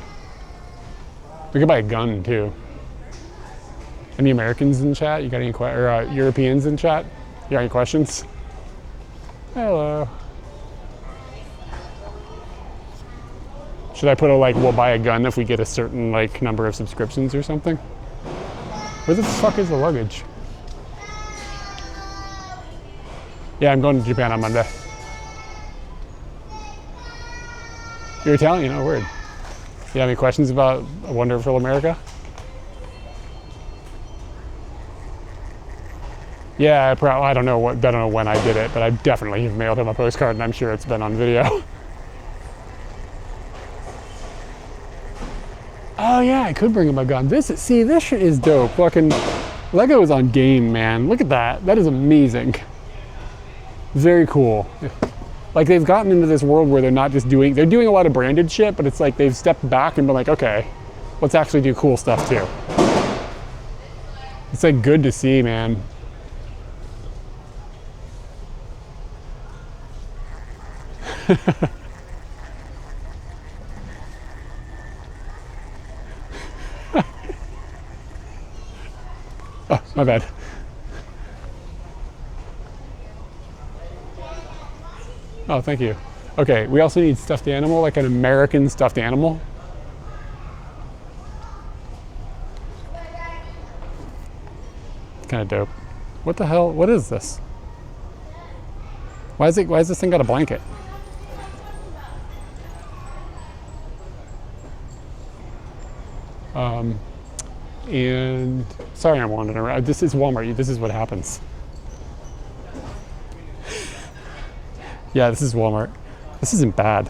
Speaker 3: We could buy a gun too. Any Americans in chat? You got any Europeans in chat? You got any questions? Hello. Should I put a we'll buy a gun if we get a certain number of subscriptions or something? Where the fuck is the luggage? Yeah, I'm going to Japan on Monday. You're Italian? Oh, word. You have any questions about A Wonderful America? Yeah, I don't know when I did it, but I definitely have mailed him a postcard, and I'm sure it's been on video. Oh yeah, I could bring him a gun. This shit is dope. Fucking Lego is on game, man. Look at that. That is amazing. Very cool. Like they've gotten into this world where they're doing a lot of branded shit, but it's like they've stepped back and been like, okay, let's actually do cool stuff too. It's like good to see, man. Oh, my bad. Oh, thank you. Okay, we also need stuffed animal, like an American stuffed animal. Kind of dope. What the hell? What is this? Why is this thing got a blanket? And sorry I'm wandering around. This is Walmart. This is what happens. Yeah, this is Walmart. This isn't bad.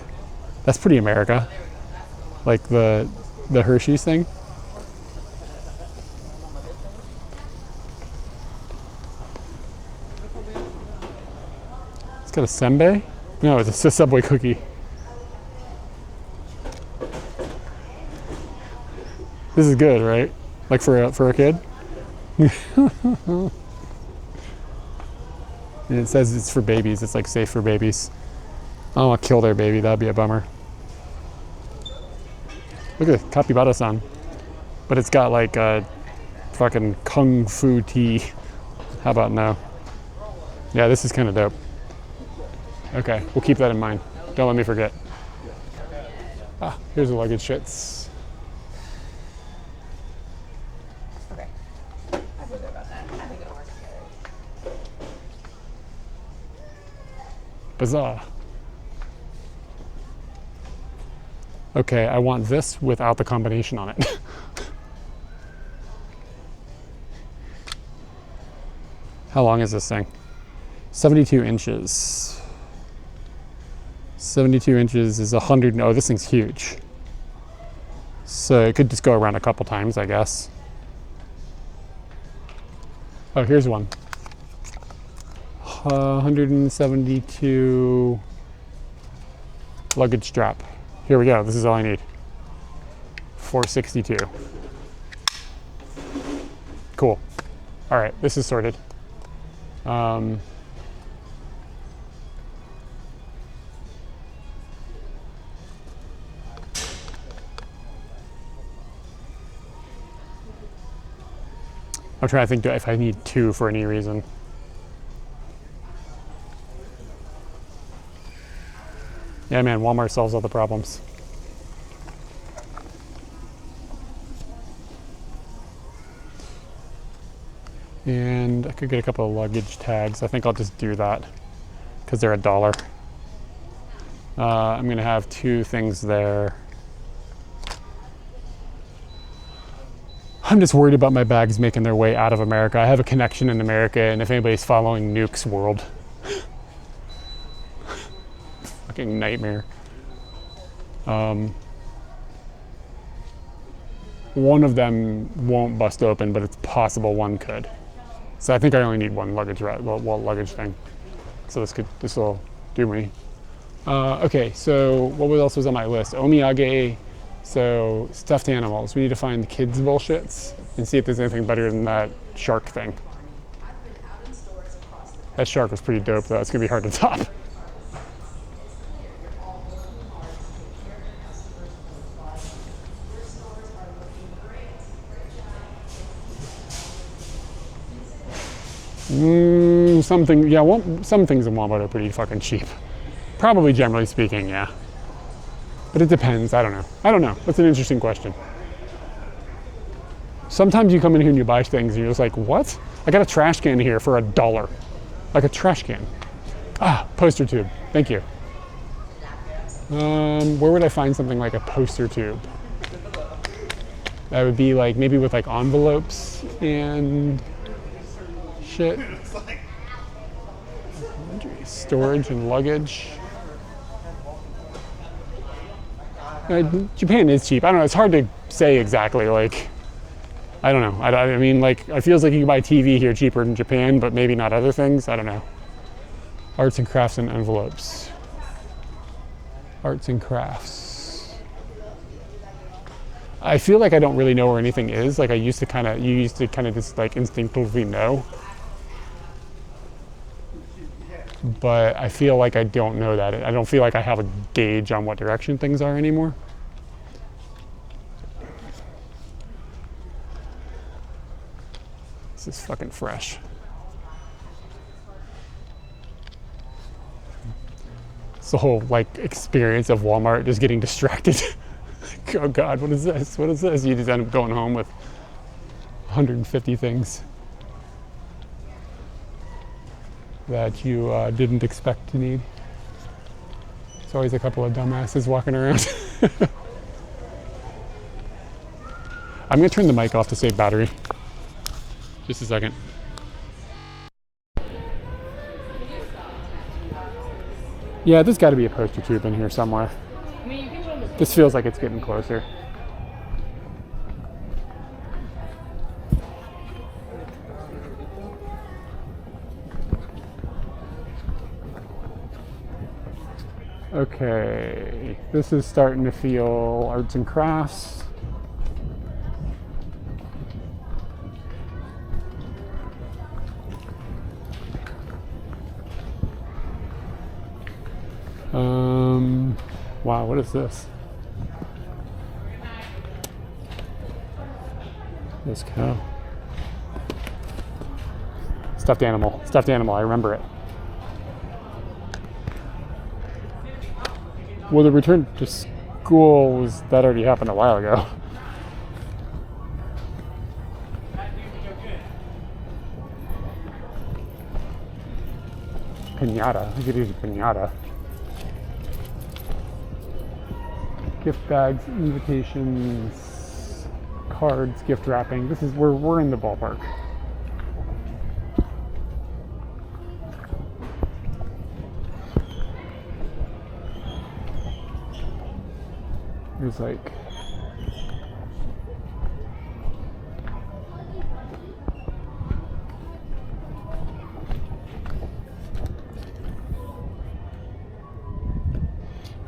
Speaker 3: That's pretty America. Like the Hershey's thing. It's got a senbei? No, it's a Subway cookie. This is good, right? Like for a kid? And it says it's for babies. It's like safe for babies. I don't want to kill their baby. That'd be a bummer. Look at Capybara-san. But it's got like a fucking kung fu tea. How about no? Yeah, this is kind of dope. Okay, we'll keep that in mind. Don't let me forget. Ah, here's the luggage shits. Bizarre. Okay, I want this without the combination on it. How long is this thing? 72 inches. 72 inches is 100. Oh, this thing's huge. So it could just go around a couple times, I guess. Oh, here's one. 172 luggage strap. Here we go. This is all I need. 462. Cool. All right, this is sorted. I'm trying to think if I need two for any reason. Yeah, man, Walmart solves all the problems. And I could get a couple of luggage tags. I think I'll just do that because they're $1. I'm gonna have 2 things there. I'm just worried about my bags making their way out of America. I have a connection in America, and if anybody's following Nuke's World, fucking nightmare. One of them won't bust open, but it's possible one could. So I think I only need one luggage luggage thing. So this will do me. Okay, so what else was on my list? Omiyage. So stuffed animals. We need to find the kids' bullshits and see if there's anything better than that shark thing. That shark was pretty dope though. It's gonna be hard to top. Some things in Walmart are pretty fucking cheap. Probably generally speaking, yeah. But it depends, I don't know. That's an interesting question. Sometimes you come in here and you buy things and you're just like, what? I got a trash can here for $1. Like a trash can. Ah, poster tube, thank you. Where would I find something like a poster tube? That would be like, maybe with like envelopes and shit. Storage and luggage. Japan is cheap. I don't know, it's hard to say exactly, like, I don't know. I mean, like, it feels like you can buy TV here cheaper than Japan, but maybe not other things, I don't know. Arts and crafts and envelopes. Arts and crafts. I feel like I don't really know where anything is. Like you used to kind of just like instinctively know. But I feel like I don't know that. I don't feel like I have a gauge on what direction things are anymore. This is fucking fresh. It's the whole like experience of Walmart just getting distracted. Oh God, what is this? What is this? You just end up going home with 150 things that you didn't expect to need. There's always a couple of dumbasses walking around. I'm gonna turn the mic off to save battery. Just a second. Yeah, there's gotta be a poster tube in here somewhere. This feels like it's getting closer. Okay, this is starting to feel arts and crafts. Wow, what is this? This cow. Stuffed animal, I remember it. Well, the return to school that already happened a while ago. Pinata, I could use a pinata. Gift bags, invitations, cards, gift wrapping. We're in the ballpark. There's like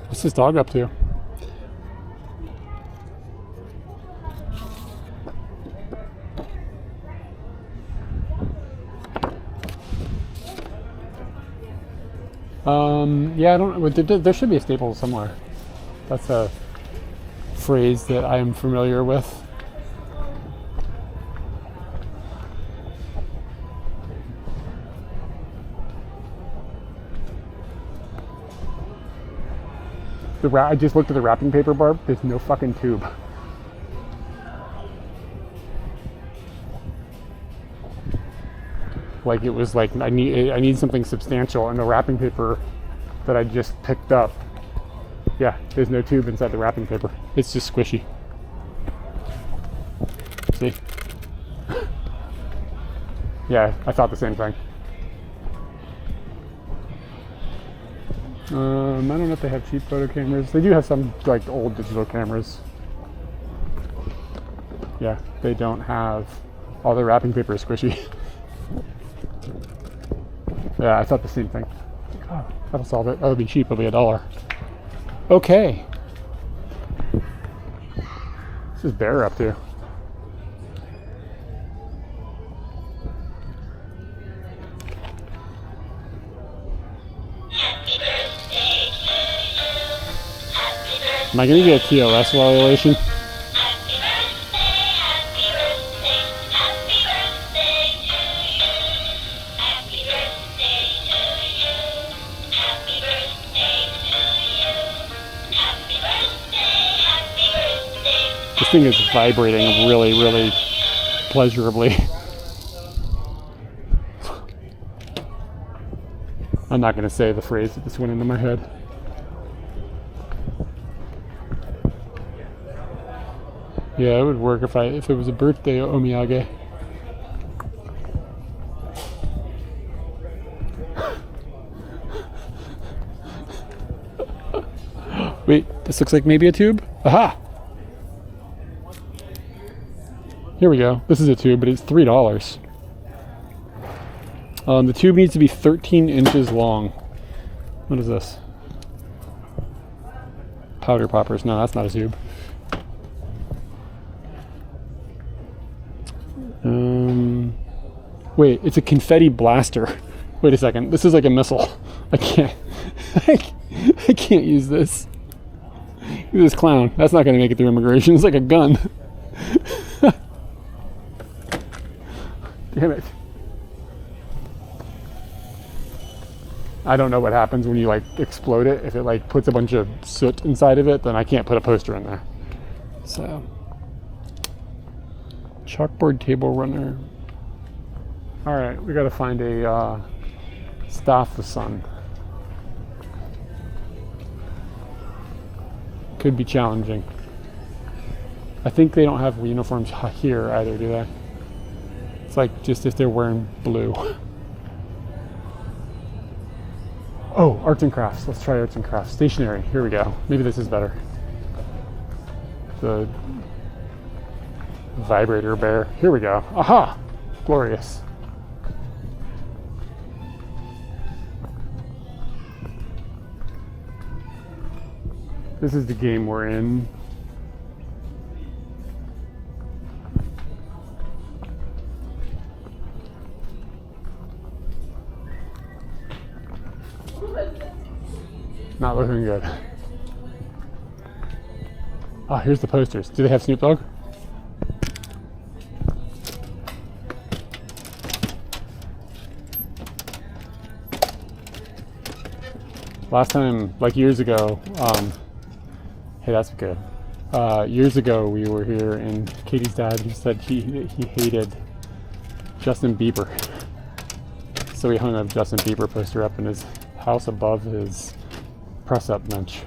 Speaker 3: what's this dog up to? Yeah, I don't know. There should be a Staples somewhere. That's a phrase that I am familiar with. I just looked at the wrapping paper, Barb. There's no fucking tube. Like it was like I need something substantial, and the wrapping paper that I just picked up Yeah, there's no tube inside the wrapping paper. It's just squishy. See? Yeah, I thought the same thing. I don't know if they have cheap photo cameras. They do have some like old digital cameras. Yeah, they don't have all the wrapping paper is squishy. Yeah, I thought the same thing. Oh, that'll solve it. That would be cheap. It'll be $1. Okay. This is Bear up to. Am I going to get a TOS violation? This thing is vibrating really, really pleasurably. I'm not going to say the phrase that just went into my head. Yeah, it would work if it was a birthday omiyage. Wait, this looks like maybe a tube? Aha! Here we go. This is a tube, but it's $3. The tube needs to be 13 inches long. What is this? Powder poppers. No, that's not a tube. Wait, it's a confetti blaster. Wait a second. This is like a missile. I can't. I can't use this. This clown. That's not going to make it through immigration. It's like a gun. Damn it. I don't know what happens when you like explode it. If it like puts a bunch of soot inside of it, then I can't put a poster in there. So, chalkboard table runner. All right, we got to find a Staff the Sun. Could be challenging. I think they don't have uniforms here either, do they? It's like just if they're wearing blue. Oh, arts and crafts. Let's try arts and crafts. Stationery. Here we go. Maybe this is better. The vibrator bear. Here we go. Aha! Glorious. This is the game we're in. Not looking good. Ah, here's the posters. Do they have Snoop Dogg? Last time, like years ago, hey, that's good. Years ago, we were here, and Katie's dad, he said he hated Justin Bieber. So he hung a Justin Bieber poster up in his house above his press-up bench.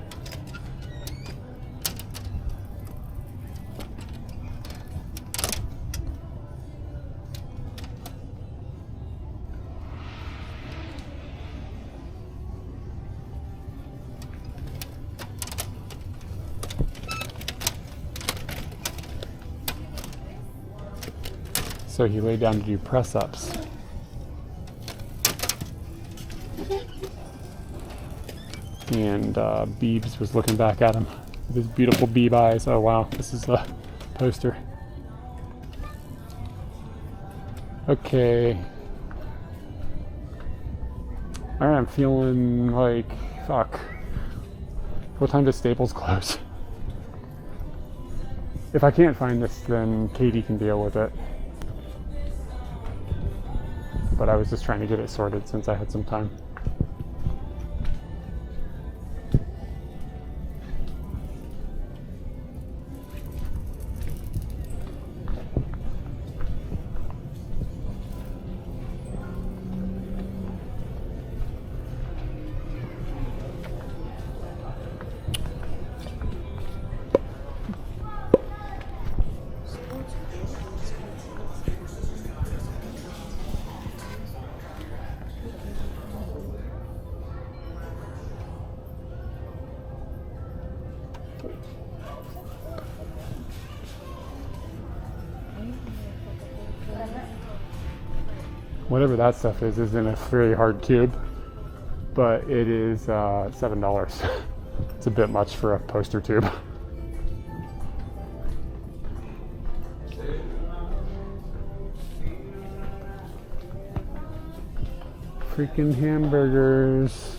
Speaker 3: So he laid down to do press-ups. And Beebs was looking back at him with his beautiful Beeb eyes. Oh wow, this is the poster. Okay. Alright, I'm feeling like, fuck. What time does Staples close? If I can't find this, then Katie can deal with it. But I was just trying to get it sorted since I had some time. whatever that stuff is in a very hard tube, but it is $7. It's a bit much for a poster tube. Freaking hamburgers.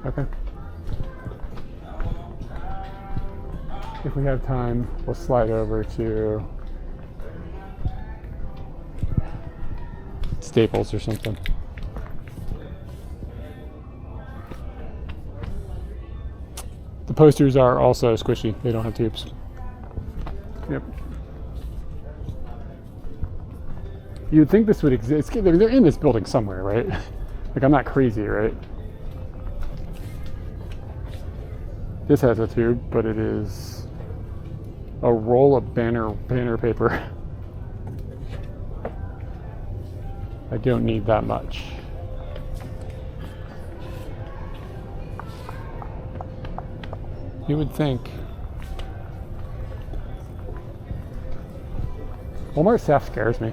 Speaker 3: Okay. If we have time, we'll slide over to Staples or something. The posters are also squishy. They don't have tubes. Yep. You'd think this would exist. They're in this building somewhere, right? Like, I'm not crazy, right? This has a tube, but it is a roll of banner paper. I don't need that much. You would think. Walmart staff scares me.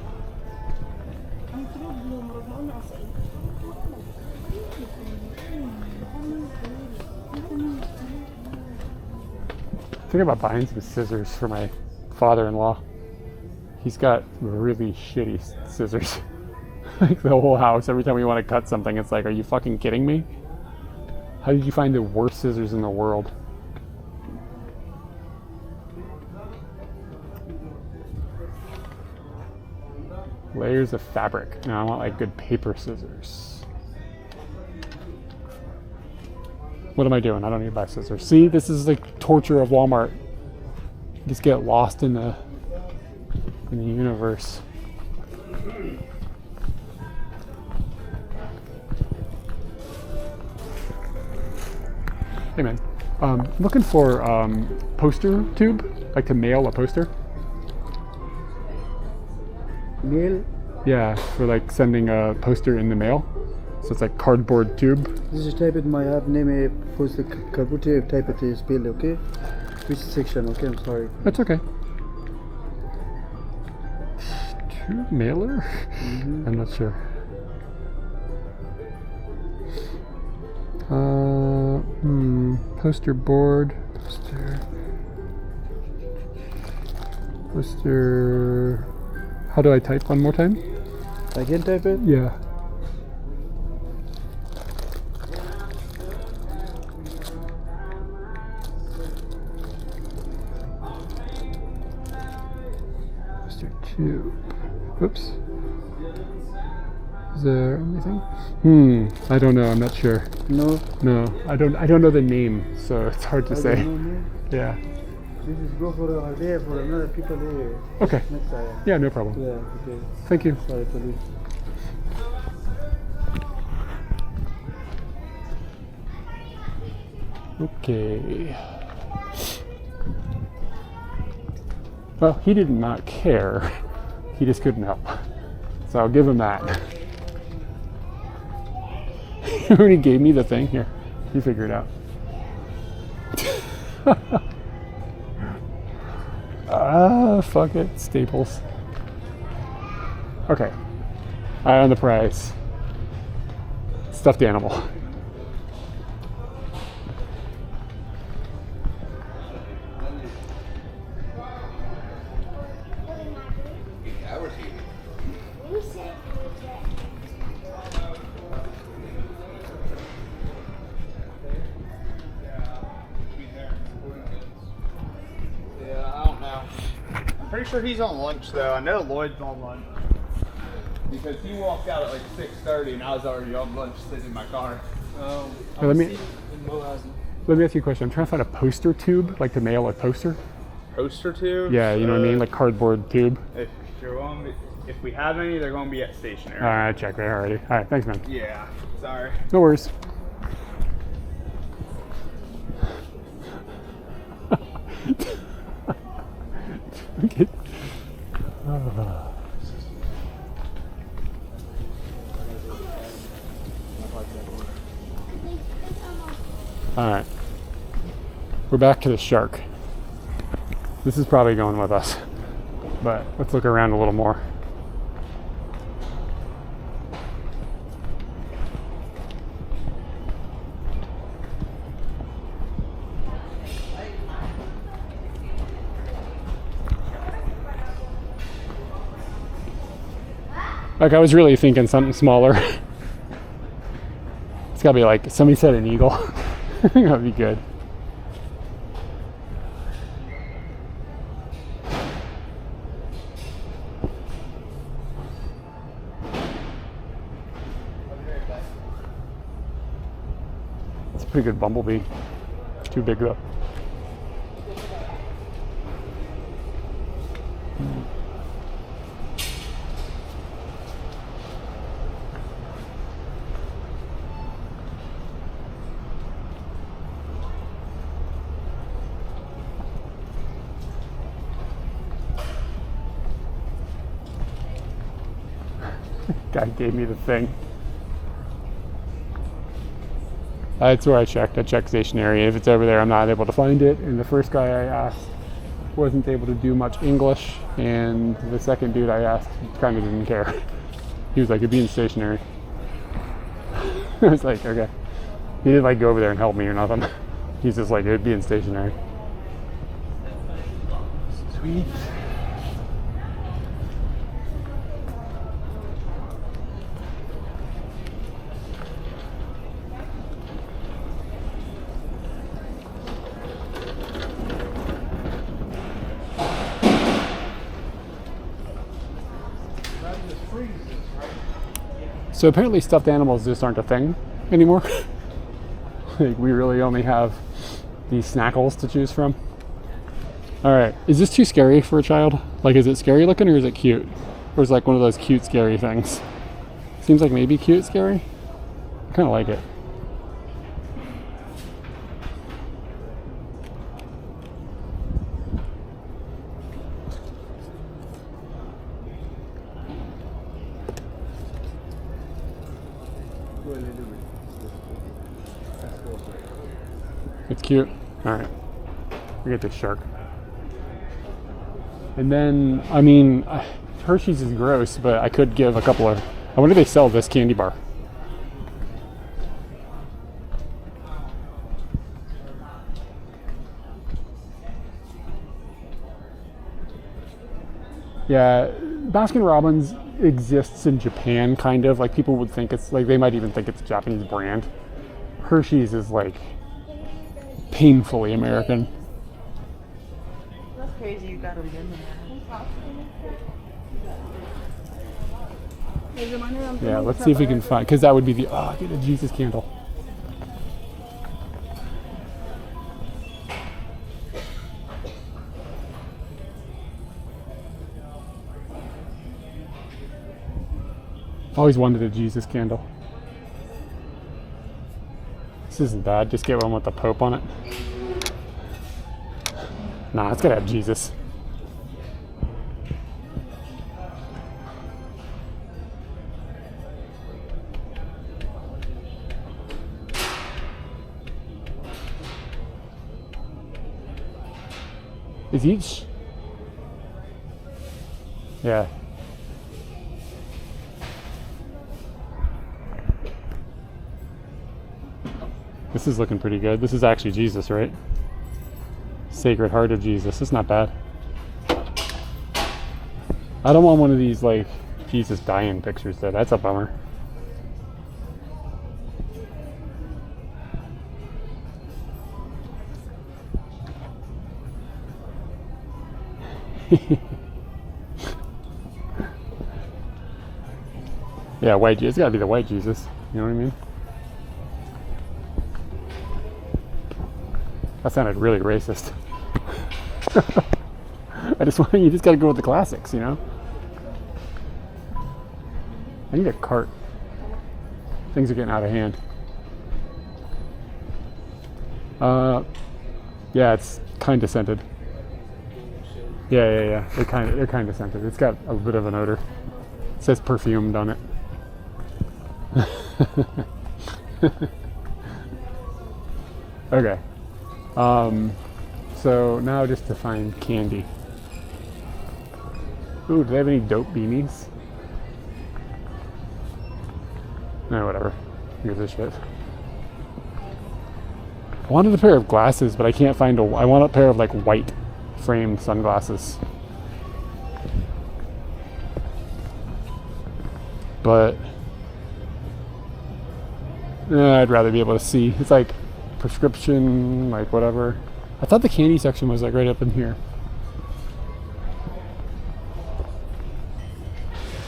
Speaker 3: Thinking about buying some scissors for my father-in-law. He's got really shitty scissors. Like the whole house, every time we want to cut something, it's like, are you fucking kidding me? How did you find the worst scissors in the world? Layers of fabric. No, I want like good paper scissors. What am I doing? I don't need to buy scissors. See, this is like torture of Walmart. You just get lost in the universe. Hey man, looking for poster tube, like to mail a poster.
Speaker 17: Mail?
Speaker 3: Yeah, for like sending a poster in the mail. So it's like cardboard tube.
Speaker 17: This is type it my app name post the cardboard tube type it is spell, okay? Which section, okay? I'm sorry.
Speaker 3: That's okay. Tube mailer? I'm not sure. Poster board. Poster. How do I type one more time?
Speaker 17: I can type it?
Speaker 3: Yeah. Poster tube. Oops. Is there anything? I don't know. I'm not sure.
Speaker 17: No.
Speaker 3: No, I don't know the name, so it's hard to say. Yeah.
Speaker 17: This is go for a day for another people there.
Speaker 3: Okay.
Speaker 17: Next time.
Speaker 3: Yeah, no problem.
Speaker 17: Yeah. Okay.
Speaker 3: Thank you.
Speaker 17: Sorry for this.
Speaker 3: Okay. Well, he did not care. He just couldn't help. So I'll give him that. He already gave me the thing. Here, you figure it out. Fuck it. Staples. Okay. Eye on the prize. Stuffed animal.
Speaker 18: Pretty sure he's on lunch though. I know Lloyd's on lunch because he walked out at like 6:30 and I was already on lunch sitting in my car.
Speaker 3: Oh, let me ask you a question. I'm trying to find a poster tube, like to mail a poster.
Speaker 18: Poster tube?
Speaker 3: Yeah, you know what I mean, like cardboard tube.
Speaker 18: If we have any, they're going to be at stationery.
Speaker 3: I checked that already. All right, thanks, man.
Speaker 18: Yeah, sorry.
Speaker 3: No worries. Okay. All right, we're back to the shark. This is probably going with us, but let's look around a little more.
Speaker 1: Like, I was really thinking something smaller. It's gotta be like, somebody said an eagle. I think that'd be good. It's a pretty good bumblebee. Too big though. Guy gave me the thing. That's where I checked. I checked stationary. If it's over there, I'm not able to find it. And the first guy I asked wasn't able to do much English. And the second dude I asked kind of didn't care. He was like, it'd be in stationary. I was like, okay. He didn't like go over there and help me or nothing. He's just like, it'd be in stationary. Sweet. So apparently stuffed animals just aren't a thing anymore. Like, we really only have these snackles to choose from. All right, is this too scary for a child? Like, is it scary looking or is it cute? Or is it like one of those cute scary things? Seems like maybe cute scary. I kind of like it. It's cute. All right, we get this shark. And then, I mean, Hershey's is gross, but I could give a couple of, I wonder if they sell this candy bar. Yeah, Baskin Robbins exists in Japan, kind of. Like, people would think it's, like, they might even think it's a Japanese brand. Hershey's is, like, painfully American.
Speaker 12: That's crazy you got them in there.
Speaker 1: Yeah, let's see if we can find, because that would be the, oh, get a Jesus candle. Always wanted a Jesus candle. This isn't bad, just get one with the Pope on it. Nah, it's gotta have Jesus. Is each? Yeah. This is looking pretty good. This is actually Jesus, right? Sacred Heart of Jesus. It's not bad. I don't want one of these, like, Jesus dying pictures, though. That's a bummer. Yeah, white Jesus. It's gotta be the white Jesus. You know what I mean? That sounded really racist. You just gotta go with the classics, you know? I need a cart. Things are getting out of hand. Yeah, it's kind of scented. Yeah. They're kind of scented. It's got a bit of an odor. It says perfumed on it. Okay. So now just to find candy. Ooh, do they have any dope beanies? No, whatever. Here's this shit. I wanted a pair of glasses, but I can't find I want a pair of, like, white framed sunglasses. but I'd rather be able to see. It's like prescription, like whatever. I thought the candy section was like right up in here.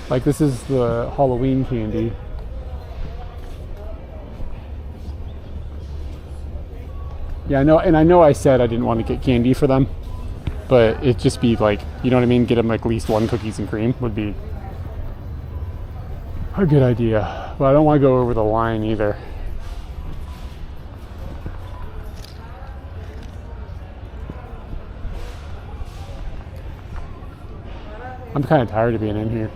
Speaker 1: Like this is the Halloween candy. Yeah, I know, and I know I said I didn't want to get candy for them, but it'd just be like, you know what I mean? Get them like at least one cookies and cream would be a good idea. But I don't want to go over the line either. I'm kind of tired of being in here.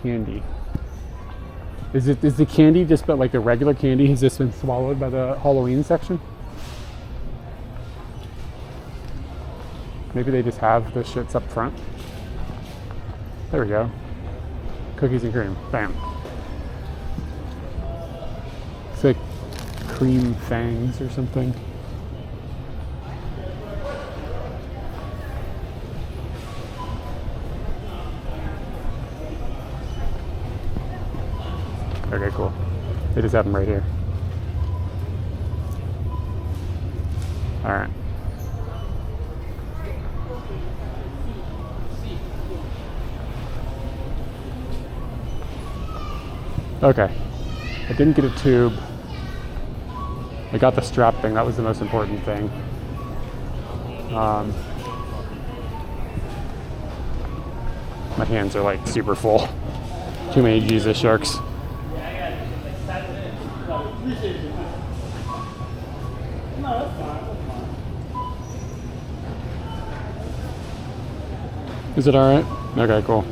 Speaker 1: Candy. Is the candy just but like the regular candy has just been swallowed by the Halloween section? Maybe they just have the shits up front. There we go. Cookies and cream. Bam. It's like cream fangs or something. Okay, cool. They just have them right here. All right. Okay. I didn't get a tube. I got the strap thing. That was the most important thing. My hands are like super full. Too many Jesus sharks. Is it all right? Okay, cool.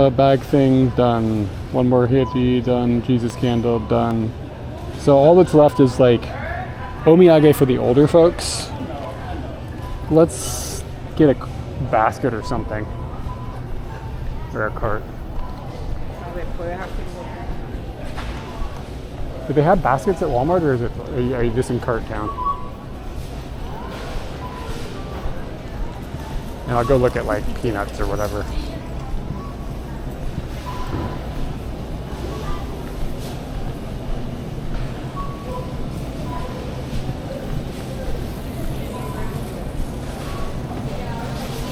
Speaker 1: Bag thing done. One more hippie done. Jesus candle done. So all that's left is like omiyage for the older folks. Let's get a basket or something, or a cart. Do they have baskets at Walmart, or is it? Are you just in cart town? And I'll go look at like peanuts or whatever.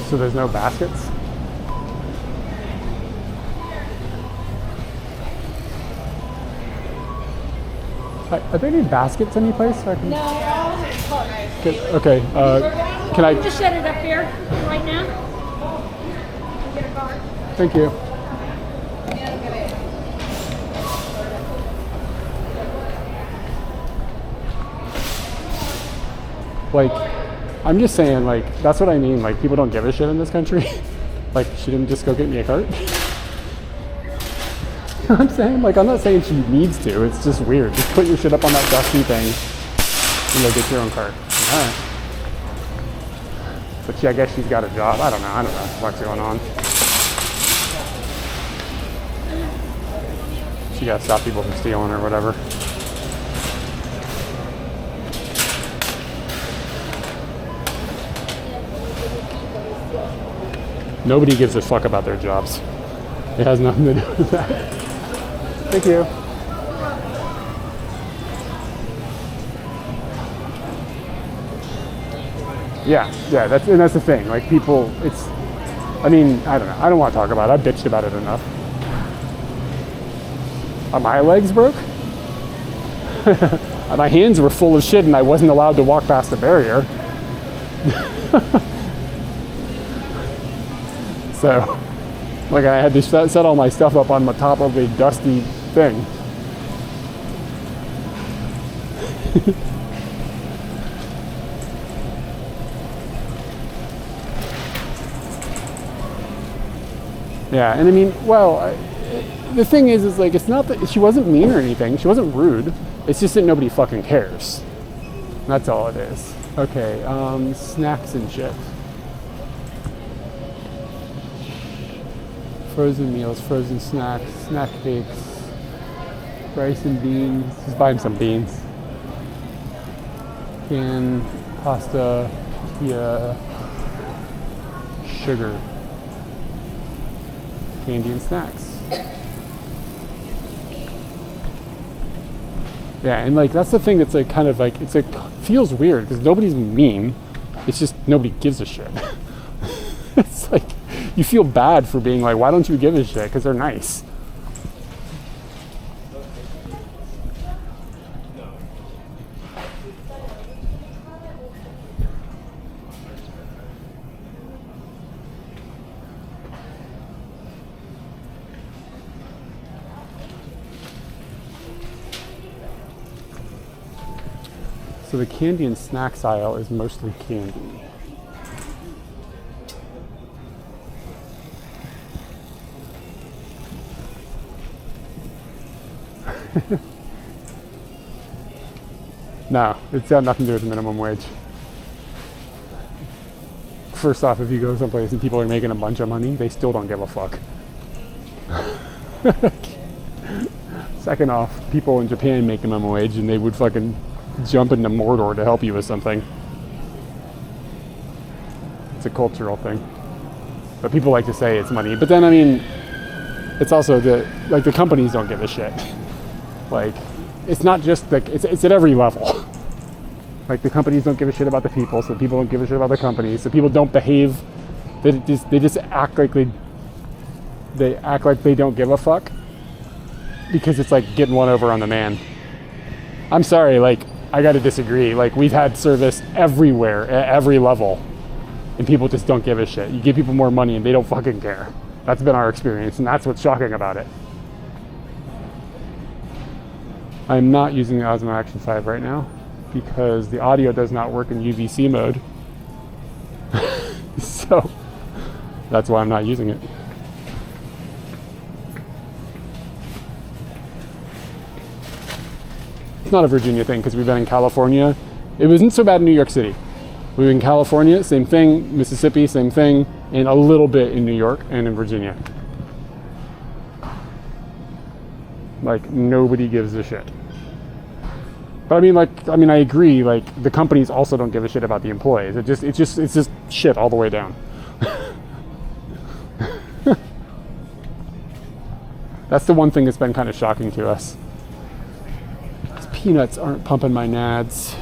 Speaker 1: So there's no baskets? Are there any baskets anyplace? So I can...
Speaker 5: No.
Speaker 1: Okay. Can I
Speaker 5: just set it up here right now? Get a card.
Speaker 1: Thank you. Like, I'm just saying, like, that's what I mean. Like, people don't give a shit in this country. Like, she didn't just go get me a cart. You know what I'm saying? Like, I'm not saying she needs to. It's just weird. Just put your shit up on that dusty thing and go get your own cart. All right. But I guess she's got a job. I don't know what's going on. She got to stop people from stealing or whatever. Nobody gives a fuck about their jobs. It has nothing to do with that. Thank you. Yeah, that's the thing. Like people, I mean, I don't know. I don't want to talk about it. I've bitched about it enough. Are my legs broke? My hands were full of shit and I wasn't allowed to walk past the barrier. So, like I had to set all my stuff up on the top of a dusty thing. Yeah, and I mean, well, the thing is like, it's not that she wasn't mean or anything. She wasn't rude. It's just that nobody fucking cares. That's all it is. Okay, snacks and shit. Frozen meals, frozen snacks, snack cakes, rice and beans. Just buy him some beans. Canned pasta,
Speaker 3: Yeah. Sugar. Candy and snacks. Yeah, and like that's the thing that's like kind of like it's like feels weird because nobody's mean. It's just nobody gives a shit. It's like you feel bad for being like, why don't you give a shit? Because they're nice. So the candy and snacks aisle is mostly candy. No, it's got nothing to do with minimum wage. First off, if you go someplace and people are making a bunch of money, they still don't give a fuck. Second off, people in Japan make the minimum wage and they would fucking jump into Mordor to help you with something. It's a cultural thing. But people like to say it's money. But then, I mean, it's also the companies don't give a shit. Like, it's not just it's at every level. Like, the companies don't give a shit about the people, so the people don't give a shit about the companies. So people don't behave. They just act like they don't give a fuck because it's like getting one over on the man. I'm sorry, like, I gotta disagree. Like, we've had service everywhere, at every level, and people just don't give a shit. You give people more money and they don't fucking care. That's been our experience, and that's what's shocking about it. I'm not using the Osmo Action 5 right now because the audio does not work in UVC mode. So that's why I'm not using it. It's not a Virginia thing because we've been in California. It wasn't so bad in New York City. We were in California, same thing. Mississippi, same thing. And a little bit in New York and in Virginia. Like, nobody gives a shit. But I mean, I agree. Like, the companies also don't give a shit about the employees. It's just shit all the way down. That's the one thing that's been kind of shocking to us. These peanuts aren't pumping my nads.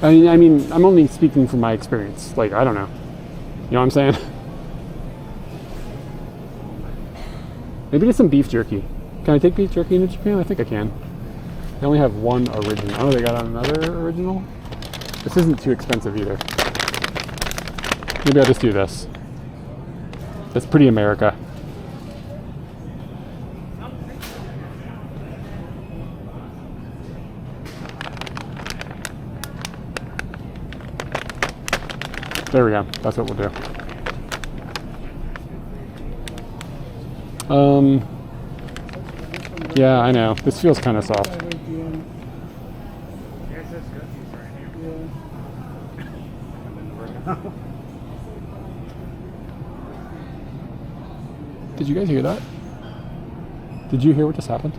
Speaker 3: I mean, I'm only speaking from my experience. Like, I don't know. You know what I'm saying? Maybe just some beef jerky. Can I take beef jerky into Japan? I think I can. They only have one original. Oh, they got another original? This isn't too expensive either. Maybe I'll just do this. That's pretty America. There we go. That's what we'll do. Yeah, I know. This feels kind of soft. Did you guys hear that? Did you hear what just happened?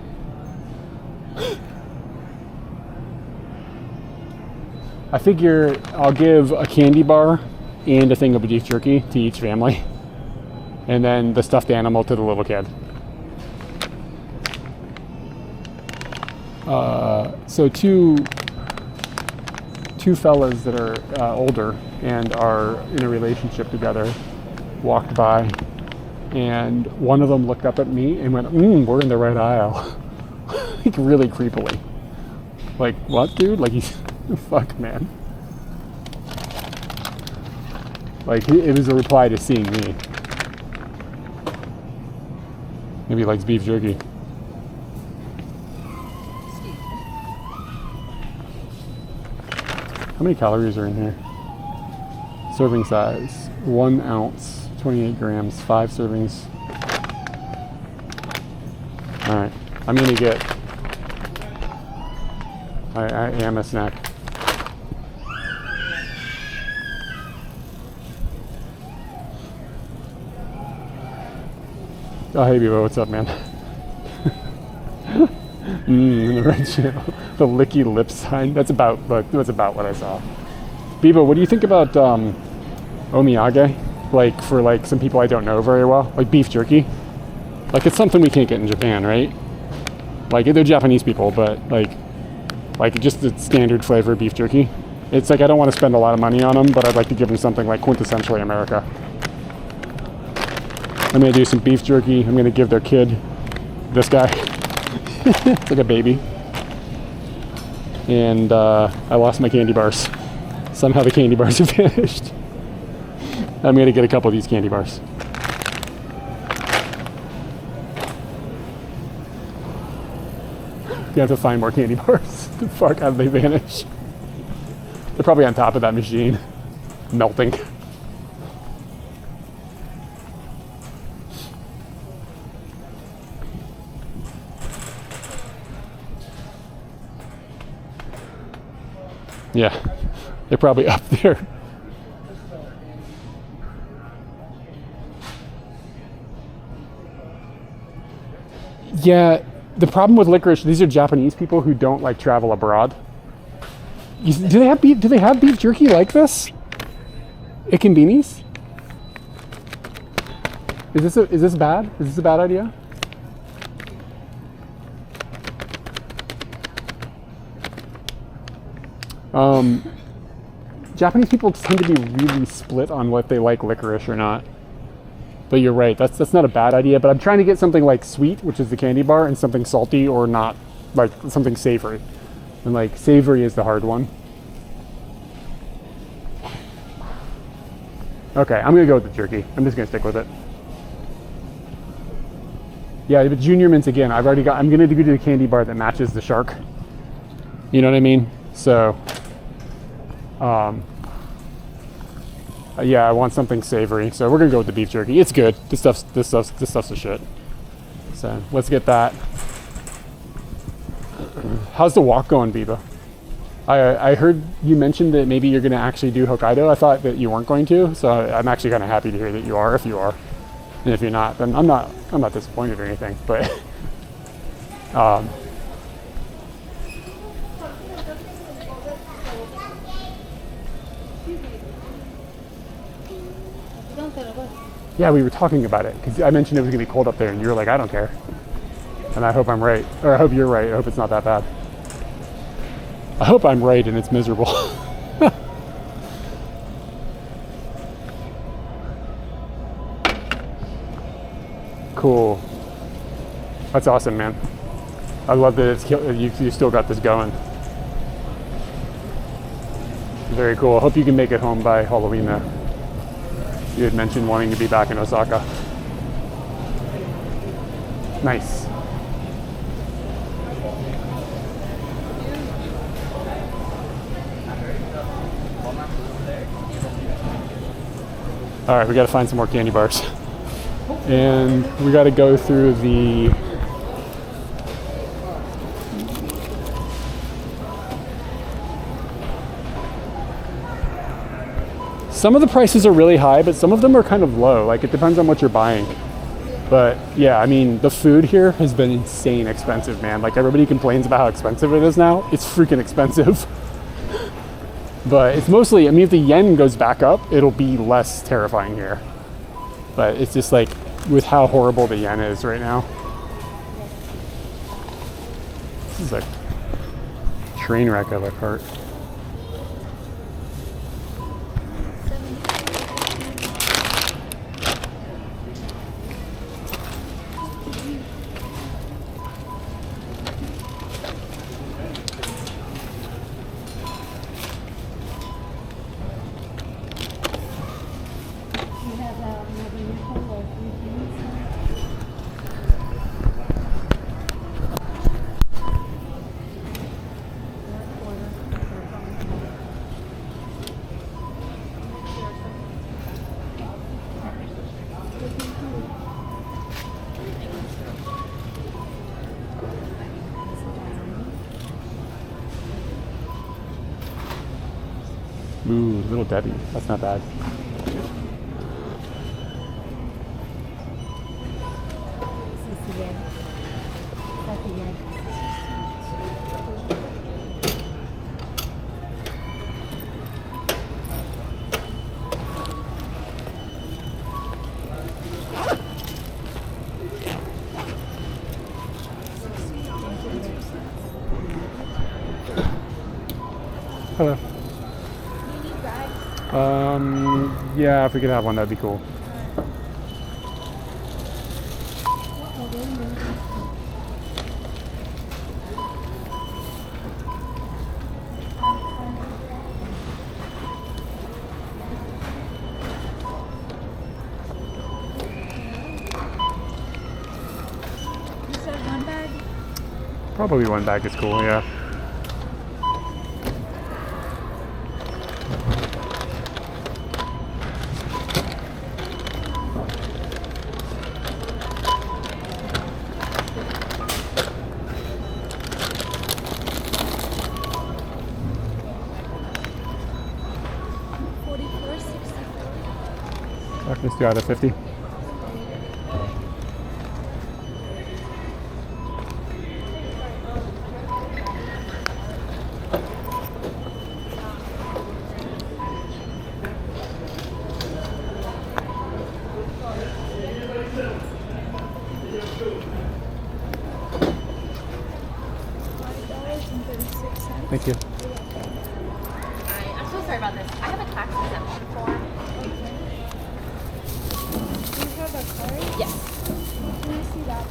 Speaker 3: I figure I'll give a candy bar and a thing of beef jerky to each family, and then the stuffed animal to the little kid. So two fellas that are older and are in a relationship together walked by, and one of them looked up at me and went, we're in the right aisle. Like, really creepily. Like, what, dude? Like, he's fuck, man. Like, it was a reply to seeing me. Maybe he likes beef jerky. How many calories are in here? Serving size, 1 ounce, 28 grams, 5 servings. All right, I'm gonna get, I am a snack. Oh, hey, Bibo, what's up, man? The red channel, the licky lip sign. That's about what I saw. Bibo, what do you think about omiyage? Like for like some people I don't know very well, like beef jerky. Like it's something we can't get in Japan, right? Like they're Japanese people, but like just the standard flavor beef jerky. It's like I don't want to spend a lot of money on them, but I'd like to give them something like quintessentially America. I'm gonna do some beef jerky. I'm gonna give their kid this guy. It's like a baby. And I lost my candy bars. Somehow the candy bars have vanished. I'm gonna get a couple of these candy bars. You have to find more candy bars. The fuck, how did they vanish? They're probably on top of that machine, melting. Yeah, they're probably up there. Yeah, the problem with licorice, these are Japanese people who don't like travel abroad. Do they have beef jerky like this? At convenience? Is this bad? Is this a bad idea? Japanese people tend to be really split on what they like licorice or not. But you're right, that's not a bad idea, but I'm trying to get something like sweet, which is the candy bar, and something salty or not, like something savory. And like savory is the hard one. Okay, I'm gonna go with the jerky. I'm just gonna stick with it. Yeah, but Junior Mints again, I'm gonna do the candy bar that matches the shark. You know what I mean? So, yeah, I want something savory, so we're gonna go with the beef jerky. It's good. This stuff's the shit. So let's get that. How's the walk going, Biba? I heard you mentioned that maybe you're gonna actually do Hokkaido. I thought that you weren't going to, so I'm actually kind of happy to hear that you are. If you are, and if you're not, then I'm not disappointed or anything. But yeah, we were talking about it because I mentioned it was gonna be cold up there, and you were like, I don't care. And I hope I'm right, or I hope you're right. I hope it's not that bad. I hope I'm right and it's miserable. Cool. That's awesome, man. I love that you still got this going. Very cool. I hope you can make it home by Halloween though. You had mentioned wanting to be back in Osaka. Nice. All right, we got to find some more candy bars. And we got to go through the some of the prices are really high, but some of them are kind of low. Like it depends on what you're buying. But yeah, I mean, the food here has been insane expensive, man. Like everybody complains about how expensive it is now. It's freaking expensive. But it's mostly, I mean, if the yen goes back up, it'll be less terrifying here. But it's just like with how horrible the yen is right now. This is a train wreck of a cart. Ooh, Little Debbie. That's not bad. Hello. Yeah, if we could have one, that'd be cool.
Speaker 6: You said one bag?
Speaker 3: Probably one bag is cool, yeah. Let's do out of 50. Thank you.
Speaker 19: Hi, I'm so sorry about this. I have a tax exemption form.
Speaker 6: Do you have a card?
Speaker 19: Yes.
Speaker 6: Can I see that?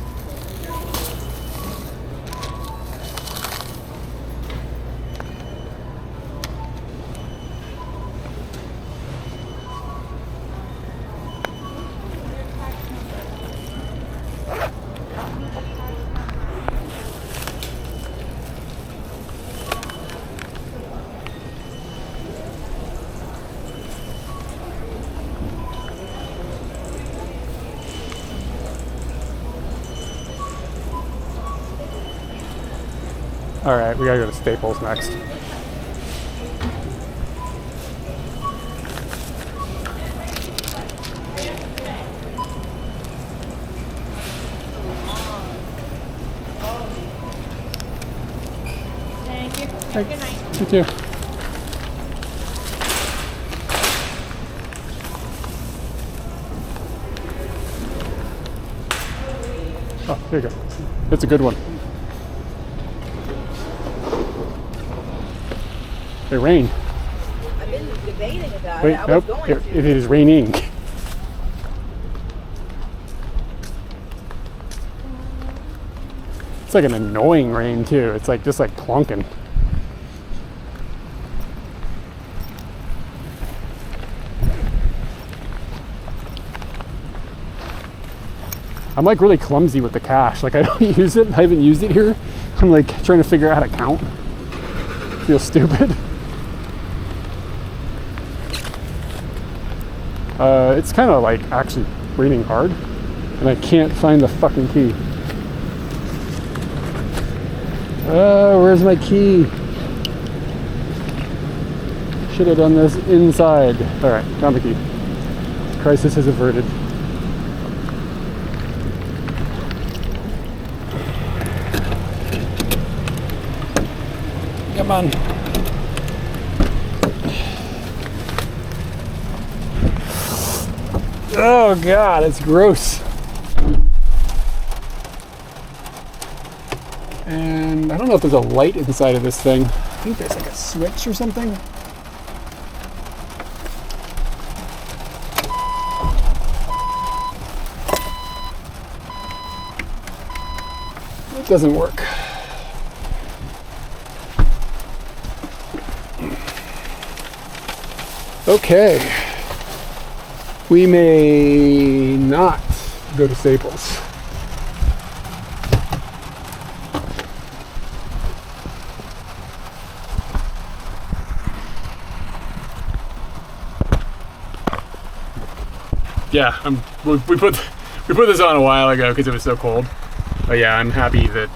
Speaker 3: All right, we gotta go to Staples next.
Speaker 6: Thank you.
Speaker 3: Thanks.
Speaker 6: Good night.
Speaker 3: You too. Oh, here you go. It's a good one. It rained.
Speaker 20: I've been debating about
Speaker 3: Wait,
Speaker 20: it. I
Speaker 3: nope.
Speaker 20: was going to.
Speaker 3: It is raining. It's like an annoying rain too. It's like just like plonking. I'm like really clumsy with the cash. Like I don't use it. I haven't used it here. I'm like trying to figure out how to count. Feels stupid. It's kind of like actually raining hard, and I can't find the fucking key. Where's my key? Should have done this inside. All right, found the key. Crisis is averted. Come on. Oh God, it's gross. And I don't know if there's a light inside of this thing. I think there's like a switch or something. It doesn't work. Okay. We may not go to Staples. Yeah, we put this on a while ago because it was so cold. But yeah, I'm happy that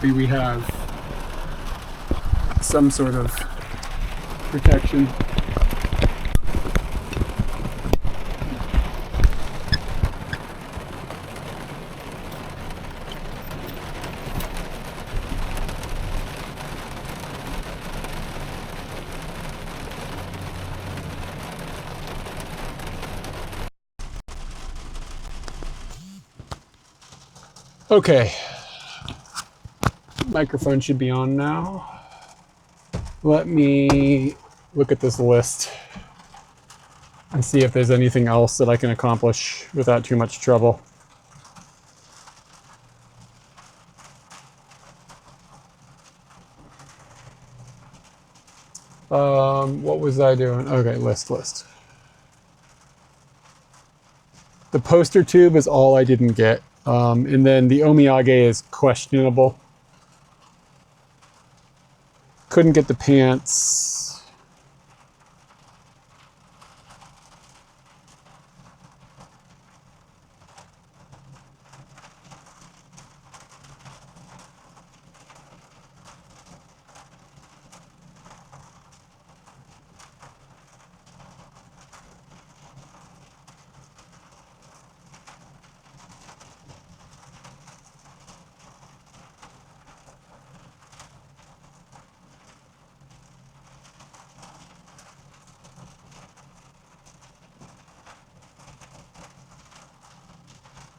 Speaker 3: we have some sort of protection. Okay, microphone should be on now.
Speaker 1: Let me look at this list and see if there's anything else that I can accomplish without too much trouble. What was I doing? Okay, list. The poster tube is all I didn't get. And then the omiyage is questionable. Couldn't get the pants.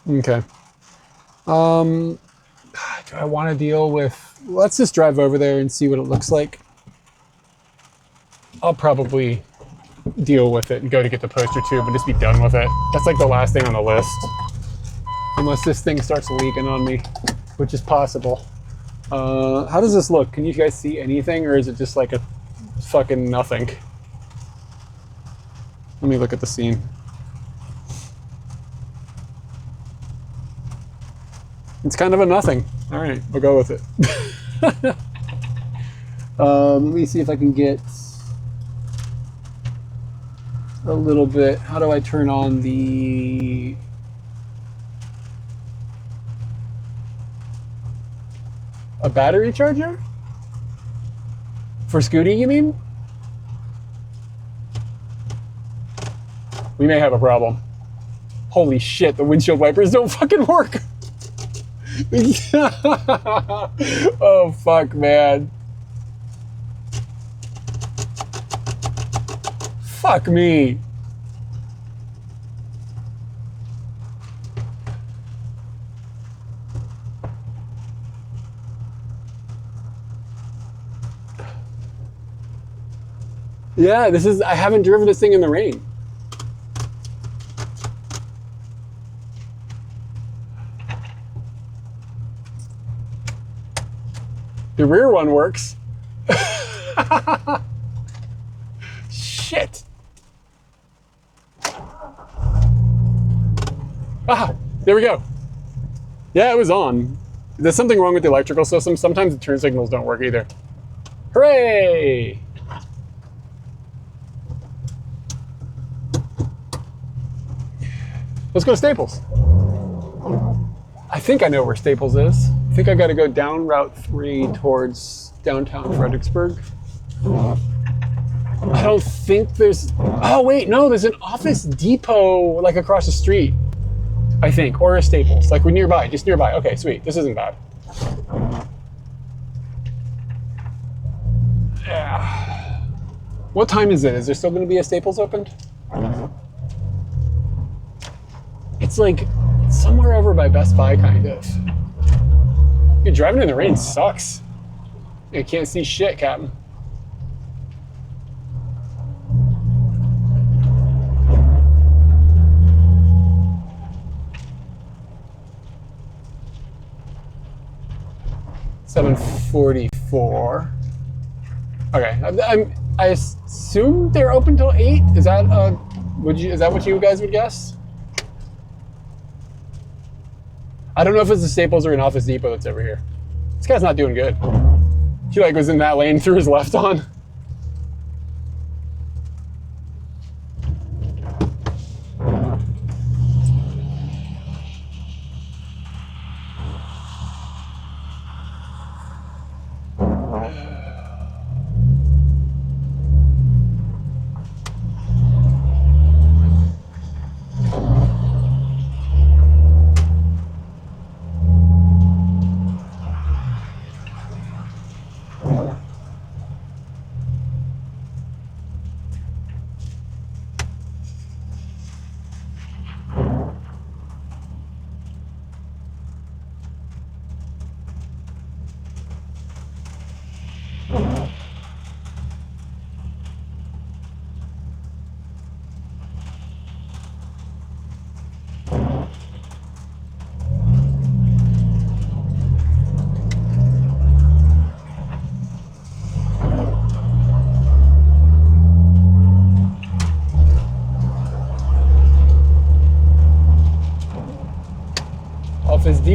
Speaker 1: Okay. Do I want to deal with... Let's just drive over there and see what it looks like. I'll probably deal with it and go to get the poster tube and just be done with it. That's like the last thing on the list. Unless this thing starts leaking on me, which is possible. How does this look? Can you guys see anything, or is it just like a fucking nothing? Let me look at the scene. It's kind of a nothing. All right, we'll go with it. Let me see if I can get a little bit. How do I turn on the... A battery charger? For Scooty, you mean? We may have a problem. Holy shit, the windshield wipers don't fucking work! Oh, fuck, man. Fuck me. Yeah, this is... I haven't driven this thing in the rain. The rear one works. Shit. Ah, there we go. Yeah, it was on. There's something wrong with the electrical system. Sometimes the turn signals don't work either. Hooray! Let's go to Staples. I think I know where Staples is. I think I got to go down Route 3 towards downtown Fredericksburg. I don't think there's... Oh, wait, no, there's an Office Depot like across the street, I think, or a Staples. Like we're nearby, just nearby. Okay, sweet. This isn't bad. Yeah. What time is it? Is there still going to be a Staples opened? It's like somewhere over by Best Buy, kind of. Dude, driving in the rain sucks. You can't see shit, Captain. $7:44. Okay, I assume they're open till 8. Is that is that what you guys would guess? I don't know if it's a Staples or an Office Depot that's over here. This guy's not doing good. He like was in that lane, threw his left on.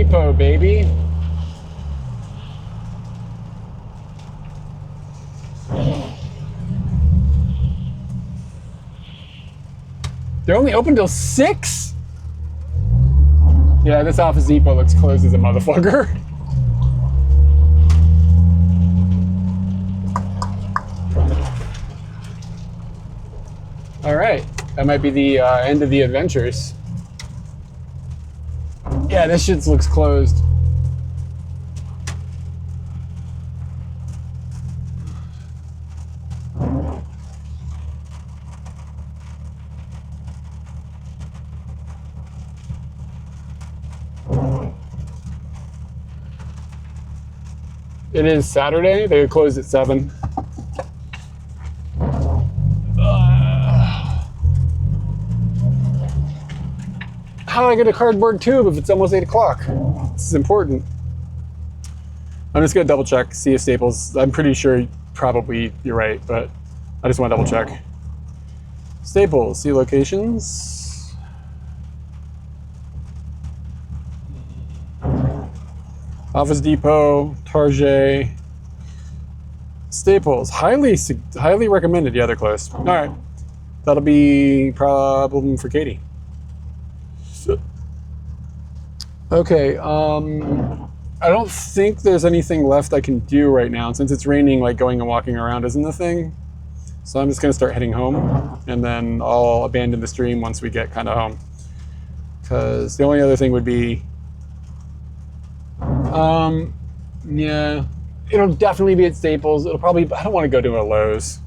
Speaker 3: Depot, baby. They're only open till 6? Yeah, this Office Depot looks closed as a motherfucker. All right, that might be the end of the adventures. Yeah, this shit looks closed. It is Saturday. They close at 7. How do I get a cardboard tube if it's almost 8 o'clock? This is important. I'm just gonna double check, see if Staples, I'm pretty sure probably you're right, but I just wanna double check. Staples, see locations. Office Depot, Target, Staples, highly recommended. Yeah, they're closed. All right, that'll be problem for Katie. Okay, I don't think there's anything left I can do right now. Since it's raining, like going and walking around isn't the thing. So I'm just gonna start heading home, and then I'll abandon the stream once we get kind of home. Because the only other thing would be, yeah, it'll definitely be at Staples. It'll probably, I don't want to go to a Lowe's.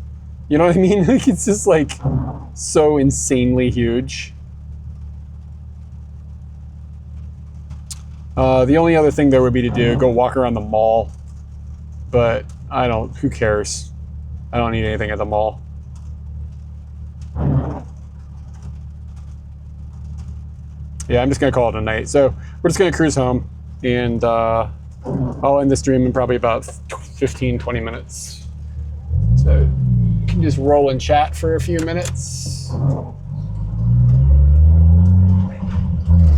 Speaker 3: You know what I mean? Like, it's just like so insanely huge. The only other thing there would be to go walk around the mall, but who cares? I don't need anything at the mall. Yeah, I'm just gonna call it a night. So we're just gonna cruise home, and I'll end the stream in probably about 15, 20 minutes. So you can just roll and chat for a few minutes.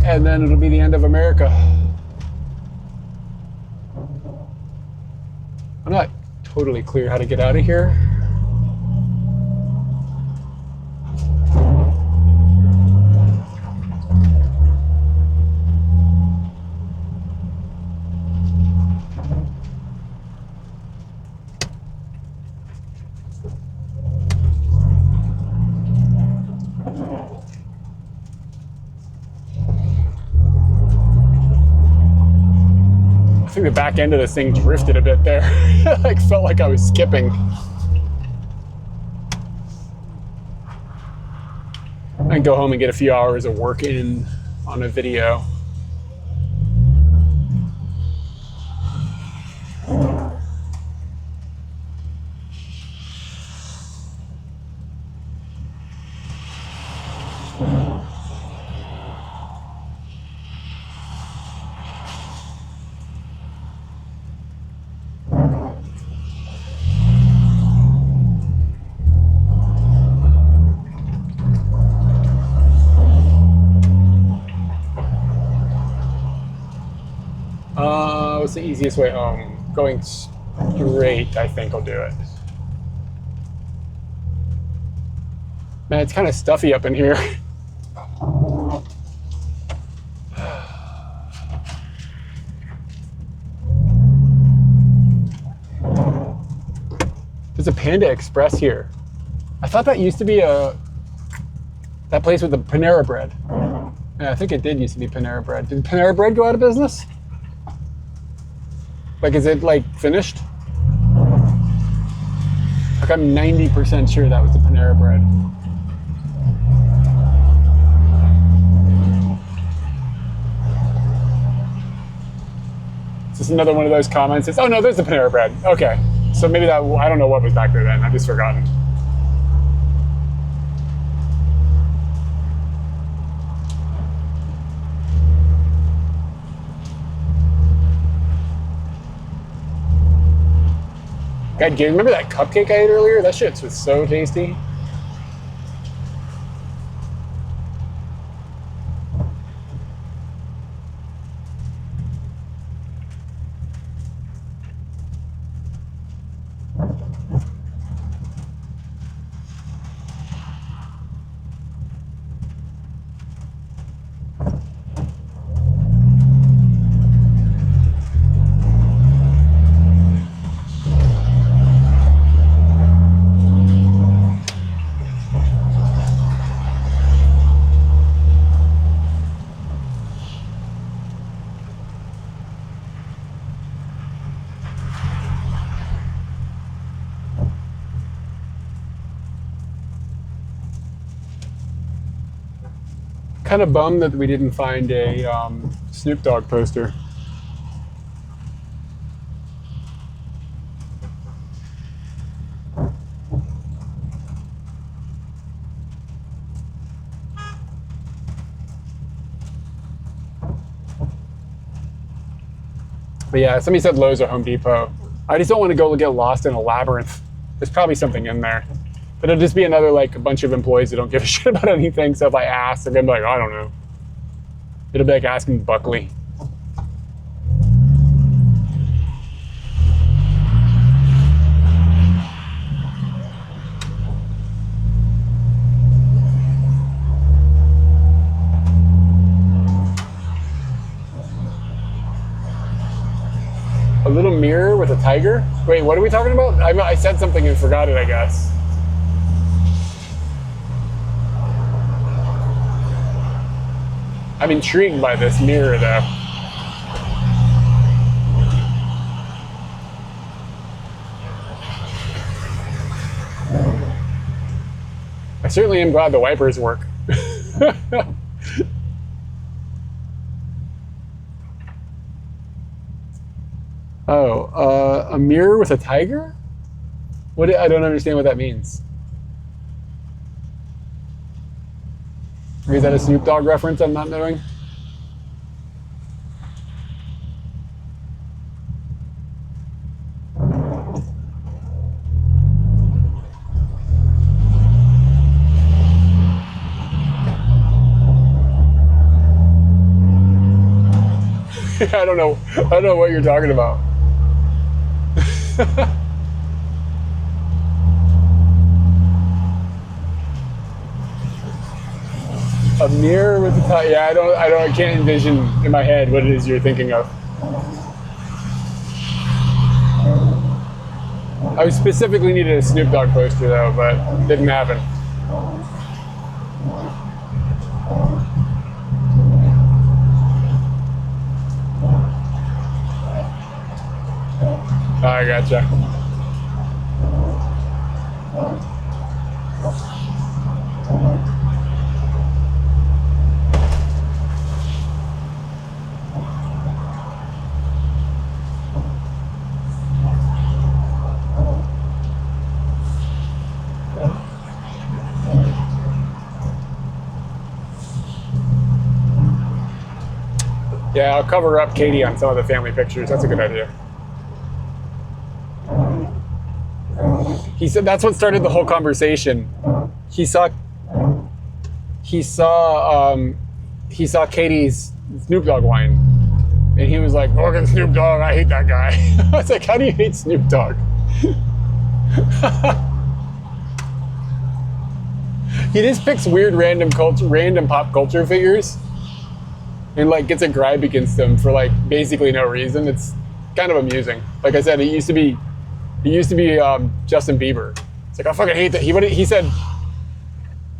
Speaker 3: And then it'll be the end of America. I'm not totally clear how to get out of here. I think the back end of this thing drifted a bit there. Like felt like I was skipping. I can go home and get a few hours of work in on a video. What's the easiest way home? Going straight, I think, will do it. Man, it's kind of stuffy up in here. There's a Panda Express here. I thought that used to be that place with the Panera Bread. Yeah, I think it did used to be Panera Bread. Did Panera Bread go out of business? Like, is it like finished? Like, I'm 90% sure that was the Panera Bread. Is this another one of those comments? It's, oh no, there's the Panera Bread. Okay, so maybe that, I don't know what was back there then. I've just forgotten. God, do you remember that cupcake I ate earlier? That shit was so tasty. kind of bummed that we didn't find a Snoop Dogg poster. But yeah, somebody said Lowe's or Home Depot. I just don't want to go get lost in a labyrinth. There's probably something in there. But it'll just be another, like, a bunch of employees that don't give a shit about anything. So if I ask, they're going to be like, I don't know. It'll be like asking Buckley. A little mirror with a tiger? Wait, what are we talking about? I said something and forgot it, I guess. I'm intrigued by this mirror, though. I certainly am glad the wipers work. Oh, a mirror with a tiger? I don't understand what that means. Is that a Snoop Dogg reference I'm not knowing? I don't know what you're talking about. A mirror with the top. Yeah, I can't envision in my head what it is you're thinking of. I specifically needed a Snoop Dogg poster though, but didn't happen. I gotcha. Yeah, I'll cover up Katie on some of the family pictures. That's a good idea. He said that's what started the whole conversation. He saw Katie's Snoop Dogg wine, and he was like, "Fucking Snoop Dogg, I hate that guy." I was like, "How do you hate Snoop Dogg?" He just picks weird random pop culture figures, and like gets a gripe against them for like basically no reason. It's kind of amusing. Like I said, it used to be Justin Bieber. It's like, I fucking hate that. He said,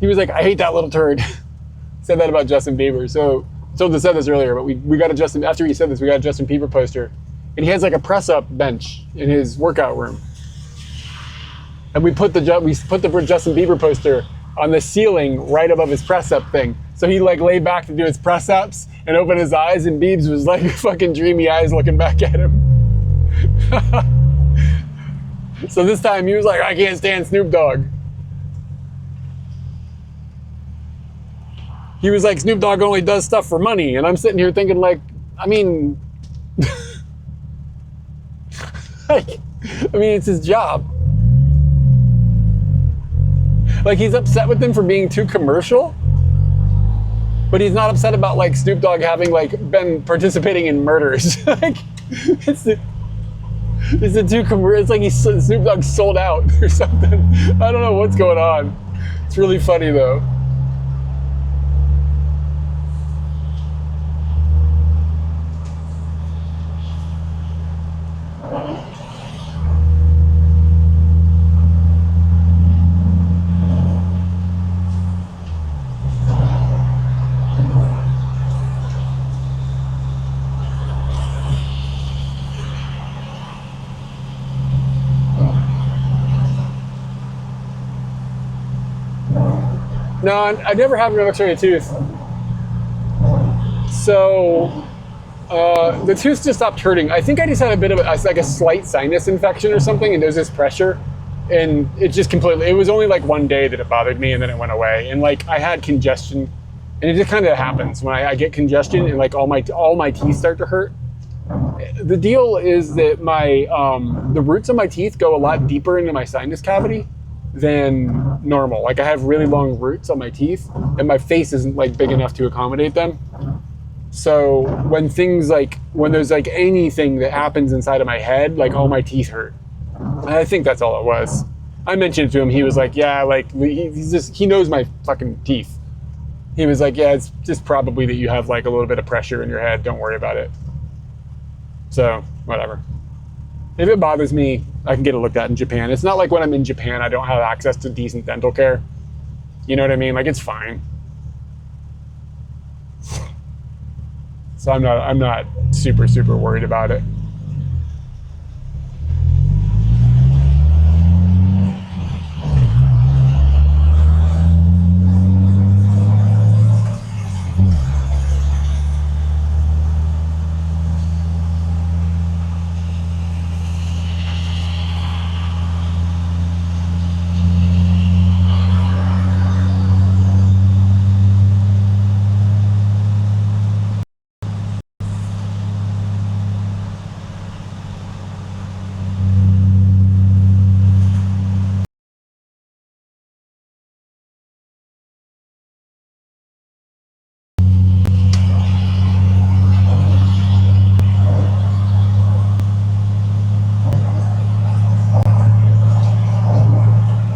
Speaker 3: he was like, I hate that little turd. Said that about Justin Bieber. So I said this earlier, but we got after he said this, we got a Justin Bieber poster, and he has like a press up bench in his workout room. And we put the Justin Bieber poster on the ceiling right above his press up thing. So he like lay back to do his press ups and open his eyes, and Biebs was like fucking dreamy eyes looking back at him. So this time he was like, I can't stand Snoop Dogg. He was like, Snoop Dogg only does stuff for money. And I'm sitting here thinking like, I mean, it's his job. Like, he's upset with them for being too commercial, but he's not upset about like Snoop Dogg having like been participating in murders. Like, it's like Snoop Dogg sold out or something. I don't know what's going on. It's really funny though. No, I never had an extra tooth.
Speaker 1: So the tooth just stopped hurting. I think I just had a bit of like a slight sinus infection or something, and there's this pressure, and it just completely. It was only like one day that it bothered me, and then it went away. And like I had congestion, and it just kind of happens when I get congestion, and like all my teeth start to hurt. The deal is that my the roots of my teeth go a lot deeper into my sinus cavity than normal. Like I have really long roots on my teeth, and my face isn't like big enough to accommodate them. So when there's like anything that happens inside of my head, like all my teeth hurt. And I think that's all it was. I mentioned it to him. He was like, yeah, like he knows my fucking teeth. He was like, yeah, it's just probably that you have like a little bit of pressure in your head. Don't worry about it. So whatever. If it bothers me, I can get it looked at in Japan. It's not like when I'm in Japan, I don't have access to decent dental care. You know what I mean? Like it's fine. So I'm not super worried about it.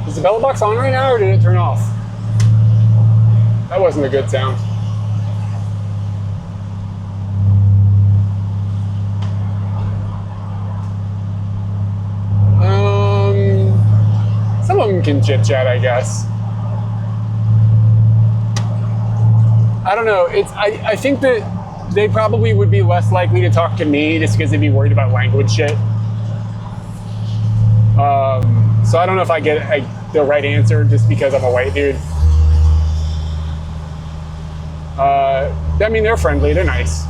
Speaker 1: Is the bell box on right now, or did it turn off? That wasn't a good sound. Some of them can chit chat, I guess. I don't know. I think that they probably would be less likely to talk to me just because they'd be worried about language shit. So I don't know if I get the right answer just because I'm a white dude. I mean, they're friendly, they're nice.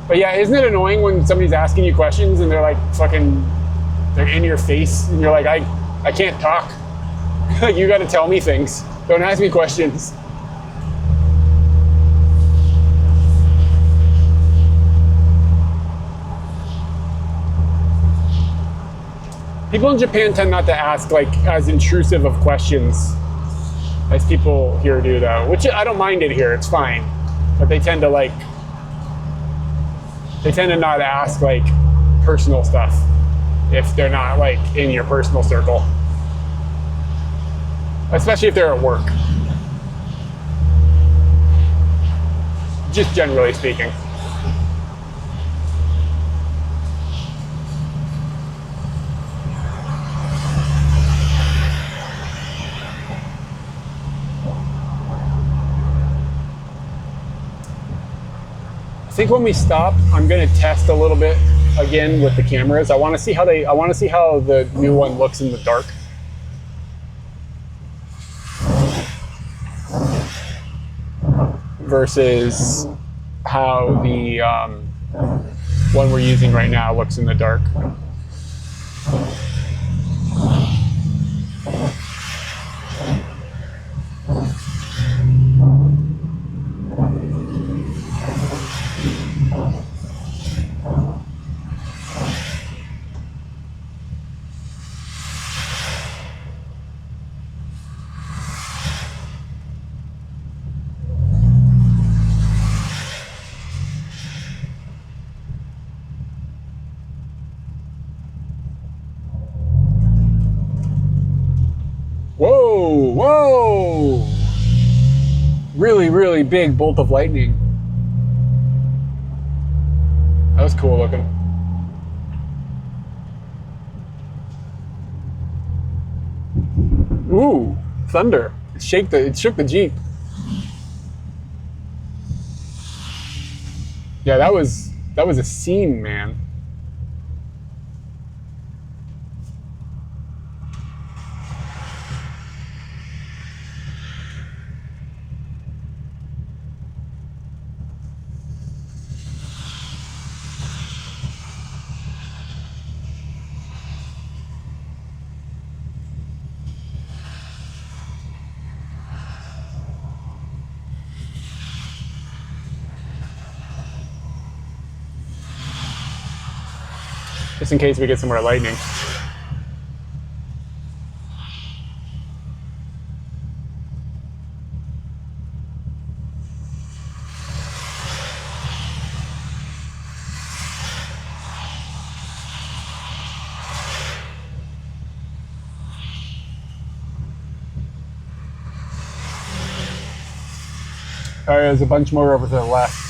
Speaker 1: But yeah, isn't it annoying when somebody's asking you questions and they're like they're in your face and you're like, I can't talk. You gotta tell me things. Don't ask me questions. People in Japan tend not to ask like as intrusive of questions as people here do though, which I don't mind it here, it's fine. But they tend to not ask like personal stuff if they're not like in your personal circle. Especially if they're at work. Just generally speaking. I think when we stop, I'm going to test a little bit again with the cameras. I want to see how the new one looks in the dark. Versus how the one we're using right now looks in the dark. Whoa, whoa! Really, really big bolt of lightning. That was cool looking. Ooh, thunder. It shook the Jeep. Yeah, that was a scene, man.
Speaker 3: just in case we get some more lightning. All right, there's a bunch more over to the left.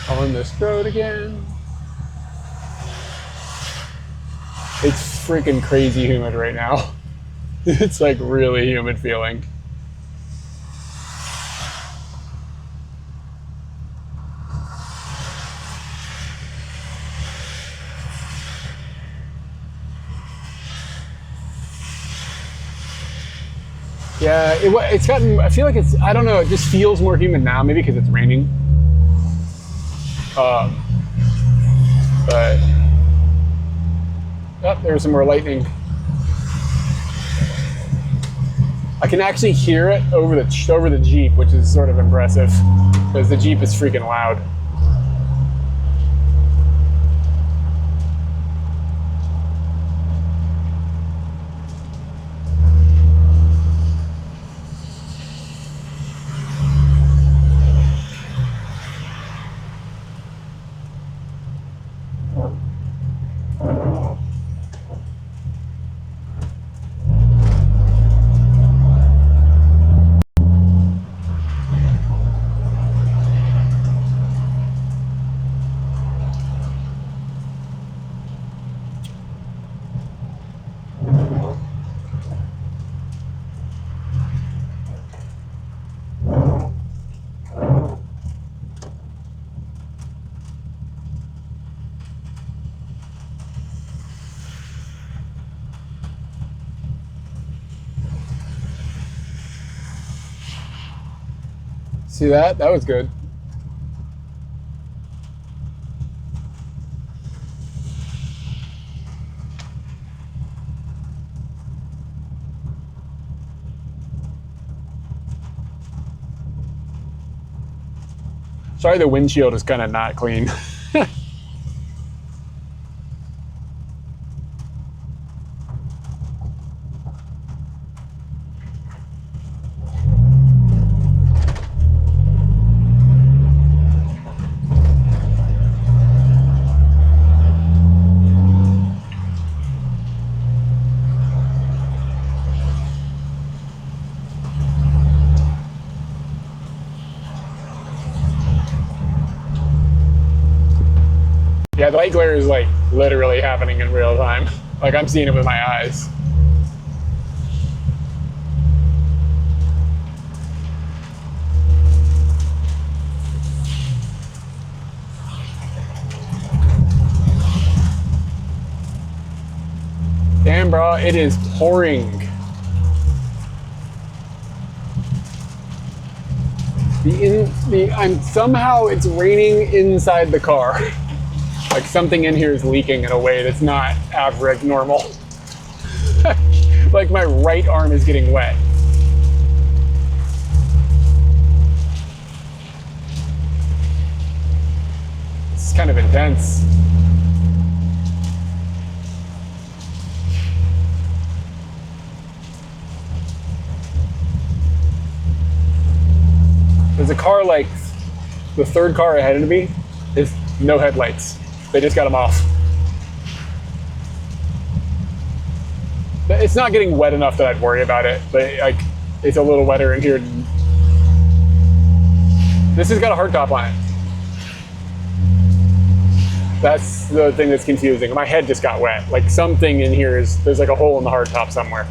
Speaker 3: On this road again. It's freaking crazy humid right now. It's like really humid feeling. Yeah, it's gotten, I feel like it's, I don't know, it just feels more humid now, maybe because it's raining. But oh, there's some more lightning. I can actually hear it over the Jeep, which is sort of impressive because the Jeep is freaking loud. See that? That was good. Sorry, the windshield is kind of not clean. Yeah, the light glare is like literally happening in real time. Like I'm seeing it with my eyes. Damn, bro, it is pouring. Somehow it's raining inside the car. Like something in here is leaking in a way that's not average normal. Like my right arm is getting wet. It's kind of intense. There's a car like the third car ahead of me is no headlights. They just got them off. It's not getting wet enough that I'd worry about it, but like it's a little wetter in here. This has got a hardtop on it. That's the thing that's confusing. My head just got wet. Like something in here there's like a hole in the hardtop somewhere.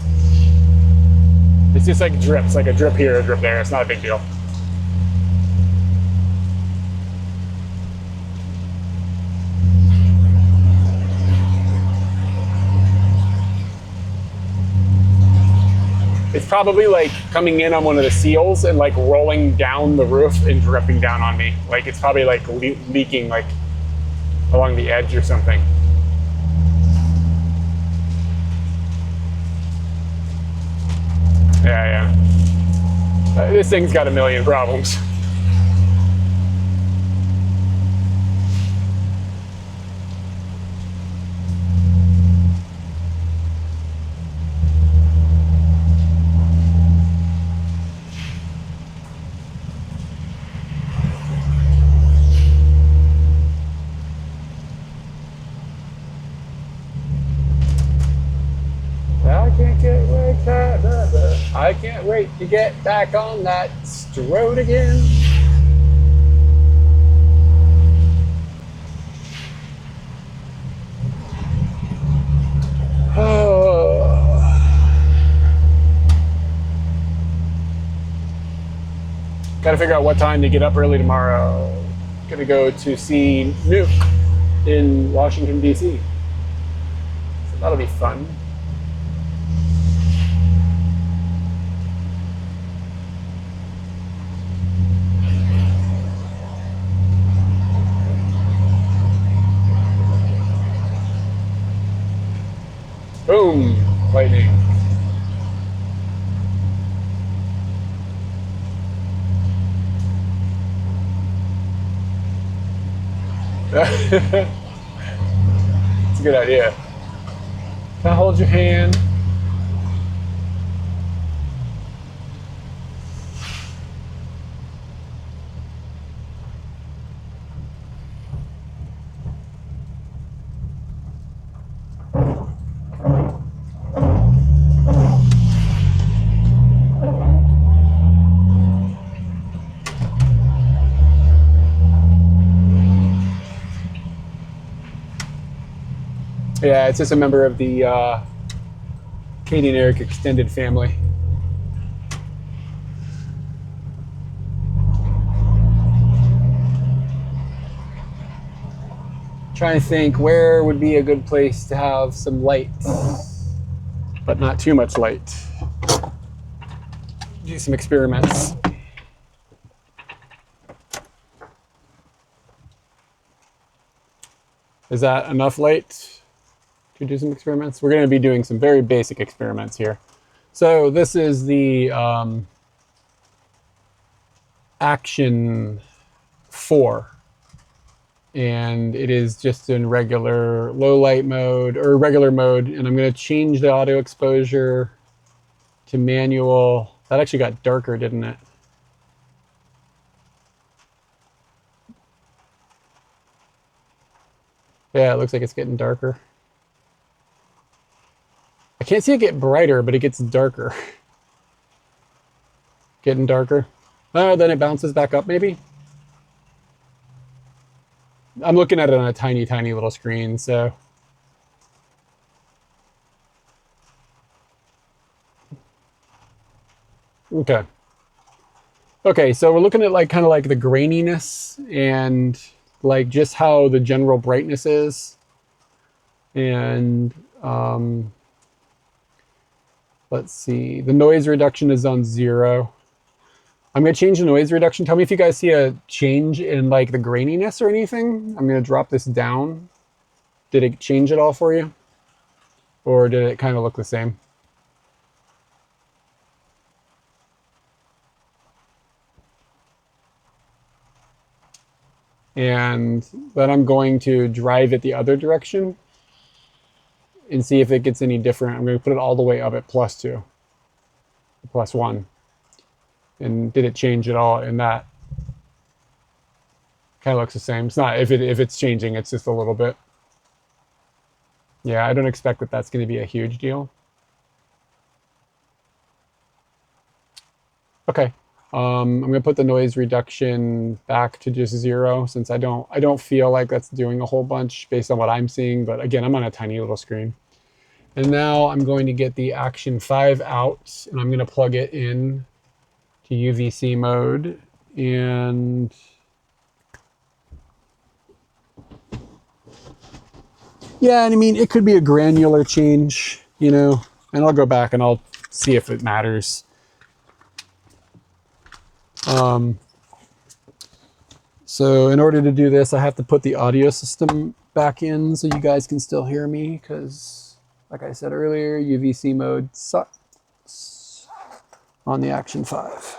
Speaker 3: It's just like drips, like a drip here, a drip there. It's not a big deal. it's probably like coming in on one of the seals and like rolling down the roof and dripping down on me. Like it's probably like leaking like along the edge or something. Yeah. This thing's got a million problems. I can't wait to get back on that road again. Gotta figure out what time to get up early tomorrow. Gonna go to see Nuke in Washington, D.C. So that'll be fun. Boom! Lightning. It's a good idea. Can I hold your hand? Yeah, it's just a member of the Katie and Eric extended family. Trying to think where would be a good place to have some light, but not too much light. Do some experiments. Is that enough light to do some experiments? We're going to be doing some very basic experiments here. So this is the action5, and it is just in regular low light mode or regular mode, and I'm going to change the auto exposure to manual. That actually got darker, didn't it? Yeah, it looks like it's getting darker. I can't see it get brighter, but it gets darker. Getting darker. Oh, then it bounces back up maybe? I'm looking at it on a tiny, tiny little screen, so. Okay. Okay, so we're looking at like kind of like the graininess and like just how the general brightness is. And let's see, the noise reduction is on 0. I'm going to change the noise reduction. Tell me if you guys see a change in like the graininess or anything. I'm going to drop this down. Did it change at all for you? Or did it kind of look the same? And then I'm going to drive it the other direction and see if it gets any different. I'm going to put it all the way up at +2, +1. And did it change at all in that? Kind of looks the same. It's not, if it's changing, it's just a little bit. Yeah, I don't expect that that's going to be a huge deal. Okay. I'm going to put the noise reduction back to just 0 since I don't feel like that's doing a whole bunch based on what I'm seeing. But again, I'm on a tiny little screen. And now I'm going to get the action5 out and I'm going to plug it in to UVC mode. And yeah, and I mean, it could be a granular change, you know, and I'll go back and I'll
Speaker 1: see if it matters. So in order to do this, I have to put the audio system back in so you guys can still hear me, because like I said earlier, UVC mode sucks on the Action 5.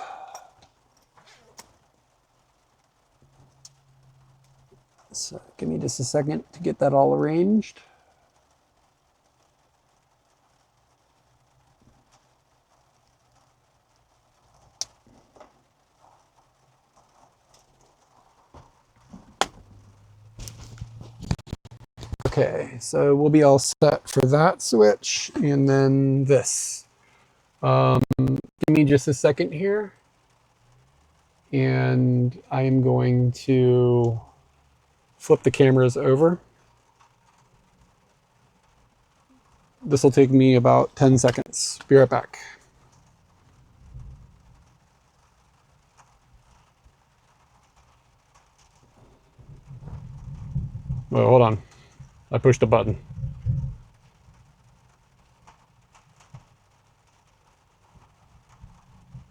Speaker 1: So give me just a second to get that all arranged. Okay, so we'll be all set for that switch, and then this. Give me just a second here, and I am going to flip the cameras over. This will take me about 10 seconds. Be right back. Oh, hold on. I pushed a button.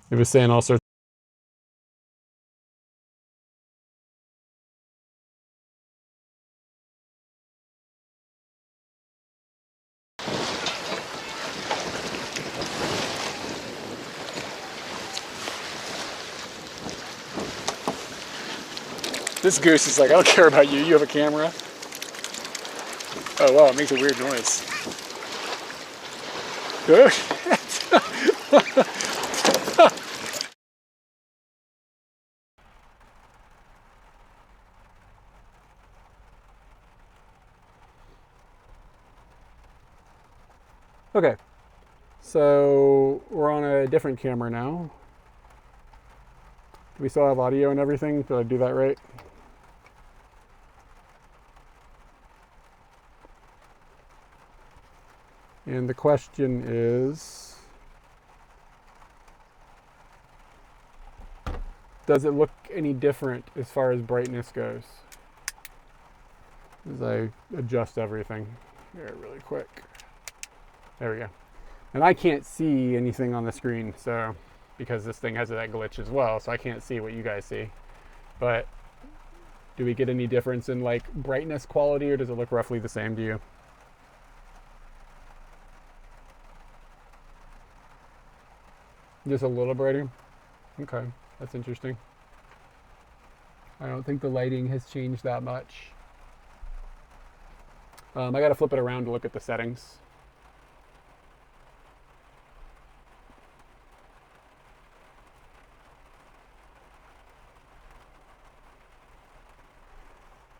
Speaker 1: It was saying all sorts. This goose is like, I don't care about you. You have a camera. Oh, wow, it makes a weird noise. Good. Okay, so we're on a different camera now. Do we still have audio and everything? Did I do that right? And the question is, does it look any different as far as brightness goes? As I adjust everything here really quick. There we go. And I can't see anything on the screen, so because this thing has that glitch as well, so I can't see what you guys see. But do we get any difference in like brightness quality, or does it look roughly the same to you? Just a little brighter? Okay, that's interesting. I don't think the lighting has changed that much. I gotta flip it around to look at the settings.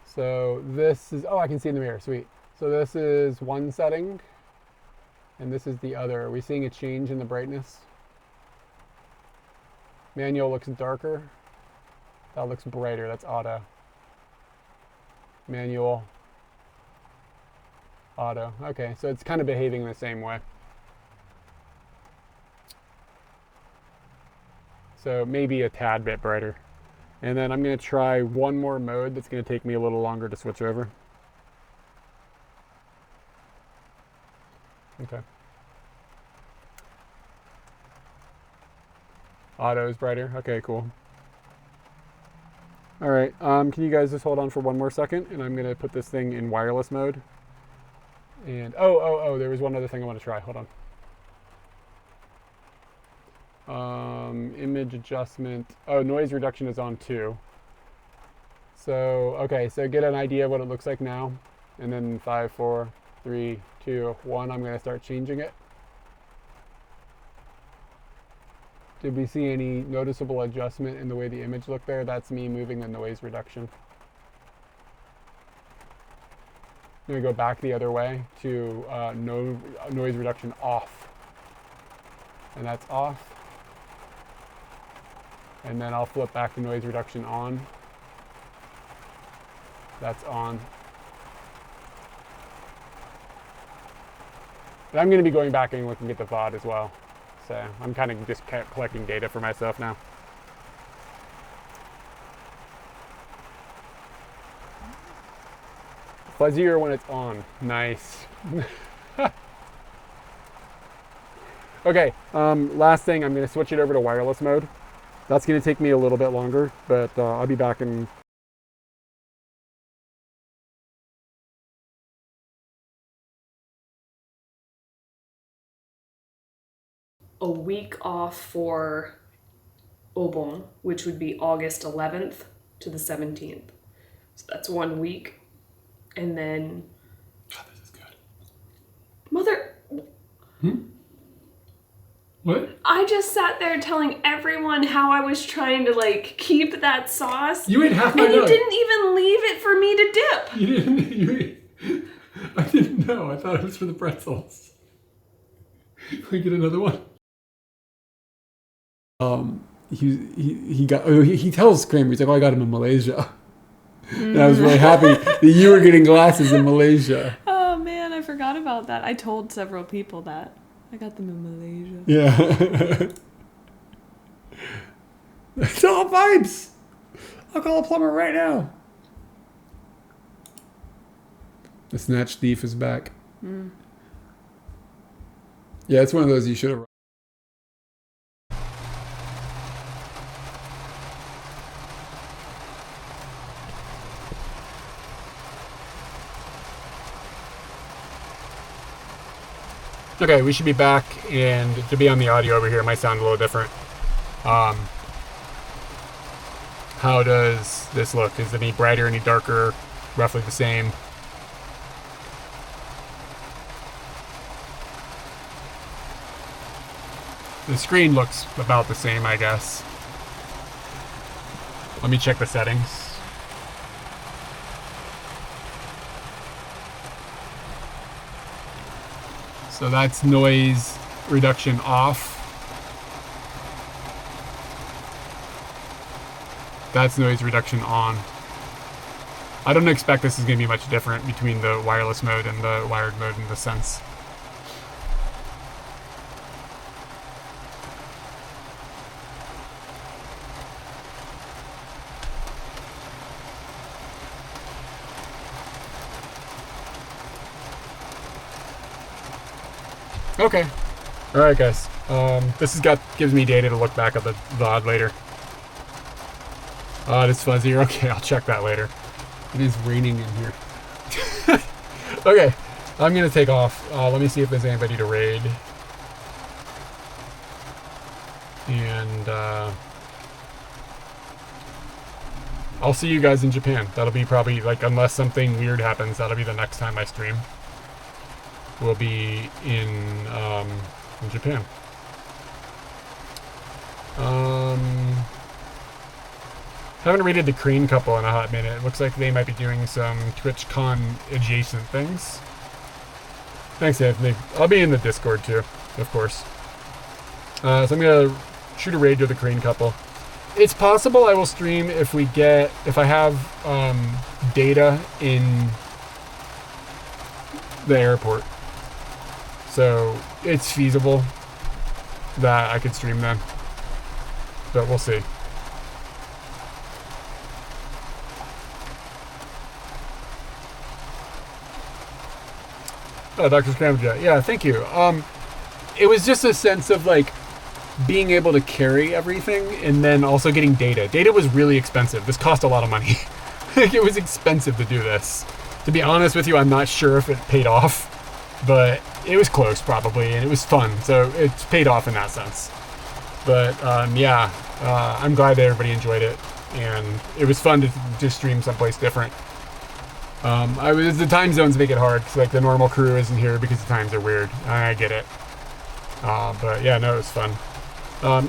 Speaker 1: So this is, oh, I can see in the mirror, sweet. So this is one setting, and this is the other. Are we seeing a change in the brightness? Manual looks darker. That looks brighter, that's auto. Manual, auto. Okay, so it's kind of behaving the same way. So maybe a tad bit brighter. And then I'm going to try one more mode that's going to take me a little longer to switch over. Okay. Auto is brighter. Okay, cool. All right, can you guys just hold on for one more second, and I'm going to put this thing in wireless mode. And there was one other thing I want to try. Hold on. Image adjustment. Oh, noise reduction is on too. So, okay, so get an idea of what it looks like now. And then 5, 4, 3, 2, 1, I'm going to start changing it. Did we see any noticeable adjustment in the way the image looked there? That's me moving the noise reduction. I'm going to go back the other way to no noise reduction off. And that's off. And then I'll flip back to noise reduction on. That's on. And I'm going to be going back and looking at the VOD as well. So I'm kind of just collecting data for myself now. Fuzzier when it's on. Nice.
Speaker 3: Okay, last thing, I'm going to switch it over to wireless mode. That's going to take me a little bit longer, but I'll be back in...
Speaker 4: A week off for Obon, which would be August 11th to the 17th. So that's 1 week. And then...
Speaker 1: God, this is good.
Speaker 4: Mother...
Speaker 1: What?
Speaker 4: I just sat there telling everyone how I was trying to, like, keep that sauce.
Speaker 1: You ate half my
Speaker 4: And you
Speaker 1: nug.
Speaker 4: didn't even leave it for me to dip.
Speaker 1: You didn't. I didn't know. I thought it was for the pretzels. Can we get another one? He tells Kramer, he's like, oh, I got him in Malaysia. And I was really happy that you were getting glasses in Malaysia.
Speaker 4: Oh man, I forgot about that. I told several people that. I got them in Malaysia.
Speaker 1: Yeah. It's all vibes. I'll call a plumber right now. The snatch thief is back. Yeah, it's one of those you should have. Okay, we should be back, and to be on the audio over here, it might sound a little different. How does this look? Is it any brighter, any darker? Roughly the same. The screen looks about the same, I guess. Let me check the settings. So that's noise reduction off. That's noise reduction on. I don't expect this is going to be much different between the wireless mode and the wired mode in this sense. Okay. Alright guys. This gives me data to look back at the VOD later. It's fuzzier. Okay, I'll check that later. It is raining in here. Okay, I'm gonna take off. Let me see if there's anybody to raid. And I'll see you guys in Japan. That'll be probably, like, unless something weird happens, that'll be the next time I stream. We'll be in Japan. Haven't rated the Korean couple in a hot minute. It looks like they might be doing some TwitchCon adjacent things. Thanks, Anthony. I'll be in the Discord too, of course. So I'm gonna shoot a raid to the Korean couple. It's possible I will stream if I have data in the airport. So it's feasible that I could stream them, but we'll see. Oh, Dr. Scramjet. Yeah, thank you. It was just a sense of, like, being able to carry everything and then also getting data. Data was really expensive. This cost a lot of money. It was expensive to do this. To be honest with you, I'm not sure if it paid off, but it was close probably, and it was fun. So it's paid off in that sense. But yeah, I'm glad that everybody enjoyed it, and it was fun to stream someplace different. The time zones make it hard, because like the normal crew isn't here because the times are weird. I get it. But yeah, no, it was fun.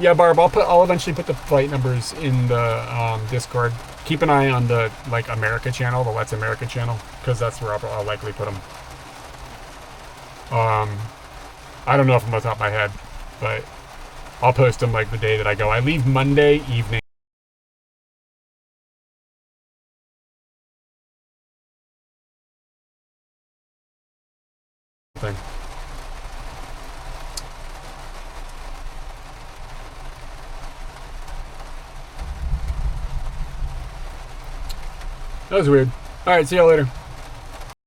Speaker 1: Yeah, Barb, I'll eventually put the flight numbers in the Discord. Keep an eye on the America channel, the Let's America channel, because that's where I'll likely put them. I don't know from the top of my head, but I'll post them like the day that I go. I leave Monday evening. Thing. That was weird. Alright, see y'all later.